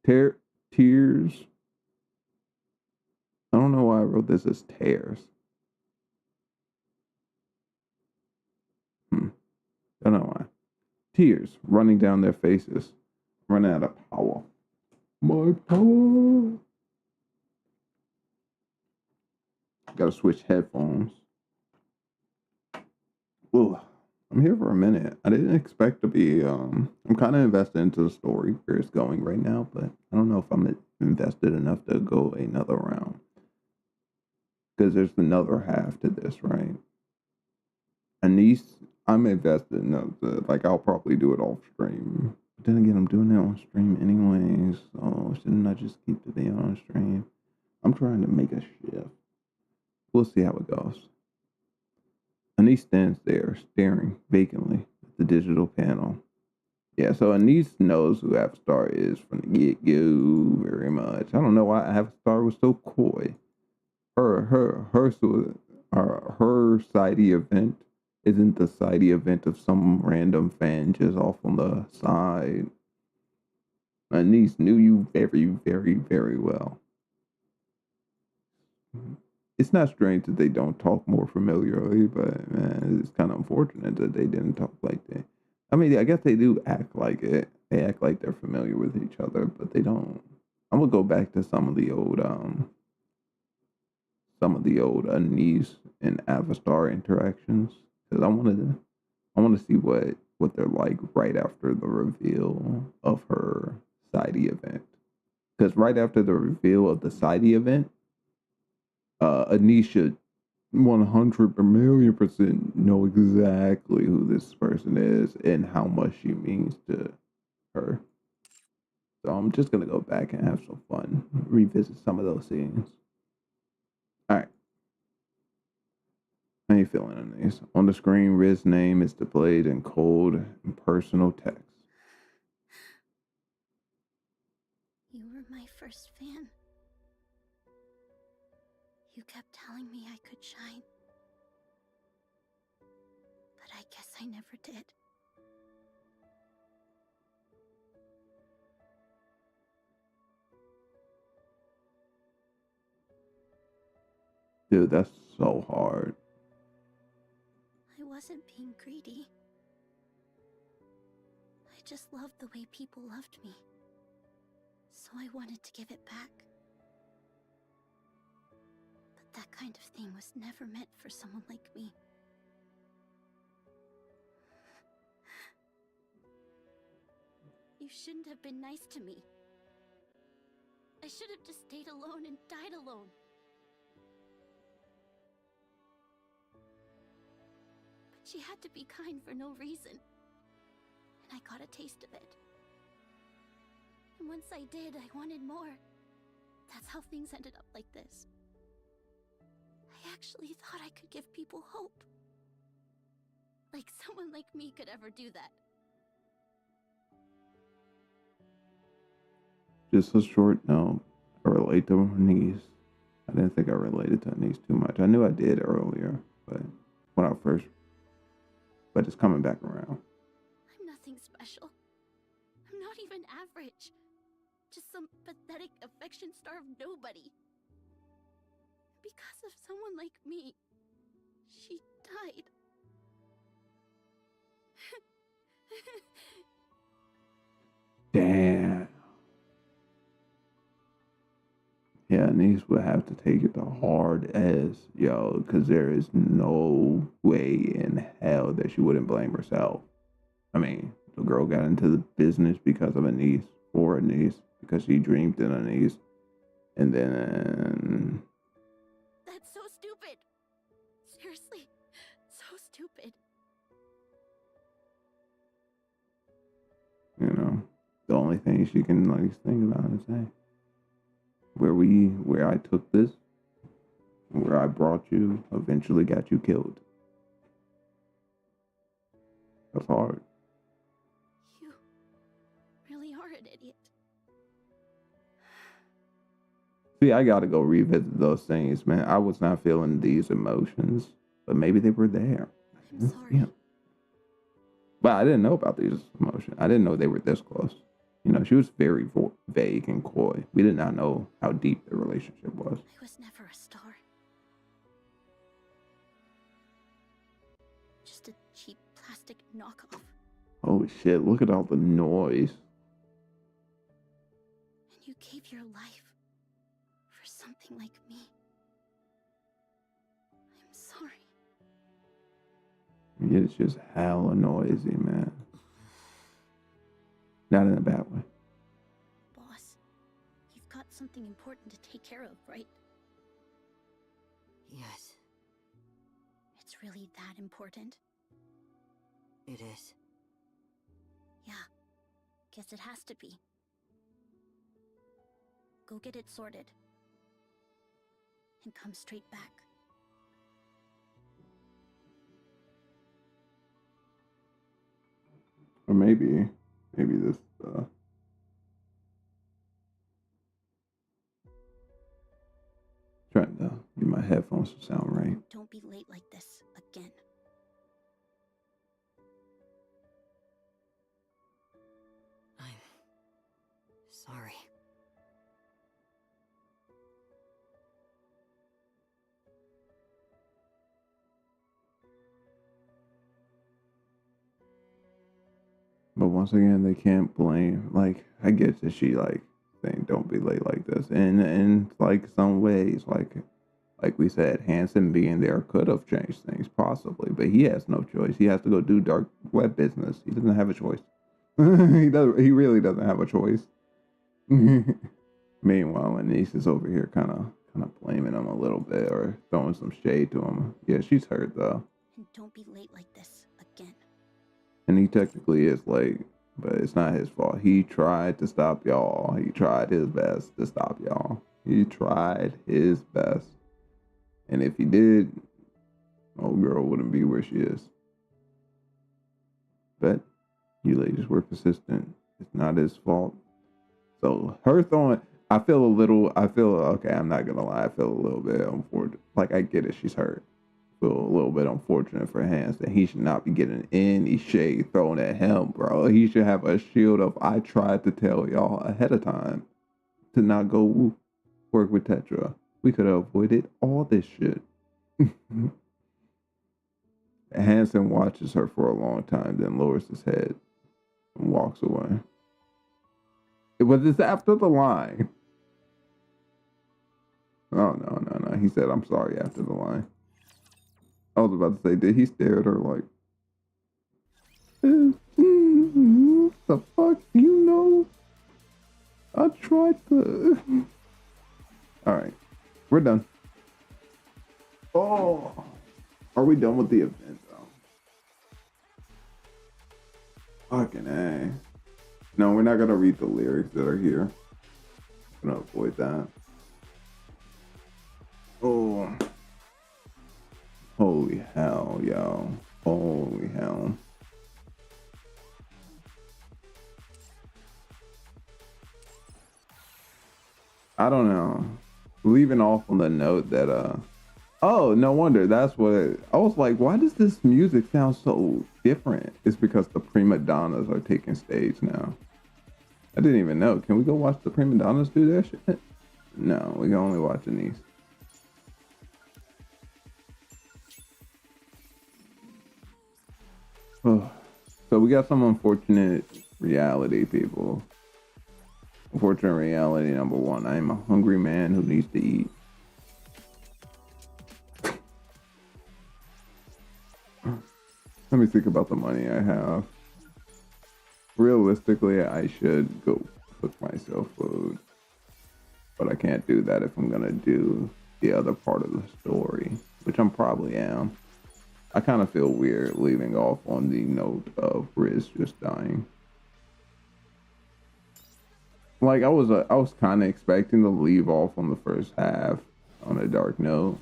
Tears. I don't know why I wrote this as tears. I don't know why. Tears running down their faces. Running out of power. My power. Gotta switch headphones. Ooh, I'm here for a minute. I didn't expect to be, I'm kind of invested into the story where it's going right now, but I don't know if I'm invested enough to go another round. Because there's another half to this, right? Anise, I'm invested enough to, like, I'll probably do it off stream. But then again, I'm doing it on stream anyways, so shouldn't I just keep the video on stream? I'm trying to make a shift. We'll see how it goes. Anise stands there, staring vacantly at the digital panel. Yeah, so Anise knows who Avstar is from the get-go very much. I don't know why Avstar was so coy. Her sidey event isn't the sidey event of some random fan just off on the side. Anise knew you very, very, very well. it's not strange that they don't talk more familiarly, but man, it's kind of unfortunate that they didn't talk like that. I mean, I guess they do act like it. They act like they're familiar with each other, but they don't. I'm gonna go back to some of the old Anise and Avastar interactions because I want to see what they're like right after the reveal of her Sidey event. Because right after the reveal of the Sidey event, Anisha 100 million% know exactly who this person is and how much she means to her. So I'm just gonna go back and have some fun, revisit some of those scenes. All right, how you feeling on these? On the screen, Riz's name is displayed in cold and personal text. You were my first fan. You kept telling me I could shine. But I guess I never did. Dude, that's so hard. I wasn't being greedy. I just loved the way people loved me. So I wanted to give it back. But that kind of thing was never meant for someone like me. You shouldn't have been nice to me. I should have just stayed alone and died alone. But she had to be kind for no reason. And I got a taste of it. And once I did, I wanted more. That's how things ended up like this. I actually thought I could give people hope. Like someone like me could ever do that. Just a short note. I relate to Anise. I didn't think I related to Anise too much. I knew I did earlier, but when I first, but it's coming back around. I'm nothing special. I'm not even average. Just some pathetic, affection-starved nobody. Because of someone like me, she died. Damn. Yeah, Anise would have to take it the hard as, yo, because there is no way in hell that she wouldn't blame herself. I mean, the girl got into the business because of Anise, for Anise, because she dreamed in Anise. And then, That's so stupid. Seriously, so stupid. you know, the only thing she can like think about is, hey, where I took this, where I brought you, eventually got you killed. That's hard. You really are an idiot. See, I gotta go revisit those things, man. I was not feeling these emotions, but maybe they were there. I'm sorry. Yeah. But I didn't know about these emotions. I didn't know they were this close. You know, she was very vague and coy. We did not know how deep the relationship was. I was never a star. Just a cheap plastic knockoff. Holy shit, look at all the noise. And you gave your life for something like me. I'm sorry. It's just hella noisy, man. Not in a bad way. Boss, you've got something important to take care of, right? Yes, It's really that important? it is. Yeah, guess it has to be. Go get it sorted. And come straight back. Or maybe this, trying to get my headphones to sound right. Don't be late like this again. I'm sorry. once again, they can't blame. Like, I get that she like saying don't be late like this, and in like some ways, like we said, Hanson being there could have changed things possibly, but he has no choice. He has to go do dark web business. He doesn't have a choice. He does. He really doesn't have a choice. Meanwhile, Anise is over here kind of blaming him a little bit or throwing some shade to him. Yeah, she's hurt though. And don't be late like this again. And he technically is late, but it's not his fault. He tried to stop y'all. He tried his best to stop y'all. He tried his best. And if he did, old girl wouldn't be where she is. But you ladies were persistent. It's not his fault. So her throwing, I feel okay, I'm not gonna lie, I feel a little bit unfortunate. Like, I get it, she's hurt. I feel a little bit unfortunate for Hans that he should not be getting any shade thrown at him, bro. He should have a shield of, I tried to tell y'all ahead of time to not go work with Tetra. We could have avoided all this shit. Hanson watches her for a long time, then lowers his head and walks away. But it's after the line. Oh, no. He said, I'm sorry after the line. I was about to say, did he stare at her like, the fuck, you know? I tried to. Alright, we're done. Oh, are we done with the event though? Fucking A. No, we're not gonna read the lyrics that are here. I'm gonna avoid that. Oh. Holy hell, yo. Holy hell. I don't know. Leaving off on the note that, oh, no wonder. That's what, I was like, why does this music sound so different? It's because the prima donnas are taking stage now. I didn't even know. Can we go watch the prima donnas do their shit? No, we can only watch Anise. Oh. So we got some unfortunate reality, people. Unfortunate reality number one. I am a hungry man who needs to eat. Let me think about the money I have. Realistically, I should go cook myself food. But I can't do that if I'm gonna do the other part of the story, which I'm probably am. I kind of feel weird leaving off on the note of Riz just dying. Like, I was kind of expecting to leave off on the first half on a dark note,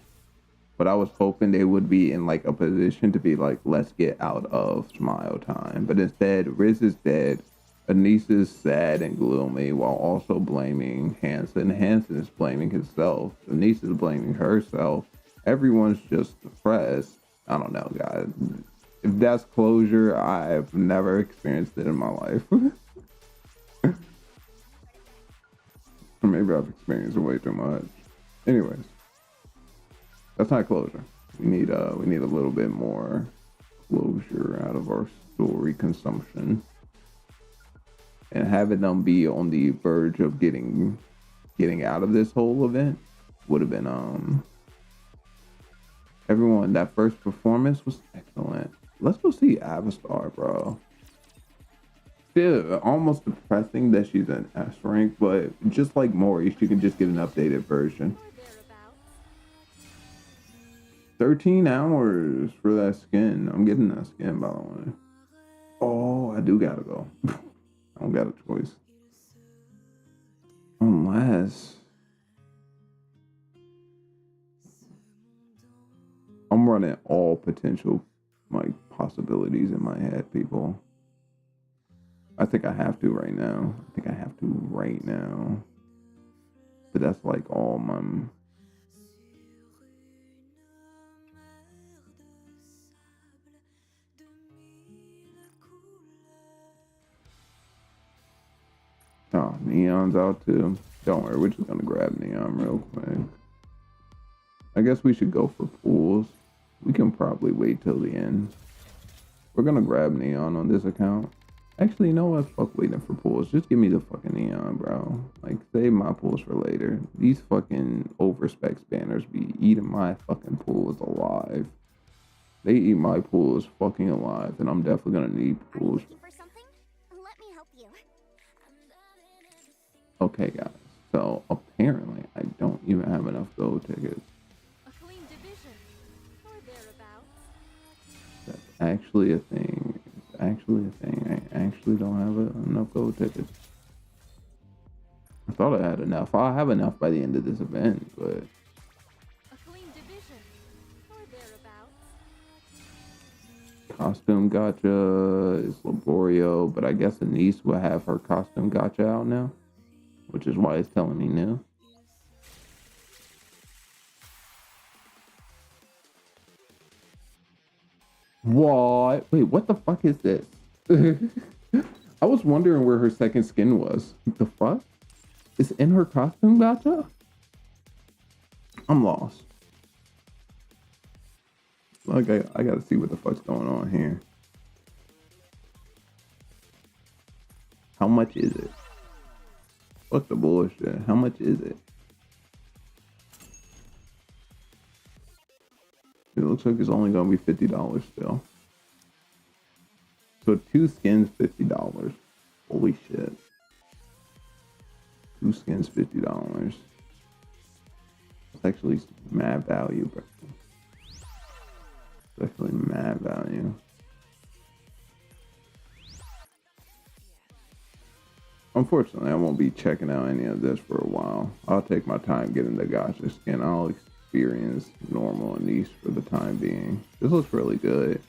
but I was hoping they would be in like a position to be like, let's get out of Smile Time. But instead, Riz is dead. Anise is sad and gloomy while also blaming Hanson. Hanson is blaming himself. Anise is blaming herself. Everyone's just depressed. I don't know, guys. If that's closure, I've never experienced it in my life. Or maybe I've experienced it way too much. Anyways, that's not closure. We need a little bit more closure out of our story consumption, and having them be on the verge of getting out of this whole event would have been everyone. That first performance was excellent. Let's go see Avastar, bro. Still almost depressing that she's an S rank, but just like Mori, she can just get an updated version. 13 hours for that skin. I'm getting that skin, by the way. Oh, I do gotta go. I don't got a choice. Unless I'm running all potential like possibilities in my head, people. I think I have to right now. But that's like all my... Oh, Neon's out too. Don't worry, we're just gonna grab Neon real quick. I guess we should go for pools. We can probably wait till the end. We're gonna grab Neon on this account. Actually, you know what? Fuck waiting for pools. Just give me the fucking neon, bro. Like, save my pools for later. These fucking overspecs banners be eating my fucking pools alive. They eat my pools fucking alive, and I'm definitely gonna need Are you pools. looking for something? Let me help you. Okay, guys. So apparently, I don't even have enough gold tickets. A clean division, or thereabouts. That's actually a thing. It's actually a thing. I actually don't have enough gold tickets. I thought I had enough. I'll have enough by the end of this event, but A clean division, or thereabouts. costume gacha is Laborio, but I guess Anise will have her costume gacha out now, which is why it's telling me new. What? Wait, what the fuck is this? I was wondering where her second skin was. What the fuck? It's in her costume gacha? I'm lost. Okay, I gotta see what the fuck's going on here. How much is it? Fuck the bullshit. How much is it? It looks like it's only gonna be $50 still. So 2 skins, $50. Holy shit. 2 skins, $50. It's actually mad value, bro. It's actually mad value. Unfortunately, I won't be checking out any of this for a while. I'll take my time getting the gacha skin. I'll experience normal and niche for the time being. This looks really good.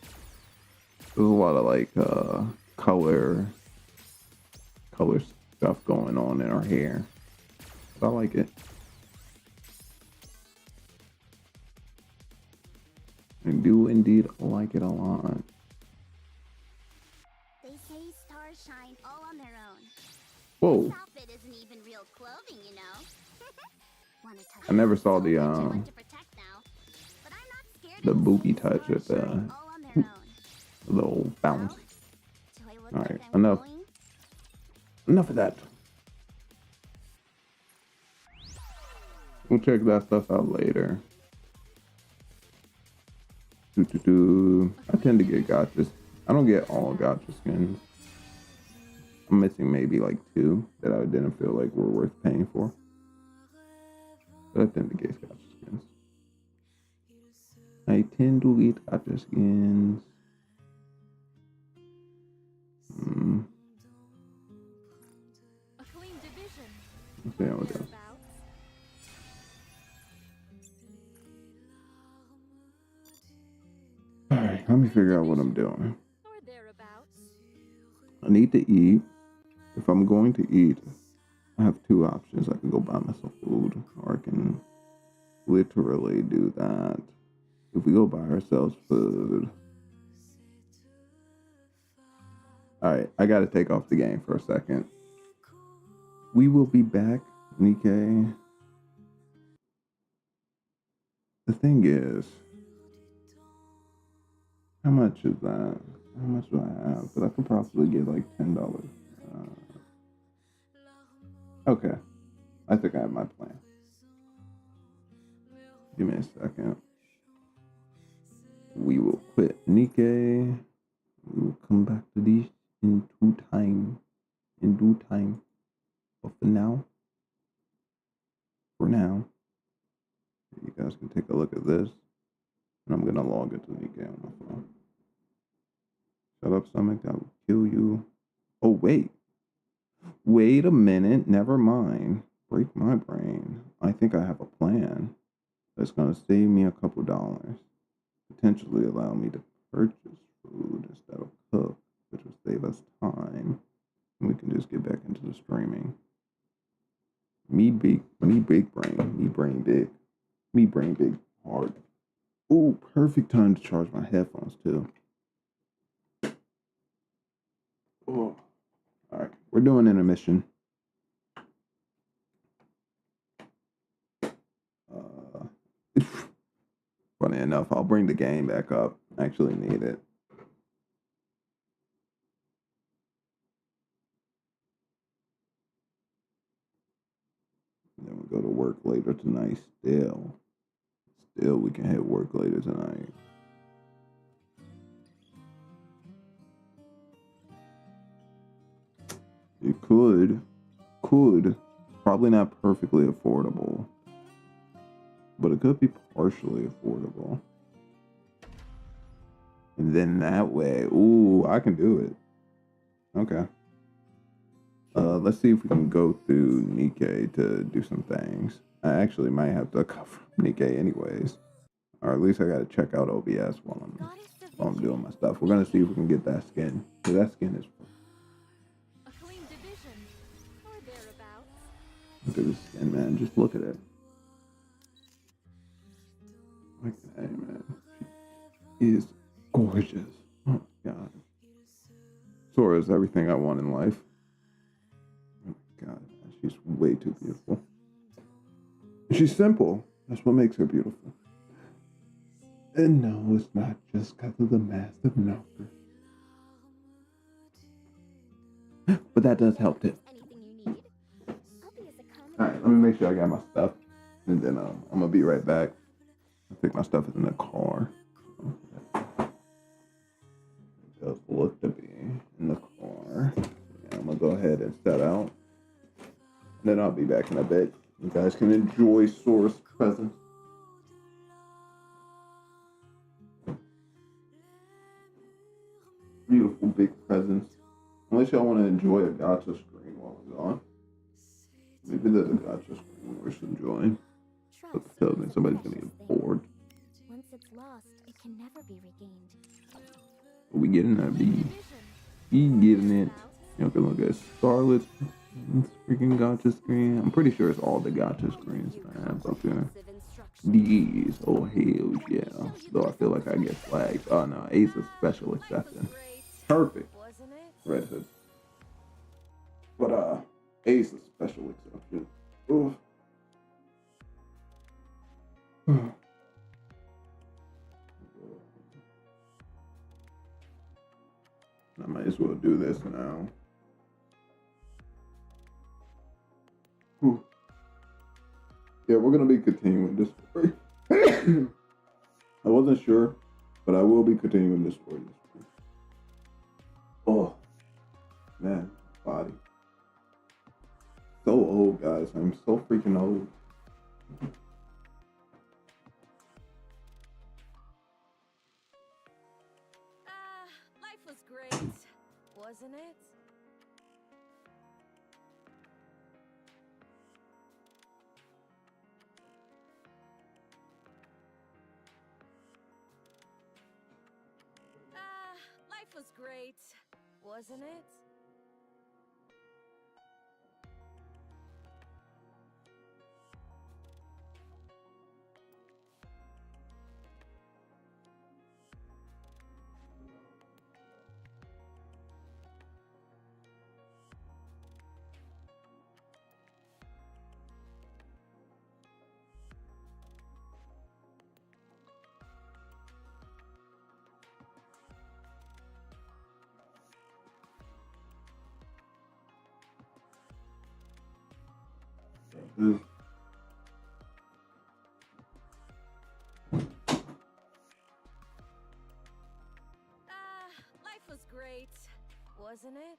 There's a lot of like color stuff going on in our hair. But I like it. I do indeed like it a lot. They say stars shine all on their own. Whoa. This outfit isn't even real clothing, you know. Wanna touch I never it? saw So the much to protect now. But I'm not scared the of booby seeing touch stars at the shine all on their own. little bounce. Do I look Alright, like I'm enough. glowing? Enough of that. We'll check that stuff out later. I tend to get gotchas. I don't get all gacha skins. I'm missing maybe like 2 that I didn't feel like were worth paying for. But I tend to get gacha skins. I tend to get gacha skins. A clean division, Let's see how it goes. thereabouts. Alright, let me figure out what I'm doing. Or thereabouts. I need to eat. If I'm going to eat, I have 2 options. I can go buy myself food, or I can literally do that. If we go buy ourselves food. Alright, I gotta take off the game for a second. We will be back, Nikke. The thing is, how much is that? How much do I have? But I could possibly get like $10. Okay, I think I have my plan. Give me a second. We will quit Nikke. We will come back to these in due time. In due time. But for now, you guys can take a look at this. And I'm gonna log into Nikke on my phone. Shut up, stomach. I will kill you. Oh, wait. Wait a minute. Never mind. Break my brain. I think I have a plan that's gonna save me a couple dollars. Potentially allow me to purchase food instead of cook, which will save us time. And we can just get back into the streaming. Me big brain big hard. Ooh, perfect time to charge my headphones too. Oh, all right, we're doing intermission. Funny enough, I'll bring the game back up. I actually need it. later tonight. Still we can hit work later tonight. It could, probably not perfectly affordable, but it could be partially affordable. And then that way, ooh, I can do it. Okay. Let's see if we can go through Nikke to do some things. I actually might have to cover Nikke anyways. Or at least I gotta check out OBS while I'm doing my stuff. We're gonna see if we can get that skin. So that skin is A clean division, or thereabouts. look at this skin, man. Just look at it. Look at that, man. She is gorgeous. Oh my god. Sora is everything I want in life. Oh my god, man. She's way too beautiful. She's simple. That's what makes her beautiful. And no, it's not just because of the massive number. But that does help too. Alright, let me make sure I got my stuff. And then I'm going to be right back. I'll take my stuff in the car. It does look to be in the car. Yeah, I'm going to go ahead and set out. And then I'll be back in a bit. You guys can enjoy Sora's presence. Beautiful big presents. Unless y'all want to enjoy a gacha screen while I'm gone. Maybe there's a gacha screen worth enjoying. But tells me somebody's gonna get bored. Once it's lost, it can never be regained. Are we getting that B? E getting it. You know, look at Scarlet's freaking gacha screen. I'm pretty sure it's all the gacha screens I have up here. These, oh hell yeah. Though I feel like I get flagged. Oh no, Ace is special exception. Perfect. Red Hood. But Ace is special exception. Oof. I might as well do this now. Whew. Yeah, we're gonna be continuing this story. I wasn't sure, but I will be continuing this story. Oh, man, body. So old, guys. I'm so freaking old. Life was great, wasn't it? Life was great, wasn't it? Life was great, wasn't it?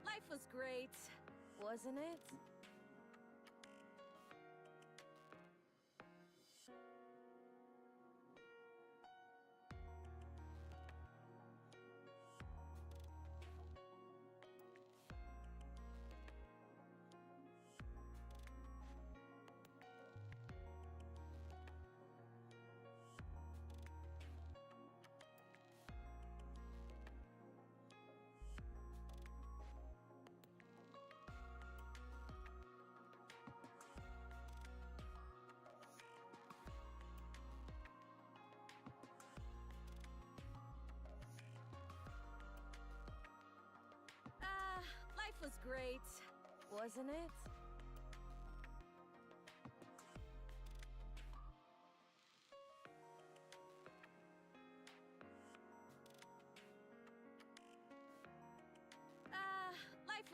Life was great, wasn't it? Life was great, wasn't it?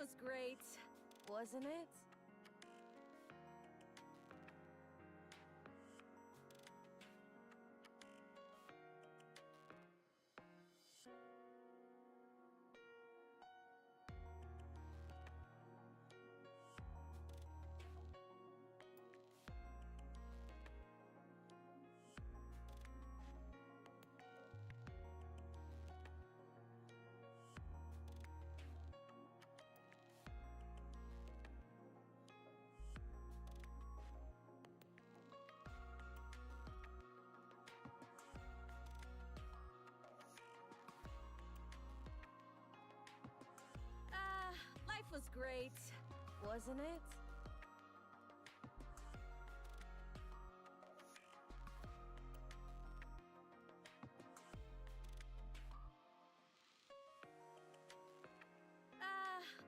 was great, wasn't it? Life was great, wasn't it?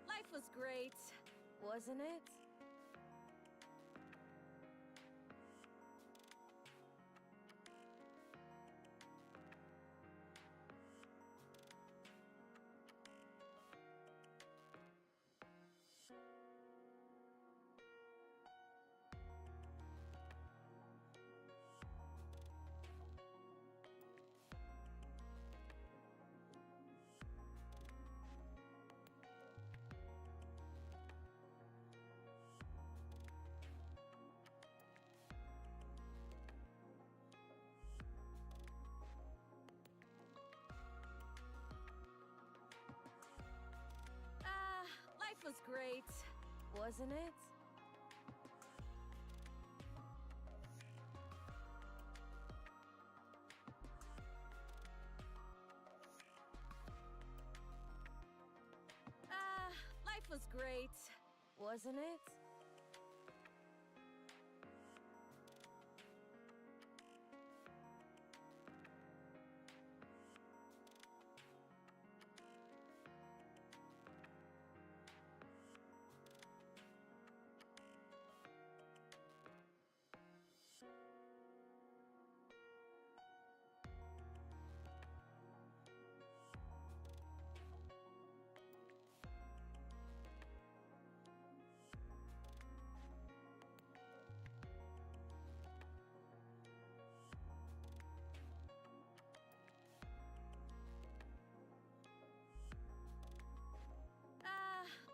Life was great, wasn't it? Life was great, wasn't it? Life was great, wasn't it?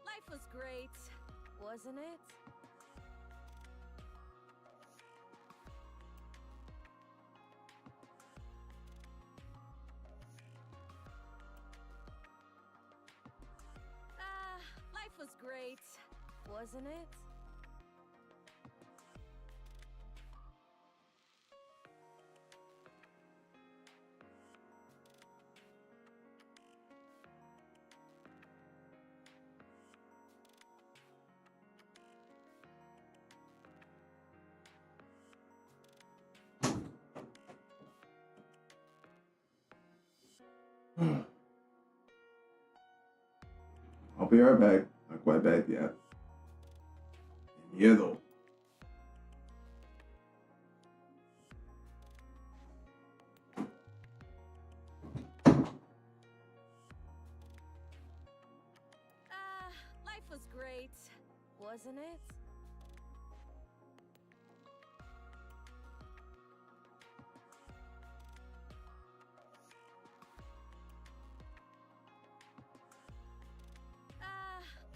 Life was great, wasn't it? Life was great, wasn't it? I'll be right back. Not quite back yet. Yeah, though. Life was great, wasn't it?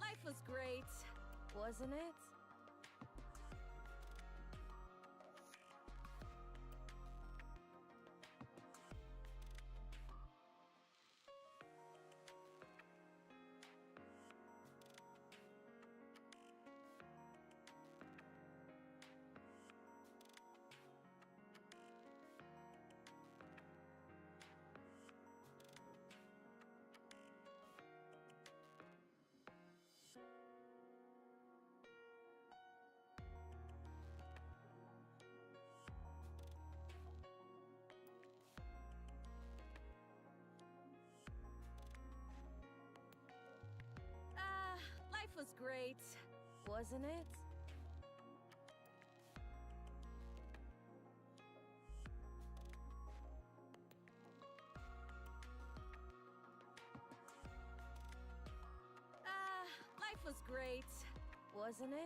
Life was great, wasn't it? Life was great, wasn't it? Life was great, wasn't it?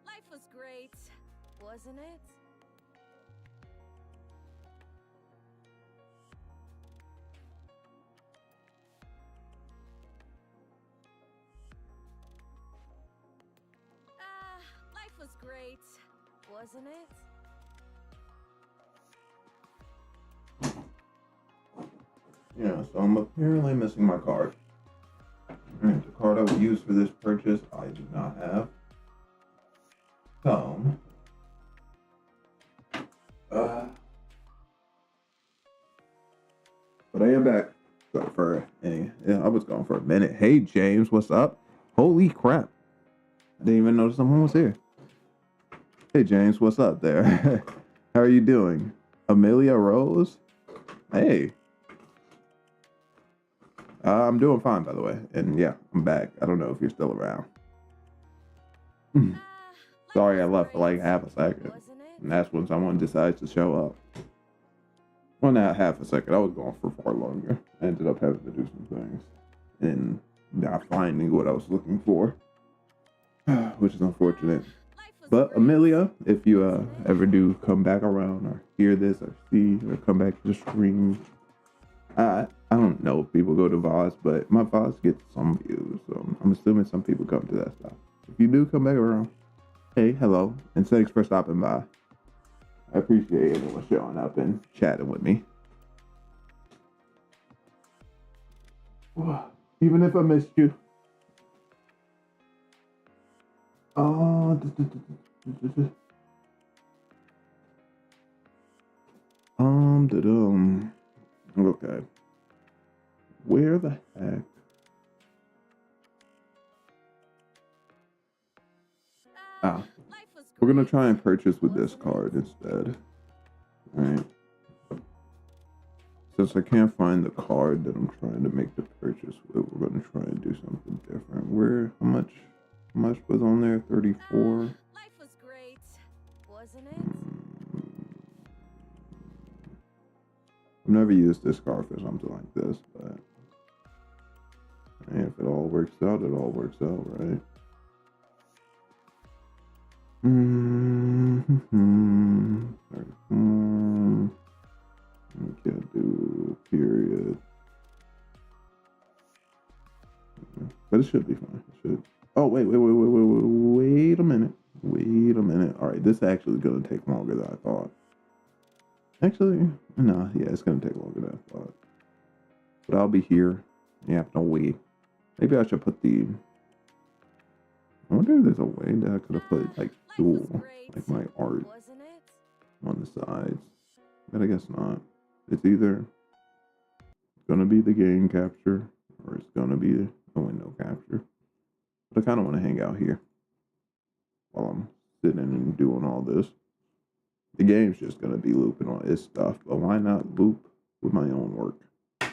Life was great, wasn't it? Life was great, wasn't it? Yeah, so I'm apparently missing my card. Alright, the card I would use for this purchase, I do not have. So, but I am back. So I was gone for a minute. Hey James, what's up? Holy crap! I didn't even notice someone was here. Hey James, what's up there? How are you doing? Amelia Rose? Hey. I'm doing fine, by the way. And yeah, I'm back. I don't know if you're still around. Sorry I left for like half a second. And that's when someone decides to show up. Well, not half a second. I was gone for far longer. I ended up having to do some things. And not finding what I was looking for. Which is unfortunate. But Amelia, if you ever do come back around or hear this or see or come back to the stream, I don't know if people go to VODs, but my VODs get some views, so I'm assuming some people come to that stuff. If you do come back around, hey, hello, and thanks for stopping by. I appreciate everyone showing up and chatting with me. Even if I missed you. Okay. Where the heck? We're gonna try and purchase with this card instead. Alright. Since I can't find the card that I'm trying to make the purchase with, we're gonna try and do something different. How much was on there? 34? Life was great, wasn't it? I've never used this card for something like this, but hey, if it all works out, it all works out, right? I can't do period. But it should be fine. It should. Oh, wait a minute. All right, this is actually going to take longer than I thought. Actually, no, yeah, it's going to take longer than I thought. But I'll be here. Yeah, no wait. Maybe I should put the... I wonder if there's a way that I could have put, like, dual, like my art on the sides. But I guess not. It's either going to be the game capture or it's going to be the window capture. But I kind of want to hang out here while I'm sitting and doing all this. The game's just going to be looping all its stuff, but why not loop with my own work? All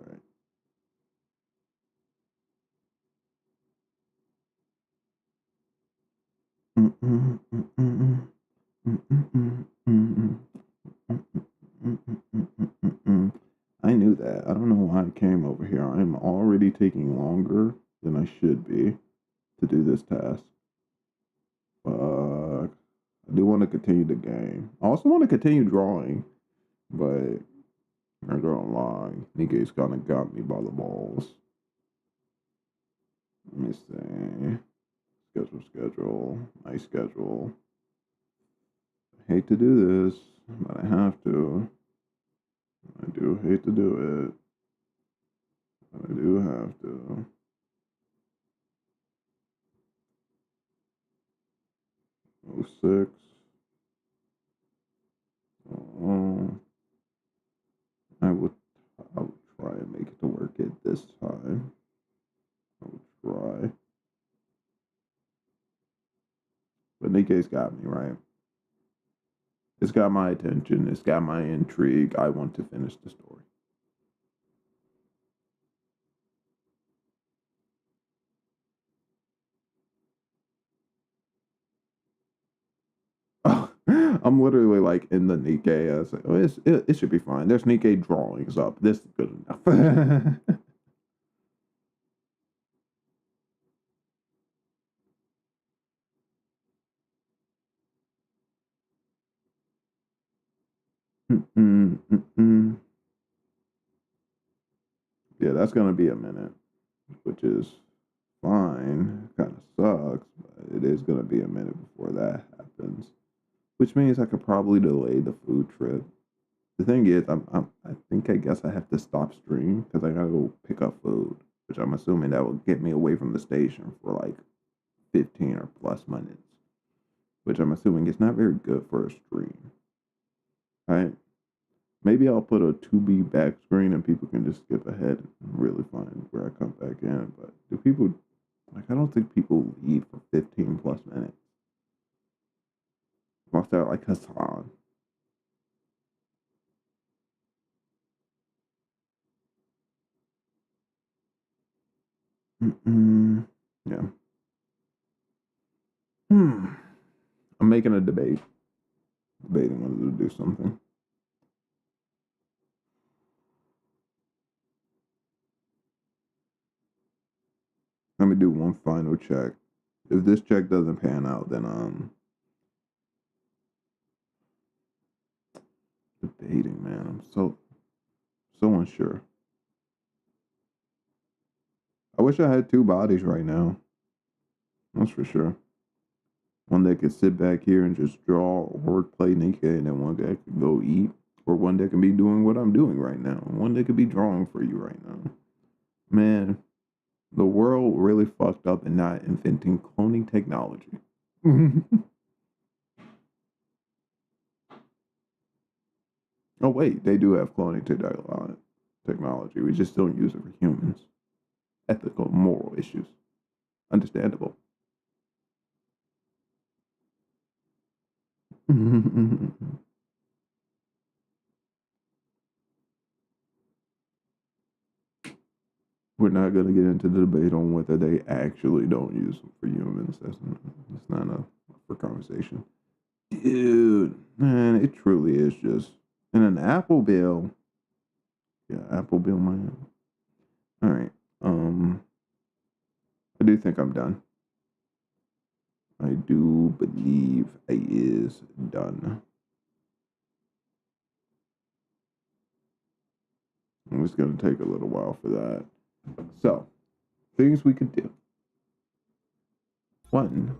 right. I knew that. I don't know why I came over here. I'm already taking longer than I should be to do this task. But I do want to continue the game. I also want to continue drawing, but I'm drawing long. Nikke's kind of got me by the balls. Let me see. Schedule. My schedule. I hate to do this, but I have to. I do hate to do it, but I do have to. 6. I would try and make it to work at this time. I would try. But Nikke's got me, right? It's got my attention. It's got my intrigue. I want to finish the story. I'm literally like in the Nikke. I was like, oh, it should be fine. There's Nikke drawings up. This is good enough. Yeah, that's gonna be a minute, which is fine. Kind of sucks, but it is gonna be a minute before that happens. Which means I could probably delay the food trip. The thing is, I guess I have to stop stream because I gotta go pick up food, which I'm assuming that will get me away from the station for like 15 or plus minutes, which I'm assuming is not very good for a stream. Right? Maybe I'll put a 2B back screen and people can just skip ahead and really find where I come back in. But do people, like, I don't think people leave for 15 plus minutes. Most out like Hassan. Yeah. I'm making a debate. Debating whether to do something. Let me do one final check. If this check doesn't pan out, then debating, man. I'm so unsure. I wish I had 2 bodies right now. That's for sure. One that could sit back here and just draw or play Nikke, and then one that could go eat, or one that can be doing what I'm doing right now. One that could be drawing for you right now. Man, the world really fucked up in not inventing cloning technology. Oh wait, they do have cloning technology. We just don't use it for humans. Ethical, moral issues. Understandable. We're not going to get into the debate on whether they actually don't use them for humans. That's not enough for conversation. Dude, man, it truly is just. And an Apple bill. Yeah, Apple bill, man. All right. I do think I'm done. I do believe I is done. It's going to take a little while for that. So, things we could do. 1.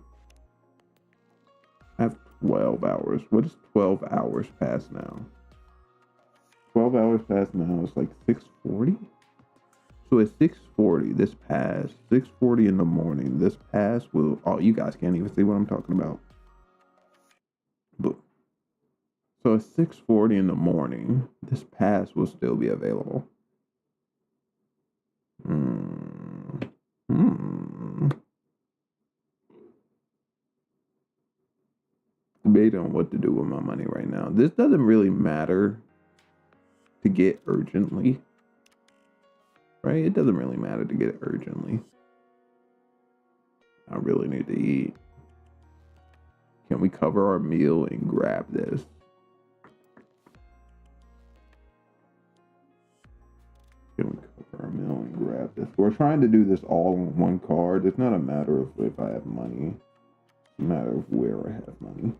I have 12 hours. What is 12 hours past now? 12 hours past now. It's like 6:40? So at 6:40, this pass, 6:40 in the morning, this pass will, oh, you guys can't even see what I'm talking about. But, so at 6:40 in the morning, this pass will still be available. Debate on what to do with my money right now. This doesn't really matter to get urgently. Right? It doesn't really matter to get it urgently. I really need to eat. Can we cover our meal and grab this? Can we cover our meal and grab this? We're trying to do this all on one card. It's not a matter of if I have money. It's a matter of where I have money.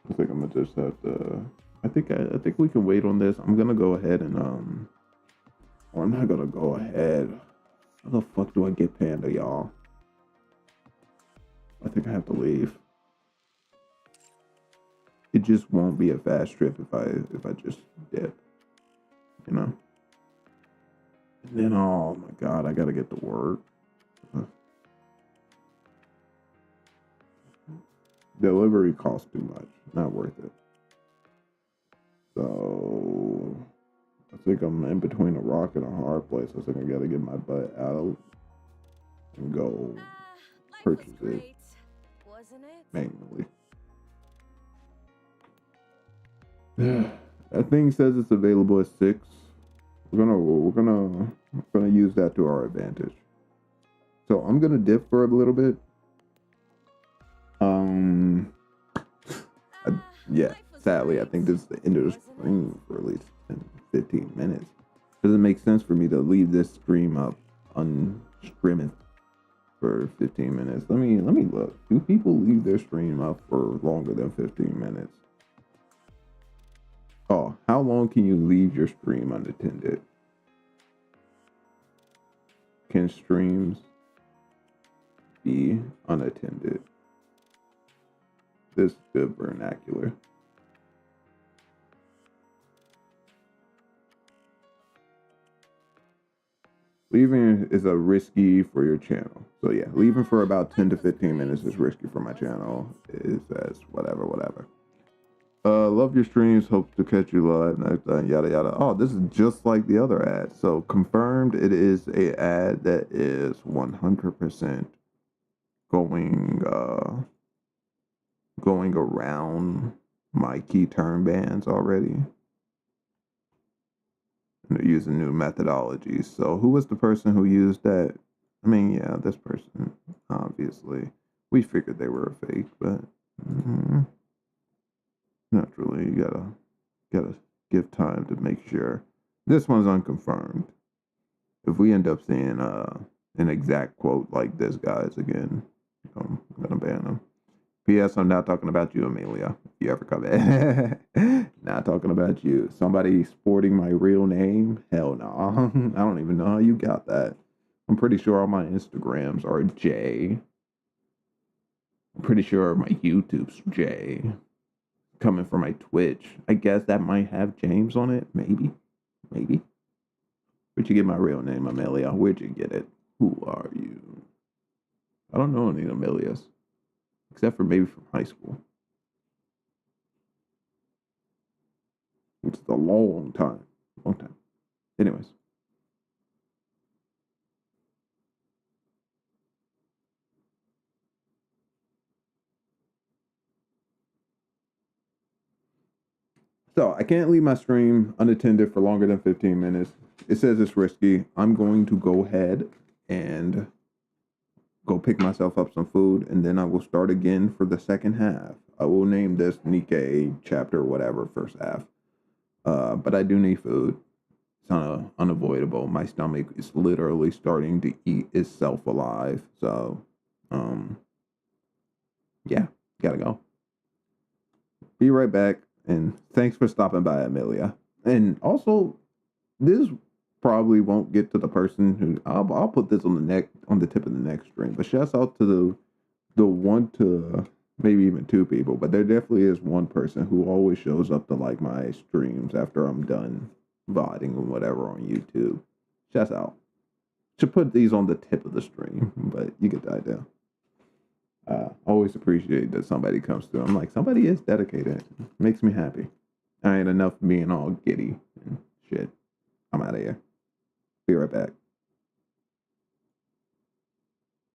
I think I'm gonna just have to. I think we can wait on this. I'm gonna go ahead and or I'm not gonna go ahead. How the fuck do I get Panda, y'all? I think I have to leave. it just won't be a fast trip if I just dip, you know. And then oh my god, I gotta get to work. Delivery costs too much. Not worth it. So I think I'm in between a rock and a hard place. I think I gotta get my butt out and go purchase it wasn't it? manually. That thing says it's available at 6. We're gonna use that to our advantage. So I'm gonna dip for a little bit. Yeah, sadly, I think this is the end of the stream for at least 10, 15 minutes. Doesn't make sense for me to leave this stream up unstreamed for 15 minutes. Let me look. Do people leave their stream up for longer than 15 minutes? Oh, how long can you leave your stream unattended? Can streams be unattended? This is good vernacular. Leaving is a risky for your channel. So yeah, leaving for about 10 to 15 minutes is risky for my channel. It says whatever. Love your streams. Hope to catch you live next time. Yada yada. Oh, this is just like the other ad. So confirmed, it is a ad that is 100% going around my key term bands already. And they're using new methodologies. So who was the person who used that? I mean, yeah, this person. Obviously, we figured they were a fake, but naturally, you gotta give time to make sure. This one's unconfirmed. If we end up seeing an exact quote like this guy's again, I'm gonna ban him. P.S. I'm not talking about you, Amelia. If you ever come in. Not talking about you. Somebody sporting my real name? Hell no. I don't even know how you got that. I'm pretty sure all my Instagrams are J. I'm pretty sure my YouTube's J. Coming from my Twitch. I guess that might have James on it. Maybe. Where'd you get my real name, Amelia? Where'd you get it? Who are you? I don't know any Amelias. Except for maybe from high school. Which is a long time. Anyways. So I can't leave my stream unattended for longer than 15 minutes. It says it's risky. I'm going to go ahead and go pick myself up some food, and then I will start again for the second half. I will name this Nikke chapter whatever first half. But I do need food. It's unavoidable. My stomach is literally starting to eat itself alive. So, yeah, gotta go. Be right back, and thanks for stopping by, Amelia. And also, this probably won't get to the person who I'll put this on the tip of the next stream. But shouts out to the one to maybe even 2 people, but there definitely is one person who always shows up to like my streams after I'm done VODing or whatever on YouTube. Shouts out. Should put these on the tip of the stream, but you get the idea. Always appreciate that somebody comes through. I'm like, somebody is dedicated. Makes me happy. I ain't enough being all giddy and shit. I'm out of here. Be right back.